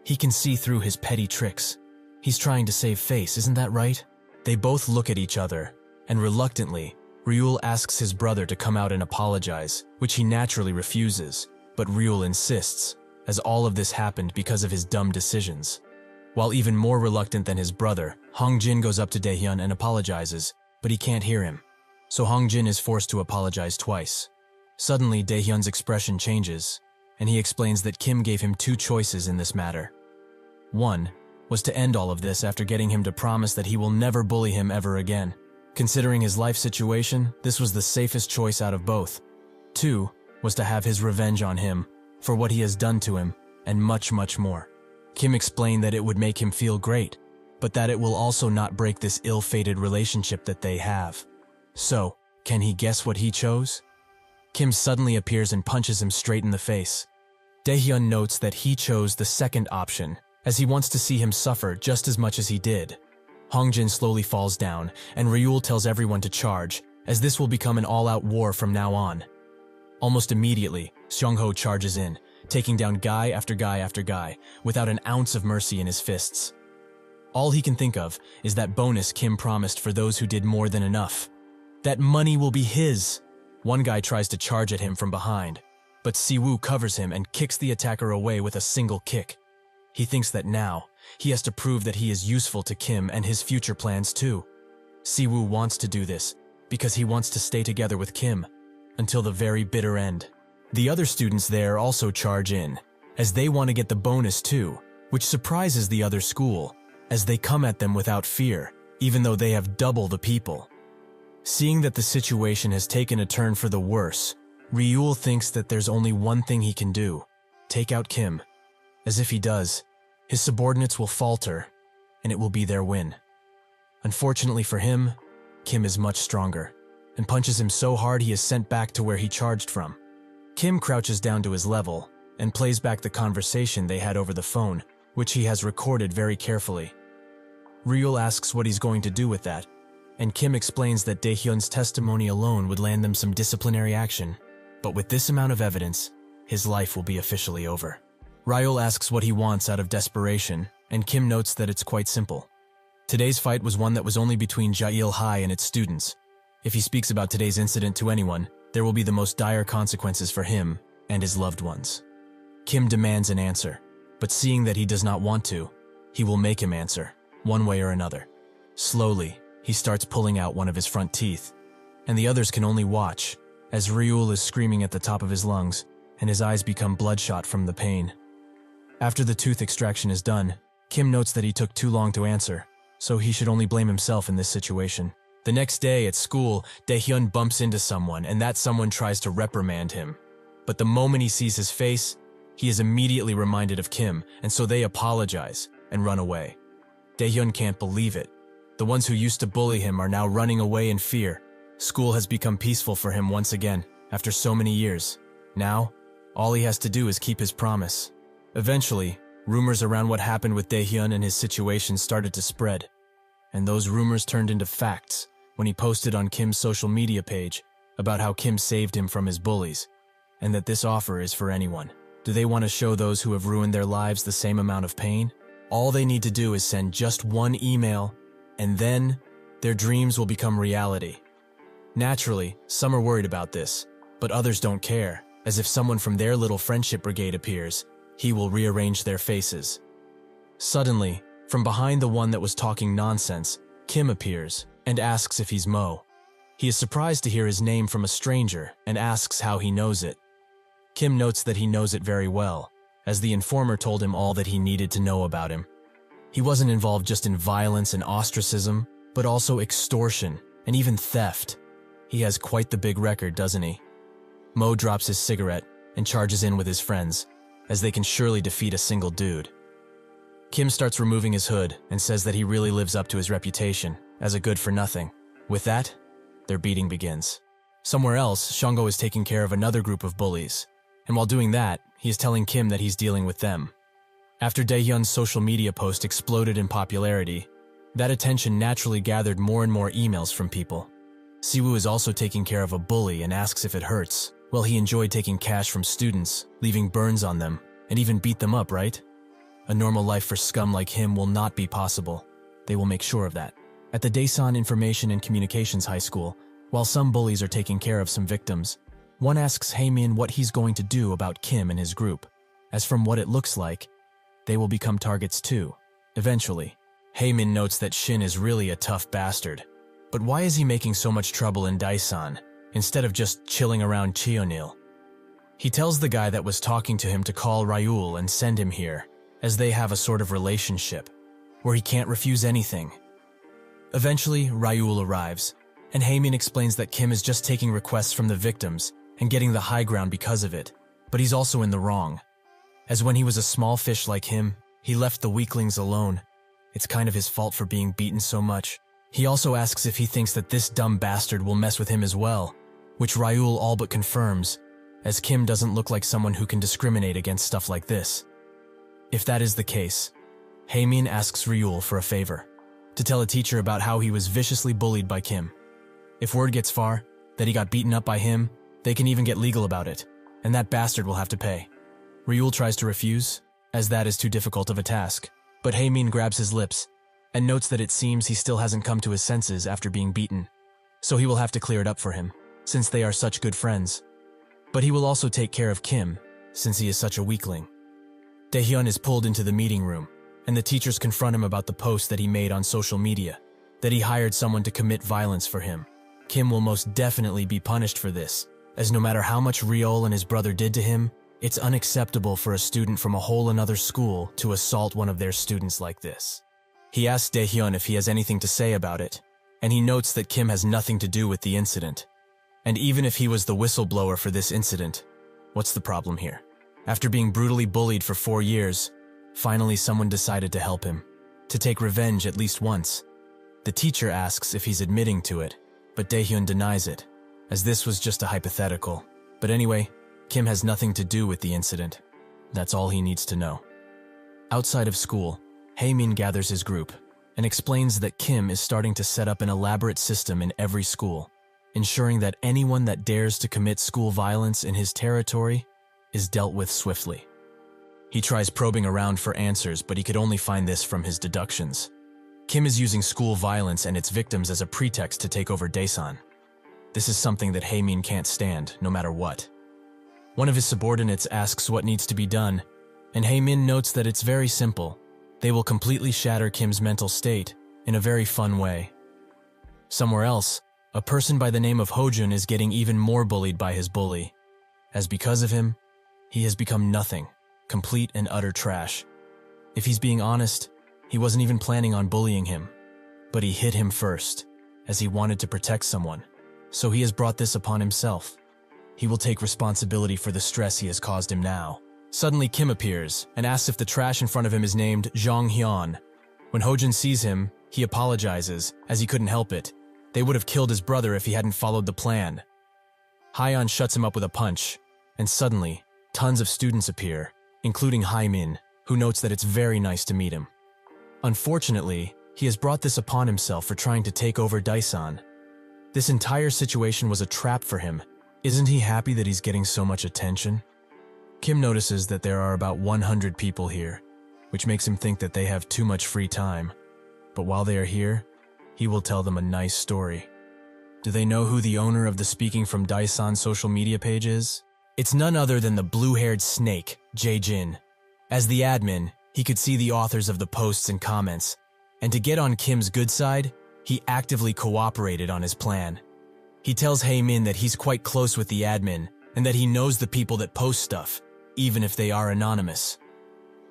A: He can see through his petty tricks. He's trying to save face, isn't that right? They both look at each other, and reluctantly, Ryul asks his brother to come out and apologize, which he naturally refuses, but Ryul insists, as all of this happened because of his dumb decisions. While even more reluctant than his brother, Hongjin goes up to Daehyun and apologizes, but he can't hear him. So Hongjin is forced to apologize twice. Suddenly, Daehyun's expression changes, and he explains that Kim gave him two choices in this matter. One was to end all of this after getting him to promise that he will never bully him ever again. Considering his life situation, this was the safest choice out of both. Two was to have his revenge on him for what he has done to him, and much, much more. Kim explained that it would make him feel great, but that it will also not break this ill-fated relationship that they have. So, can he guess what he chose? Kim suddenly appears and punches him straight in the face. Daehyun notes that he chose the second option, as he wants to see him suffer just as much as he did. Hongjin slowly falls down, and Ryul tells everyone to charge, as this will become an all-out war from now on. Almost immediately, Seongho charges in, taking down guy after guy after guy, without an ounce of mercy in his fists. All he can think of is that bonus Kim promised for those who did more than enough. That money will be his. One guy tries to charge at him from behind, but Siwoo covers him and kicks the attacker away with a single kick. He thinks that now, he has to prove that he is useful to Kim and his future plans too. Siwoo wants to do this because he wants to stay together with Kim until the very bitter end. The other students there also charge in, as they want to get the bonus too, which surprises the other school, as they come at them without fear, even though they have double the people. Seeing that the situation has taken a turn for the worse, Ryul thinks that there's only one thing he can do: take out Kim. As if he does, his subordinates will falter, and it will be their win. Unfortunately for him, Kim is much stronger, and punches him so hard he is sent back to where he charged from. Kim crouches down to his level, and plays back the conversation they had over the phone, which he has recorded very carefully. Ryul asks what he's going to do with that, and Kim explains that Daehyun's testimony alone would land them some disciplinary action, but with this amount of evidence, his life will be officially over. Ryul asks what he wants out of desperation, and Kim notes that it's quite simple. Today's fight was one that was only between Jail High and its students. If he speaks about today's incident to anyone, there will be the most dire consequences for him and his loved ones. Kim demands an answer, but seeing that he does not want to, he will make him answer, one way or another. Slowly, he starts pulling out one of his front teeth, and the others can only watch, as Ryul is screaming at the top of his lungs, and his eyes become bloodshot from the pain. After the tooth extraction is done, Kim notes that he took too long to answer, so he should only blame himself in this situation. The next day at school, Daehyun bumps into someone, and that someone tries to reprimand him. But the moment he sees his face, he is immediately reminded of Kim, and so they apologize and run away. Daehyun can't believe it. The ones who used to bully him are now running away in fear. School has become peaceful for him once again, after so many years. Now, all he has to do is keep his promise. Eventually, rumors around what happened with Daehyun and his situation started to spread. And those rumors turned into facts when he posted on Kim's social media page about how Kim saved him from his bullies, and that this offer is for anyone. Do they want to show those who have ruined their lives the same amount of pain? All they need to do is send just one email, and then their dreams will become reality. Naturally, some are worried about this, but others don't care, as if someone from their little friendship brigade appears, he will rearrange their faces. Suddenly, from behind the one that was talking nonsense, Kim appears and asks if he's Mo. He is surprised to hear his name from a stranger and asks how he knows it. Kim notes that he knows it very well, as the informer told him all that he needed to know about him. He wasn't involved just in violence and ostracism, but also extortion and even theft. He has quite the big record, doesn't he? Mo drops his cigarette and charges in with his friends, as they can surely defeat a single dude. Kim starts removing his hood and says that he really lives up to his reputation as a good-for-nothing. With that, Their beating begins. Somewhere else, Shango is taking care of another group of bullies, and while doing that, he is telling Kim that he's dealing with them. After Daehyun's social media post exploded in popularity, that attention naturally gathered more and more emails from people. Siwoo is also taking care of a bully and asks if it hurts. Well, he enjoyed taking cash from students, leaving burns on them, and even beat them up, right? A normal life for scum like him will not be possible. They will make sure of that. At the Daesan Information and Communications High School, while some bullies are taking care of some victims, one asks Haemin what he's going to do about Kim and his group, as from what it looks like, they will become targets too, eventually. Haemin notes that Shin is really a tough bastard. But why is he making so much trouble in Daesan, instead of just chilling around Cheonil? He tells the guy that was talking to him to call Ryul and send him here, as they have a sort of relationship, where he can't refuse anything. Eventually, Ryul arrives, and Haemin explains that Kim is just taking requests from the victims and getting the high ground because of it, but he's also in the wrong. As when he was a small fish like him, he left the weaklings alone. It's kind of his fault for being beaten so much. He also asks if he thinks that this dumb bastard will mess with him as well, which Ryul all but confirms, as Kim doesn't look like someone who can discriminate against stuff like this. If that is the case, Haemin asks Ryul for a favor, to tell a teacher about how he was viciously bullied by Kim. If word gets far that he got beaten up by him, they can even get legal about it, and that bastard will have to pay. Ryul tries to refuse, as that is too difficult of a task, but Haemin grabs his lips and notes that it seems he still hasn't come to his senses after being beaten, so he will have to clear it up for him, since they are such good friends. But he will also take care of Kim, since he is such a weakling. Daehyun is pulled into the meeting room, and the teachers confront him about the post that he made on social media, that he hired someone to commit violence for him. Kim will most definitely be punished for this, as no matter how much Ryul and his brother did to him, it's unacceptable for a student from a whole another school to assault one of their students like this. He asks Daehyun if he has anything to say about it, and he notes that Kim has nothing to do with the incident. And even if he was the whistleblower for this incident, what's the problem here? After being brutally bullied for 4 years, finally someone decided to help him, to take revenge at least once. The teacher asks if he's admitting to it, but Daehyun denies it, as this was just a hypothetical. But anyway, Kim has nothing to do with the incident. That's all he needs to know. Outside of school, Haemin gathers his group and explains that Kim is starting to set up an elaborate system in every school, ensuring that anyone that dares to commit school violence in his territory is dealt with swiftly. He tries probing around for answers, but he could only find this from his deductions. Kim is using school violence and its victims as a pretext to take over Daesan. This is something that Haemin can't stand, no matter what. One of his subordinates asks what needs to be done, and Haemin notes that it's very simple. They will completely shatter Kim's mental state in a very fun way. Somewhere else, a person by the name of Hojun is getting even more bullied by his bully, as because of him, he has become nothing, complete and utter trash. If he's being honest, he wasn't even planning on bullying him, but he hit him first, as he wanted to protect someone, so he has brought this upon himself. He will take responsibility for the stress he has caused him now. Suddenly Kim appears and asks if the trash in front of him is named Jong Hyun. When Hojun sees him, he apologizes, as he couldn't help it. They would have killed his brother if he hadn't followed the plan. Hyun shuts him up with a punch, and suddenly, tons of students appear, including Haemin, who notes that it's very nice to meet him. Unfortunately, he has brought this upon himself for trying to take over Daesan. This entire situation was a trap for him. Isn't he happy that he's getting so much attention? Kim notices that there are about 100 people here, which makes him think that they have too much free time. But while they are here, he will tell them a nice story. Do they know who the owner of the Speaking from Daesan social media page is? It's none other than the blue-haired snake, Jae-jin. As the admin, he could see the authors of the posts and comments, and to get on Kim's good side, he actively cooperated on his plan. He tells Haemin that he's quite close with the admin, and that he knows the people that post stuff, even if they are anonymous.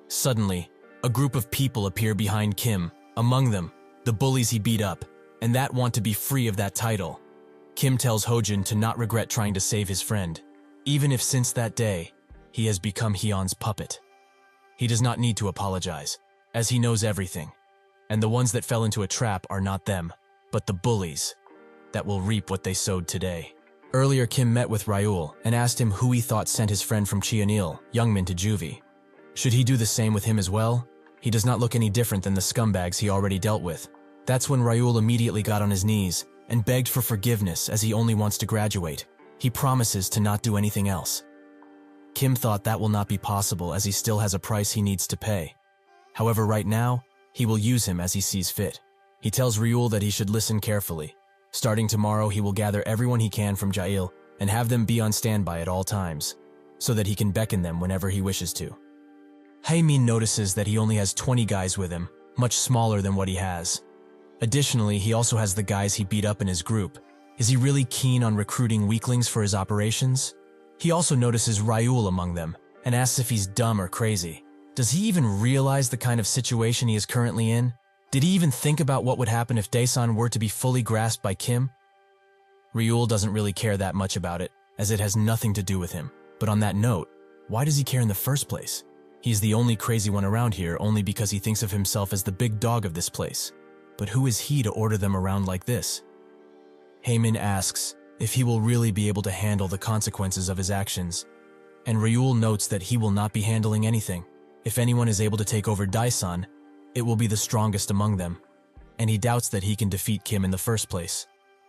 A: Suddenly, a group of people appear behind Kim, among them, the bullies he beat up, and that want to be free of that title. Kim tells Hojun to not regret trying to save his friend, even if since that day, he has become Hyun's puppet. He does not need to apologize, as he knows everything, and the ones that fell into a trap are not them, but the bullies. that will reap what they sowed today. Earlier, Kim met with Ryul and asked him who he thought sent his friend from Cheonil, Youngmin, to juvie. Should he do the same with him as well? He does not look any different than the scumbags he already dealt with. That's when Ryul immediately got on his knees and begged for forgiveness, as he only wants to graduate. He promises to not do anything else. Kim thought that will not be possible, as he still has a price he needs to pay. However, right now, he will use him as he sees fit. He tells Ryul that he should listen carefully. Starting tomorrow, he will gather everyone he can from Jail and have them be on standby at all times, so that he can beckon them whenever he wishes to. Haemin notices that he only has 20 guys with him, much smaller than what he has. Additionally, he also has the guys he beat up in his group. Is he really keen on recruiting weaklings for his operations? He also notices Ryul among them and asks if he's dumb or crazy. Does he even realize the kind of situation he is currently in? Did he even think about what would happen if Daesan were to be fully grasped by Kim? Ryul doesn't really care that much about it, as it has nothing to do with him. But on that note, why does he care in the first place? He's the only crazy one around here only because he thinks of himself as the big dog of this place. But who is he to order them around like this? Haemin asks if he will really be able to handle the consequences of his actions, and Ryul notes that he will not be handling anything. If anyone is able to take over Daesan, it will be the strongest among them, and he doubts that he can defeat Kim in the first place.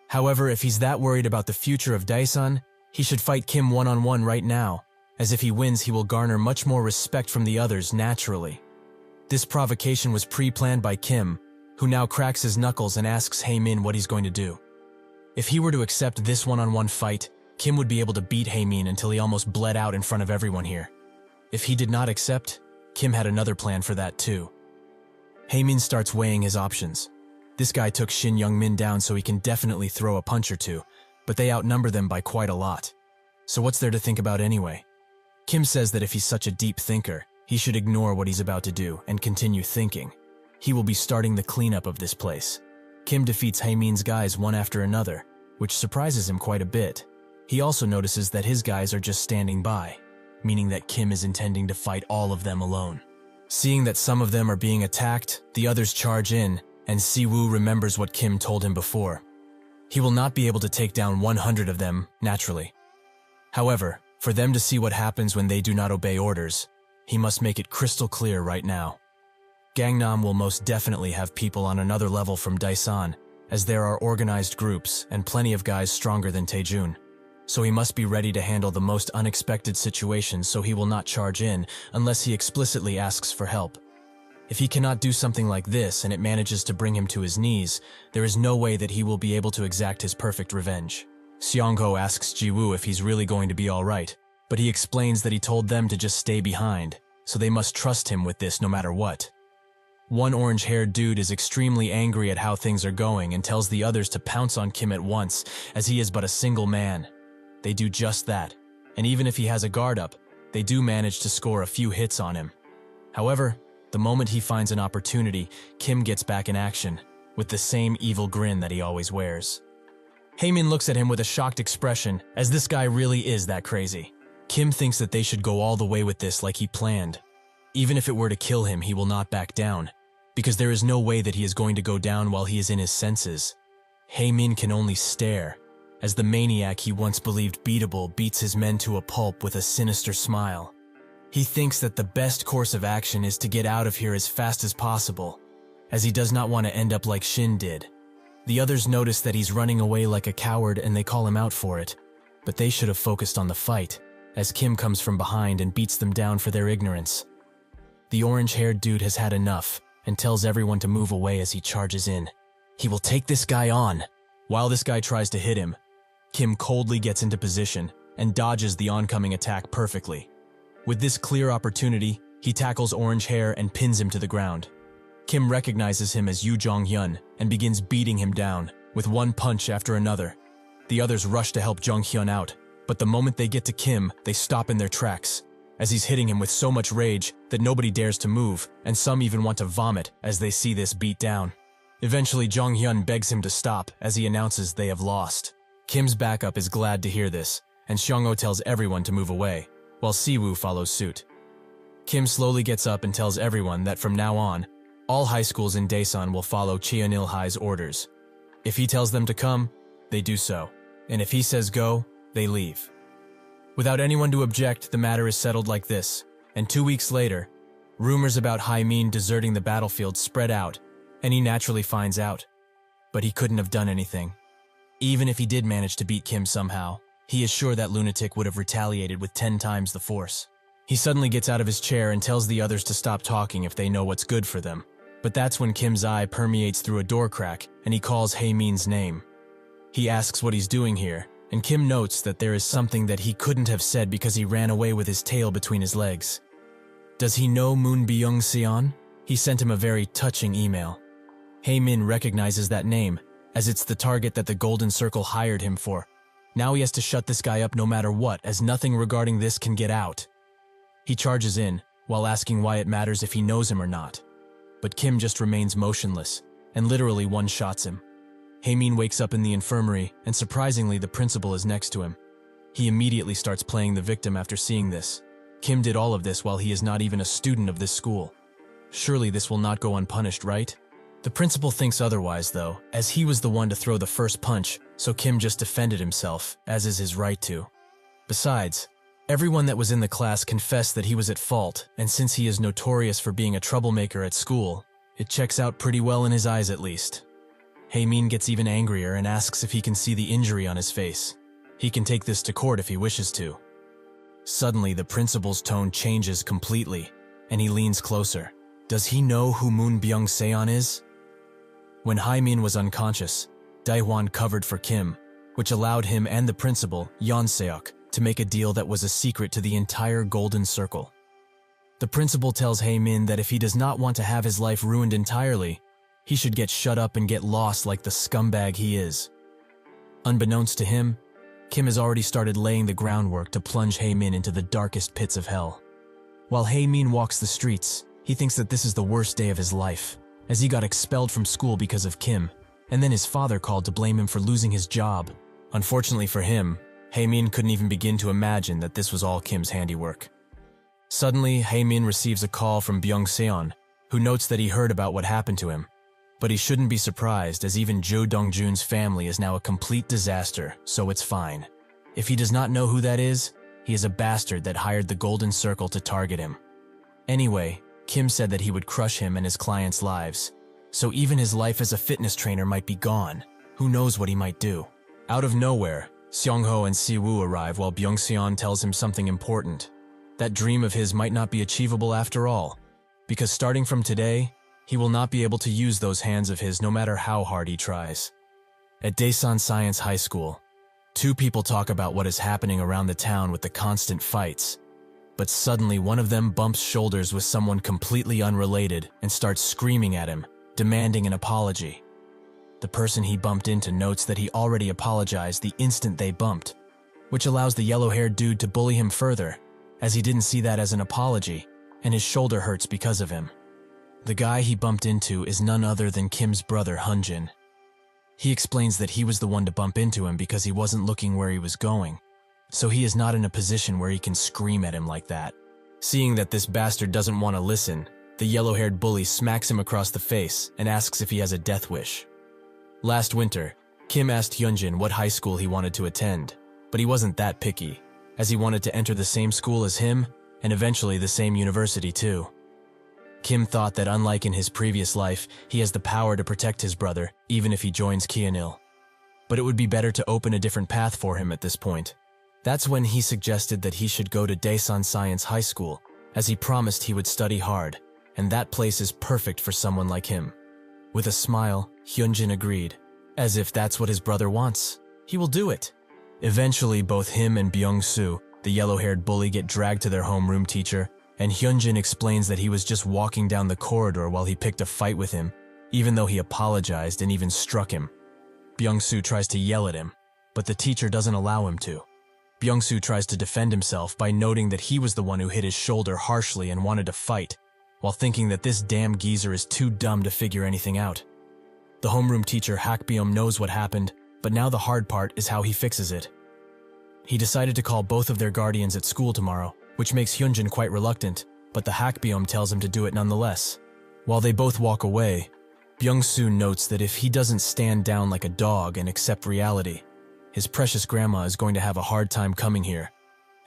A: However, if he's that worried about the future of Daesan, he should fight Kim one-on-one right now, as if he wins he will garner much more respect from the others naturally. This provocation was pre-planned by Kim, who now cracks his knuckles and asks Haemin what he's going to do. If he were to accept this one-on-one fight, Kim would be able to beat Haemin until he almost bled out in front of everyone here. If he did not accept, Kim had another plan for that too. Haemin starts weighing his options. This guy took Shin Youngmin down, so he can definitely throw a punch or two, but they outnumber them by quite a lot. So what's there to think about anyway? Kim says that if he's such a deep thinker, he should ignore what he's about to do and continue thinking. He will be starting the cleanup of this place. Kim defeats Haemin's guys one after another, which surprises him quite a bit. He also notices that his guys are just standing by, meaning that Kim is intending to fight all of them alone. Seeing that some of them are being attacked, the others charge in, and Siwoo remembers what Kim told him before. He will not be able to take down 100 of them, naturally. However, for them to see what happens when they do not obey orders, he must make it crystal clear right now. Gangnam will most definitely have people on another level from Daesan, as there are organized groups and plenty of guys stronger than Taejun. So he must be ready to handle the most unexpected situations, so he will not charge in unless he explicitly asks for help. If he cannot do something like this and it manages to bring him to his knees, there is no way that he will be able to exact his perfect revenge. Seongho asks Jiwoo if he's really going to be alright, but he explains that he told them to just stay behind, so they must trust him with this no matter what. One orange-haired dude is extremely angry at how things are going and tells the others to pounce on Kim at once, as he is but a single man. They do just that, and even if he has a guard up, they do manage to score a few hits on him. However, the moment he finds an opportunity, Kim gets back in action, with the same evil grin that he always wears. Haemin looks at him with a shocked expression, as this guy really is that crazy. Kim thinks that they should go all the way with this like he planned. Even if it were to kill him, he will not back down, because there is no way that he is going to go down while he is in his senses. Haemin can only stare, as the maniac he once believed beatable beats his men to a pulp with a sinister smile. He thinks that the best course of action is to get out of here as fast as possible, as he does not want to end up like Shin did. The others notice that he's running away like a coward and they call him out for it, but they should have focused on the fight, as Kim comes from behind and beats them down for their ignorance. The orange-haired dude has had enough and tells everyone to move away as he charges in. He will take this guy on. While this guy tries to hit him, Kim coldly gets into position and dodges the oncoming attack perfectly. With this clear opportunity, he tackles Orange Hair and pins him to the ground. Kim recognizes him as Yu Jong-hyun and begins beating him down, with one punch after another. The others rush to help Jong-hyun out, but the moment they get to Kim, they stop in their tracks, as he's hitting him with so much rage that nobody dares to move, and some even want to vomit as they see this beat down. Eventually, Jong-hyun begs him to stop as he announces they have lost. Kim's backup is glad to hear this, and Seongho tells everyone to move away, while Siwoo follows suit. Kim slowly gets up and tells everyone that from now on, all high schools in Daesan will follow Cheonil High's orders. If he tells them to come, They do so, and if he says go, they leave. Without anyone to object, the matter is settled like this, and 2 weeks later, rumors about Hae-min deserting the battlefield spread out, and he naturally finds out. But he couldn't have done anything. Even if he did manage to beat Kim somehow, he is sure that lunatic would have retaliated with 10 times the force. He suddenly gets out of his chair and tells the others to stop talking if they know what's good for them. But that's when Kim's eye permeates through a door crack and he calls Hae-min's name. He asks what he's doing here, and Kim notes that there is something that he couldn't have said because he ran away with his tail between his legs. Does he know Moon Byung-seon? He sent him a very touching email. Hae-min recognizes that name, as it's the target that the Golden Circle hired him for. Now he has to shut this guy up no matter what, as nothing regarding this can get out. He charges in, while asking why it matters if he knows him or not. But Kim just remains motionless, and literally one-shots him. Hae-min wakes up in the infirmary, and surprisingly the principal is next to him. He immediately starts playing the victim after seeing this. Kim did all of this while he is not even a student of this school. Surely this will not go unpunished, right? The principal thinks otherwise though, as he was the one to throw the first punch, so Kim just defended himself, as is his right to. Besides, everyone that was in the class confessed that he was at fault, and since he is notorious for being a troublemaker at school, it checks out pretty well in his eyes at least. Hae-min gets even angrier and asks if he can see the injury on his face. He can take this to court if he wishes to. Suddenly, the principal's tone changes completely, and he leans closer. Does he know who Moon Byung-seon is? When Hae-min was unconscious, Dae-hwan covered for Kim, which allowed him and the principal, Yeon-seok, to make a deal that was a secret to the entire Golden Circle. The principal tells Hae-min that if he does not want to have his life ruined entirely, he should get shut up and get lost like the scumbag he is. Unbeknownst to him, Kim has already started laying the groundwork to plunge Hae-min into the darkest pits of hell. While Hae-min walks the streets, he thinks that this is the worst day of his life, as he got expelled from school because of Kim, and then his father called to blame him for losing his job. Unfortunately for him, Hae-min couldn't even begin to imagine that this was all Kim's handiwork. Suddenly, Hae-min receives a call from Byung-seon, who notes that he heard about what happened to him. But he shouldn't be surprised, as even Jo Dong-jun's family is now a complete disaster, so it's fine. If he does not know who that is, he is a bastard that hired the Golden Circle to target him. Anyway, Kim said that he would crush him and his clients' lives, so even his life as a fitness trainer might be gone. Who knows what he might do? Out of nowhere, Seong-ho and Si-woo arrive while Byung-seon tells him something important. That dream of his might not be achievable after all, because starting from today, he will not be able to use those hands of his no matter how hard he tries. At Daesan Science High School, two people talk about what is happening around the town with the constant fights, but suddenly one of them bumps shoulders with someone completely unrelated and starts screaming at him, demanding an apology. The person he bumped into notes that he already apologized the instant they bumped, which allows the yellow-haired dude to bully him further, as he didn't see that as an apology, and his shoulder hurts because of him. The guy he bumped into is none other than Kim's brother, Hyunjin. He explains that he was the one to bump into him because he wasn't looking where he was going, so he is not in a position where he can scream at him like that. Seeing that this bastard doesn't want to listen, the yellow-haired bully smacks him across the face and asks if he has a death wish. Last winter, Kim asked Hyunjin what high school he wanted to attend, but he wasn't that picky, as he wanted to enter the same school as him and eventually the same university too. Kim thought that unlike in his previous life, he has the power to protect his brother, even if he joins Kyeonil. But it would be better to open a different path for him at this point. That's when he suggested that he should go to Daesan Science High School, as he promised he would study hard, and that place is perfect for someone like him. With a smile, Hyunjin agreed, as if that's what his brother wants. He will do it. Eventually, both him and Byung-soo, the yellow-haired bully, get dragged to their homeroom teacher, and Hyunjin explains that he was just walking down the corridor while he picked a fight with him, even though he apologized and even struck him. Byung-soo tries to yell at him, but the teacher doesn't allow him to. Byung-soo tries to defend himself by noting that he was the one who hit his shoulder harshly and wanted to fight, while thinking that this damn geezer is too dumb to figure anything out. The homeroom teacher Hakbyum knows what happened, but now the hard part is how he fixes it. He decided to call both of their guardians at school tomorrow, which makes Hyunjin quite reluctant, but the Hakbyum tells him to do it nonetheless. While they both walk away, Byung-soo notes that if he doesn't stand down like a dog and accept reality, his precious grandma is going to have a hard time coming here,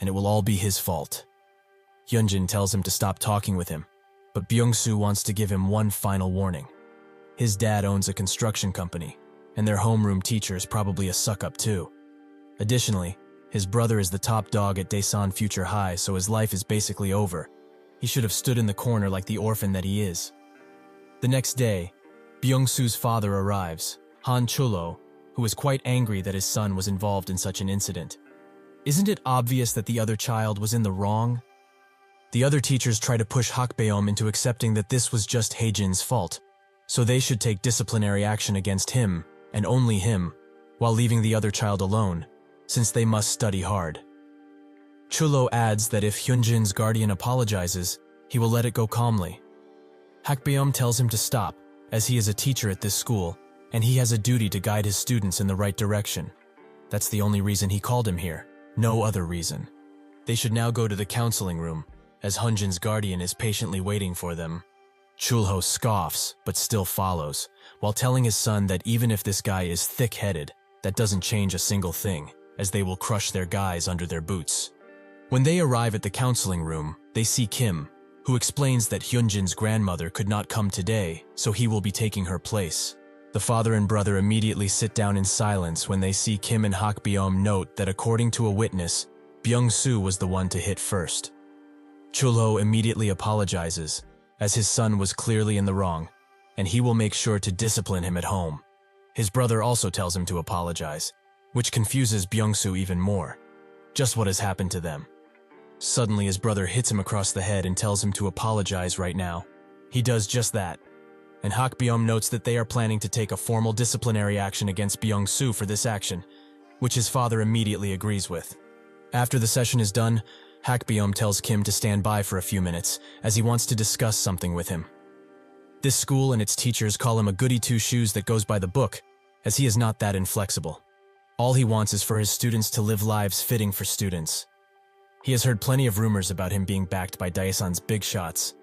A: and it will all be his fault. Hyunjin tells him to stop talking with him, but Byung-soo wants to give him one final warning. His dad owns a construction company, and their homeroom teacher is probably a suck-up too. Additionally, his brother is the top dog at Daesan Future High, so his life is basically over. He should have stood in the corner like the orphan that he is. The next day, Byung-soo's father arrives, Han Chulo, who is quite angry that his son was involved in such an incident. Isn't it obvious that the other child was in the wrong? The other teachers try to push Hakbeom into accepting that this was just Haejin's fault, so they should take disciplinary action against him, and only him, while leaving the other child alone, since they must study hard. Chulo adds that if Hyunjin's guardian apologizes, he will let it go calmly. Hakbeom tells him to stop, as he is a teacher at this school, and he has a duty to guide his students in the right direction. That's the only reason he called him here, no other reason. They should now go to the counseling room, as Hyunjin's guardian is patiently waiting for them. Chulho scoffs, but still follows, while telling his son that even if this guy is thick-headed, that doesn't change a single thing, as they will crush their guys under their boots. When they arrive at the counseling room, they see Kim, who explains that Hyunjin's grandmother could not come today, so he will be taking her place. The father and brother immediately sit down in silence when they see Kim and Hakbeom note that according to a witness, Byung-soo was the one to hit first. Chulho immediately apologizes, as his son was clearly in the wrong, and he will make sure to discipline him at home. His brother also tells him to apologize, which confuses Byung-soo even more. Just what has happened to them? Suddenly his brother hits him across the head and tells him to apologize right now. He does just that, and Hakbeom notes that they are planning to take a formal disciplinary action against Byung-soo for this action, which his father immediately agrees with. After the session is done, Hakbeom tells Kim to stand by for a few minutes, as he wants to discuss something with him. This school and its teachers call him a goody-two-shoes that goes by the book, as he is not that inflexible. All he wants is for his students to live lives fitting for students. He has heard plenty of rumors about him being backed by Daesan's big shots,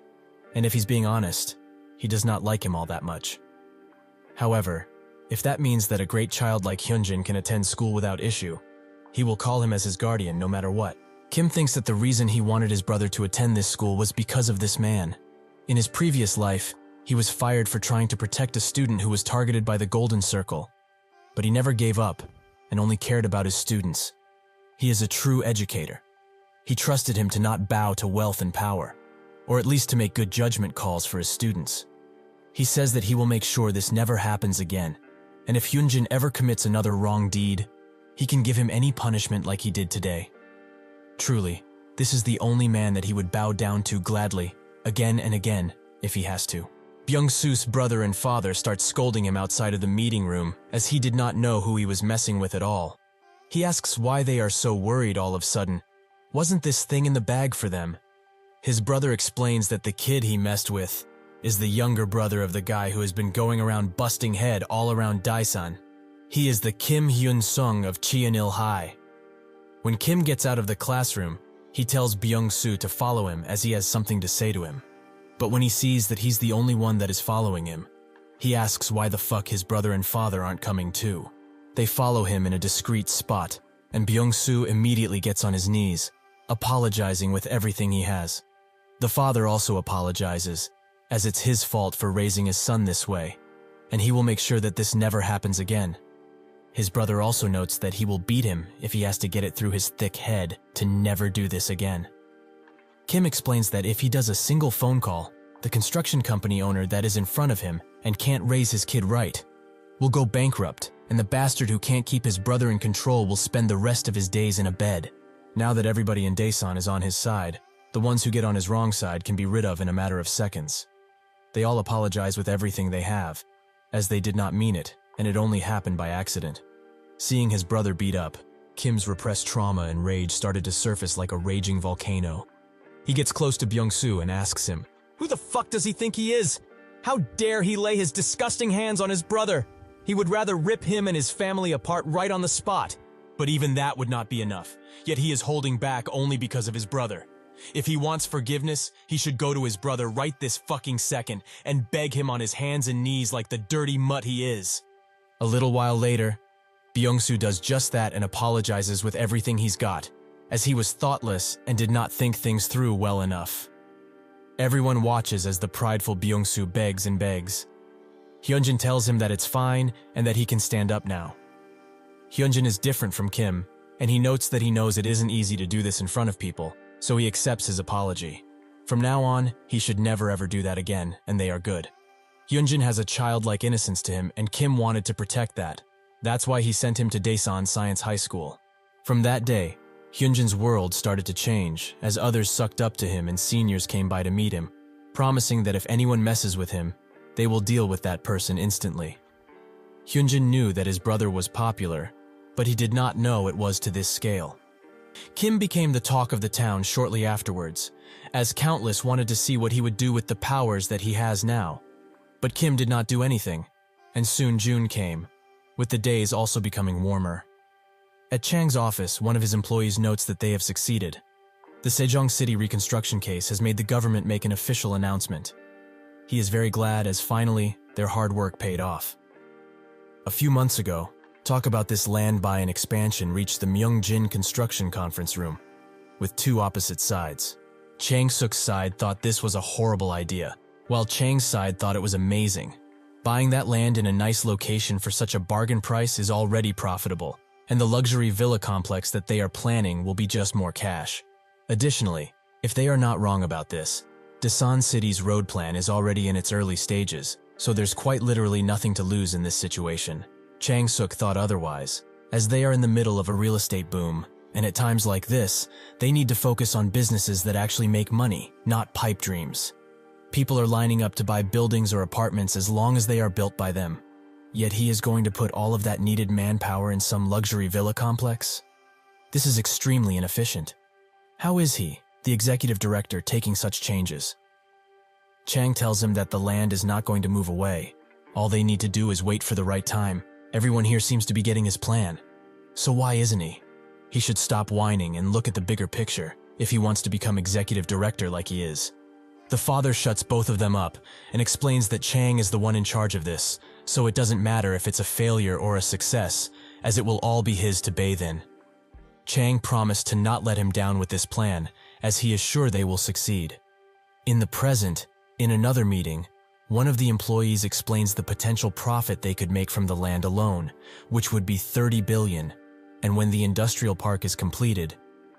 A: and if he's being honest, he does not like him all that much. However, if that means that a great child like Hyunjin can attend school without issue, he will call him as his guardian no matter what. Kim thinks that the reason he wanted his brother to attend this school was because of this man. In his previous life, he was fired for trying to protect a student who was targeted by the Golden Circle, but he never gave up and only cared about his students. He is a true educator. He trusted him to not bow to wealth and power, or at least to make good judgment calls for his students. He says that he will make sure this never happens again, and if Hyunjin ever commits another wrong deed, he can give him any punishment like he did today. Truly, this is the only man that he would bow down to gladly, again and again, if he has to. Byung-soo's brother and father start scolding him outside of the meeting room, as he did not know who he was messing with at all. He asks why they are so worried all of a sudden. Wasn't this thing in the bag for them? His brother explains that the kid he messed with is the younger brother of the guy who has been going around busting head all around Daesan. He is the Kim Hyun-sung of Cheonil High. When Kim gets out of the classroom, he tells Byung-soo to follow him as he has something to say to him. But when he sees that he's the only one that is following him, he asks why the fuck his brother and father aren't coming too. They follow him in a discreet spot, and Byung-soo immediately gets on his knees, apologizing with everything he has. The father also apologizes, as it's his fault for raising his son this way, and he will make sure that this never happens again. His brother also notes that he will beat him if he has to get it through his thick head to never do this again. Kim explains that if he does a single phone call, the construction company owner that is in front of him and can't raise his kid right will go bankrupt, and the bastard who can't keep his brother in control will spend the rest of his days in a bed. Now that everybody in Daesan is on his side, the ones who get on his wrong side can be rid of in a matter of seconds. They all apologize with everything they have, as they did not mean it, and it only happened by accident. Seeing his brother beat up, Kim's repressed trauma and rage started to surface like a raging volcano. He gets close to Byung-soo and asks him, "Who the fuck does he think he is? How dare he lay his disgusting hands on his brother? He would rather rip him and his family apart right on the spot." But even that would not be enough, yet he is holding back only because of his brother. If he wants forgiveness, he should go to his brother right this fucking second and beg him on his hands and knees like the dirty mutt he is. A little while later, Byung-soo does just that and apologizes with everything he's got, as he was thoughtless and did not think things through well enough. Everyone watches as the prideful Byung-soo begs and begs. Hyunjin tells him that it's fine and that he can stand up now. Hyunjin is different from Kim, and he notes that he knows it isn't easy to do this in front of people, so he accepts his apology. From now on, he should never ever do that again, and they are good. Hyunjin has a childlike innocence to him, and Kim wanted to protect that. That's why he sent him to Daesan Science High School. From that day, Hyunjin's world started to change, as others sucked up to him and seniors came by to meet him, promising that if anyone messes with him, they will deal with that person instantly. Hyunjin knew that his brother was popular, but he did not know it was to this scale. Kim became the talk of the town shortly afterwards, as countless wanted to see what he would do with the powers that he has now. But Kim did not do anything, and soon June came, with the days also becoming warmer. At Chang's office, one of his employees notes that they have succeeded. The Sejong City reconstruction case has made the government make an official announcement. He is very glad as finally their hard work paid off. A few months ago, talk about this land buy and expansion reached the Myeongjin construction conference room, with two opposite sides. Chang-suk's side thought this was a horrible idea, while Chang's side thought it was amazing. Buying that land in a nice location for such a bargain price is already profitable, and the luxury villa complex that they are planning will be just more cash. Additionally, if they are not wrong about this, Daesan City's road plan is already in its early stages, so there's quite literally nothing to lose in this situation. Chang-suk thought otherwise, as they are in the middle of a real estate boom, and at times like this, they need to focus on businesses that actually make money, not pipe dreams. People are lining up to buy buildings or apartments as long as they are built by them. Yet he is going to put all of that needed manpower in some luxury villa complex? This is extremely inefficient. How is he, the executive director, taking such changes? Chang tells him that the land is not going to move away. All they need to do is wait for the right time. Everyone here seems to be getting his plan. So why isn't he? He should stop whining and look at the bigger picture if he wants to become executive director like he is. The father shuts both of them up and explains that Chang is the one in charge of this, so it doesn't matter if it's a failure or a success, as it will all be his to bathe in. Chang promised to not let him down with this plan, as he is sure they will succeed. In the present, in another meeting, one of the employees explains the potential profit they could make from the land alone, which would be 30 billion, and when the industrial park is completed,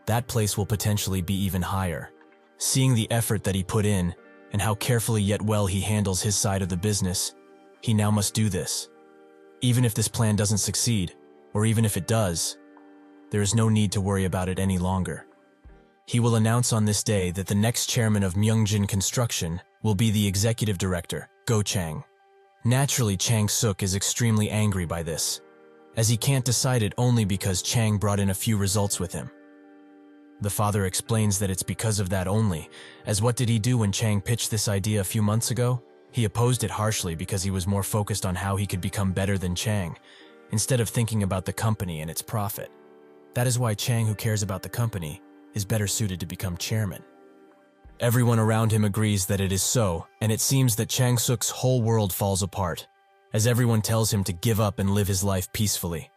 A: that place will potentially be even higher. Seeing the effort that he put in, and how carefully yet well he handles his side of the business, he now must do this. Even if this plan doesn't succeed, or even if it does, there is no need to worry about it any longer. He will announce on this day that the next chairman of Myeongjin Construction will be the executive director, Go Chang. Naturally, Chang-suk is extremely angry by this, as he can't decide it only because Chang brought in a few results with him. The father explains that it's because of that only, as what did he do when Chang pitched this idea a few months ago? He opposed it harshly because he was more focused on how he could become better than Chang, instead of thinking about the company and its profit. That is why Chang, who cares about the company, is better suited to become chairman. Everyone around him agrees that it is so, and it seems that Chang-suk's whole world falls apart, as everyone tells him to give up and live his life peacefully.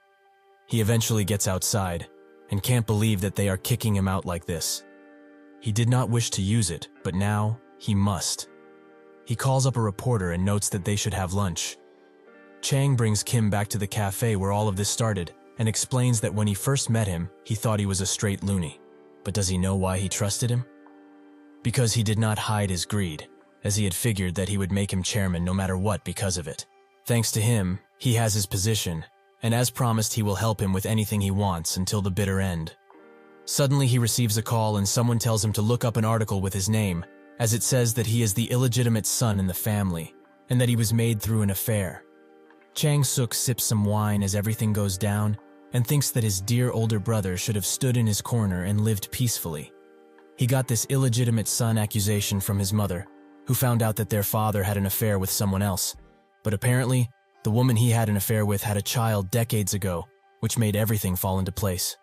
A: He eventually gets outside, and can't believe that they are kicking him out like this. He did not wish to use it, but now he must. He calls up a reporter and notes that they should have lunch. Chang brings Kim back to the cafe where all of this started, and explains that when he first met him, he thought he was a straight loony. But does he know why he trusted him? Because he did not hide his greed, as he had figured that he would make him chairman no matter what because of it. Thanks to him, he has his position, and as promised he will help him with anything he wants until the bitter end. Suddenly he receives a call and someone tells him to look up an article with his name, as it says that he is the illegitimate son in the family, and that he was made through an affair. Chang-suk sips some wine as everything goes down, and thinks that his dear older brother should have stood in his corner and lived peacefully. He got this illegitimate son accusation from his mother, who found out that their father had an affair with someone else. But apparently, the woman he had an affair with had a child decades ago, which made everything fall into place.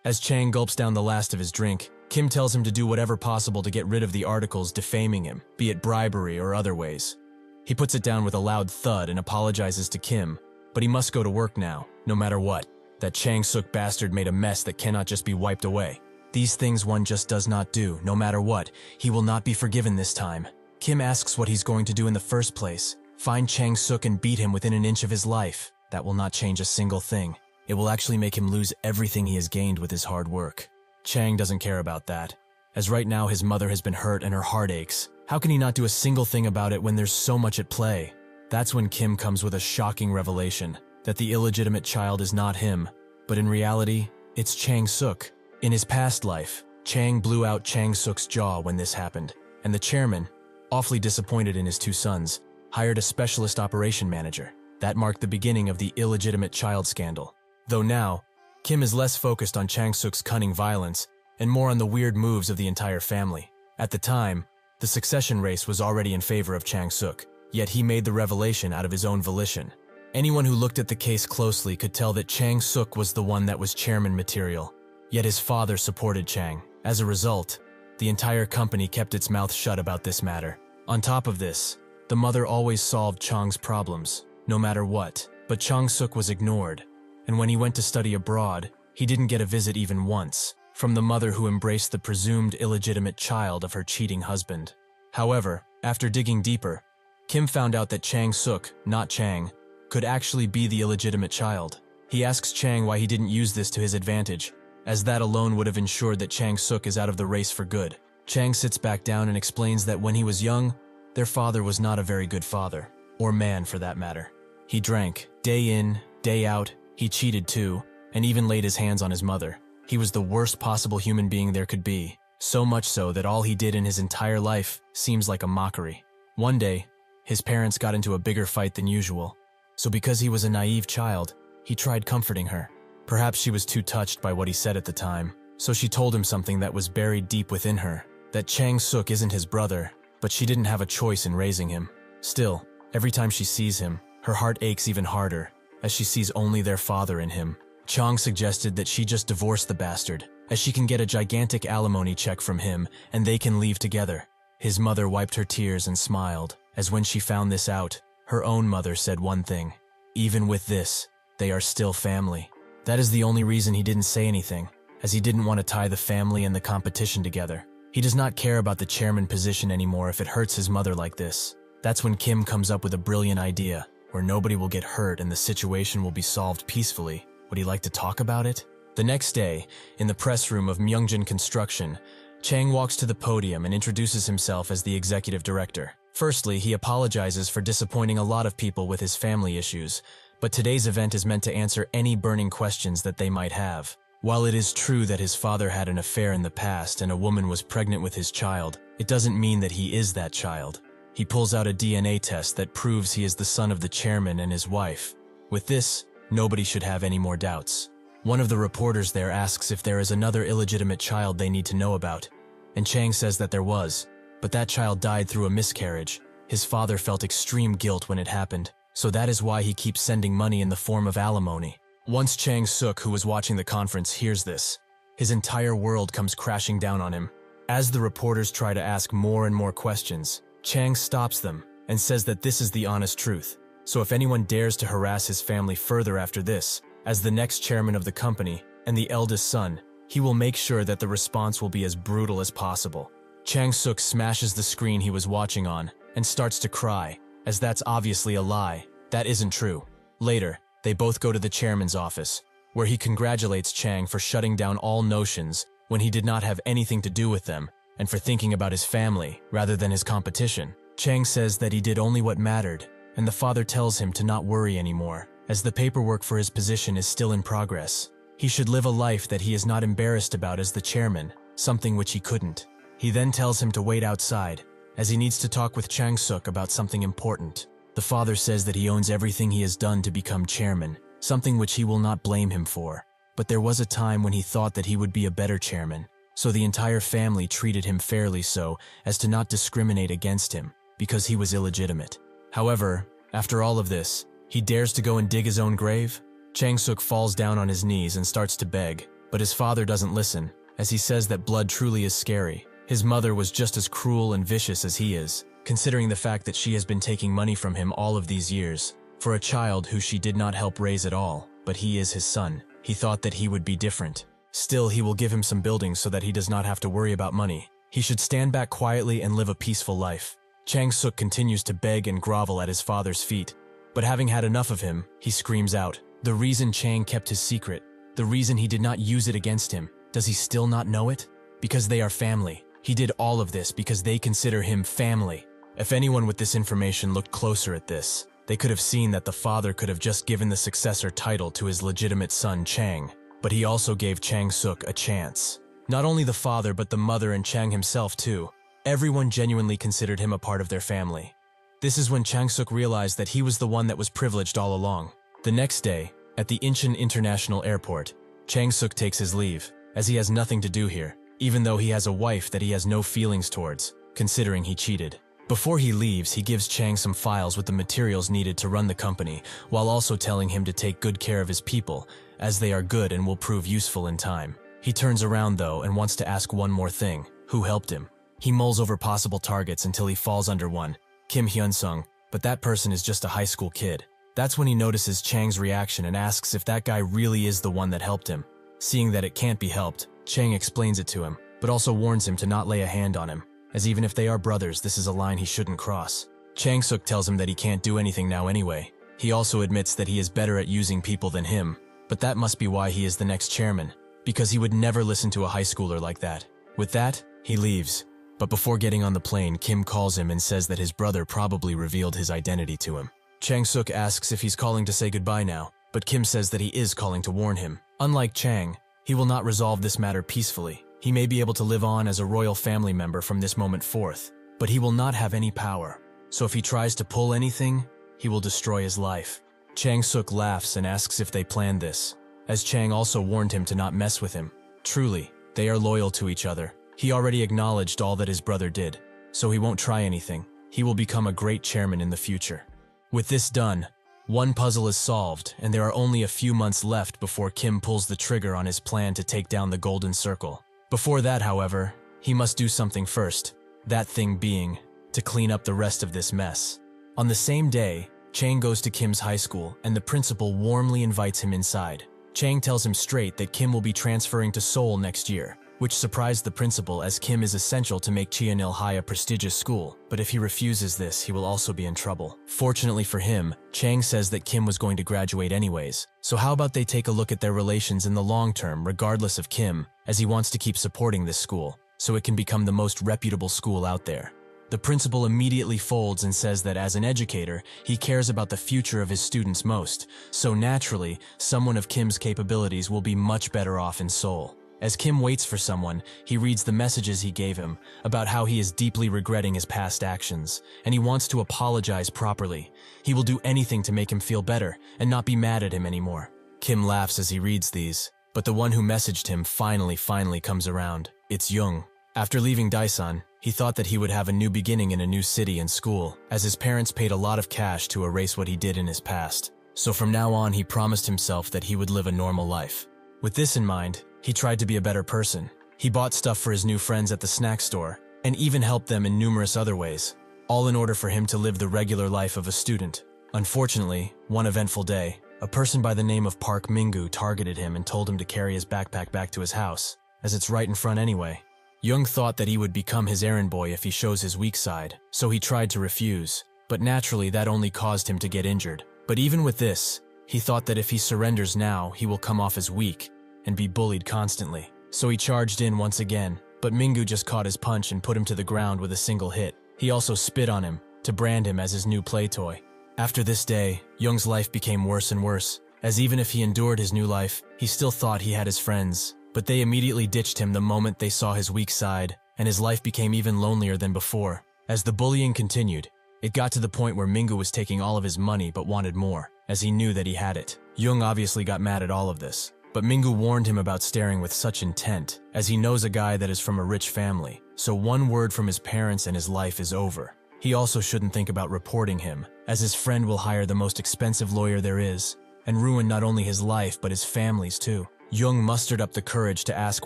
A: As Chang gulps down the last of his drink, Kim tells him to do whatever possible to get rid of the articles defaming him, be it bribery or other ways. He puts it down with a loud thud and apologizes to Kim, but he must go to work now, no matter what. That Chang-suk bastard made a mess that cannot just be wiped away. These things one just does not do, no matter what. He will not be forgiven this time. Kim asks what he's going to do in the first place. Find Chang-suk and beat him within an inch of his life. That will not change a single thing. It will actually make him lose everything he has gained with his hard work. Chang doesn't care about that, as right now his mother has been hurt and her heart aches. How can he not do a single thing about it when there's so much at play? That's when Kim comes with a shocking revelation, that the illegitimate child is not him, but in reality, it's Chang-suk. In his past life, Chang blew out Chang-suk's jaw when this happened, and the chairman, awfully disappointed in his two sons, hired a specialist operation manager. That marked the beginning of the illegitimate child scandal. Though now, Kim is less focused on Chang-suk's cunning violence and more on the weird moves of the entire family. At the time, the succession race was already in favor of Chang-suk, yet he made the revelation out of his own volition. Anyone who looked at the case closely could tell that Chang-suk was the one that was chairman material, yet his father supported Chang. As a result, the entire company kept its mouth shut about this matter. On top of this, the mother always solved Chang's problems, no matter what, but Chang-suk was ignored, and when he went to study abroad, he didn't get a visit even once, from the mother who embraced the presumed illegitimate child of her cheating husband. However, after digging deeper, Kim found out that Chang-suk, not Chang, could actually be the illegitimate child. He asks Chang why he didn't use this to his advantage, as that alone would have ensured that Chang-suk is out of the race for good. Chang sits back down and explains that when he was young, their father was not a very good father, or man for that matter. He drank, day in, day out, he cheated too, and even laid his hands on his mother. He was the worst possible human being there could be, so much so that all he did in his entire life seems like a mockery. One day, his parents got into a bigger fight than usual, so because he was a naive child, he tried comforting her. Perhaps she was too touched by what he said at the time, so she told him something that was buried deep within her, that Chang-suk isn't his brother, but she didn't have a choice in raising him. Still, every time she sees him, her heart aches even harder, as she sees only their father in him. Chang suggested that she just divorce the bastard, as she can get a gigantic alimony check from him and they can leave together. His mother wiped her tears and smiled, as when she found this out, her own mother said one thing: even with this, they are still family. That is the only reason he didn't say anything, as he didn't want to tie the family and the competition together. He does not care about the chairman position anymore if it hurts his mother like this. That's when Kim comes up with a brilliant idea, where nobody will get hurt and the situation will be solved peacefully. Would he like to talk about it? The next day, in the press room of Myungjin Construction, Chang walks to the podium and introduces himself as the executive director. Firstly, he apologizes for disappointing a lot of people with his family issues, but today's event is meant to answer any burning questions that they might have. While it is true that his father had an affair in the past and a woman was pregnant with his child, it doesn't mean that he is that child. He pulls out a DNA test that proves he is the son of the chairman and his wife. With this, nobody should have any more doubts. One of the reporters there asks if there is another illegitimate child they need to know about, and Chang says that there was, but that child died through a miscarriage. His father felt extreme guilt when it happened, so that is why he keeps sending money in the form of alimony. Once Chang-suk, who was watching the conference, hears this, his entire world comes crashing down on him. As the reporters try to ask more and more questions, Chang stops them and says that this is the honest truth. So if anyone dares to harass his family further after this, as the next chairman of the company and the eldest son, he will make sure that the response will be as brutal as possible. Chang-suk smashes the screen he was watching on and starts to cry, as that's obviously a lie. That isn't true. Later, they both go to the chairman's office, where he congratulates Chang for shutting down all notions when he did not have anything to do with them, and for thinking about his family rather than his competition. Chang says that he did only what mattered, and the father tells him to not worry anymore, as the paperwork for his position is still in progress. He should live a life that he is not embarrassed about as the chairman, something which he couldn't. He then tells him to wait outside, as he needs to talk with Chang-suk about something important. The father says that he owns everything he has done to become chairman, something which he will not blame him for. But there was a time when he thought that he would be a better chairman, so the entire family treated him fairly so as to not discriminate against him, because he was illegitimate. However, after all of this, he dares to go and dig his own grave? Chang-suk falls down on his knees and starts to beg, but his father doesn't listen, as he says that blood truly is scary. His mother was just as cruel and vicious as he is, considering the fact that she has been taking money from him all of these years, for a child who she did not help raise at all, but he is his son. He thought that he would be different. Still, he will give him some buildings so that he does not have to worry about money. He should stand back quietly and live a peaceful life. Chang Suk continues to beg and grovel at his father's feet, but having had enough of him, he screams out. The reason Chang kept his secret, the reason he did not use it against him, does he still not know it? Because they are family. He did all of this because they consider him family. If anyone with this information looked closer at this, they could have seen that the father could have just given the successor title to his legitimate son Chang, but he also gave Chang Suk a chance. Not only the father but the mother and Chang himself too. Everyone genuinely considered him a part of their family. This is when Chang Suk realized that he was the one that was privileged all along. The next day, at the Incheon International Airport, Chang Suk takes his leave, as he has nothing to do here, even though he has a wife that he has no feelings towards, considering he cheated. Before he leaves, he gives Chang some files with the materials needed to run the company, while also telling him to take good care of his people, as they are good and will prove useful in time. He turns around though and wants to ask one more thing: who helped him? He mulls over possible targets until he falls under one, Kim Hyun-sung, but that person is just a high school kid. That's when he notices Chang's reaction and asks if that guy really is the one that helped him. Seeing that it can't be helped, Chang explains it to him, but also warns him to not lay a hand on him, as even if they are brothers, this is a line he shouldn't cross. Chang Suk tells him that he can't do anything now anyway. He also admits that he is better at using people than him, but that must be why he is the next chairman, because he would never listen to a high schooler like that. With that, he leaves. But before getting on the plane, Kim calls him and says that his brother probably revealed his identity to him. Chang Suk asks if he's calling to say goodbye now, but Kim says that he is calling to warn him. Unlike Chang, he will not resolve this matter peacefully. He may be able to live on as a royal family member from this moment forth, but he will not have any power. So if he tries to pull anything, he will destroy his life. Chang Suk laughs and asks if they planned this, as Chang also warned him to not mess with him. Truly, they are loyal to each other. He already acknowledged all that his brother did, so he won't try anything. He will become a great chairman in the future. With this done, one puzzle is solved, and there are only a few months left before Kim pulls the trigger on his plan to take down the Golden Circle. Before that, however, he must do something first, that thing being to clean up the rest of this mess. On the same day, Chang goes to Kim's high school, and the principal warmly invites him inside. Chang tells him straight that Kim will be transferring to Seoul next year, which surprised the principal as Kim is essential to make Cheonil High a prestigious school, but if he refuses this, he will also be in trouble. Fortunately for him, Chang says that Kim was going to graduate anyways, so how about they take a look at their relations in the long term regardless of Kim, as he wants to keep supporting this school, so it can become the most reputable school out there. The principal immediately folds and says that as an educator, he cares about the future of his students most, so naturally, someone of Kim's capabilities will be much better off in Seoul. As Kim waits for someone, he reads the messages he gave him about how he is deeply regretting his past actions, and he wants to apologize properly. He will do anything to make him feel better and not be mad at him anymore. Kim laughs as he reads these, but the one who messaged him finally comes around. It's Jung. After leaving Daesan, he thought that he would have a new beginning in a new city and school, as his parents paid a lot of cash to erase what he did in his past. So from now on, he promised himself that he would live a normal life. With this in mind, he tried to be a better person. He bought stuff for his new friends at the snack store, and even helped them in numerous other ways, all in order for him to live the regular life of a student. Unfortunately, one eventful day, a person by the name of Park Mingu targeted him and told him to carry his backpack back to his house, as it's right in front anyway. Jung thought that he would become his errand boy if he shows his weak side, so he tried to refuse, but naturally that only caused him to get injured. But even with this, he thought that if he surrenders now, he will come off as weak and be bullied constantly. So he charged in once again, but Mingu just caught his punch and put him to the ground with a single hit. He also spit on him to brand him as his new play toy. After this day, Jung's life became worse and worse, as even if he endured his new life, he still thought he had his friends, but they immediately ditched him the moment they saw his weak side, and his life became even lonelier than before. As the bullying continued, it got to the point where Mingu was taking all of his money but wanted more, as he knew that he had it. Jung obviously got mad at all of this, but Mingu warned him about staring with such intent, as he knows a guy that is from a rich family, so one word from his parents and his life is over. He also shouldn't think about reporting him, as his friend will hire the most expensive lawyer there is, and ruin not only his life but his family's too. Jung mustered up the courage to ask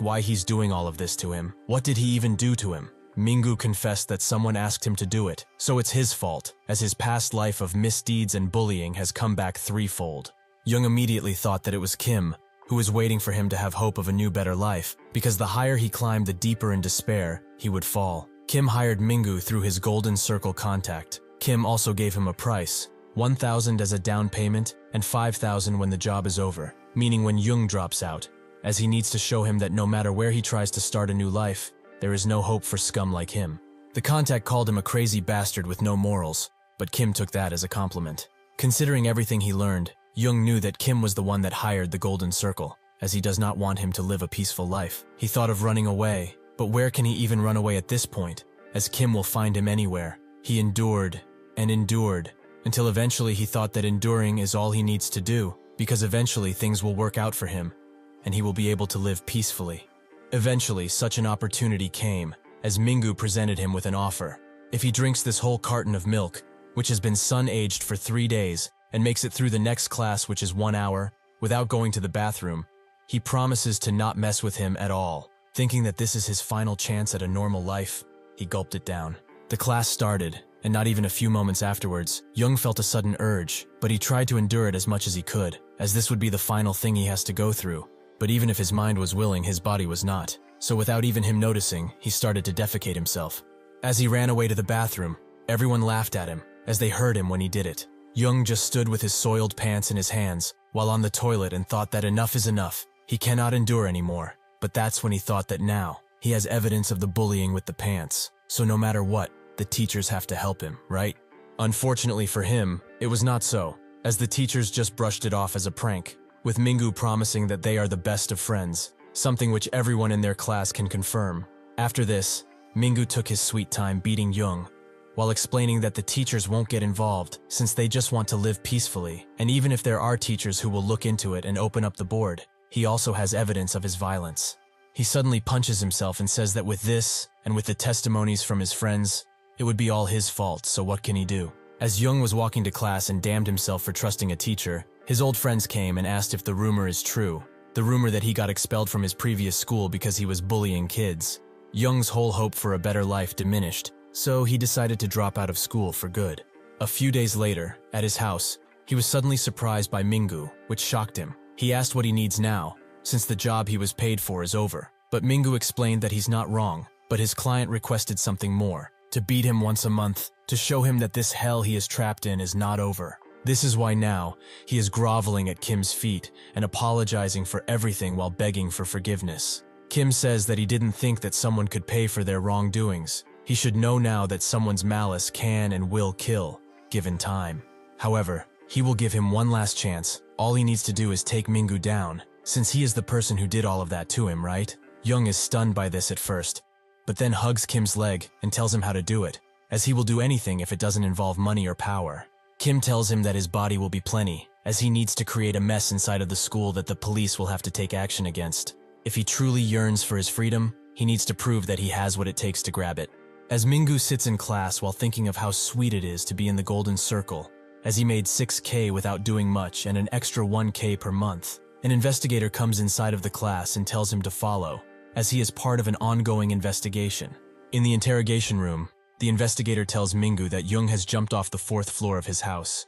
A: why he's doing all of this to him. What did he even do to him? Minggu confessed that someone asked him to do it, so it's his fault, as his past life of misdeeds and bullying has come back threefold. Jung immediately thought that it was Kim, who was waiting for him to have hope of a new better life, because the higher he climbed, the deeper in despair he would fall. Kim hired Minggu through his Golden Circle contact. Kim also gave him a price, 1,000 as a down payment and 5,000 when the job is over, meaning when Jung drops out, as he needs to show him that no matter where he tries to start a new life, there is no hope for scum like him. The contact called him a crazy bastard with no morals, but Kim took that as a compliment. Considering everything he learned, Jung knew that Kim was the one that hired the Golden Circle, as he does not want him to live a peaceful life. He thought of running away, but where can he even run away at this point, as Kim will find him anywhere? He endured and endured, until eventually he thought that enduring is all he needs to do, because eventually things will work out for him, and he will be able to live peacefully. Eventually, such an opportunity came, as Minggu presented him with an offer. If he drinks this whole carton of milk, which has been sun-aged for 3 days, and makes it through the next class, which is 1 hour, without going to the bathroom, he promises to not mess with him at all. Thinking that this is his final chance at a normal life, he gulped it down. The class started, and not even a few moments afterwards, Jung felt a sudden urge, but he tried to endure it as much as he could, as this would be the final thing he has to go through. But even if his mind was willing, his body was not. So without even him noticing, he started to defecate himself. As he ran away to the bathroom, everyone laughed at him, as they heard him when he did it. Jung just stood with his soiled pants in his hands, while on the toilet, and thought that enough is enough. He cannot endure anymore. But that's when he thought that now, he has evidence of the bullying with the pants. So no matter what, the teachers have to help him, right? Unfortunately for him, it was not so, as the teachers just brushed it off as a prank, with Minggu promising that they are the best of friends, something which everyone in their class can confirm. After this, Minggu took his sweet time beating Jung, while explaining that the teachers won't get involved since they just want to live peacefully, and even if there are teachers who will look into it and open up the board, he also has evidence of his violence. He suddenly punches himself and says that with this, and with the testimonies from his friends, it would be all his fault, so what can he do? As Jung was walking to class and damned himself for trusting a teacher, his old friends came and asked if the rumor is true. The rumor that he got expelled from his previous school because he was bullying kids. Jung's whole hope for a better life diminished, so he decided to drop out of school for good. A few days later, at his house, he was suddenly surprised by Minggu, which shocked him. He asked what he needs now, since the job he was paid for is over. But Minggu explained that he's not wrong, but his client requested something more, to beat him once a month, to show him that this hell he is trapped in is not over. This is why now, he is groveling at Kim's feet and apologizing for everything while begging for forgiveness. Kim says that he didn't think that someone could pay for their wrongdoings. He should know now that someone's malice can and will kill, given time. However, he will give him one last chance. All he needs to do is take Minggu down, since he is the person who did all of that to him, right? Jung is stunned by this at first, but then hugs Kim's leg and tells him how to do it, as he will do anything if it doesn't involve money or power. Kim tells him that his body will be plenty, as he needs to create a mess inside of the school that the police will have to take action against. If he truly yearns for his freedom, he needs to prove that he has what it takes to grab it. As Minggu sits in class while thinking of how sweet it is to be in the Golden Circle, as he made 6K without doing much and an extra 1K per month, an investigator comes inside of the class and tells him to follow, as he is part of an ongoing investigation. In the interrogation room, the investigator tells Minggu that Jung has jumped off the 4th floor of his house.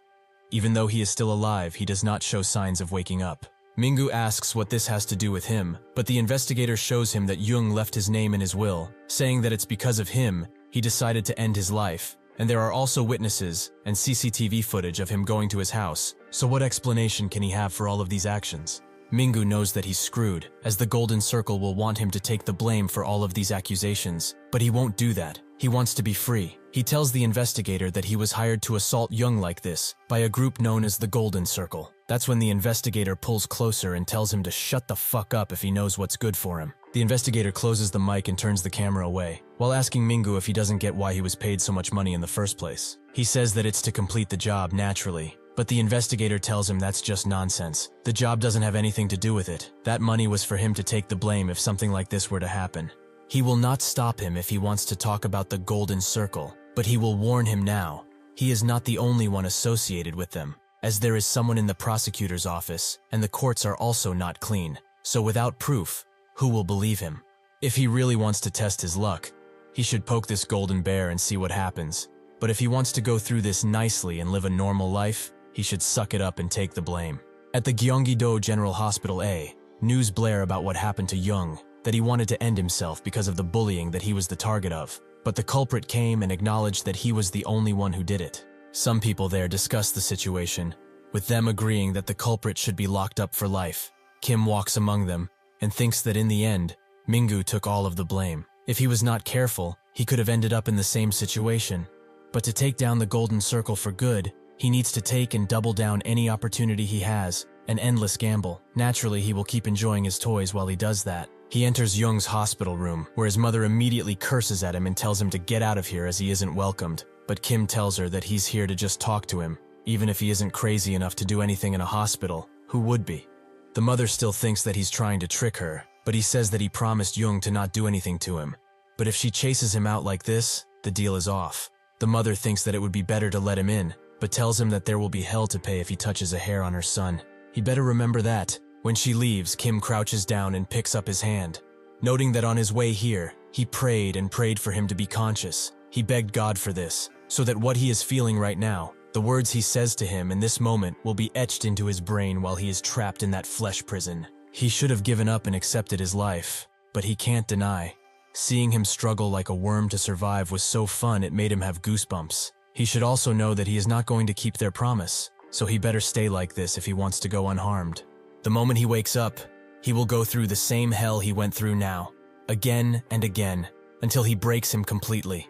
A: Even though he is still alive, he does not show signs of waking up. Minggu asks what this has to do with him, but the investigator shows him that Jung left his name in his will, saying that it's because of him he decided to end his life, and there are also witnesses and CCTV footage of him going to his house, so what explanation can he have for all of these actions? Minggu knows that he's screwed, as the Golden Circle will want him to take the blame for all of these accusations, but he won't do that. He wants to be free. He tells the investigator that he was hired to assault Jung like this by a group known as the Golden Circle. That's when the investigator pulls closer and tells him to shut the fuck up if he knows what's good for him. The investigator closes the mic and turns the camera away, while asking Minggu if he doesn't get why he was paid so much money in the first place. He says that it's to complete the job naturally, but the investigator tells him that's just nonsense. The job doesn't have anything to do with it. That money was for him to take the blame if something like this were to happen. He will not stop him if he wants to talk about the Golden Circle, but he will warn him now. He is not the only one associated with them, as there is someone in the prosecutor's office, and the courts are also not clean. So without proof, who will believe him? If he really wants to test his luck, he should poke this golden bear and see what happens. But if he wants to go through this nicely and live a normal life, he should suck it up and take the blame. At the Gyeonggi-do General Hospital A, news blare about what happened to Young, that he wanted to end himself because of the bullying that he was the target of. But the culprit came and acknowledged that he was the only one who did it. Some people there discussed the situation, with them agreeing that the culprit should be locked up for life. Kim walks among them and thinks that in the end, Mingu took all of the blame. If he was not careful, he could have ended up in the same situation. But to take down the golden circle for good, he needs to take and double down any opportunity he has, an endless gamble. Naturally, he will keep enjoying his toys while he does that. He enters Young's hospital room, where his mother immediately curses at him and tells him to get out of here as he isn't welcomed. But Kim tells her that he's here to just talk to him. Even if he isn't crazy enough to do anything in a hospital, who would be? The mother still thinks that he's trying to trick her, but he says that he promised Young to not do anything to him. But if she chases him out like this, the deal is off. The mother thinks that it would be better to let him in, but tells him that there will be hell to pay if he touches a hair on her son. He better remember that. When she leaves, Kim crouches down and picks up his hand. Noting that on his way here, he prayed and prayed for him to be conscious. He begged God for this, so that what he is feeling right now, the words he says to him in this moment, will be etched into his brain while he is trapped in that flesh prison. He should have given up and accepted his life, but he can't deny. Seeing him struggle like a worm to survive was so fun it made him have goosebumps. He should also know that he is not going to keep their promise, so he better stay like this if he wants to go unharmed. The moment he wakes up, he will go through the same hell he went through now, again and again, until he breaks him completely.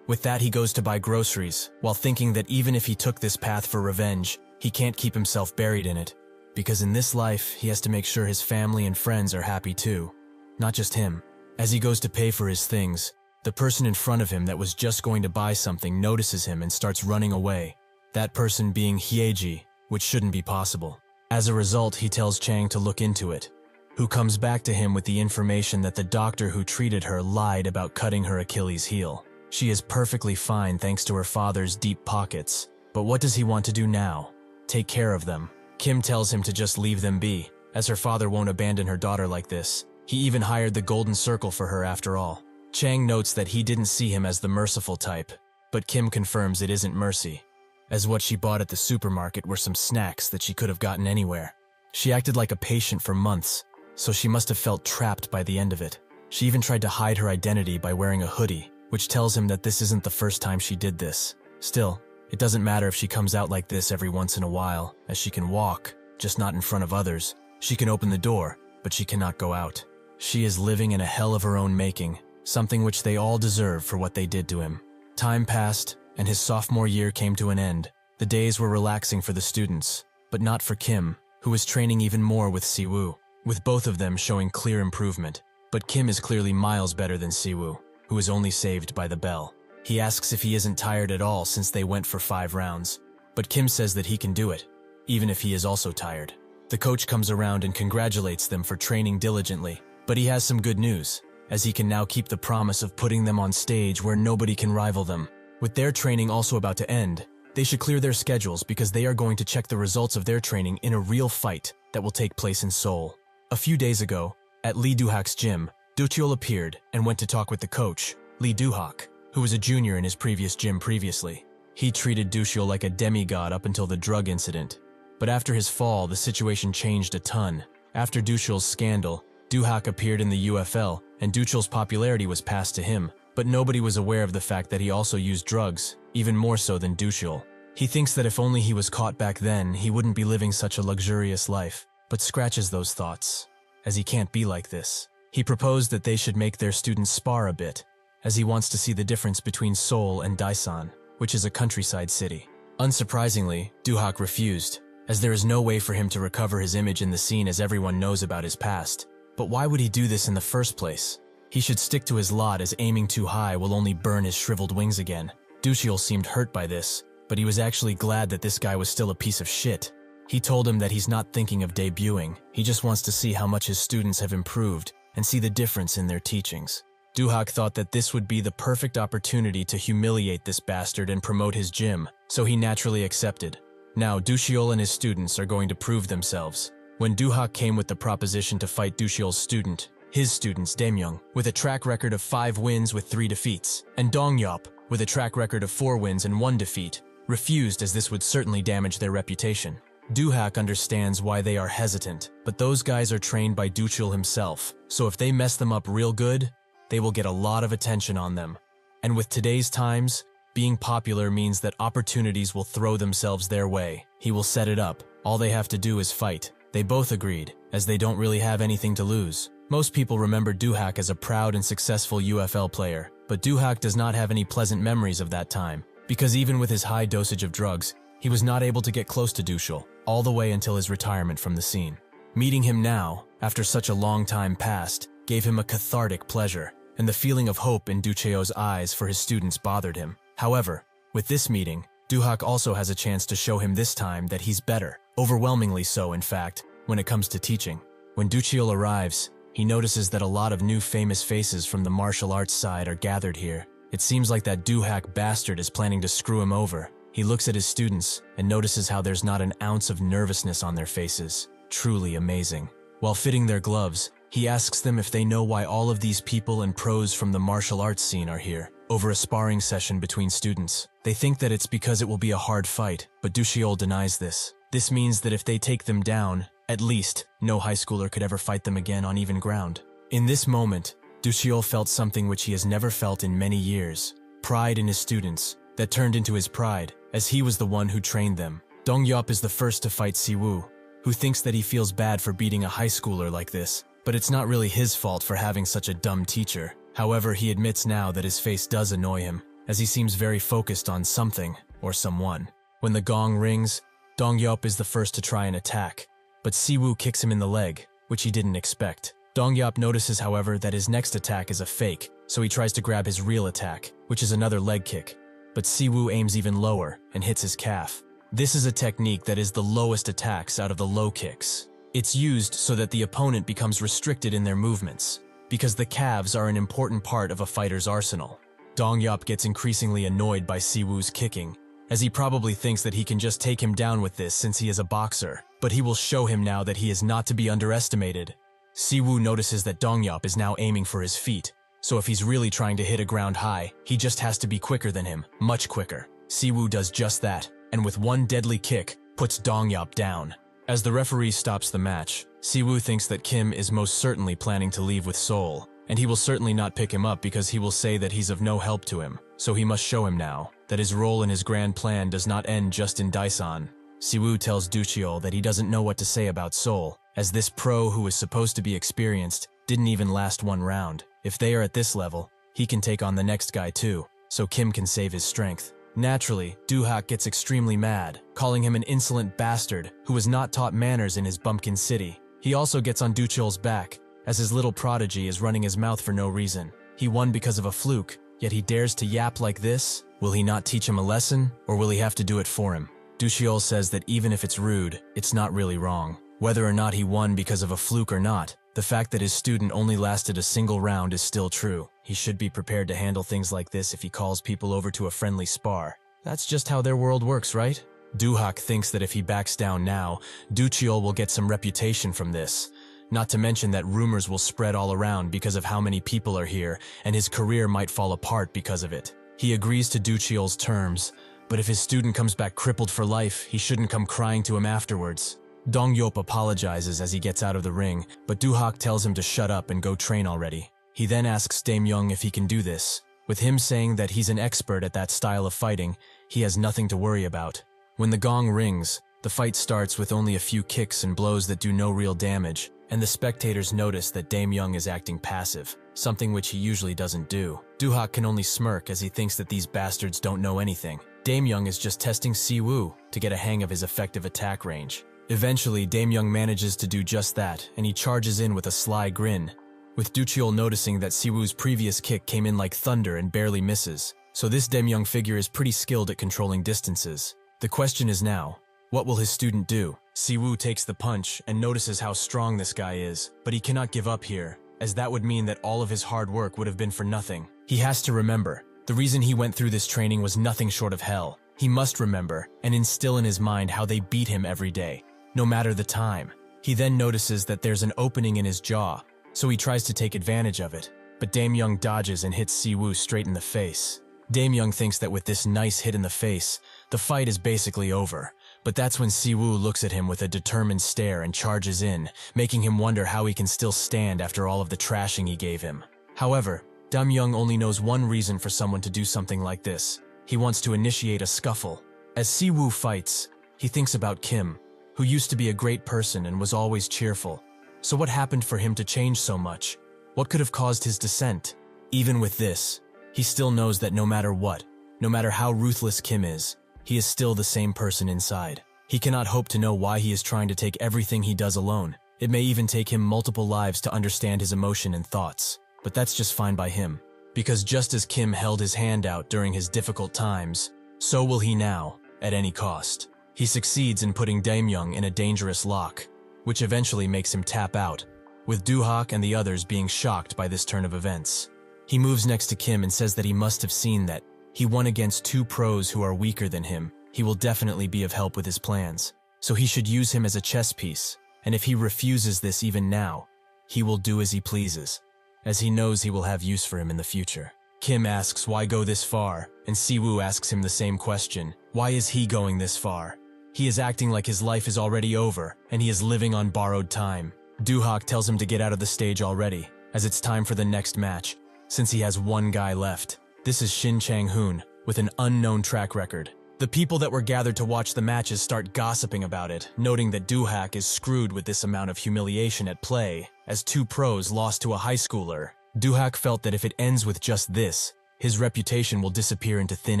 A: With that, he goes to buy groceries, while thinking that even if he took this path for revenge, he can't keep himself buried in it. Because in this life, he has to make sure his family and friends are happy too, not just him. As he goes to pay for his things, the person in front of him that was just going to buy something notices him and starts running away, that person being Hyeji, which shouldn't be possible. As a result, he tells Chang to look into it, who comes back to him with the information that the doctor who treated her lied about cutting her Achilles heel. She is perfectly fine thanks to her father's deep pockets, but what does he want to do now? Take care of them. Kim tells him to just leave them be, as her father won't abandon her daughter like this. He even hired the golden circle for her after all. Chang notes that he didn't see him as the merciful type, but Kim confirms it isn't mercy, as what she bought at the supermarket were some snacks that she could have gotten anywhere. She acted like a patient for months, so she must have felt trapped by the end of it. She even tried to hide her identity by wearing a hoodie, which tells him that this isn't the first time she did this. Still, it doesn't matter if she comes out like this every once in a while, as she can walk, just not in front of others. She can open the door, but she cannot go out. She is living in a hell of her own making, something which they all deserve for what they did to him. Time passed, and his sophomore year came to an end. The days were relaxing for the students, but not for Kim, who was training even more with Siwoo, with both of them showing clear improvement. But Kim is clearly miles better than Siwoo, who is only saved by the bell. He asks if he isn't tired at all since they went for 5 rounds, but Kim says that he can do it, even if he is also tired. The coach comes around and congratulates them for training diligently, but he has some good news, as he can now keep the promise of putting them on stage where nobody can rival them. With their training also about to end, they should clear their schedules because they are going to check the results of their training in a real fight that will take place in Seoul. A few days ago, at Lee Do-hak's gym, Do-cheol appeared and went to talk with the coach, Lee Do-hak, who was a junior in his previous gym previously. He treated Do-cheol like a demigod up until the drug incident. But after his fall, the situation changed a ton. After Do-cheol's scandal, Do-hak appeared in the UFL, and Do-cheol's popularity was passed to him. But nobody was aware of the fact that he also used drugs, even more so than Do-cheol. He thinks that if only he was caught back then, he wouldn't be living such a luxurious life, but scratches those thoughts, as he can't be like this. He proposed that they should make their students spar a bit, as he wants to see the difference between Seoul and Daesan, which is a countryside city. Unsurprisingly, Do-hak refused, as there is no way for him to recover his image in the scene as everyone knows about his past. But why would he do this in the first place? He should stick to his lot, as aiming too high will only burn his shriveled wings again. Do-cheol seemed hurt by this, but he was actually glad that this guy was still a piece of shit. He told him that he's not thinking of debuting, he just wants to see how much his students have improved and see the difference in their teachings. Do-hak thought that this would be the perfect opportunity to humiliate this bastard and promote his gym, so he naturally accepted. Now Do-cheol and his students are going to prove themselves. When Duhak came with the proposition to fight Duxiol's student, his students Daemyeong, with a track record of 5 wins with 3 defeats, and Dongyop, with a track record of 4 wins and 1 defeat, refused as this would certainly damage their reputation. Duhak understands why they are hesitant, but those guys are trained by Duxiol himself, so if they mess them up real good, they will get a lot of attention on them. And with today's times, being popular means that opportunities will throw themselves their way. He will set it up. All they have to do is fight. They both agreed, as they don't really have anything to lose. Most people remember Duhak as a proud and successful UFL player, but Duhak does not have any pleasant memories of that time, because even with his high dosage of drugs, he was not able to get close to Duxiol, all the way until his retirement from the scene. Meeting him now, after such a long time past, gave him a cathartic pleasure, and the feeling of hope in Duxiol's eyes for his students bothered him. However, with this meeting, Duhak also has a chance to show him this time that he's better, overwhelmingly so in fact, when it comes to teaching. When Duxiol arrives, he notices that a lot of new famous faces from the martial arts side are gathered here. It seems like that Duhak bastard is planning to screw him over. He looks at his students and notices how there's not an ounce of nervousness on their faces. Truly amazing. While fitting their gloves, he asks them if they know why all of these people and pros from the martial arts scene are here, over a sparring session between students. They think that it's because it will be a hard fight, but Duxiol denies this. This means that if they take them down, at least, no high schooler could ever fight them again on even ground. In this moment, Duxiol felt something which he has never felt in many years. Pride in his students, that turned into his pride, as he was the one who trained them. Dongyop is the first to fight Siwoo, who thinks that he feels bad for beating a high schooler like this, but it's not really his fault for having such a dumb teacher. However, he admits now that his face does annoy him, as he seems very focused on something, or someone. When the gong rings, Dongyop is the first to try an attack, but Siwoo kicks him in the leg, which he didn't expect. Dongyop notices, however, that his next attack is a fake, so he tries to grab his real attack, which is another leg kick. But Siwoo aims even lower and hits his calf. This is a technique that is the lowest attacks out of the low kicks. It's used so that the opponent becomes restricted in their movements, because the calves are an important part of a fighter's arsenal. Dongyop gets increasingly annoyed by Siwoo's kicking, as he probably thinks that he can just take him down with this since he is a boxer, but he will show him now that he is not to be underestimated. Siwoo notices that Dongyop is now aiming for his feet, so if he's really trying to hit a ground high, he just has to be quicker than him, much quicker. Siwoo does just that, and with one deadly kick, puts Dongyop down. As the referee stops the match, Siwoo thinks that Kim is most certainly planning to leave with Seoul, and he will certainly not pick him up because he will say that he's of no help to him, so he must show him now that his role in his grand plan does not end just in Daesan. Siwoo tells Duxiol that he doesn't know what to say about Seoul, as this pro who is supposed to be experienced didn't even last one round. If they are at this level, he can take on the next guy too, so Kim can save his strength. Naturally, Duhak gets extremely mad, calling him an insolent bastard who was not taught manners in his bumpkin city. He also gets on Duchiol's back, as his little prodigy is running his mouth for no reason. He won because of a fluke, yet he dares to yap like this? Will he not teach him a lesson, or will he have to do it for him? Duxiol says that even if it's rude, it's not really wrong. Whether or not he won because of a fluke or not, the fact that his student only lasted a single round is still true. He should be prepared to handle things like this if he calls people over to a friendly spar. That's just how their world works, right? Duhak thinks that if he backs down now, Duchiol will get some reputation from this. Not to mention that rumors will spread all around because of how many people are here, and his career might fall apart because of it. He agrees to Duchiol's terms, but if his student comes back crippled for life, he shouldn't come crying to him afterwards. Dongyop apologizes as he gets out of the ring, but Duhak tells him to shut up and go train already. He then asks Daemyeong if he can do this. With him saying that he's an expert at that style of fighting, he has nothing to worry about. When the gong rings, the fight starts with only a few kicks and blows that do no real damage, and the spectators notice that Daemyeong is acting passive, something which he usually doesn't do. Duhak can only smirk as he thinks that these bastards don't know anything. Daemyeong is just testing Siwoo to get a hang of his effective attack range. Eventually, Daemyeong manages to do just that, and he charges in with a sly grin, with Duchiol noticing that Siwoo's previous kick came in like thunder and barely misses, so this Daemyeong figure is pretty skilled at controlling distances. The question is now, what will his student do? Siwoo takes the punch and notices how strong this guy is, but he cannot give up here, as that would mean that all of his hard work would have been for nothing. He has to remember, the reason he went through this training was nothing short of hell. He must remember and instill in his mind how they beat him every day, no matter the time. He then notices that there's an opening in his jaw, so he tries to take advantage of it, but Dae-myung dodges and hits Siwoo straight in the face. Dae-myung thinks that with this nice hit in the face, the fight is basically over, but that's when Siwoo looks at him with a determined stare and charges in, making him wonder how he can still stand after all of the trashing he gave him. However, Dae-myung only knows one reason for someone to do something like this. He wants to initiate a scuffle. As Siwoo fights, he thinks about Kim, who used to be a great person and was always cheerful. So what happened for him to change so much? What could have caused his descent? Even with this, he still knows that no matter what, no matter how ruthless Kim is, he is still the same person inside. He cannot hope to know why he is trying to take everything he does alone. It may even take him multiple lives to understand his emotion and thoughts, but that's just fine by him. Because just as Kim held his hand out during his difficult times, so will he now, at any cost. He succeeds in putting Dae-myung in a dangerous lock, which eventually makes him tap out, with Doo-hak and the others being shocked by this turn of events. He moves next to Kim and says that he must have seen that he won against two pros who are weaker than him. He will definitely be of help with his plans, so he should use him as a chess piece, and if he refuses this even now, he will do as he pleases, as he knows he will have use for him in the future. Kim asks why go this far, and Siwoo asks him the same question. Why is he going this far? He is acting like his life is already over, and he is living on borrowed time. Doo-hak tells him to get out of the stage already, as it's time for the next match, since he has one guy left. This is Shin Chang-hoon, with an unknown track record. The people that were gathered to watch the matches start gossiping about it, noting that Doo-hak is screwed with this amount of humiliation at play, as two pros lost to a high schooler. Doo-hak felt that if it ends with just this, his reputation will disappear into thin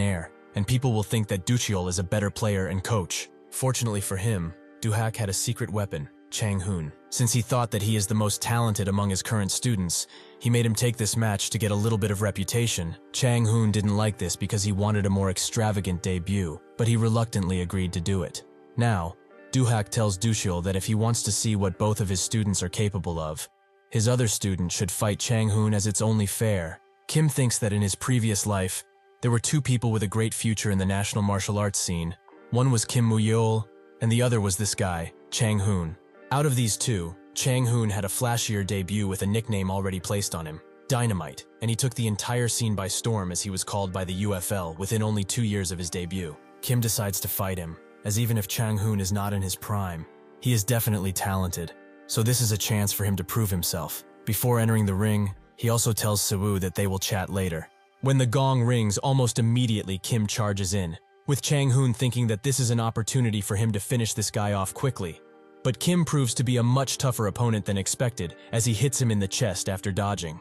A: air, and people will think that Doo-cheol is a better player and coach. Fortunately for him, Doo-hak had a secret weapon, Chang-hoon. Since he thought that he is the most talented among his current students, he made him take this match to get a little bit of reputation. Chang-hoon didn't like this because he wanted a more extravagant debut, but he reluctantly agreed to do it. Now, Doo-hak tells Doo-cheol that if he wants to see what both of his students are capable of, his other student should fight Chang-hoon as it's only fair. Kim thinks that in his previous life, there were two people with a great future in the national martial arts scene. One was Kim Mu-yeol, and the other was this guy, Chang-hoon. Out of these two, Chang-hoon had a flashier debut with a nickname already placed on him, Dynamite, and he took the entire scene by storm as he was called by the UFL within only 2 years of his debut. Kim decides to fight him, as even if Chang-hoon is not in his prime, he is definitely talented, so this is a chance for him to prove himself. Before entering the ring, he also tells Siwoo that they will chat later. When the gong rings, almost immediately Kim charges in, with Chang-hoon thinking that this is an opportunity for him to finish this guy off quickly. But Kim proves to be a much tougher opponent than expected as he hits him in the chest after dodging.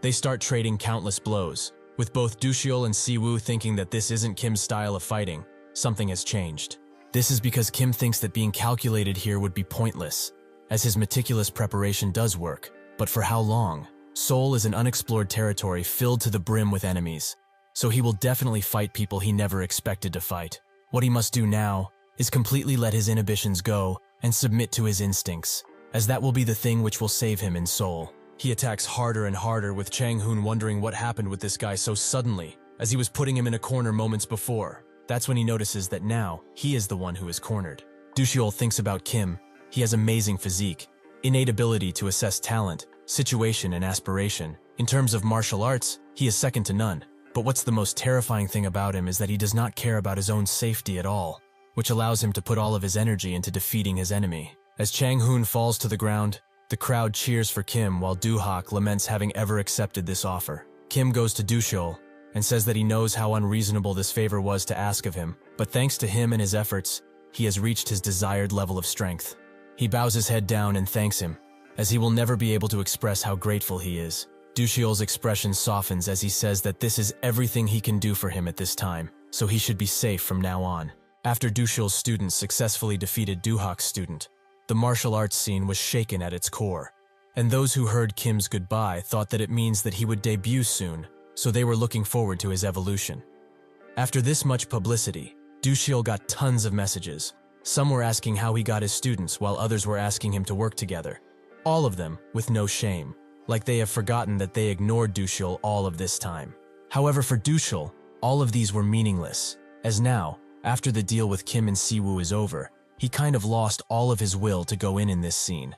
A: They start trading countless blows, with both Doo-cheol and Siwoo thinking that this isn't Kim's style of fighting. Something has changed. This is because Kim thinks that being calculated here would be pointless, as his meticulous preparation does work. But for how long? Seoul is an unexplored territory filled to the brim with enemies, so he will definitely fight people he never expected to fight. What he must do now is completely let his inhibitions go and submit to his instincts, as that will be the thing which will save him in Seoul. He attacks harder and harder, with Chang-hoon wondering what happened with this guy so suddenly, as he was putting him in a corner moments before. That's when he notices that now he is the one who is cornered. Doo-cheol thinks about Kim. He has amazing physique, innate ability to assess talent, situation, and aspiration. In terms of martial arts, he is second to none. But what's the most terrifying thing about him is that he does not care about his own safety at all, which allows him to put all of his energy into defeating his enemy. As Chang-hoon falls to the ground, the crowd cheers for Kim while Doo-hak laments having ever accepted this offer. Kim goes to Doo-cheol and says that he knows how unreasonable this favor was to ask of him, but thanks to him and his efforts, he has reached his desired level of strength. He bows his head down and thanks him, as he will never be able to express how grateful he is. Doo-cheol's expression softens as he says that this is everything he can do for him at this time, so he should be safe from now on. After Doo-cheol's student successfully defeated Doo-hak's student, the martial arts scene was shaken at its core, and those who heard Kim's goodbye thought that it means that he would debut soon, so they were looking forward to his evolution. After this much publicity, Doo-cheol got tons of messages. Some were asking how he got his students, while others were asking him to work together. All of them with no shame, like they have forgotten that they ignored Doo-cheol all of this time. However, for Doo-cheol, all of these were meaningless, as now, after the deal with Kim and Siwoo is over, He kind of lost all of his will to go in this scene.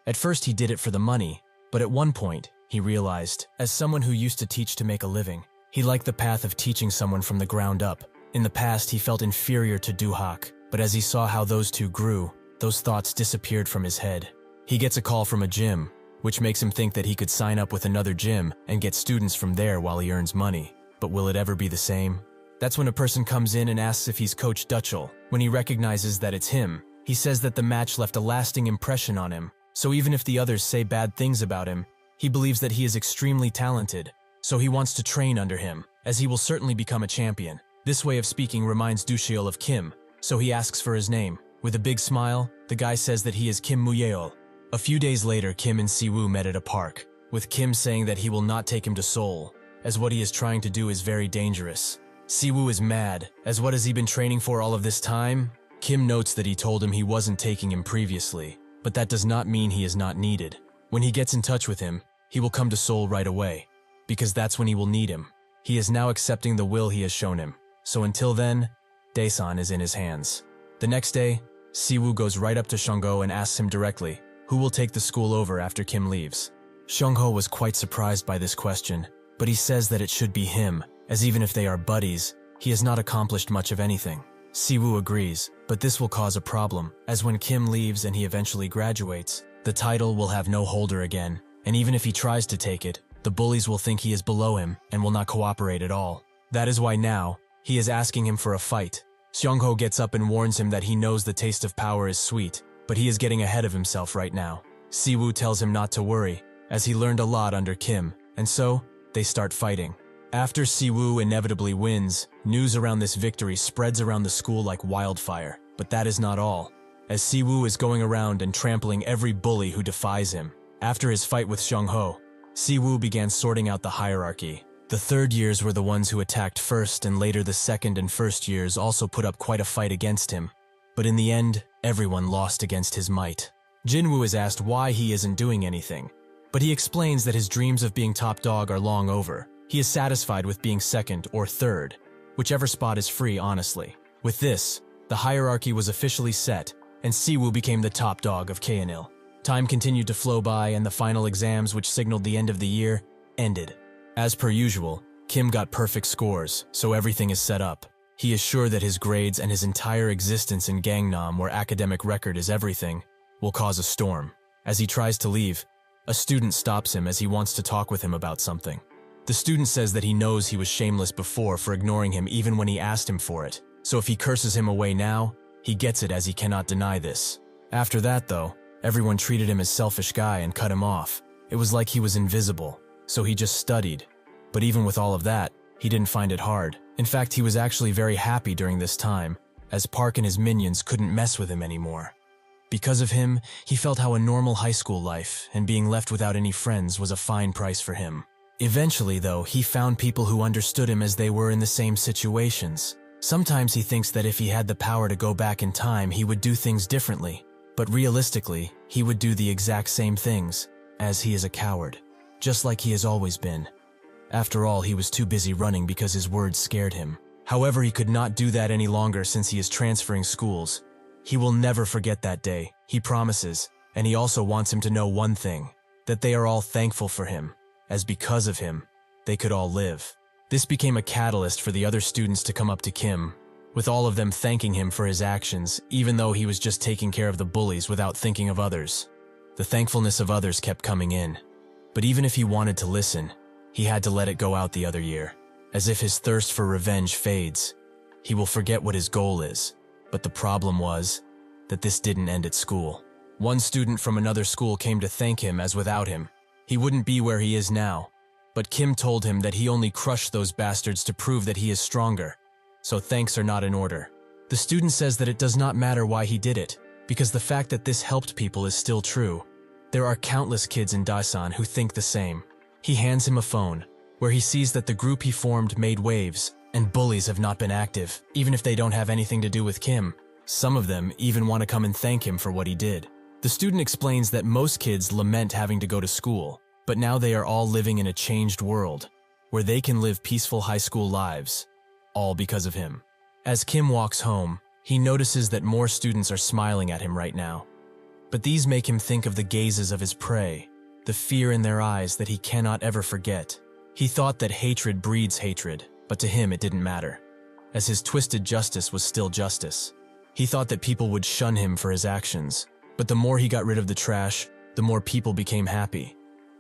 A: At first he did it for the money, but at one point, he realized, as someone who used to teach to make a living, he liked the path of teaching someone from the ground up. In the past, he felt inferior to Duhak, but as he saw how those two grew, those thoughts disappeared from his head. He gets a call from a gym, which makes him think that he could sign up with another gym and get students from there while he earns money. But will it ever be the same? That's when a person comes in and asks if he's Coach Dutchel. When he recognizes that it's him, he says that the match left a lasting impression on him. So even if the others say bad things about him, he believes that he is extremely talented. So he wants to train under him, as he will certainly become a champion. This way of speaking reminds Dushiol of Kim, so he asks for his name. With a big smile, the guy says that he is Kim Muyeol. A few days later, Kim and Siwoo met at a park, with Kim saying that he will not take him to Seoul, as what he is trying to do is very dangerous. Siwoo is mad, as what has he been training for all of this time? Kim notes that he told him he wasn't taking him previously, but that does not mean he is not needed. When he gets in touch with him, he will come to Seoul right away, because that's when he will need him. He is now accepting the will he has shown him, so until then, Daesan is in his hands. The next day, Siwoo goes right up to Seongho and asks him directly, who will take the school over after Kim leaves? Seongho was quite surprised by this question, but he says that it should be him, as even if they are buddies, he has not accomplished much of anything. Siwoo agrees, but this will cause a problem, as when Kim leaves and he eventually graduates, the title will have no holder again, and even if he tries to take it, the bullies will think he is below him and will not cooperate at all. That is why now, he is asking him for a fight. Seongho gets up and warns him that he knows the taste of power is sweet, but he is getting ahead of himself right now. Siwoo tells him not to worry, as he learned a lot under Kim, and so, they start fighting. After Siwoo inevitably wins, news around this victory spreads around the school like wildfire. But that is not all, as Siwoo is going around and trampling every bully who defies him. After his fight with Seongho, Siwoo began sorting out the hierarchy. The third years were the ones who attacked first, and later the second and first years also put up quite a fight against him. But in the end, everyone lost against his might. Jinwoo is asked why he isn't doing anything, but he explains that his dreams of being top dog are long over. He is satisfied with being second or third, whichever spot is free, honestly. With this, the hierarchy was officially set, and Siwoo became the top dog of Kaenil. Time continued to flow by, and the final exams, which signaled the end of the year, ended. As per usual, Kim got perfect scores, so everything is set up. He is sure that his grades and his entire existence in Gangnam, where academic record is everything, will cause a storm. As he tries to leave, a student stops him as he wants to talk with him about something. The student says that he knows he was shameless before for ignoring him even when he asked him for it, so if he curses him away now, he gets it as he cannot deny this. After that though, everyone treated him as selfish guy and cut him off. It was like he was invisible, so he just studied. But even with all of that, he didn't find it hard. In fact, he was actually very happy during this time, as Park and his minions couldn't mess with him anymore. Because of him, he felt how a normal high school life and being left without any friends was a fine price for him. Eventually, though, he found people who understood him as they were in the same situations. Sometimes he thinks that if he had the power to go back in time, he would do things differently. But realistically, he would do the exact same things, as he is a coward, just like he has always been. After all, he was too busy running because his words scared him. However, he could not do that any longer since he is transferring schools. He will never forget that day, he promises, and he also wants him to know one thing, that they are all thankful for him, as because of him, they could all live. This became a catalyst for the other students to come up to Kim, with all of them thanking him for his actions, even though he was just taking care of the bullies without thinking of others. The thankfulness of others kept coming in, but even if he wanted to listen, he had to let it go out the other year. As if his thirst for revenge fades, he will forget what his goal is. But the problem was that this didn't end at school. One student from another school came to thank him, as without him, he wouldn't be where he is now. But Kim told him that he only crushed those bastards to prove that he is stronger, so thanks are not in order. The student says that it does not matter why he did it, because the fact that this helped people is still true. There are countless kids in Daesan who think the same. He hands him a phone, where he sees that the group he formed made waves, and bullies have not been active, even if they don't have anything to do with Kim. Some of them even want to come and thank him for what he did. The student explains that most kids lament having to go to school, but now they are all living in a changed world, where they can live peaceful high school lives, all because of him. As Kim walks home, He notices that more students are smiling at him right now. But these make him think of the gazes of his prey, the fear in their eyes that he cannot ever forget. He thought that hatred breeds hatred, but to him it didn't matter, as his twisted justice was still justice. He thought that people would shun him for his actions, but the more he got rid of the trash, the more people became happy.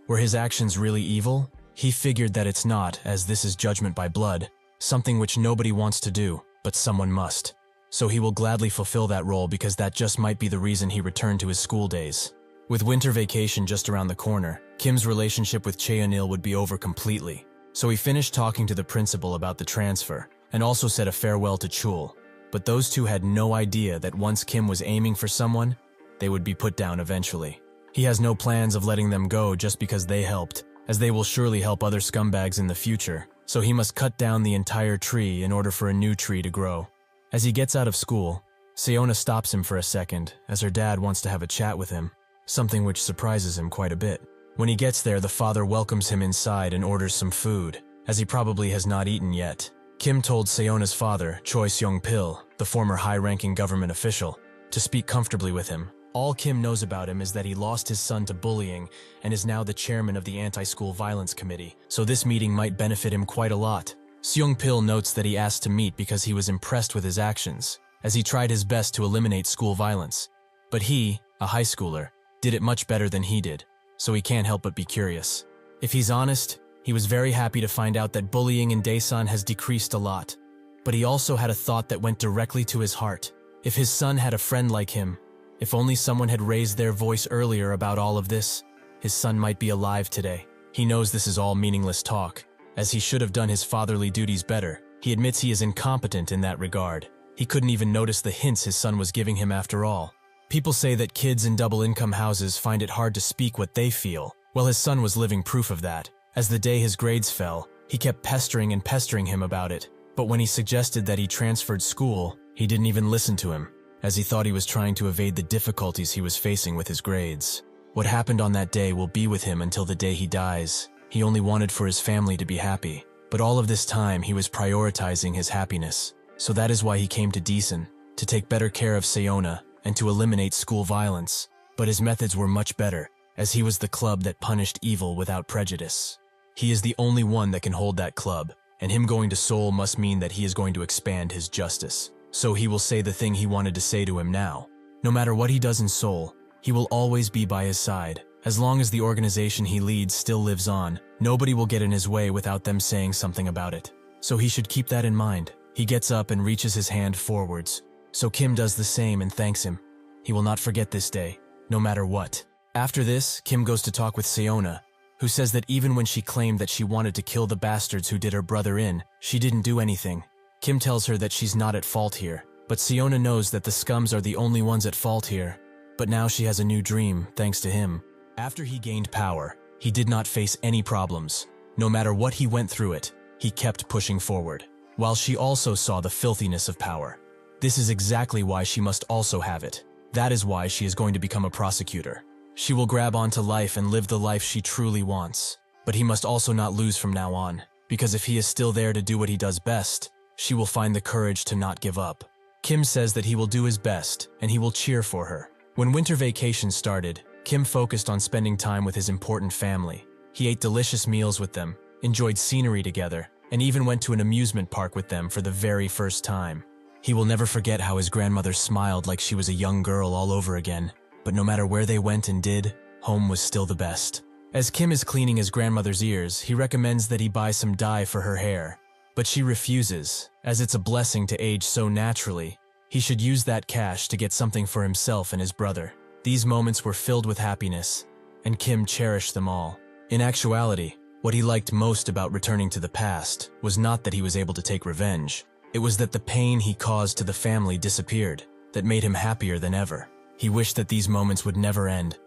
A: Were his actions really evil? He figured that it's not, as this is judgment by blood, something which nobody wants to do, but someone must. So he will gladly fulfill that role because that just might be the reason he returned to his school days. With winter vacation just around the corner, Kim's relationship with Cheonil would be over completely. So he finished talking to the principal about the transfer, and also said a farewell to Chul. But those two had no idea that once Kim was aiming for someone, they would be put down eventually. He has no plans of letting them go just because they helped, as they will surely help other scumbags in the future, so he must cut down the entire tree in order for a new tree to grow. As he gets out of school, Seona stops him for a second, as her dad wants to have a chat with him, something which surprises him quite a bit. When he gets there, the father welcomes him inside and orders some food, as he probably has not eaten yet. Kim told Seona's father, Choi Seong-pil, the former high-ranking government official, to speak comfortably with him. All Kim knows about him is that he lost his son to bullying and is now the chairman of the Anti-School Violence Committee, so this meeting might benefit him quite a lot. Seong-pil notes that he asked to meet because he was impressed with his actions, as he tried his best to eliminate school violence. But he, a high schooler, did it much better than he did, so he can't help but be curious. If he's honest, he was very happy to find out that bullying in Daesan has decreased a lot. But he also had a thought that went directly to his heart. If his son had a friend like him, if only someone had raised their voice earlier about all of this, his son might be alive today. He knows this is all meaningless talk, as he should have done his fatherly duties better. He admits he is incompetent in that regard. He couldn't even notice the hints his son was giving him after all. People say that kids in double-income houses find it hard to speak what they feel. Well, his son was living proof of that. As the day his grades fell, he kept pestering him about it. But when he suggested that he transferred school, he didn't even listen to him, as he thought he was trying to evade the difficulties he was facing with his grades. What happened on that day will be with him until the day he dies. He only wanted for his family to be happy. But all of this time, he was prioritizing his happiness. So that is why he came to Daesan, to take better care of Seona and to eliminate school violence. But his methods were much better, as he was the club that punished evil without prejudice. He is the only one that can hold that club, and him going to Seoul must mean that he is going to expand his justice. So he will say the thing he wanted to say to him now. No matter what he does in Seoul, he will always be by his side. As long as the organization he leads still lives on, nobody will get in his way without them saying something about it. So he should keep that in mind. He gets up and reaches his hand forwards. So Kim does the same and thanks him. He will not forget this day, no matter what. After this, Kim goes to talk with Seona, who says that even when she claimed that she wanted to kill the bastards who did her brother in, she didn't do anything. Kim tells her that she's not at fault here, but Seona knows that the scums are the only ones at fault here. But now she has a new dream, thanks to him. After he gained power, he did not face any problems. No matter what he went through it, he kept pushing forward, while she also saw the filthiness of power. This is exactly why she must also have it. That is why she is going to become a prosecutor. She will grab onto life and live the life she truly wants. But he must also not lose from now on, because if he is still there to do what he does best, she will find the courage to not give up. Kim says that he will do his best, and he will cheer for her. When winter vacation started, Kim focused on spending time with his important family. He ate delicious meals with them, enjoyed scenery together, and even went to an amusement park with them for the very first time. He will never forget how his grandmother smiled like she was a young girl all over again. But no matter where they went and did, home was still the best. As Kim is cleaning his grandmother's ears, he recommends that he buy some dye for her hair. But she refuses, as it's a blessing to age so naturally. He should use that cash to get something for himself and his brother. These moments were filled with happiness, and Kim cherished them all. In actuality, what he liked most about returning to the past was not that he was able to take revenge. It was that the pain he caused to the family disappeared, that made him happier than ever. He wished that these moments would never end.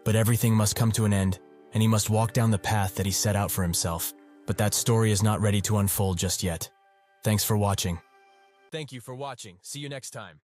A: But everything must come to an end, and he must walk down the path that he set out for himself. But that story is not ready to unfold just yet. Thanks for watching. Thank you for watching. See you next time.